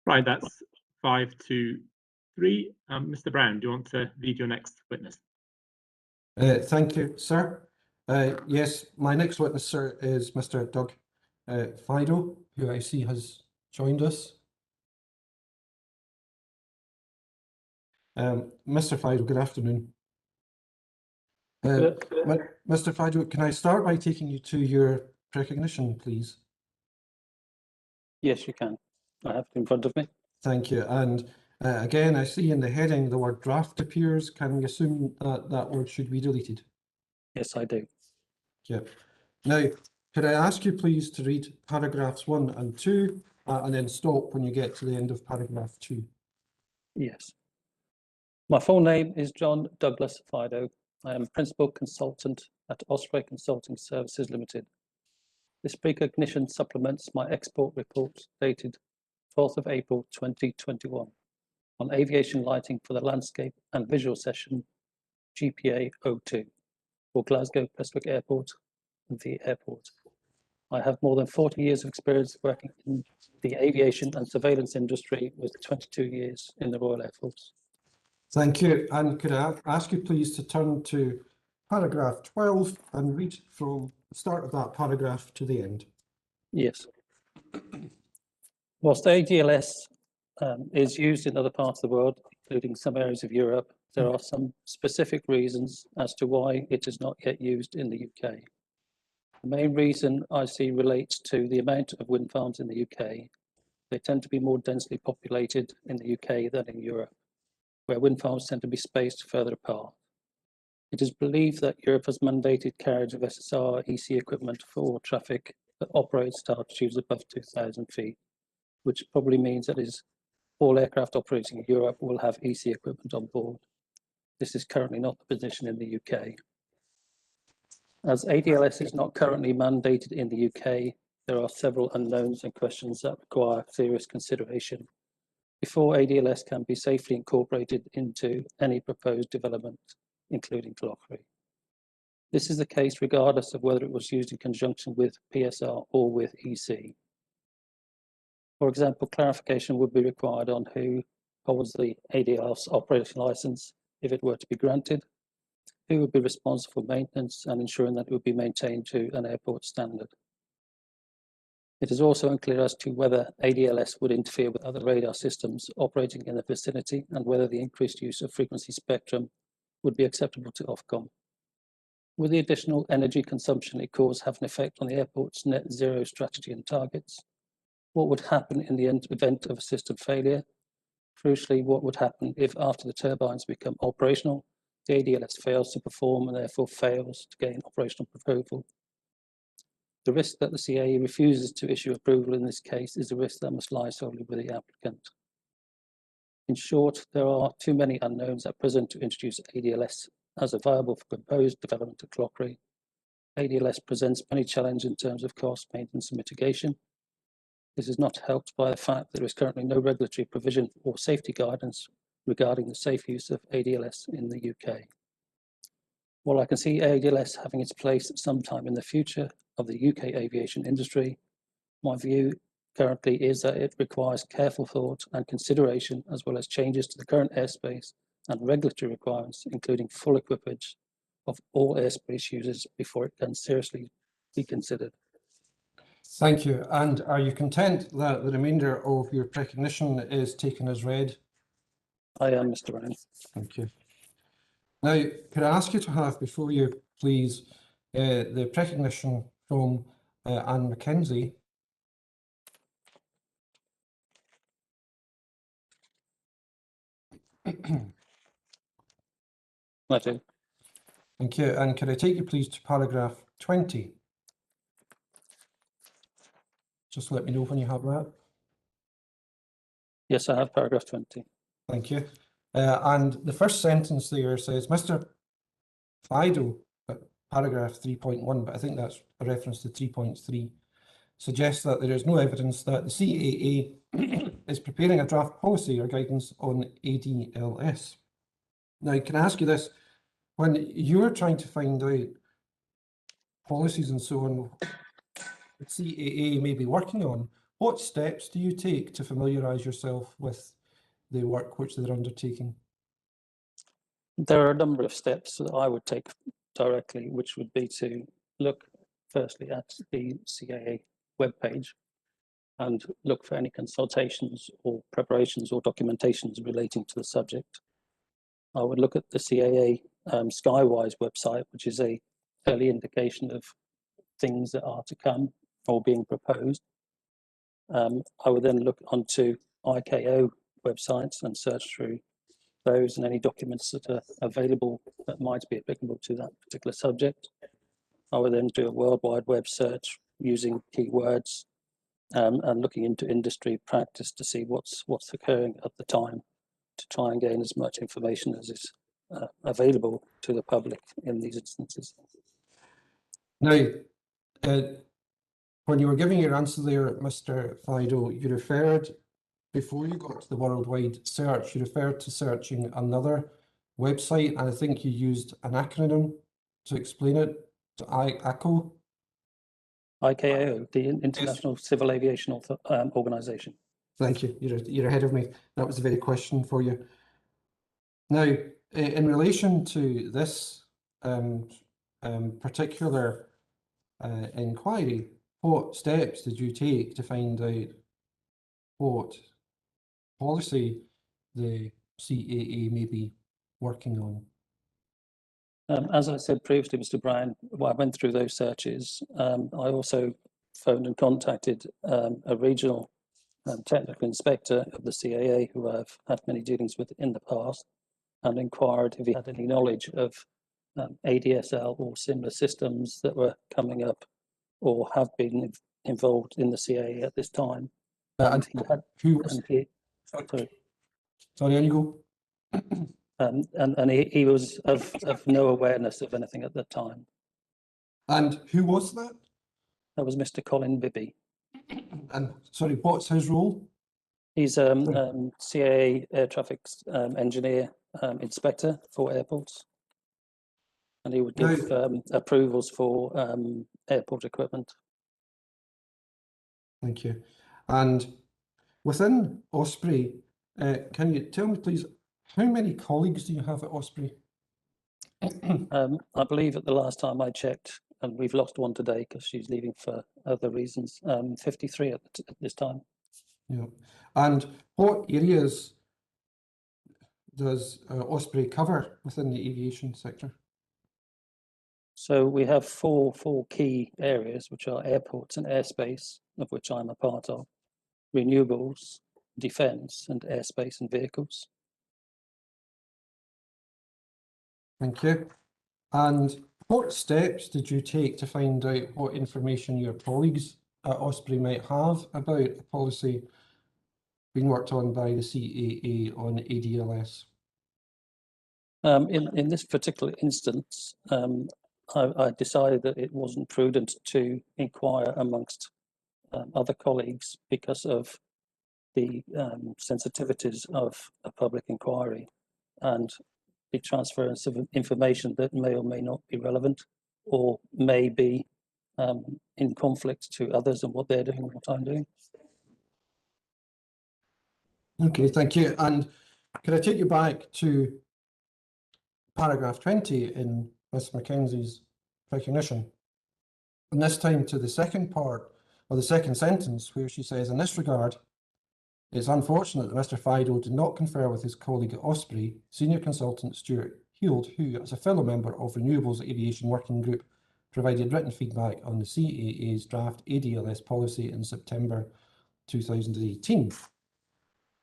Right, that's 5 to 3. Mr. Brown, do you want to read your next witness? Thank you, sir. Yes, my next witness, sir, is Mr. Doug Fido, who I see has joined us. Mr. Fido, good afternoon. Mr. Fido, can I start by taking you to your recognition, please? Yes, you can. I have it in front of me. Thank you. And again, I see in the heading the word draft appears. Can we assume that that word should be deleted? Yes, I do. Yep. Now, could I ask you please to read paragraphs 1 and 2 and then stop when you get to the end of paragraph 2? Yes. My full name is John Douglas Fido. I am Principal Consultant at Osprey Consulting Services Limited. This precognition supplements my export report dated 12th of April 2021 on aviation lighting for the landscape and visual session GPA 02 for Glasgow Prestwick Airport and the airport. I have more than 40 years of experience working in the aviation and surveillance industry with 22 years in the Royal Air Force. Thank you. And could I ask you please to turn to paragraph 12 and read from the start of that paragraph to the end? Yes. Whilst ADLS is used in other parts of the world, including some areas of Europe, there are some specific reasons as to why it is not yet used in the UK. The main reason I see relates to the amount of wind farms in the UK. They tend to be more densely populated in the UK than in Europe, where wind farms tend to be spaced further apart. It is believed that Europe has mandated carriage of SSR EC equipment for all traffic that operates at altitudes above 2,000 feet, which probably means that all aircraft operating in Europe will have EC equipment on board. This is currently not the position in the UK. As ADLS is not currently mandated in the UK, there are several unknowns and questions that require serious consideration before ADLS can be safely incorporated into any proposed development, including Clauchrie. This is the case regardless of whether it was used in conjunction with PSR or with EC. For example, clarification would be required on who holds the ADLS operating license if it were to be granted, who would be responsible for maintenance and ensuring that it would be maintained to an airport standard. It is also unclear as to whether ADLS would interfere with other radar systems operating in the vicinity and whether the increased use of frequency spectrum would be acceptable to Ofcom. Would the additional energy consumption it caused have an effect on the airport's net zero strategy and targets? What would happen in the event of a system failure? Crucially, what would happen if after the turbines become operational, the ADLS fails to perform and therefore fails to gain operational approval? The risk that the CAE refuses to issue approval in this case is a risk that must lie solely with the applicant. In short, there are too many unknowns at present to introduce ADLS as a viable proposed development at Clauchrie. ADLS presents many challenges in terms of cost, maintenance and mitigation. This is not helped by the fact that there is currently no regulatory provision or safety guidance regarding the safe use of ADLS in the UK. While I can see ADLS having its place at some time in the future of the UK aviation industry, my view currently is that it requires careful thought and consideration, as well as changes to the current airspace and regulatory requirements, including full equipage of all airspace users before it can seriously be considered. Thank you. And are you content that the remainder of your precognition is taken as read? I am, Mr. Brown. Thank you. Now, could I ask you to have before you, please, the precognition from Anne Mackenzie. I do. Thank you. And could I take you, please, to paragraph 20? Just let me know when you have that. Yes, I have paragraph 20. Thank you. And the first sentence there says, Mr. Fido, paragraph 3.1, but I think that's a reference to 3.3, suggests that there is no evidence that the CAA is preparing a draft policy or guidance on ADLS. Now, can I ask you this? When you're trying to find out policies and so on, the CAA may be working on, What steps do you take to familiarise yourself with the work which they're undertaking? There are a number of steps that I would take directly, which would be to look firstly at the CAA webpage and look for any consultations or preparations or documentations relating to the subject. I would look at the CAA Skywise website, which is a early indication of things that are to come or being proposed. I would then look onto IKO websites and search through those and any documents that are available that might be applicable to that particular subject. I would then do a World Wide Web search using keywords and looking into industry practice to see what's occurring at the time, to try and gain as much information as is available to the public in these instances. Now, when you were giving your answer there, Mr. Fido, you referred, before you got to the worldwide search, you referred to searching another website, and I think you used an acronym to explain it, to ICAO. ICAO, the International Civil Aviation Organization. Thank you. You're ahead of me. That was the very question for you. Now, in relation to this particular inquiry, what steps did you take to find out what policy the CAA may be working on? As I said previously, Mr. Brown, I went through those searches. I also phoned and contacted a regional technical inspector of the CAA who I've had many dealings with in the past, and inquired if he had any knowledge of ADSL or similar systems that were coming up or have been involved in the CAA at this time. And who was? Sorry. Sorry, on you go. And he was of no awareness of anything at that time. And who was that? That was Mr. Colin Bibby. And sorry, what's his role? He's CAA air traffic engineer inspector for airports, and he would give approvals for airport equipment. Thank you. And within Osprey, can you tell me, please, how many colleagues do you have at Osprey? I believe at the last time I checked, and we've lost one today because she's leaving for other reasons, 53 at this time. Yeah. And what areas does Osprey cover within the aviation sector? So we have four key areas, which are airports and airspace, of which I'm a part of, renewables, defence, and airspace and vehicles. Thank you. And what steps did you take to find out what information your colleagues at Osprey might have about a policy being worked on by the CAA on ADLS? In this particular instance, I decided that it wasn't prudent to inquire amongst other colleagues because of the sensitivities of a public inquiry and the transference of information that may or may not be relevant or may be in conflict to others and what they're doing and what I'm doing. Okay, thank you. And can I take you back to paragraph 20 in Ms. Mackenzie's recognition, and this time to the second part, or the second sentence, where she says, in this regard, it's unfortunate that Mr. Fido did not confer with his colleague at Osprey, Senior Consultant Stuart Heald, who, as a fellow member of Renewables Aviation Working Group, provided written feedback on the CAA's draft ADLS policy in September 2018.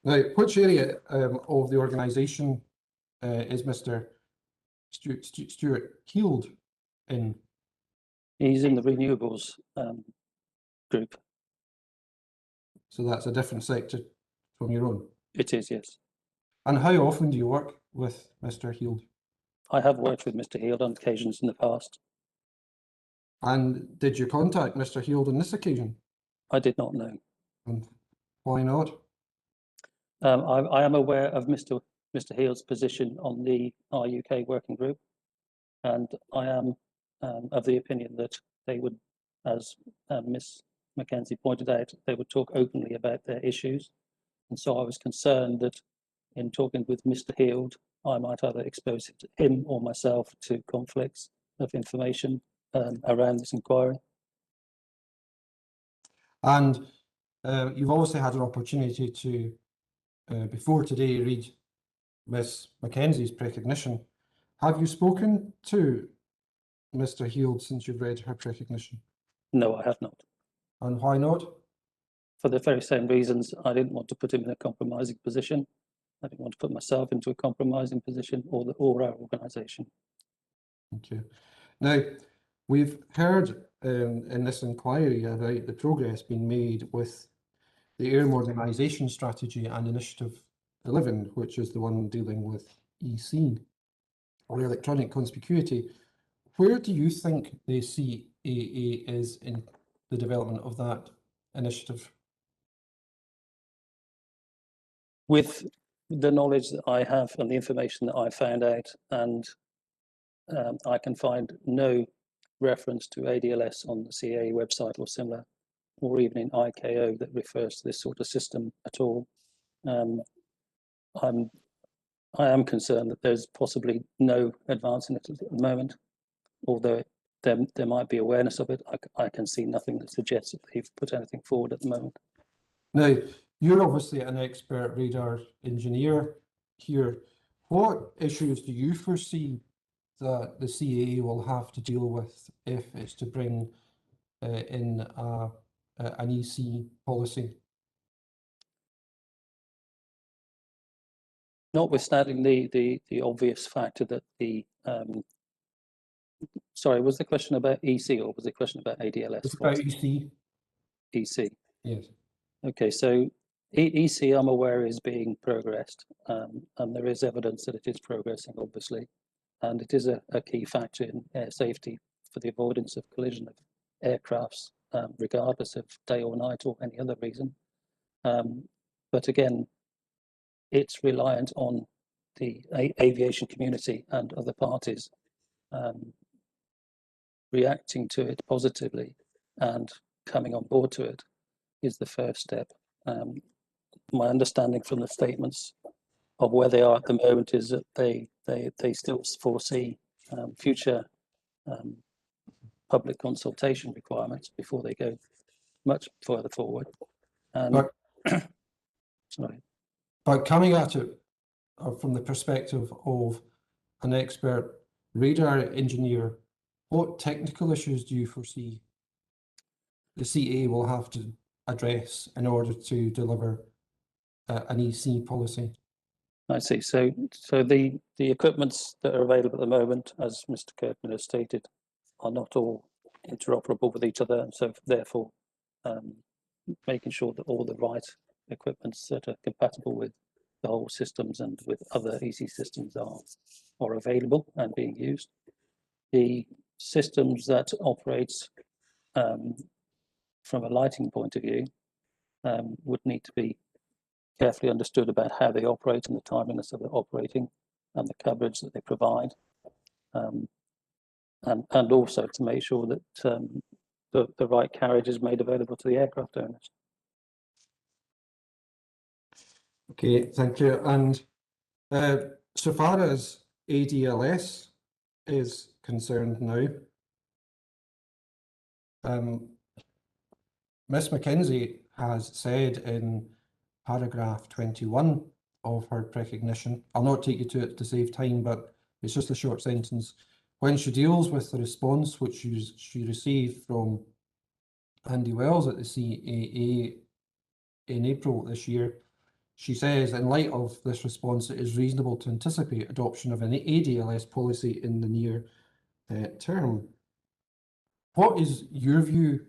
Now, which area of the organisation is Mr. Stuart Heald in? He's in the renewables group. So that's a different sector from your own? It is, yes. And how often do you work with Mr. Heald? I have worked with Mr. Heald on occasions in the past. And did you contact Mr. Heald on this occasion? I did not know. And why not? I am aware of Mr. Heald's position on the RUK working group, and I am of the opinion that they would, as Ms. Mackenzie pointed out, they would talk openly about their issues. And so I was concerned that in talking with Mr. Heald, I might either expose him or myself to conflicts of information around this inquiry. And you've obviously had an opportunity to, before today, read Miss Mackenzie's precognition. Have you spoken to Mr. Heald since you've read her precognition? No, I have not. And why not? For the very same reasons, I didn't want to put him in a compromising position. I didn't want to put myself into a compromising position or our organisation. Okay. Now, we've heard in this inquiry about the progress being made with the Air Modernisation Strategy and Initiative 11, which is the one dealing with EC, or electronic conspicuity. Where do you think the CAA is in the development of that initiative? With the knowledge that I have and the information that I found out, and I can find no reference to ADLS on the CAA website or similar, or even in ICAO that refers to this sort of system at all. I am concerned that there's possibly no advance in it at the moment, although there might be awareness of it. I can see nothing that suggests that they've put anything forward at the moment. Now, you're obviously an expert radar engineer here. What issues do you foresee that the CAA will have to deal with if it's to bring in an EC policy? Notwithstanding the obvious factor that the sorry, was the question about EC or was the question about ADLS? It's about EC. EC. Yes. Okay, so EC I'm aware is being progressed, and there is evidence that it is progressing, obviously, and it is a key factor in air safety for the avoidance of collision of aircrafts, regardless of day or night or any other reason. But again, it's reliant on the aviation community and other parties reacting to it positively and coming on board to it is the first step. My understanding from the statements of where they are at the moment is that they still foresee future public consultation requirements before they go much further forward. And sorry. But coming at it from the perspective of an expert radar engineer, what technical issues do you foresee the CAA will have to address in order to deliver an EC policy? I see. So the equipments that are available at the moment, as Mr. Kirkman has stated, are not all interoperable with each other. So therefore, making sure that all the right equipments that are compatible with the whole systems and with other EC systems are available and being used. The systems that operates from a lighting point of view would need to be carefully understood about how they operate and the timeliness of their operating and the coverage that they provide, and also to make sure that the right carriage is made available to the aircraft owners. Okay, thank you. And so far as ADLS is concerned now, Miss Mackenzie has said in paragraph 21 of her precognition, I'll not take you to it to save time, but it's just a short sentence. When she deals with the response which she received from Andy Wells at the CAA in April this year, she says, in light of this response, it is reasonable to anticipate adoption of an ADLS policy in the near term. What is your view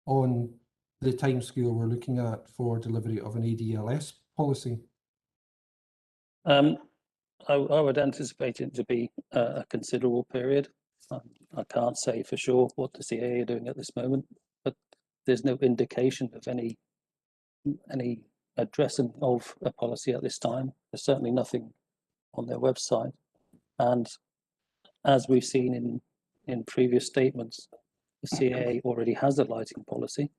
on the timescale we're looking at for delivery of an ADLS policy? I would anticipate it to be a considerable period. I can't say for sure what the CAA are doing at this moment, but there's no indication of any addressing of a policy at this time. There's certainly nothing on their website. And as we've seen in previous statements, the CAA already has a lighting policy.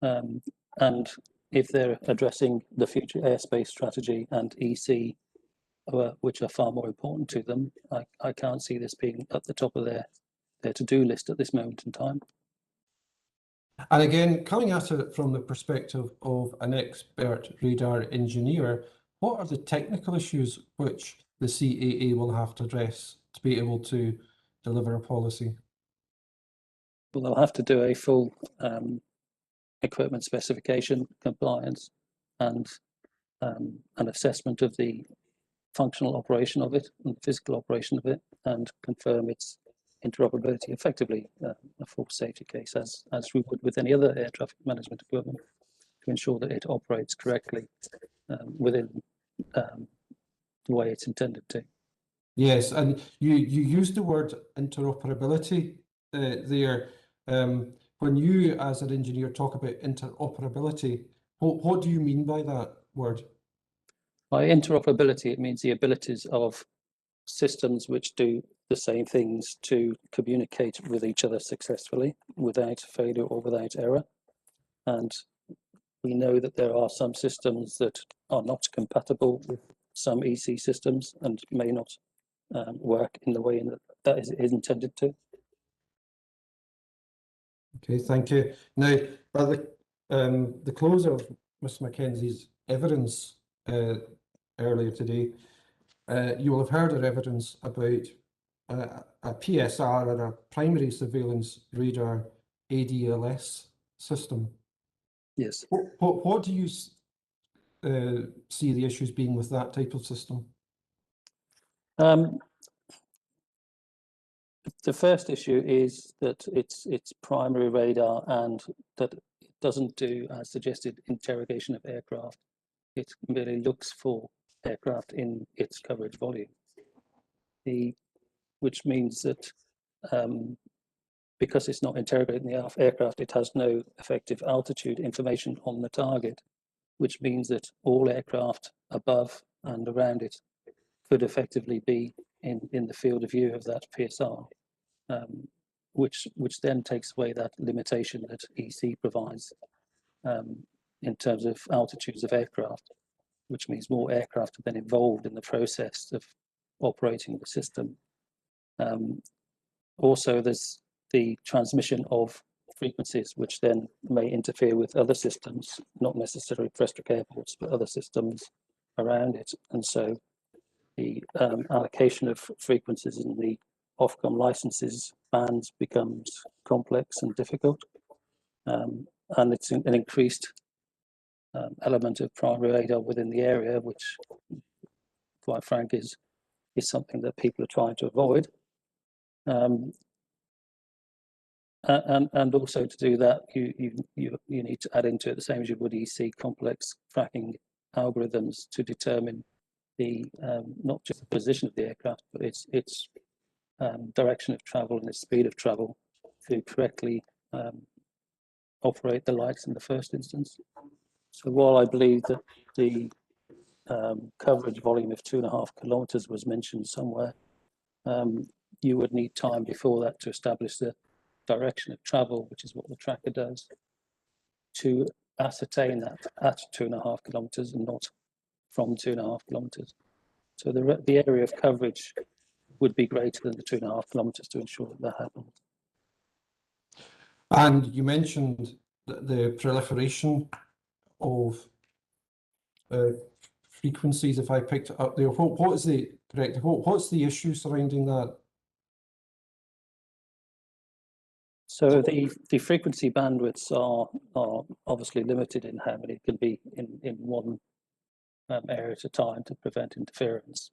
And if they're addressing the future airspace strategy and EC, which are far more important to them, I can't see this being at the top of their to-do list at this moment in time. And again, coming at it from the perspective of an expert radar engineer, what are the technical issues which the CAA will have to address to be able to deliver a policy? Well, they'll have to do a full equipment specification compliance and an assessment of the functional operation of it and physical operation of it, and confirm its interoperability, effectively a full safety case, as we would with any other air traffic management equipment, to ensure that it operates correctly within the way it's intended to. Yes, and you used the word interoperability there. When you, as an engineer, talk about interoperability, what do you mean by that word? By interoperability, it means the abilities of systems which do the same things to communicate with each other successfully without failure or without error. And we know that there are some systems that are not compatible with some EC systems and may not work in the way that is intended to. Okay, thank you. Now, by the close of Ms. Mackenzie's evidence earlier today, you will have heard her evidence about a PSR, or a primary surveillance radar ADLS system. Yes. What do you see the issues being with that type of system? The first issue is that it's primary radar, and that it doesn't do, as suggested, interrogation of aircraft. It merely looks for aircraft in its coverage volume. Which means that because it's not interrogating the aircraft, it has no effective altitude information on the target, which means that all aircraft above and around it could effectively be in the field of view of that PSR, which then takes away that limitation that EC provides in terms of altitudes of aircraft, which means more aircraft are then involved in the process of operating the system. Also, there's the transmission of frequencies, which then may interfere with other systems, not necessarily Prestwick airports, but other systems around it. And so the allocation of frequencies in the Ofcom licenses bands becomes complex and difficult. And it's an increased element of primary radar within the area, which, quite frank, is something that people are trying to avoid. And also, to do that, you need to add into it, the same as you would EC, complex tracking algorithms to determine the not just the position of the aircraft, but its direction of travel and its speed of travel to correctly operate the lights in the first instance. So while I believe that the coverage volume of 2.5 kilometers was mentioned somewhere, you would need time before that to establish the direction of travel, which is what the tracker does, to ascertain that at 2.5 kilometers and not from 2.5 kilometers. So the area of coverage would be greater than the 2.5 kilometers to ensure that happens. And you mentioned the proliferation of frequencies, if I picked it up there. What is the correct? What's the issue surrounding that? So the frequency bandwidths are obviously limited in how many can be in one area at a time to prevent interference.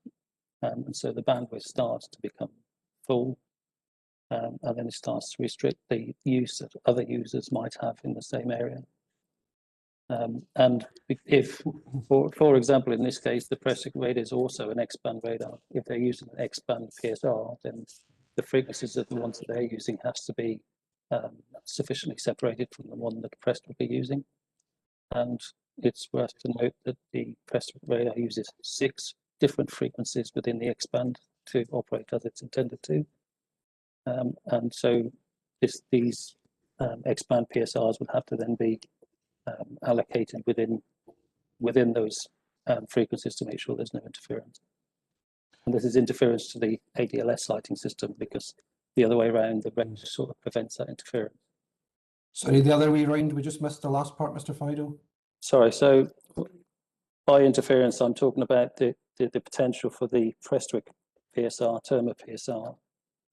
And so the bandwidth starts to become full, and then it starts to restrict the use that other users might have in the same area. And if, for example, in this case, the Prestwick radar is also an X-band radar, if they're using an X-band PSR, then the frequencies of the ones that they're using has to be sufficiently separated from the one that Prestwick are using. And it's worth to note that the Prestwick radar uses 6 different frequencies within the X-band to operate as it's intended to. And so these X-band PSRs would have to then be allocated within those frequencies to make sure there's no interference. And this is interference to the ADLS lighting system, because the other way around, the range sort of prevents that interference. Sorry, the other way around. We just missed the last part, Mr. Fido. Sorry, so by interference, I'm talking about the potential for the Prestwick PSR, Terma PSR,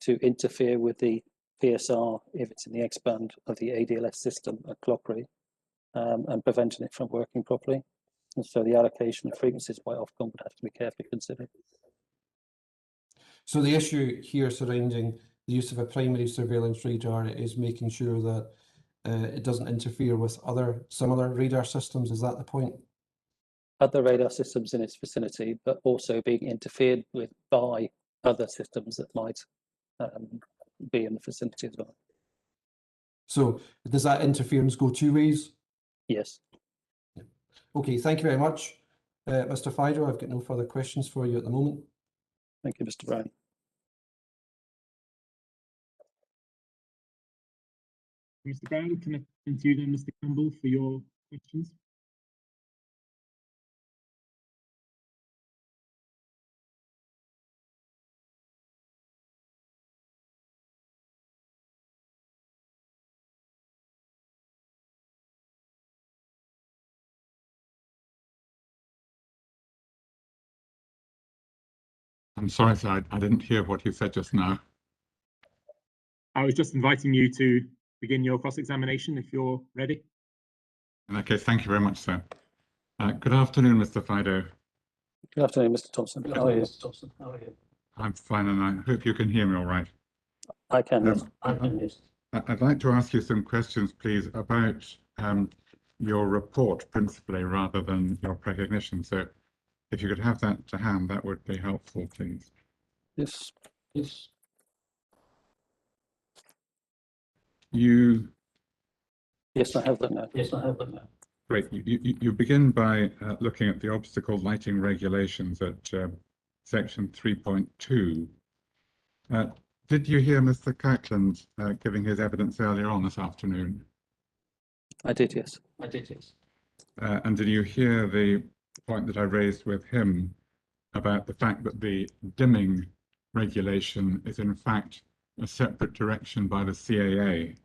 to interfere with the PSR if it's in the X-band of the ADLS system at Clauchrie, and preventing it from working properly. And so the allocation of frequencies by Ofcom would have to be carefully considered. So the issue here surrounding the use of a primary surveillance radar is making sure that it doesn't interfere with other similar radar systems. Is that the point? Other radar systems in its vicinity, but also being interfered with by other systems that might be in the vicinity as well. So does that interference go two ways? Yes. Okay, thank you very much, Mr. Fido. I've got no further questions for you at the moment. Thank you, Mr. Brown. Mr. Brown, can I turn to you then, Mr. Campbell, for your questions? I'm sorry, sir, I didn't hear what you said just now. I was just inviting you to begin your cross-examination if you're ready. In that case, thank you very much, sir. Good afternoon, Mr. Fido. Good afternoon, Mr. Thompson. How are you? I'm fine, and I hope you can hear me all right. I can, yes. I'd like to ask you some questions, please, about your report principally, rather than your recognition. So if you could have that to hand, that would be helpful, please. Yes. Yes. Yes, I have that now. Yes, I have that now. Great. You begin by looking at the obstacle lighting regulations at section 3.2. Did you hear Mr. Kirkland giving his evidence earlier on this afternoon? I did, yes. I did, yes. And did you hear the point that I raised with him about the fact that the dimming regulation is in fact a separate direction by the CAA,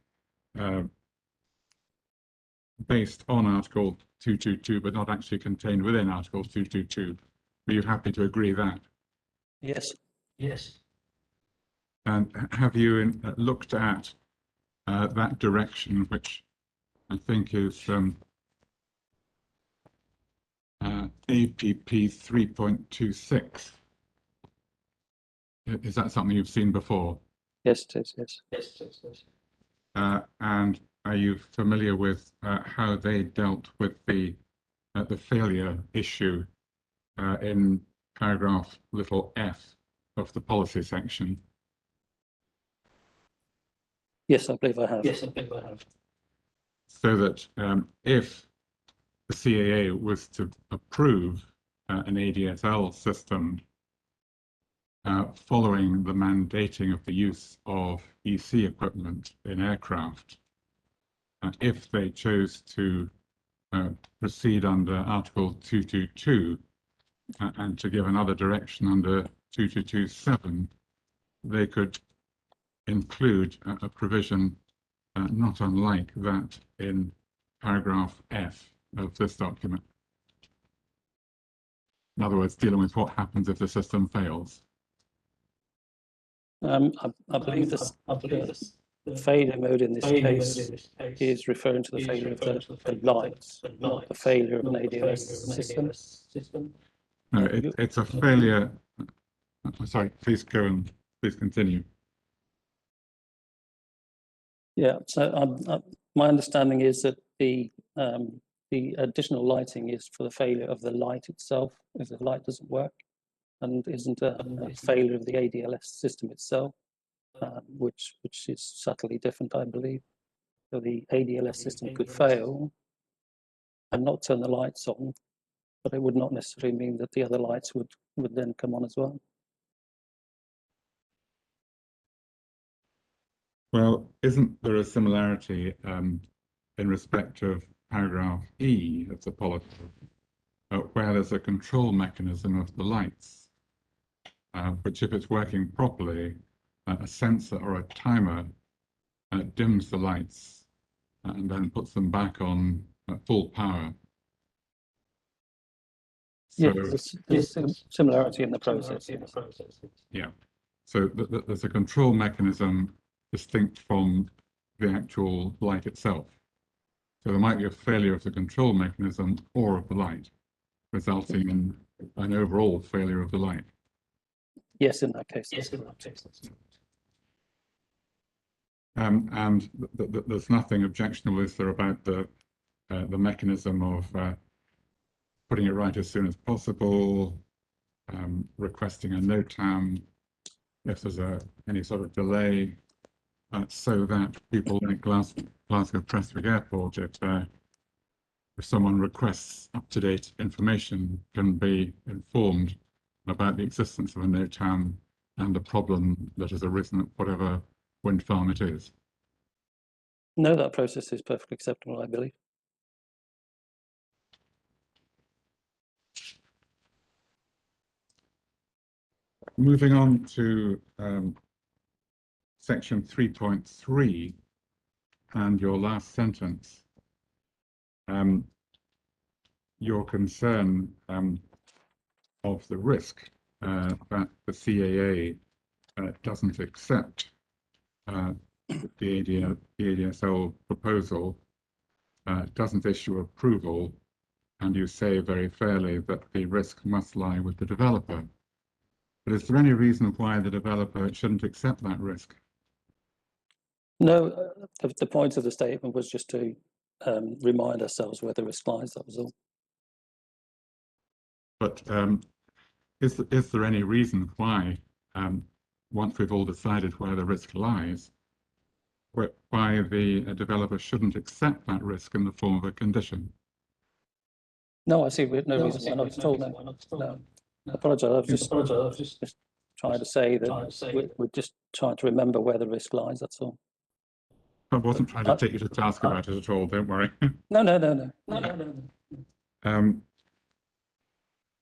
based on Article 222, but not actually contained within Article 222? Were you happy to agree that? Yes. Yes. And have you looked at that direction, which I think is APP 3.26? Is that something you've seen before? Yes, it is, yes. Yes, it is, yes. And are you familiar with how they dealt with the failure issue in paragraph little f of the policy section? Yes, I believe I have. Yes, I believe I have. So that if the CAA was to approve an ADSL system following the mandating of the use of EC equipment in aircraft, if they chose to proceed under Article 222 and to give another direction under 2227, they could include a provision not unlike that in paragraph F of this document. In other words, dealing with what happens if the system fails. I believe this. The failure mode in this case is referring to the failure of the lights, not the failure of an ADLS system. No, it's a failure. Sorry, please go and please continue. Yeah, so my understanding is that the additional lighting is for the failure of the light itself, if the light doesn't work, and isn't a failure of the ADLS system itself. Which is subtly different, I believe. So the ADLS system could fail and not turn the lights on, but it would not necessarily mean that the other lights would then come on as well. Well, isn't there a similarity in respect of paragraph E of the policy, where there's a control mechanism of the lights, which if it's working properly, a sensor or a timer dims the lights and then puts them back on at full power. Yeah, So, there's some similarity in the process. yeah. So there's a control mechanism distinct from the actual light itself. So there might be a failure of the control mechanism or of the light, resulting in an overall failure of the light. Yes, in that case. And there's nothing objectionable, is there, about the mechanism of putting it right as soon as possible, requesting a NOTAM if there's any sort of delay, so that people like Glasgow Prestwick Airport, if someone requests up-to-date information, can be informed about the existence of a NOTAM and the problem that has arisen at whatever wind farm it is. No, that process is perfectly acceptable, I believe. Moving on to section 3.3 and your last sentence, your concern of the risk that the CAA doesn't accept the ADSL proposal, doesn't issue approval, and you say very fairly that the risk must lie with the developer. But is there any reason why the developer shouldn't accept that risk? No, the point of the statement was just to remind ourselves where the risk lies, that was all. But is there any reason why, once we've all decided where the risk lies, why the developer shouldn't accept that risk in the form of a condition? No, I see no reason why not at all. No. I apologise. I was just trying to say that we're just trying to remember where the risk lies, that's all. I wasn't trying to take you to task about it at all, don't worry. No.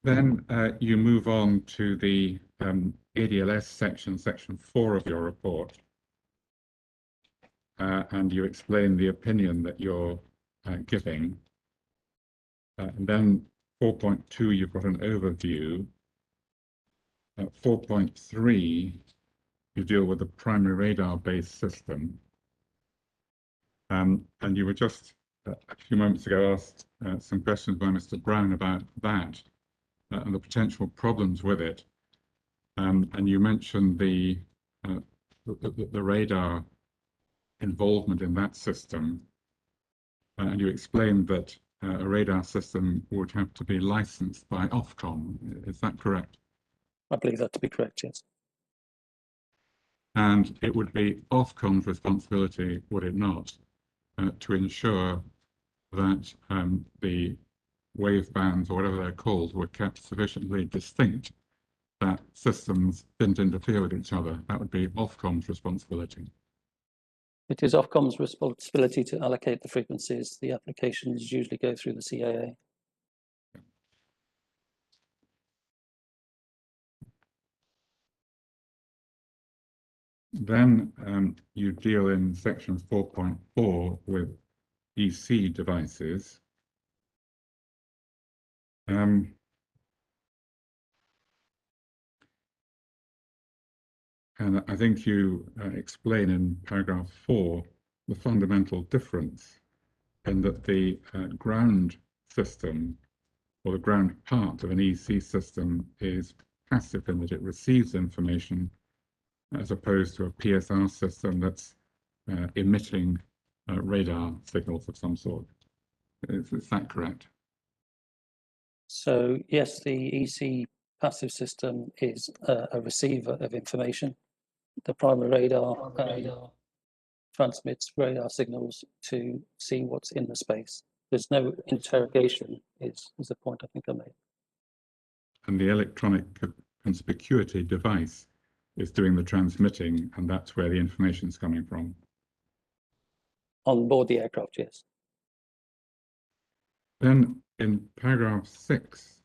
Then you move on to the ADLS section 4 of your report, and you explain the opinion that you're giving. And then 4.2, you've got an overview. 4.3, you deal with the primary radar-based system. And you were just a few moments ago asked some questions by Mr. Brown about that and the potential problems with it. And you mentioned the radar involvement in that system. And you explained that a radar system would have to be licensed by Ofcom. Is that correct? I believe that to be correct, yes. And it would be Ofcom's responsibility, would it not, to ensure that the wave bands, or whatever they're called, were kept sufficiently distinct that systems didn't interfere with each other. That would be Ofcom's responsibility. It is Ofcom's responsibility to allocate the frequencies. The applications usually go through the CAA. Then you deal in section 4.4 with EC devices. And I think you explain in paragraph 4 the fundamental difference in that the ground system, or the ground part of an EC system, is passive in that it receives information, as opposed to a PSR system that's emitting radar signals of some sort. Is that correct? So yes, the EC passive system is a receiver of information. The primary radar transmits radar signals to see what's in the space. There's no interrogation, is the point I think I made. And the electronic conspicuity device is doing the transmitting, and that's where the information is coming from. On board the aircraft, yes. Then in paragraph 6,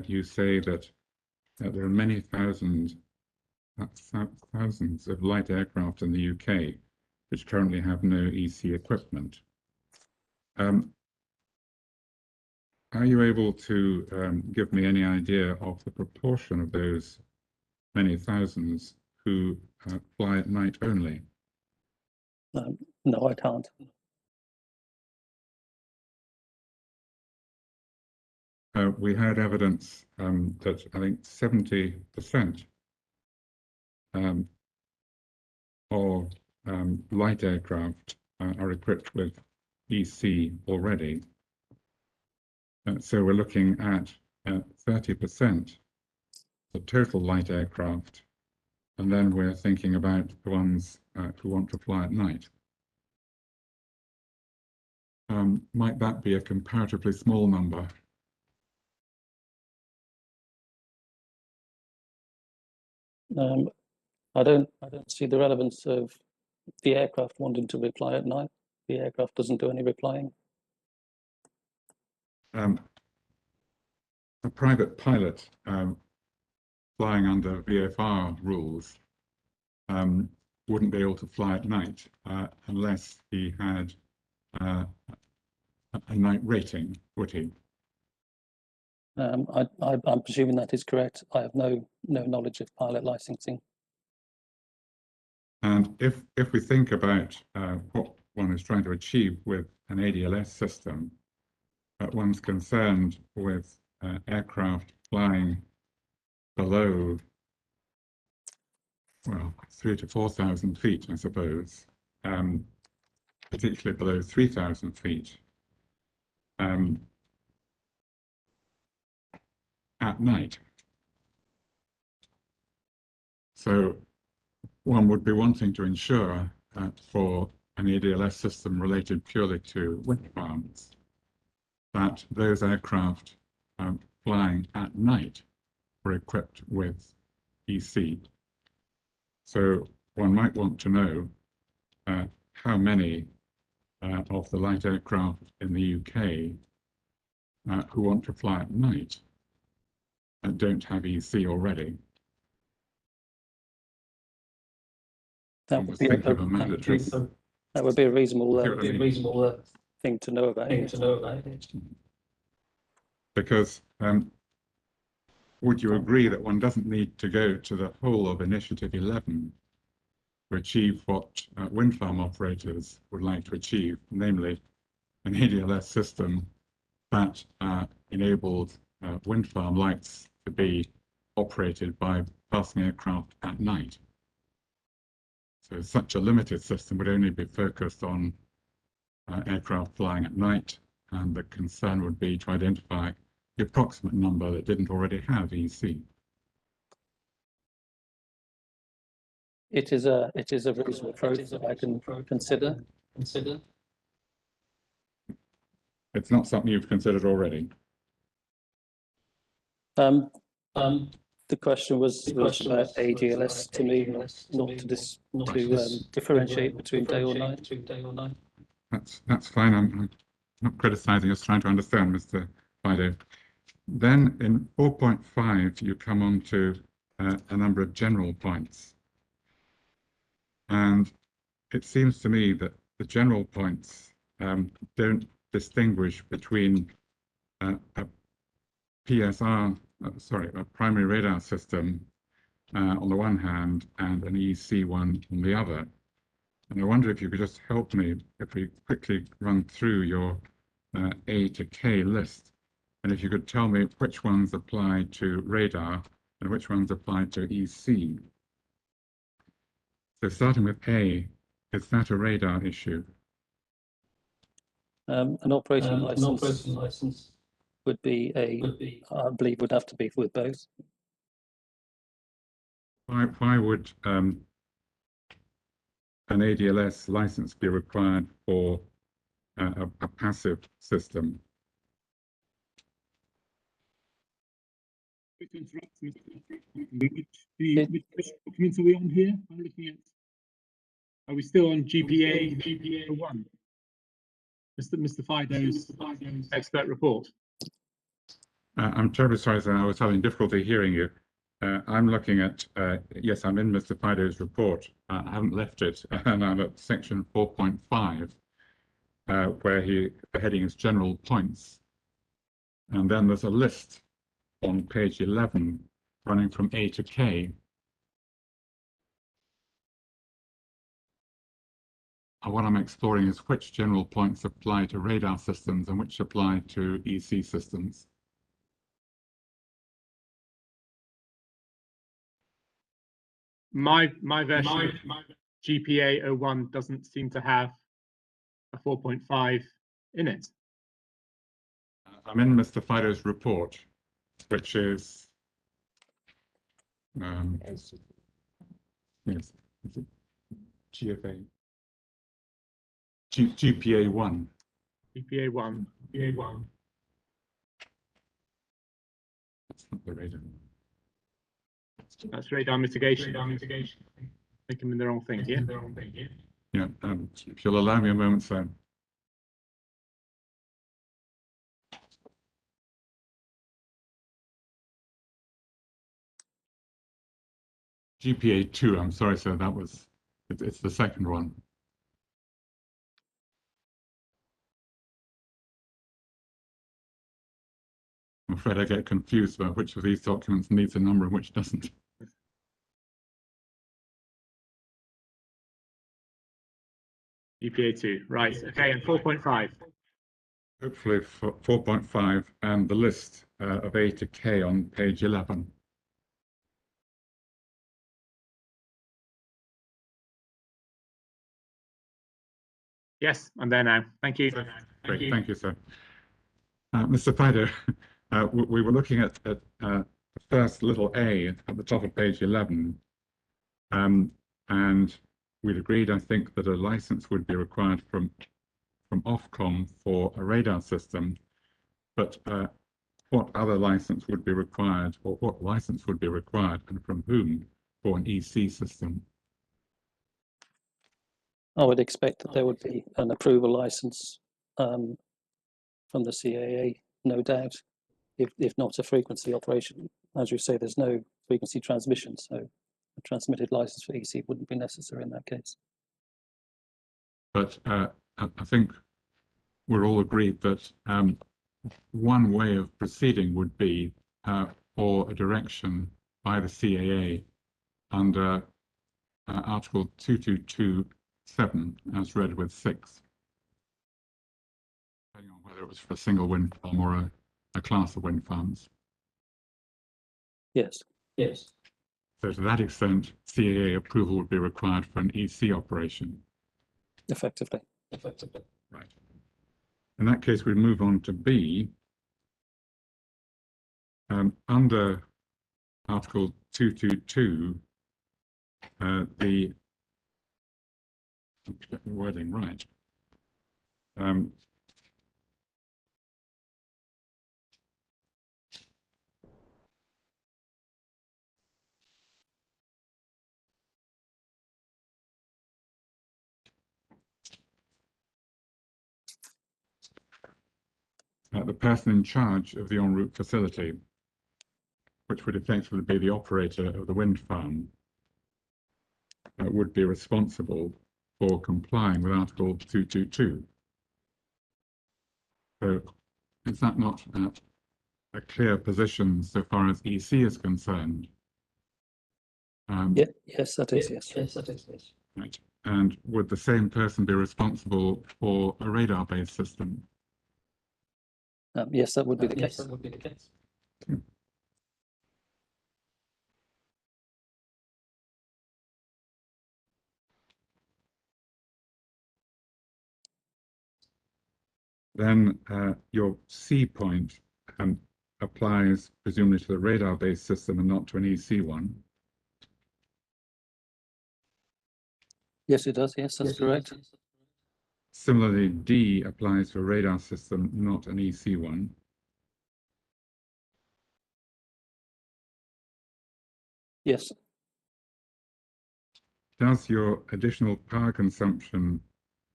you say that there are many thousands of light aircraft in the UK which currently have no EC equipment. Are you able to give me any idea of the proportion of those many thousands who fly at night only? No, I can't. We had evidence that I think 70% of light aircraft are equipped with EC already. So we're looking at 30% of total light aircraft, and then we're thinking about the ones who want to fly at night. Might that be a comparatively small number? I don't see the relevance of the aircraft wanting to reply at night. The aircraft doesn't do any replying. A private pilot flying under VFR rules wouldn't be able to fly at night unless he had a night rating, would he? I'm presuming that is correct. I have no knowledge of pilot licensing. And if we think about what one is trying to achieve with an ADLS system, one's concerned with aircraft flying below, well, 3,000 to 4,000 feet, I suppose, particularly below 3,000 feet at night. So one would be wanting to ensure for an ADLS system related purely to wind farms that those aircraft flying at night were equipped with EC. So one might want to know how many of the light aircraft in the UK who want to fly at night don't have EC already. That would be a reasonable thing to know about. Because would you agree that one doesn't need to go to the whole of Initiative 11 to achieve what wind farm operators would like to achieve, namely an ADLS system that enabled wind farm lights to be operated by passing aircraft at night? So such a limited system would only be focused on aircraft flying at night, and the concern would be to identify the approximate number that didn't already have EC. It is a reasonable approach that I can consider. It's not something you've considered already. The question was about ADLS to me, not to differentiate between day or night. That's fine. I'm not criticizing, just trying to understand, Mr. Fido. Then in 4.5, you come on to a number of general points. And it seems to me that the general points don't distinguish between a PSR, a primary radar system on the one hand and an EC one on the other. And I wonder if you could just help me if we quickly run through your A to K list, and if you could tell me which ones apply to radar and which ones apply to EC. So starting with A, is that a radar issue? An operating license would be I believe would have to be with both. Why would an ADLS license be required for a passive system? Which documents are we on here? I'm looking at. Are we still on GPA 1? Mr. Fido's expert report. I'm terribly sorry, sir. I was having difficulty hearing you. I'm looking at, yes, I'm in Mr. Fido's report. I haven't left it, and I'm at section 4.5, where the heading is general points. And then there's a list on page 11 running from A to K. And what I'm exploring is which general points apply to radar systems and which apply to EC systems. My version of GPA 01 doesn't seem to have a 4.5 in it. I'm in Mr. Fido's report, which is yes, GFA, GPA 1. GPA 1. GPA 1. That's not the radar. That's radar mitigation. I think I'm in the wrong thing here. Yeah, if you'll allow me a moment, sir. GPA 2, I'm sorry, sir, that was, it's the second one. I'm afraid I get confused about which of these documents needs a number and which doesn't. GPA 2, right, okay, and 4.5. Hopefully 4.5 and the list of A to K on page 11. Yes, I'm there now. Thank you. Great, thank you, sir. Mr. Fido, we were looking at the first little A at the top of page 11, and we'd agreed, I think, that a license would be required from Ofcom for a radar system, but what other license would be required, or what license would be required, and from whom for an EC system? I would expect that there would be an approval license from the CAA, no doubt, if not a frequency operation. As you say, there's no frequency transmission, so a transmitted license for EC wouldn't be necessary in that case. But I think we're all agreed that one way of proceeding would be for a direction by the CAA under Article 2227 as read with 6, depending on whether it was for a single wind farm or a class of wind farms. Yes. Yes. So to that extent, CAA approval would be required for an EC operation. Effectively. Right. In that case, we move on to B. Under Article 222, the get the wording right. The person in charge of the en route facility, which would effectively be the operator of the wind farm, would be responsible for complying with Article 222. So is that not a clear position so far as EC is concerned? Yeah, yes, that is, yes. Yes, that is, yes. Right. And would the same person be responsible for a radar-based system? Yes, that would be the case. Then your C point applies presumably to the radar-based system and not to an EC one. Yes, it does. Yes, that's correct. Similarly, D applies to a radar system, not an EC one. Yes. Does your additional power consumption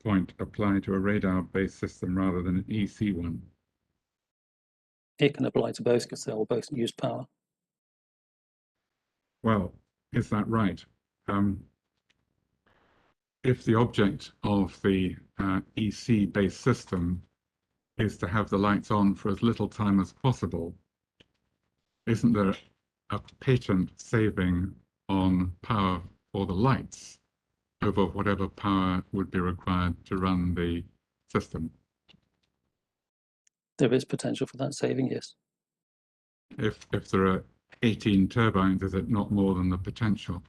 point apply to a radar-based system rather than an EC one? It can apply to both because they'll both use power. Well, is that right? If the object of the EC-based system is to have the lights on for as little time as possible, isn't there a patent saving on power for the lights over whatever power would be required to run the system? There is potential for that saving, yes. If there are 18 turbines, is it not more than the potential?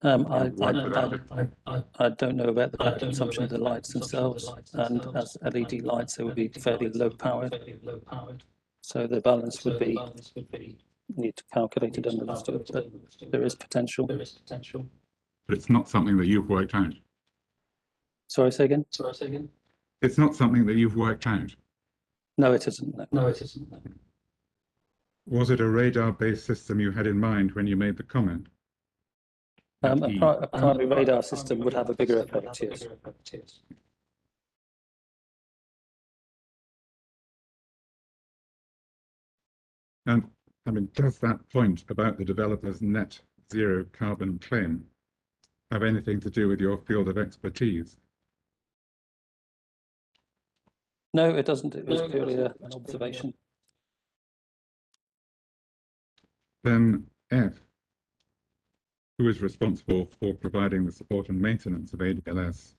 I don't know about the consumption of the lights themselves, and as LED lights, they would be fairly low powered. So the balance would be, need to calculate it and understood, but there is potential. But it's not something that you've worked out. Sorry, say again? It's not something that you've worked out. No, it isn't. No. Was it a radar-based system you had in mind when you made the comment? A primary radar system would have a bigger effect, yes. And I mean, does that point about the developer's net zero carbon claim have anything to do with your field of expertise? No, it doesn't. It was purely an observation. Then F, who is responsible for providing the support and maintenance of ADLS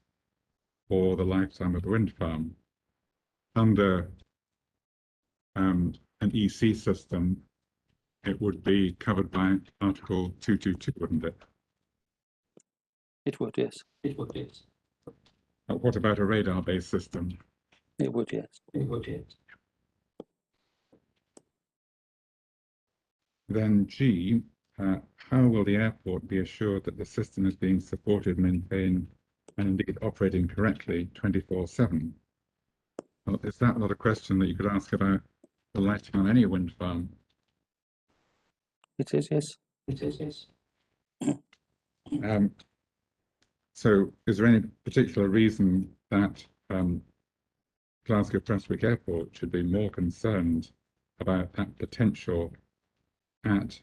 for the lifetime of the wind farm? Under an EC system, it would be covered by Article 222, wouldn't it? It would, yes. What about a radar-based system? It would, yes. Then G, how will the airport be assured that the system is being supported, maintained, and indeed operating correctly 24/7? Well, is that not a question that you could ask about the lighting on any wind farm? It is, yes. So is there any particular reason that Glasgow Prestwick Airport should be more concerned about that potential at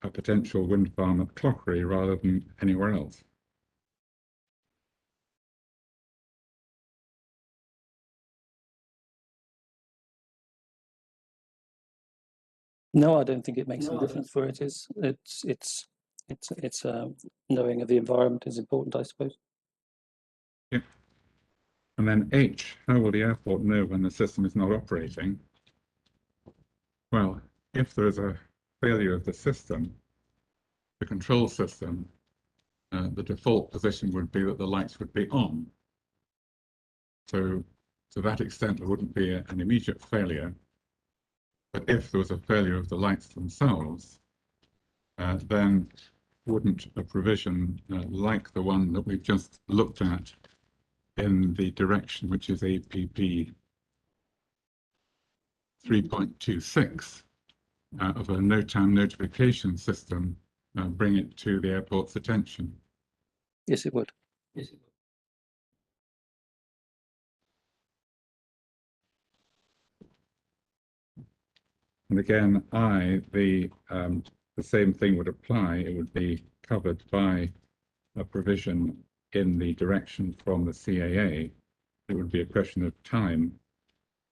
a potential wind farm at Clauchrie rather than anywhere else? No, I don't think it makes any difference where it is. It's knowing of the environment is important, I suppose. Yeah. And then H, how will the airport know when the system is not operating? Well, if there is a failure of the system, the control system, the default position would be that the lights would be on. So to that extent, there wouldn't be an immediate failure. But if there was a failure of the lights themselves, then wouldn't a provision like the one that we've just looked at in the direction which is APP 3.26 of a no-time notification system bring it to the airport's attention? Yes, it would. And again, the same thing would apply. It would be covered by a provision in the direction from the CAA. It would be a question of time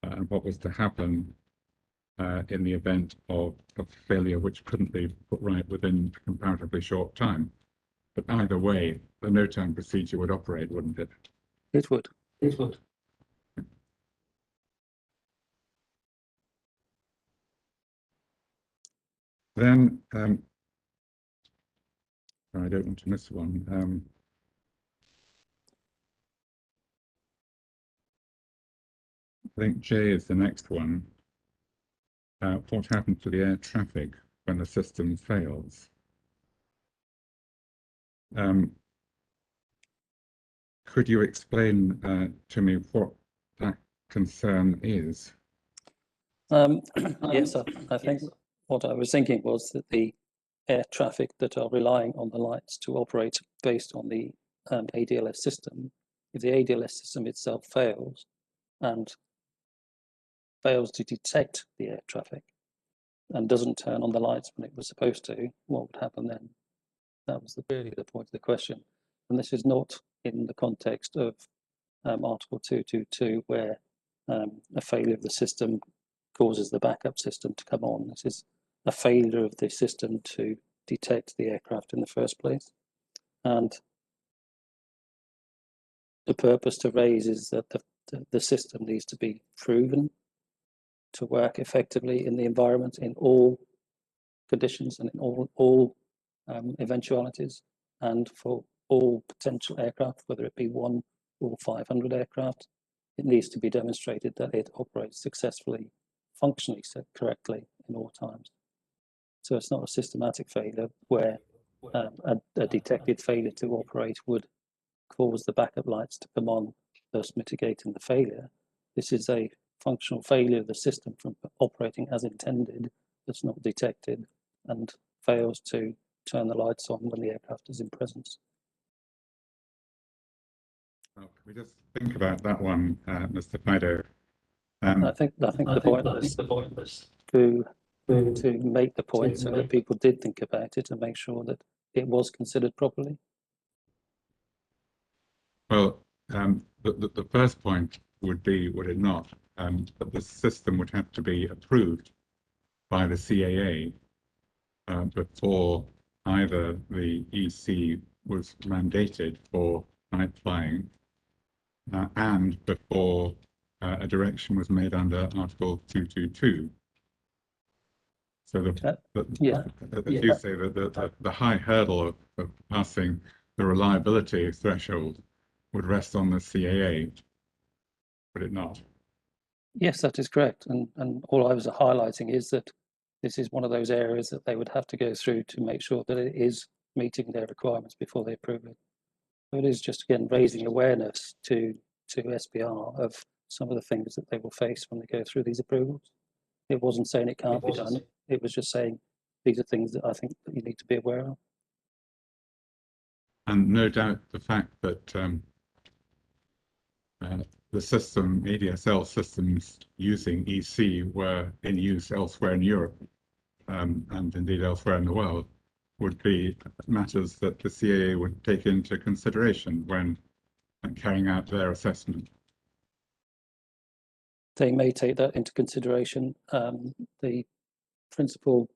and what was to happen in the event of a failure which couldn't be put right within a comparatively short time. But either way, the no-time procedure would operate, wouldn't it? It would. Then, I don't want to miss one. I think J is the next one. What happens to the air traffic when the system fails? Could you explain to me what that concern is? Yes, I think what I was thinking was that the air traffic that are relying on the lights to operate based on the ADLS system. If the ADLS system itself fails and fails to detect the air traffic and doesn't turn on the lights when it was supposed to, what would happen then? That was really the point of the question. And this is not in the context of Article 222, where a failure of the system causes the backup system to come on. This is a failure of the system to detect the aircraft in the first place. And the purpose to raise is that the system needs to be proven to work effectively in the environment in all conditions and in all eventualities, and for all potential aircraft, whether it be 1 or 500 aircraft, it needs to be demonstrated that it operates successfully, functionally correctly in all times. So it's not a systematic failure where a detected failure to operate would cause the backup lights to come on, thus mitigating the failure. This is a functional failure of the system from operating as intended that's not detected and fails to turn the lights on when the aircraft is in presence. Well, can we just think about that one, Mr. Fido? I think the point was to make the point so that people did think about it and make sure that it was considered properly. Well, the first point would be, would it not, that the system would have to be approved by the CAA before either the EC was mandated for night flying and before a direction was made under Article 222. So as you say, the high hurdle of passing the reliability threshold would rest on the CAA, would it not? Yes, that is correct. And all I was highlighting is that this is one of those areas that they would have to go through to make sure that it is meeting their requirements before they approve it. So it is just, again, raising awareness to SPR of some of the things that they will face when they go through these approvals. It wasn't saying it can't be done. It was just saying these are things that I think that you need to be aware of. And no doubt the fact that the system, ADSL systems using EC were in use elsewhere in Europe and indeed elsewhere in the world would be matters that the CAA would take into consideration when carrying out their assessment. They may take that into consideration. The principal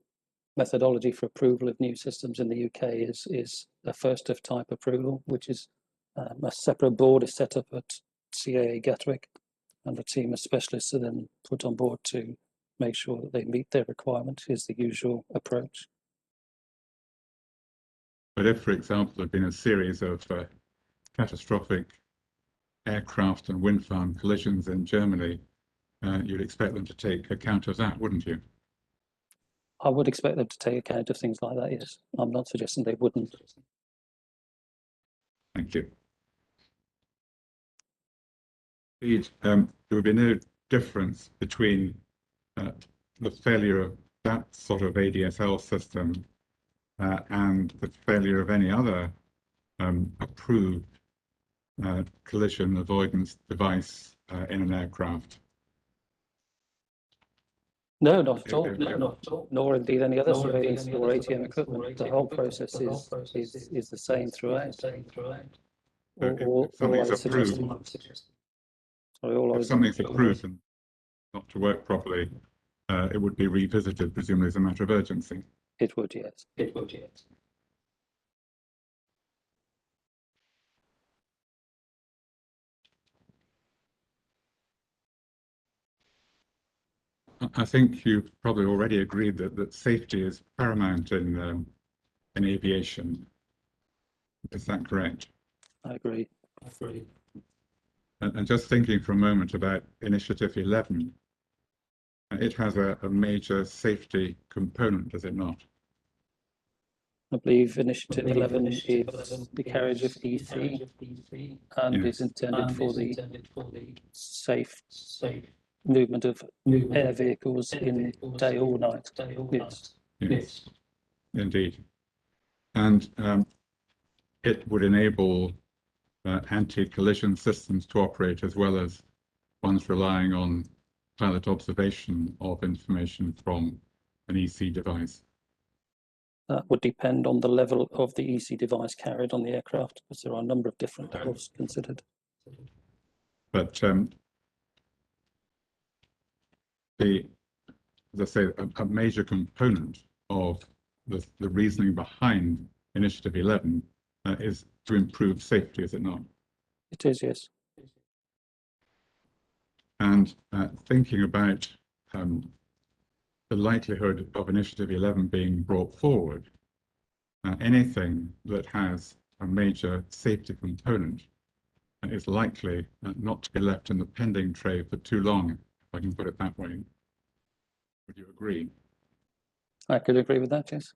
methodology for approval of new systems in the UK is a first of type approval, which is a separate board is set up at CAA Gatwick, and a team of specialists are then put on board to make sure that they meet their requirement, is the usual approach. But if, for example, there had been a series of catastrophic aircraft and wind farm collisions in Germany, you'd expect them to take account of that, wouldn't you? I would expect them to take account of things like that, yes. I'm not suggesting they wouldn't. Thank you. Indeed, there would be no difference between the failure of that sort of ADSL system and the failure of any other approved collision avoidance device in an aircraft. No, not at all. No, not at all. Nor indeed any other surveillance or ATM equipment. The whole process is the same throughout. If something's approved, if something's approved and not to work properly, it would be revisited, presumably as a matter of urgency. It would, yes. It would, yes. I think you've probably already agreed that safety is paramount in aviation. Is that correct? I agree. I agree. And just thinking for a moment about Initiative 11, it has a major safety component, does it not? I believe Initiative 11 is the carriage of EC and is intended for the safe movement of air vehicles in day or night. Yes. Yes. Indeed. And it would enable anti-collision systems to operate as well as ones relying on pilot observation of information from an EC device. That would depend on the level of the EC device carried on the aircraft, because there are a number of different levels considered. But let's say a major component of the reasoning behind Initiative 11 is to improve safety, is it not? It is, yes. And thinking about the likelihood of Initiative 11 being brought forward, anything that has a major safety component is likely not to be left in the pending tray for too long, if I can put it that way. Would you agree? I could agree with that, yes.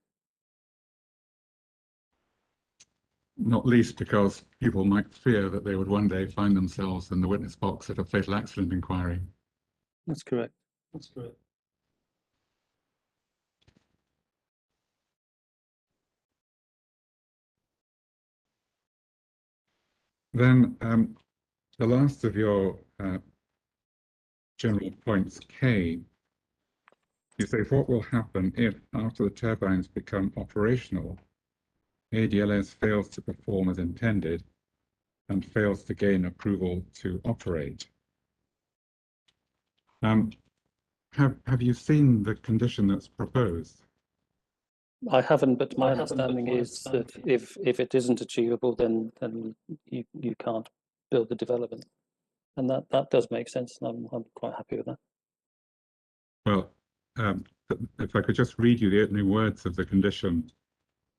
Not least because people might fear that they would one day find themselves in the witness box at a fatal accident inquiry. That's correct. That's correct. Then the last of your general points, K, you say what will happen if, after the turbines become operational, ADLS fails to perform as intended and fails to gain approval to operate. Have you seen the condition that's proposed? I haven't, but my understanding is that if it isn't achievable, then you can't build the development, and that does make sense, and I'm quite happy with that. Well, if I could just read you the opening words of the condition.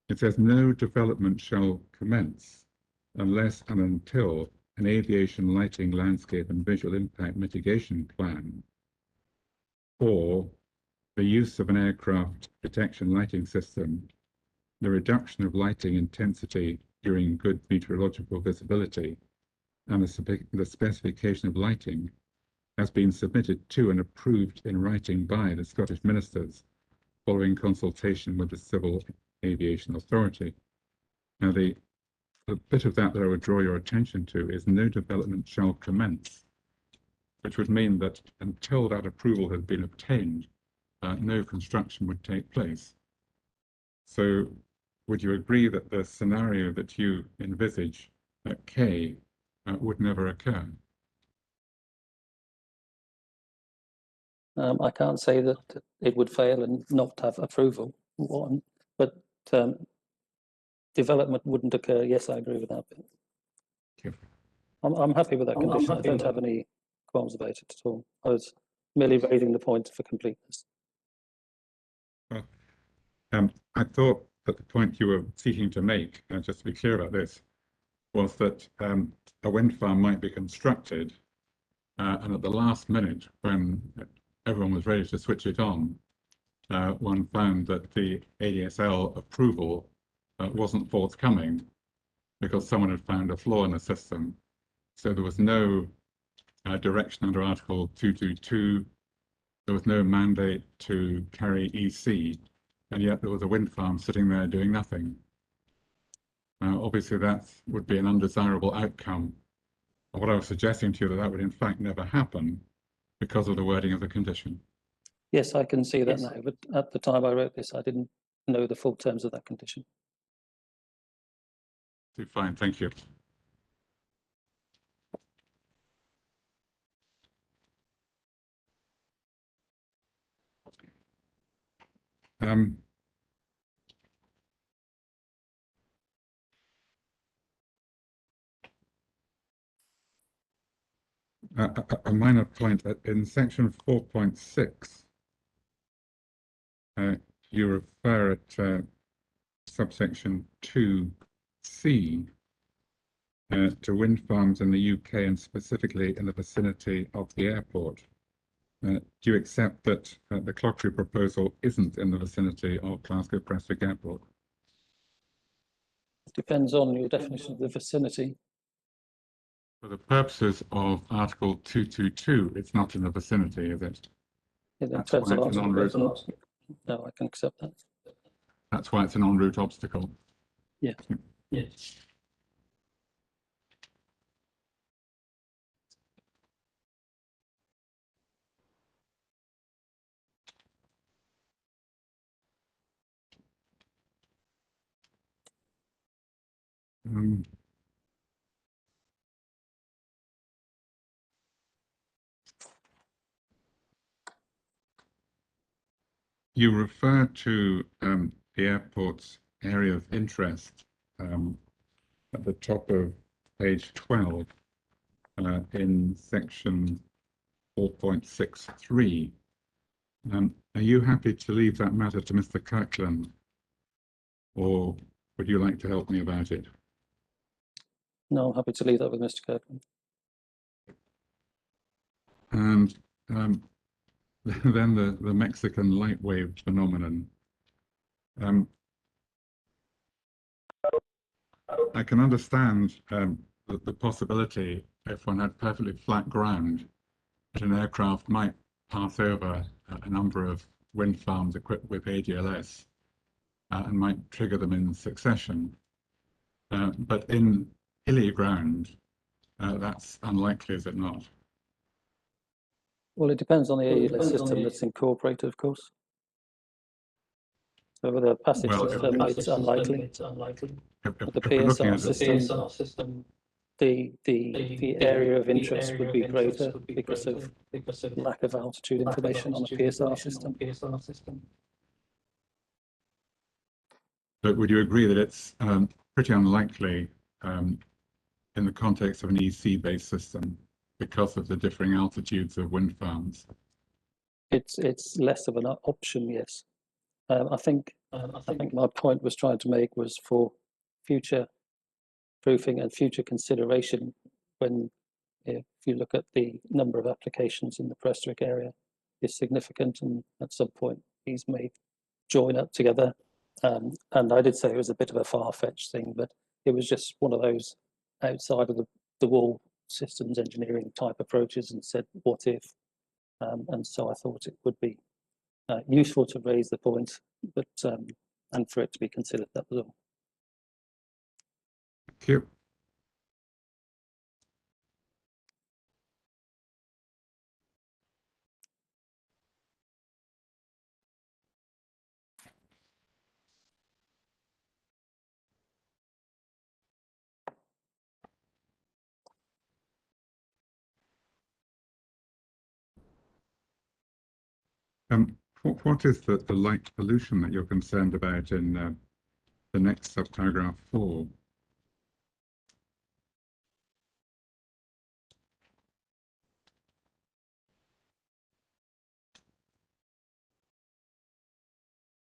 It says, no development shall commence unless and until an aviation lighting landscape and visual impact mitigation plan, or the use of an aircraft detection lighting system, the reduction of lighting intensity during good meteorological visibility, and the specification of lighting has been submitted to and approved in writing by the Scottish ministers following consultation with the Civil Aviation Authority. Now, the bit of that I would draw your attention to is no development shall commence, which would mean that until that approval has been obtained, no construction would take place. So would you agree that the scenario that you envisage at K would never occur? I can't say that it would fail and not have approval, but development wouldn't occur. Yes, I agree with that bit. Thank you. I'm happy with that condition. I don't have any qualms about it at all. I was merely raising the point for completeness. Well, I thought that the point you were seeking to make, just to be clear about this, was that a wind farm might be constructed and at the last minute, when everyone was ready to switch it on, one found that the ADSL approval wasn't forthcoming because someone had found a flaw in the system. So there was no direction under Article 222. There was no mandate to carry EC, and yet there was a wind farm sitting there doing nothing. Obviously, that would be an undesirable outcome. What I was suggesting to you that would in fact never happen because of the wording of the condition. Yes, I can see that now, but at the time I wrote this, I didn't know the full terms of that condition. Fine, thank you. A minor point, in section 4.6, you refer at subsection 2C to wind farms in the UK and specifically in the vicinity of the airport. Do you accept that the Clauchrie proposal isn't in the vicinity of Glasgow Prestwick Airport? It depends on your definition of the vicinity. For the purposes of Article 222, it's not in the vicinity, is it? In That's terms why of it's an Article en route. no, I can accept that. That's why it's an en route obstacle. Yeah. Yes. You refer to the airport's area of interest at the top of page 12 in section 4.63. Are you happy to leave that matter to Mr. Kirkland, or would you like to help me about it? No, I'm happy to leave that with Mr. Kirkland. And then the Mexican light wave phenomenon. I can understand the possibility, if one had perfectly flat ground, that an aircraft might pass over a number of wind farms equipped with ADLS and might trigger them in succession. But in hilly ground, that's unlikely, is it not? Well, it depends on the AELS system that's incorporated, of course. So with a passive Well, system, it's unlikely. If But the we're looking at PSR system, the area of interest would be greater because of lack of altitude information on a PSR system. But would you agree that it's pretty unlikely in the context of an EC-based system because of the differing altitudes of wind farms? It's less of an option, yes. I think my point was trying to make was for future proofing and future consideration when, if you look at the number of applications in the Prestwick area is significant, and at some point these may join up together. And I did say it was a bit of a far-fetched thing, but it was just one of those outside of the wall systems engineering type approaches, and said, what if? And so I thought it would be useful to raise the point, but and for it to be considered, that was all. Thank you. What is the light pollution that you're concerned about in the next subparagraph 4?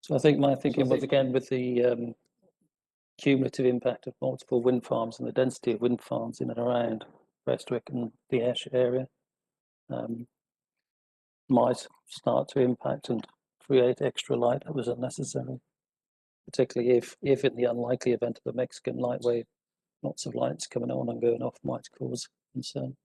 So I think my thinking was, again, with the cumulative impact of multiple wind farms and the density of wind farms in and around Prestwick and the Ayrshire area, might start to impact and create extra light that was unnecessary, particularly if in the unlikely event of a Mexican light wave, lots of lights coming on and going off might cause concern.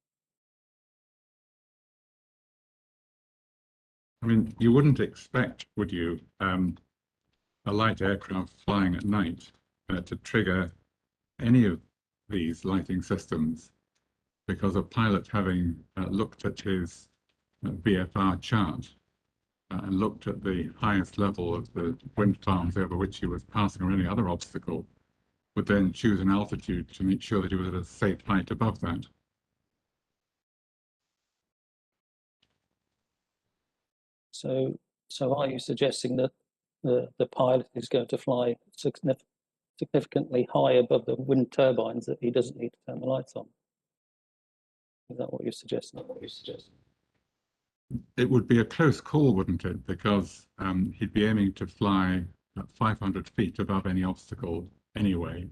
I mean, you wouldn't expect, would you, a light aircraft flying at night to trigger any of these lighting systems, because a pilot, having looked at his VFR chart and looked at the highest level of the wind farms over which he was passing, or any other obstacle, would then choose an altitude to make sure that he was at a safe height above that. So are you suggesting that the pilot is going to fly significantly high above the wind turbines, that he doesn't need to turn the lights on? Is that what you're suggesting? It would be a close call, wouldn't it? Because he'd be aiming to fly at 500 feet above any obstacle anyway.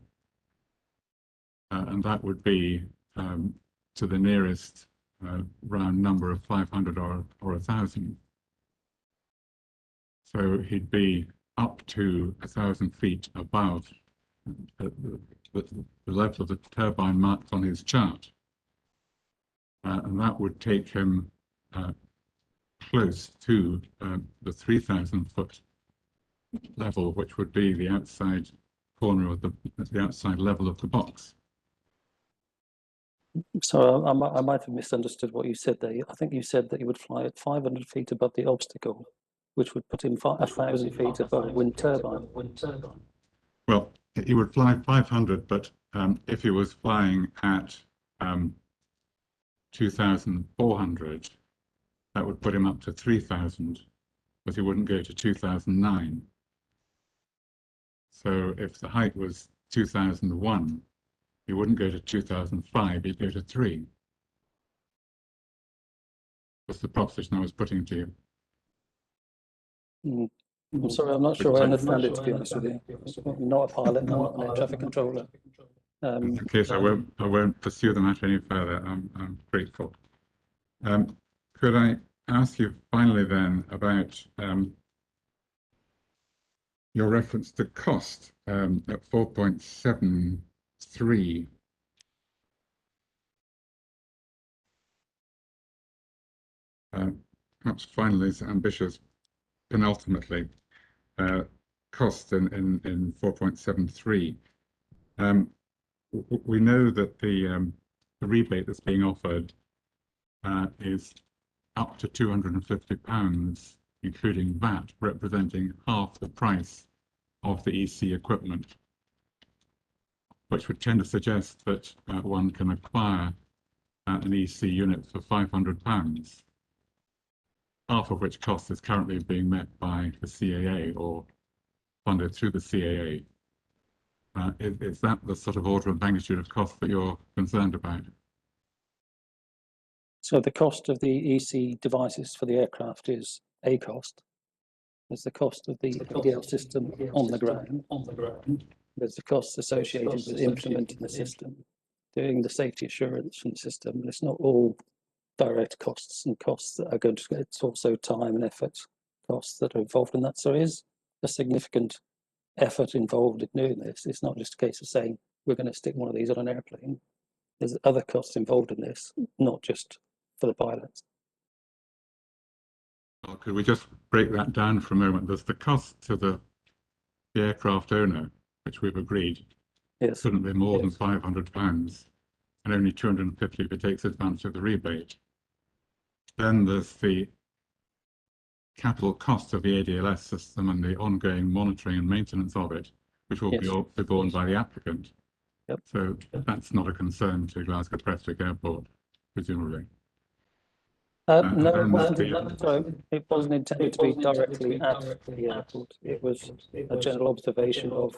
And that would be to the nearest round number of 500 or 1,000. So he'd be up to 1,000 feet above the level of the turbine marked on his chart. And that would take him close to the 3,000 foot level, which would be the outside corner of the outside level of the box. So I might have misunderstood what you said there. I think you said that he would fly at 500 feet above the obstacle, which would put him 1,000 feet above a wind turbine. Well, he would fly 500, but if he was flying at 2,400, that would put him up to 3,000, but he wouldn't go to 2,009. So if the height was 2001, he wouldn't go to 2005, he'd go to 3. That's the proposition I was putting to you. I'm sorry, I'm not sure I understand it, to be honest with you. I'm not a pilot, and I'm not an air traffic controller. In case I won't pursue the matter any further. I'm grateful. Could I ask you finally then about your reference to cost at 4.73? Perhaps finally, it's ambitious, penultimately, cost in 4.73. We know that the rebate that's being offered is up to £250, including VAT, representing half the price of the EC equipment, which would tend to suggest that one can acquire an EC unit for £500, half of which cost is currently being met by the CAA or funded through the CAA. Is that the sort of order of magnitude of cost that you're concerned about? So the cost of the EC devices for the aircraft is a cost. There's the cost of the EDL system on the ground. There's the costs associated with implementing the system, doing the safety assurance from the system. And it's not all direct costs and costs that are going to, it's also time and effort costs that are involved in that. So it is a significant effort involved in doing this. It's not just a case of saying, we're going to stick one of these on an airplane. There's other costs involved in this, not just for the pilots. Well, could we just break that down for a moment? There's the cost to the aircraft owner, which we've agreed, yes, couldn't be more than £500, and only 250 if it takes advantage of the rebate. Then there's the capital cost of the ADLS system and the ongoing monitoring and maintenance of it, which will be borne by the applicant. Yep. So that's not a concern to Glasgow Prestwick Airport, presumably. No, it wasn't intended to be directly at the airport. It was a general observation of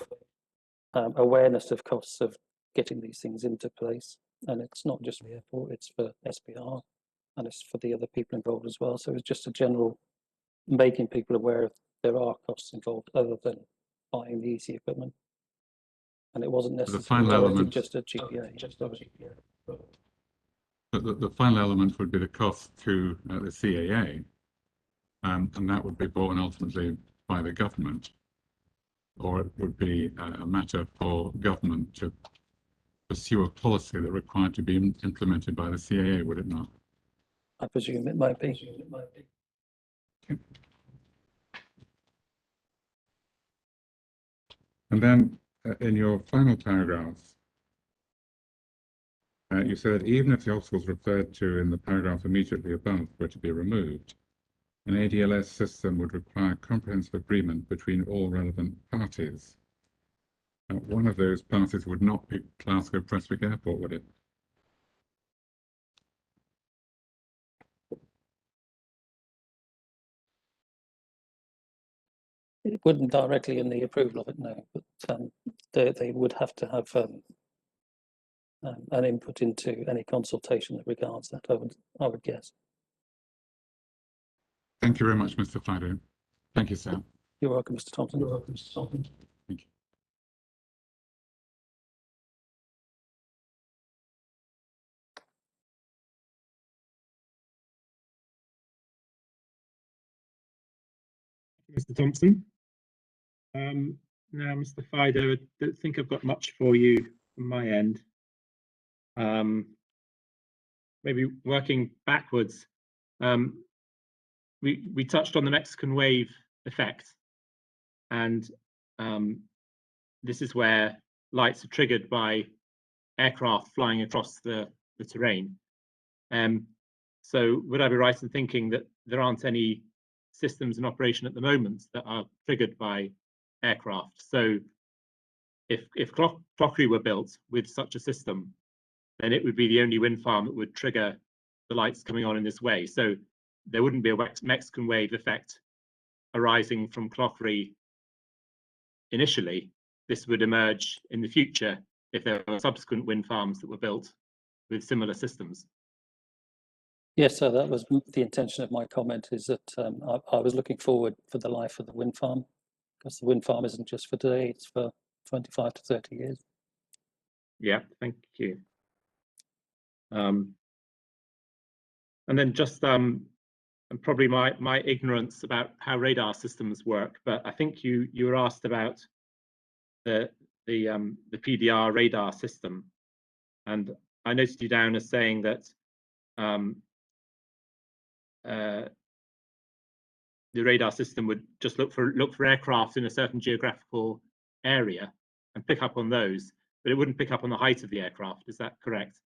awareness of costs of getting these things into place. And it's not just the airport, it's for SPR and it's for the other people involved as well. So it's just a general making people aware of there are costs involved other than buying the EC equipment. And it wasn't necessarily directed just at GPA. The final element would be the cost to the CAA, and that would be borne ultimately by the government, or it would be a matter for government to pursue a policy that required to be implemented by the CAA, would it not? I presume it might be. Okay. And then in your final paragraph, you said even if the obstacles referred to in the paragraph immediately above were to be removed, an ADLS system would require comprehensive agreement between all relevant parties. One of those parties would not be Glasgow Prestwick Airport, would it? It wouldn't directly in the approval of it, no, but they would have to have an input into any consultation that regards that, I would guess. Thank you very much, Mr. Fido. Thank you, sir. You're welcome, Mr. Thompson. You're welcome, Mr. Thompson. Thank you. Mr. Thompson. Now, Mr. Fido, I don't think I've got much for you from my end. Maybe working backwards, we touched on the Mexican wave effect, and this is where lights are triggered by aircraft flying across the terrain. So would I be right in thinking that there aren't any systems in operation at the moment that are triggered by aircraft? So if Clauchrie were built with such a system, then it would be the only wind farm that would trigger the lights coming on in this way. So there wouldn't be a Mexican wave effect arising from Clauchrie initially. This would emerge in the future if there were subsequent wind farms that were built with similar systems. Yes, so that was the intention of my comment, is that I was looking forward for the life of the wind farm, because the wind farm isn't just for today, it's for 25 to 30 years. Yeah, thank you. And then just and probably my ignorance about how radar systems work, but I think you were asked about the PDR radar system, and I noted you down as saying that the radar system would just look for aircraft in a certain geographical area and pick up on those, but it wouldn't pick up on the height of the aircraft. Is that correct?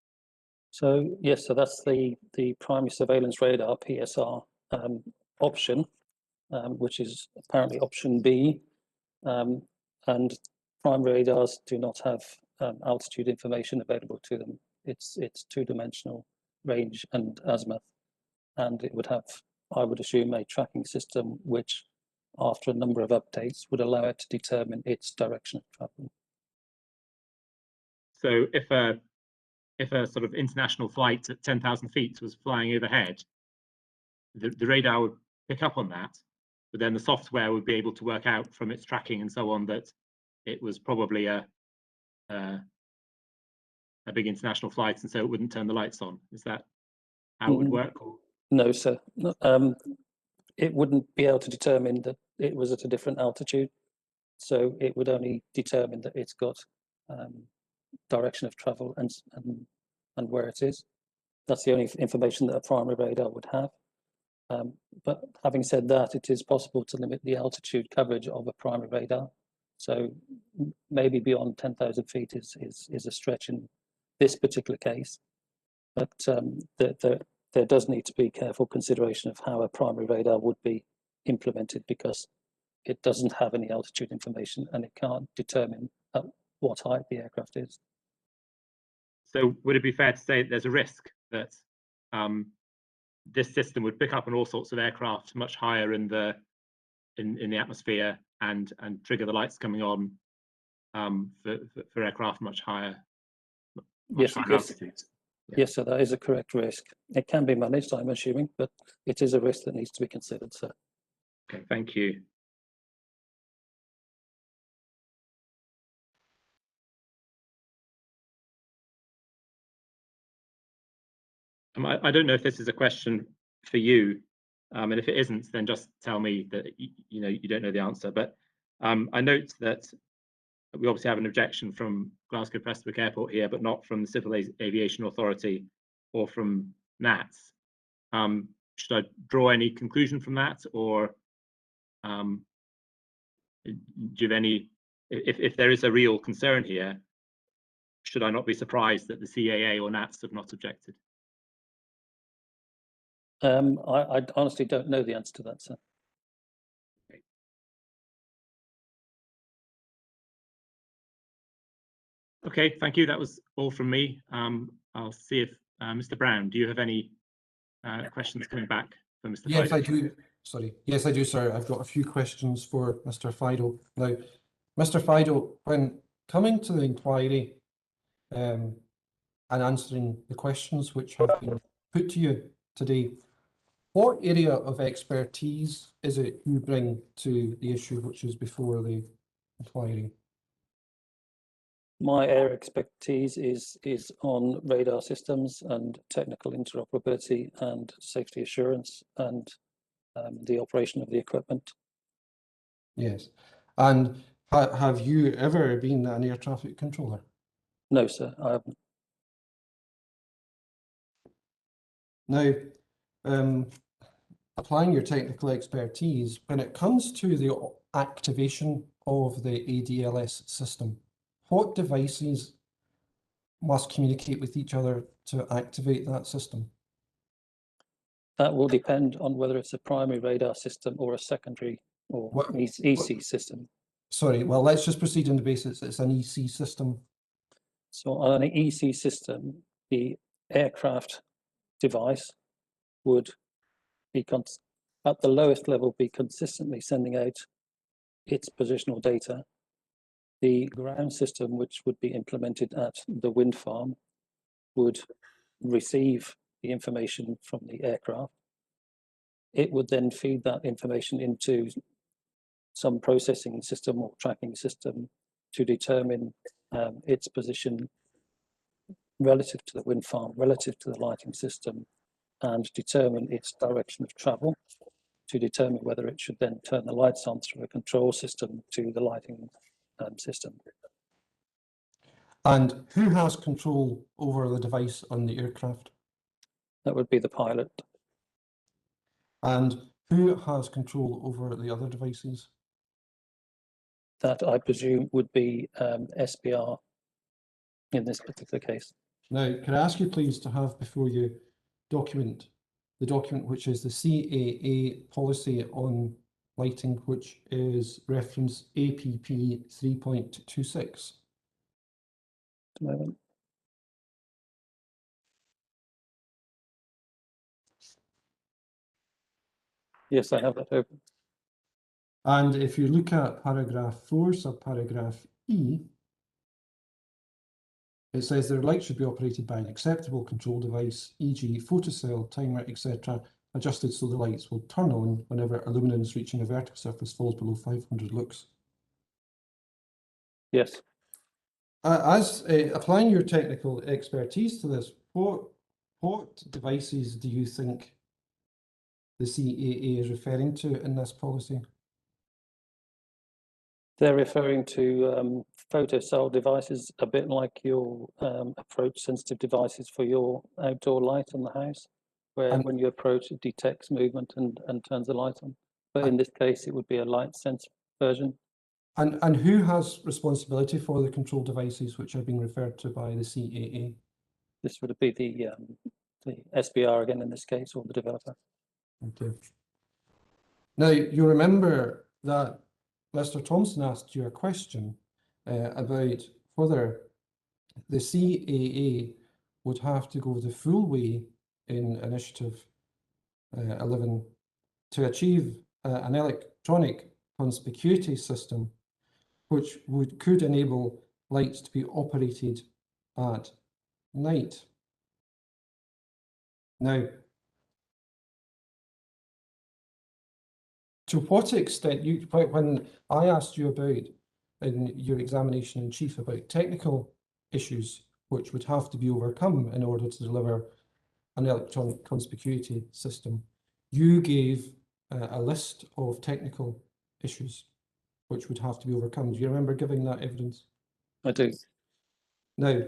So yes, so that's the primary surveillance radar PSR option, which is apparently option B, and primary radars do not have altitude information available to them. It's two-dimensional range and azimuth, and it would have, I would assume, a tracking system which, after a number of updates, would allow it to determine its direction of travel. So if a sort of international flight at 10,000 feet was flying overhead, the radar would pick up on that, but then the software would be able to work out from its tracking and so on that it was probably a big international flight, and so it wouldn't turn the lights on. Is that how it would work? Or? No, sir. It wouldn't be able to determine that it was at a different altitude, so it would only determine that it's got direction of travel and where it is. That's the only information that a primary radar would have. But having said that, it is possible to limit the altitude coverage of a primary radar. So maybe beyond 10,000 feet is a stretch in this particular case. But there does need to be careful consideration of how a primary radar would be implemented, because it doesn't have any altitude information and it can't determine at what height the aircraft is. So would it be fair to say that there's a risk that this system would pick up on all sorts of aircraft much higher in the atmosphere and trigger the lights coming on for aircraft much higher altitudes? Yeah. Yes, so that is a correct risk. It can be managed, I'm assuming, but it is a risk that needs to be considered, sir. Okay, thank you. I don't know if this is a question for you, and if it isn't, then just tell me that you don't know the answer. But I note that we obviously have an objection from Glasgow Prestwick Airport here, but not from the Civil Aviation Authority or from NATS. Should I draw any conclusion from that, or do you have any? If there is a real concern here, should I not be surprised that the CAA or NATS have not objected? I honestly don't know the answer to that, sir. Okay, thank you. That was all from me. I'll see if Mr. Brown, do you have any questions coming back for Mr. Yes, Fido? I do. Sorry. Yes, I do, sir. I've got a few questions for Mr. Fido. Now, Mr. Fido, when coming to the inquiry and answering the questions which have been put to you today, what area of expertise is it you bring to the issue which is before the inquiry? My area of expertise is on radar systems and technical interoperability and safety assurance and the operation of the equipment. Yes. And have you ever been an air traffic controller? No, sir, I haven't. Now, applying your technical expertise, when it comes to the activation of the ADLS system? What devices must communicate with each other to activate that system? That will depend on whether it's a primary radar system or a secondary or What- EC system. Sorry, well, let's just proceed on the basis it's an EC system. So on an EC system, the aircraft device would be at the lowest level be consistently sending out its positional data. The ground system, which would be implemented at the wind farm, would receive the information from the aircraft. It would then feed that information into some processing system or tracking system to determine its position relative to the wind farm, relative to the lighting system, and determine its direction of travel to determine whether it should then turn the lights on through a control system to the lighting system. And who has control over the device on the aircraft? That would be the pilot. And who has control over the other devices? That, I presume, would be SPR in this particular case. Now, can I ask you please to have before you the document which is the CAA policy on lighting, which is reference APP 3.26. Moment. Yes, I have that open. And if you look at paragraph 4, subparagraph E, it says their light should be operated by an acceptable control device, e.g. photocell, timer, etc., adjusted so the lights will turn on whenever illuminance reaching a vertical surface falls below 500 lux. Yes. As applying your technical expertise to this, what devices do you think the CAA is referring to in this policy? They're referring to photocell devices, a bit like your approach sensitive devices for your outdoor light in the house, where when you approach, it detects movement and turns the light on. But in this case, it would be a light sense version. And who has responsibility for the control devices which are being referred to by the CAA? This would be the SBR again in this case, or the developer. Okay. Now, you remember that Mr. Thompson asked you a question about whether the CAA would have to go the full way in Initiative 11 to achieve an electronic conspicuity system which could enable lights to be operated at night. Now, to what extent, when I asked you about, in your examination in chief, about technical issues which would have to be overcome in order to deliver an electronic conspicuity system, you gave a list of technical issues which would have to be overcome. Do you remember giving that evidence? I do. Now,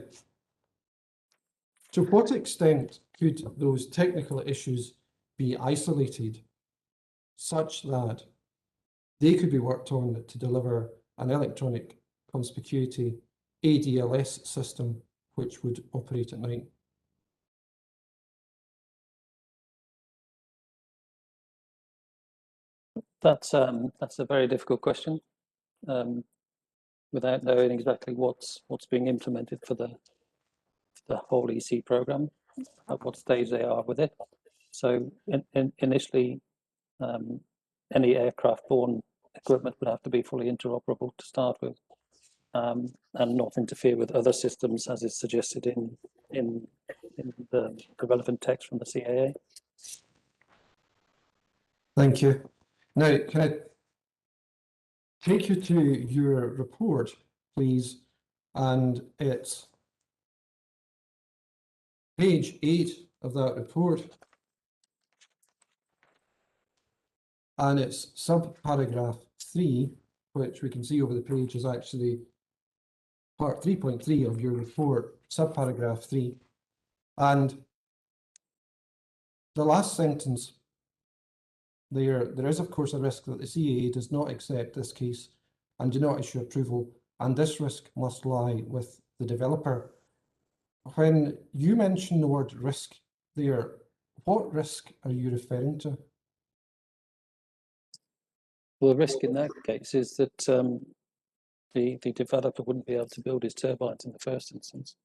to what extent could those technical issues be isolated such that they could be worked on to deliver an electronic conspicuity ADLS system which would operate at night? That's a very difficult question. Without knowing exactly what's being implemented for the whole EC program, at what stage they are with it. So initially, any aircraft-borne equipment would have to be fully interoperable to start with, and not interfere with other systems as is suggested in the relevant text from the CAA. Thank you. Now, can I take you to your report, please? And it's page 8 of that report. And it's subparagraph 3, which we can see over the page is actually part 3.3 of your report, subparagraph 3. And the last sentence there is, of course, a risk that the CAA does not accept this case and do not issue approval, and this risk must lie with the developer. When you mention the word risk there, what risk are you referring to? Well, the risk in that case is that the developer wouldn't be able to build his turbines in the first instance.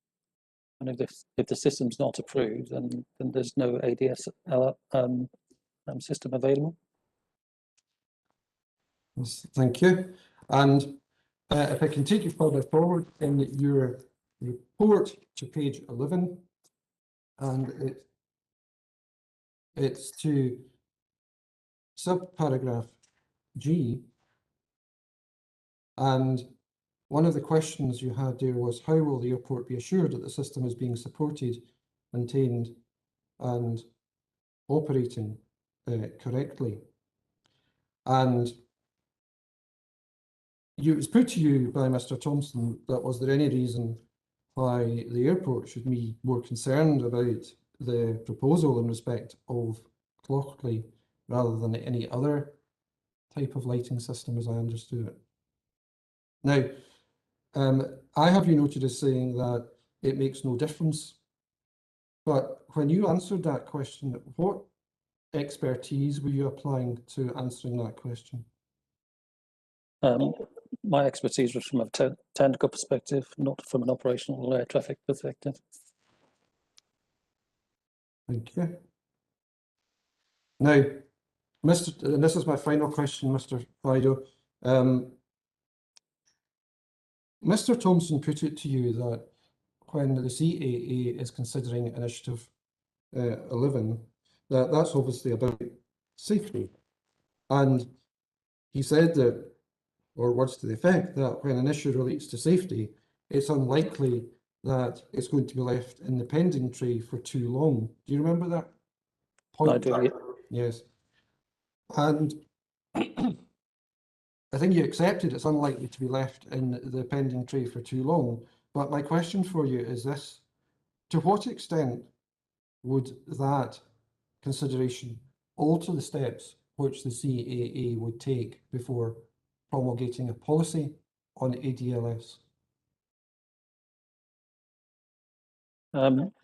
And if the system's not approved, then there's no ADS system available. Yes, thank you. And if I can take you further forward in your report to page 11, and it's to subparagraph G, and one of the questions you had there was, how will the airport be assured that the system is being supported, maintained and operating correctly? And it was put to you by Mr. Thompson that was there any reason why the airport should be more concerned about the proposal in respect of Clauchrie rather than any other type of lighting system, as I understood it. Now, I have you noted as saying that it makes no difference, but when you answered that question, what expertise were you applying to answering that question? My expertise was from a technical perspective, not from an operational air traffic perspective. Thank you. Now, and this is my final question, Mr. Fido. Mr. Thompson put it to you that when the CAA is considering Initiative 11, that's obviously about safety. And he said that, or words to the effect, that when an issue relates to safety, it's unlikely that it's going to be left in the pending tray for too long. Do you remember that point? I do, yeah. Yes. And I think you accepted it's unlikely to be left in the pending tray for too long. But my question for you is this: to what extent would that consideration alter the steps which the CAA would take before promulgating a policy on ADLS?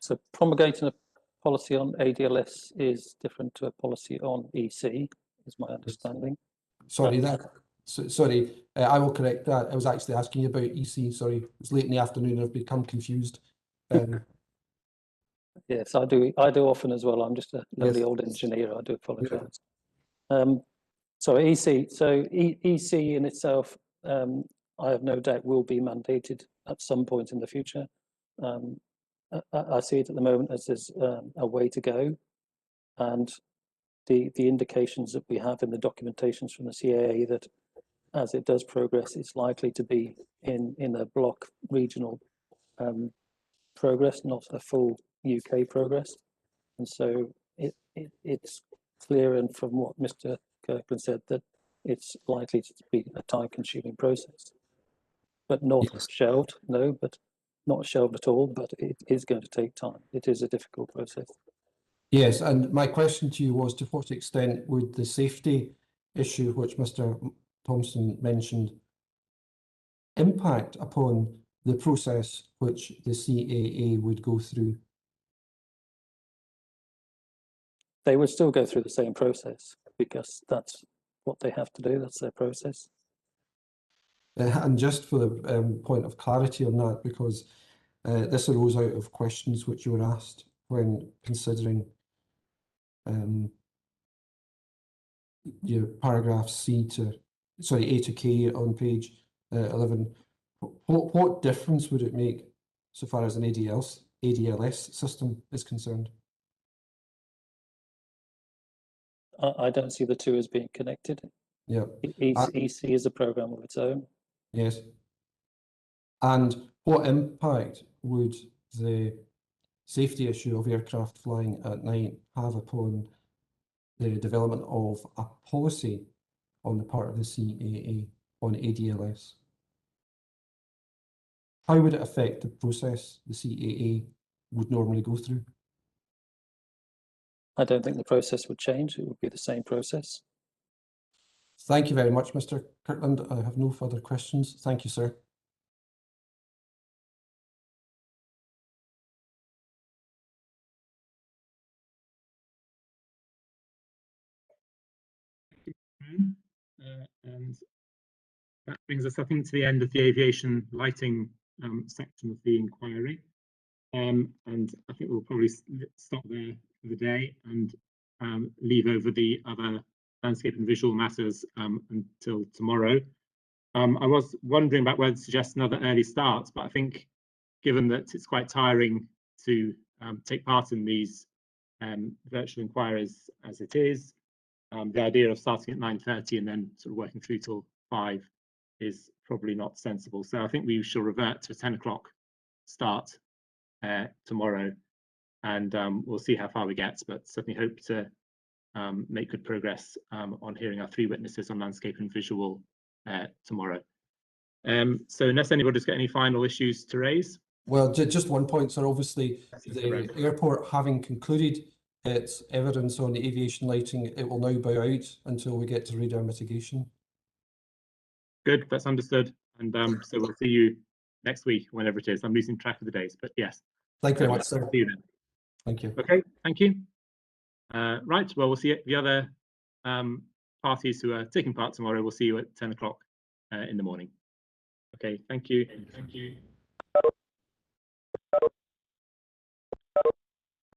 So promulgating a policy on ADLS is different to a policy on EC, is my understanding. Sorry, I will correct that. I was actually asking you about EC. Sorry, it's late in the afternoon. I've become confused. Yes, I do often as well. I'm just a lovely Yes. old engineer. I do apologise. So EC. So EC in itself, I have no doubt will be mandated at some point in the future. I see it at the moment as there's a way to go, and the indications that we have in the documentations from the CAA that as it does progress, it's likely to be in a block regional progress, not a full UK progress. And so it's clear, and from what Mr. Kirkland said, that it's likely to be a time-consuming process, but not shelved. No, but not shelved at all. But it is going to take time. It is a difficult process. Yes, and my question to you was, to what extent would the safety issue, which Mr. Thompson mentioned, impact upon the process which the CAA would go through? They would still go through the same process because that's what they have to do. That's their process. And just for the point of clarity on that, because this arose out of questions which you were asked when considering your paragraph A to K on page 11. What difference would it make so far as an ADLS system is concerned? I don't see the two as being connected. Yeah. EC is a program of its own. Yes. And what impact would the safety issue of aircraft flying at night have upon the development of a policy on the part of the CAA on ADLS? How would it affect the process the CAA would normally go through? I don't think the process would change. It would be the same process. Thank you very much, Mr. Kirkland. I have no further questions. Thank you, sir. And that brings us, I think, to the end of the aviation lighting section of the inquiry. And I think we'll probably stop there for the day and leave over the other landscape and visual matters until tomorrow. I was wondering about whether to suggest another early start, but I think given that it's quite tiring to take part in these virtual inquiries as it is, the idea of starting at 9:30 and then sort of working through till 5 is probably not sensible. So I think we shall revert to a 10 o'clock start tomorrow, and we'll see how far we get, but certainly hope to make good progress on hearing our 3 witnesses on landscape and visual tomorrow. So unless anybody's got any final issues to raise. Well, just one point, sir. Obviously, the airport having concluded its evidence on the aviation lighting, it will now bow out until we get to radar mitigation. Good, that's understood. And so we'll see you next week, whenever it is. I'm losing track of the days, but yes. Thank you very much, sir. See you then. Thank you. Okay, thank you. Right, well, we'll see the other parties who are taking part tomorrow. We'll see you at 10 o'clock in the morning. Okay, thank you. Thank you.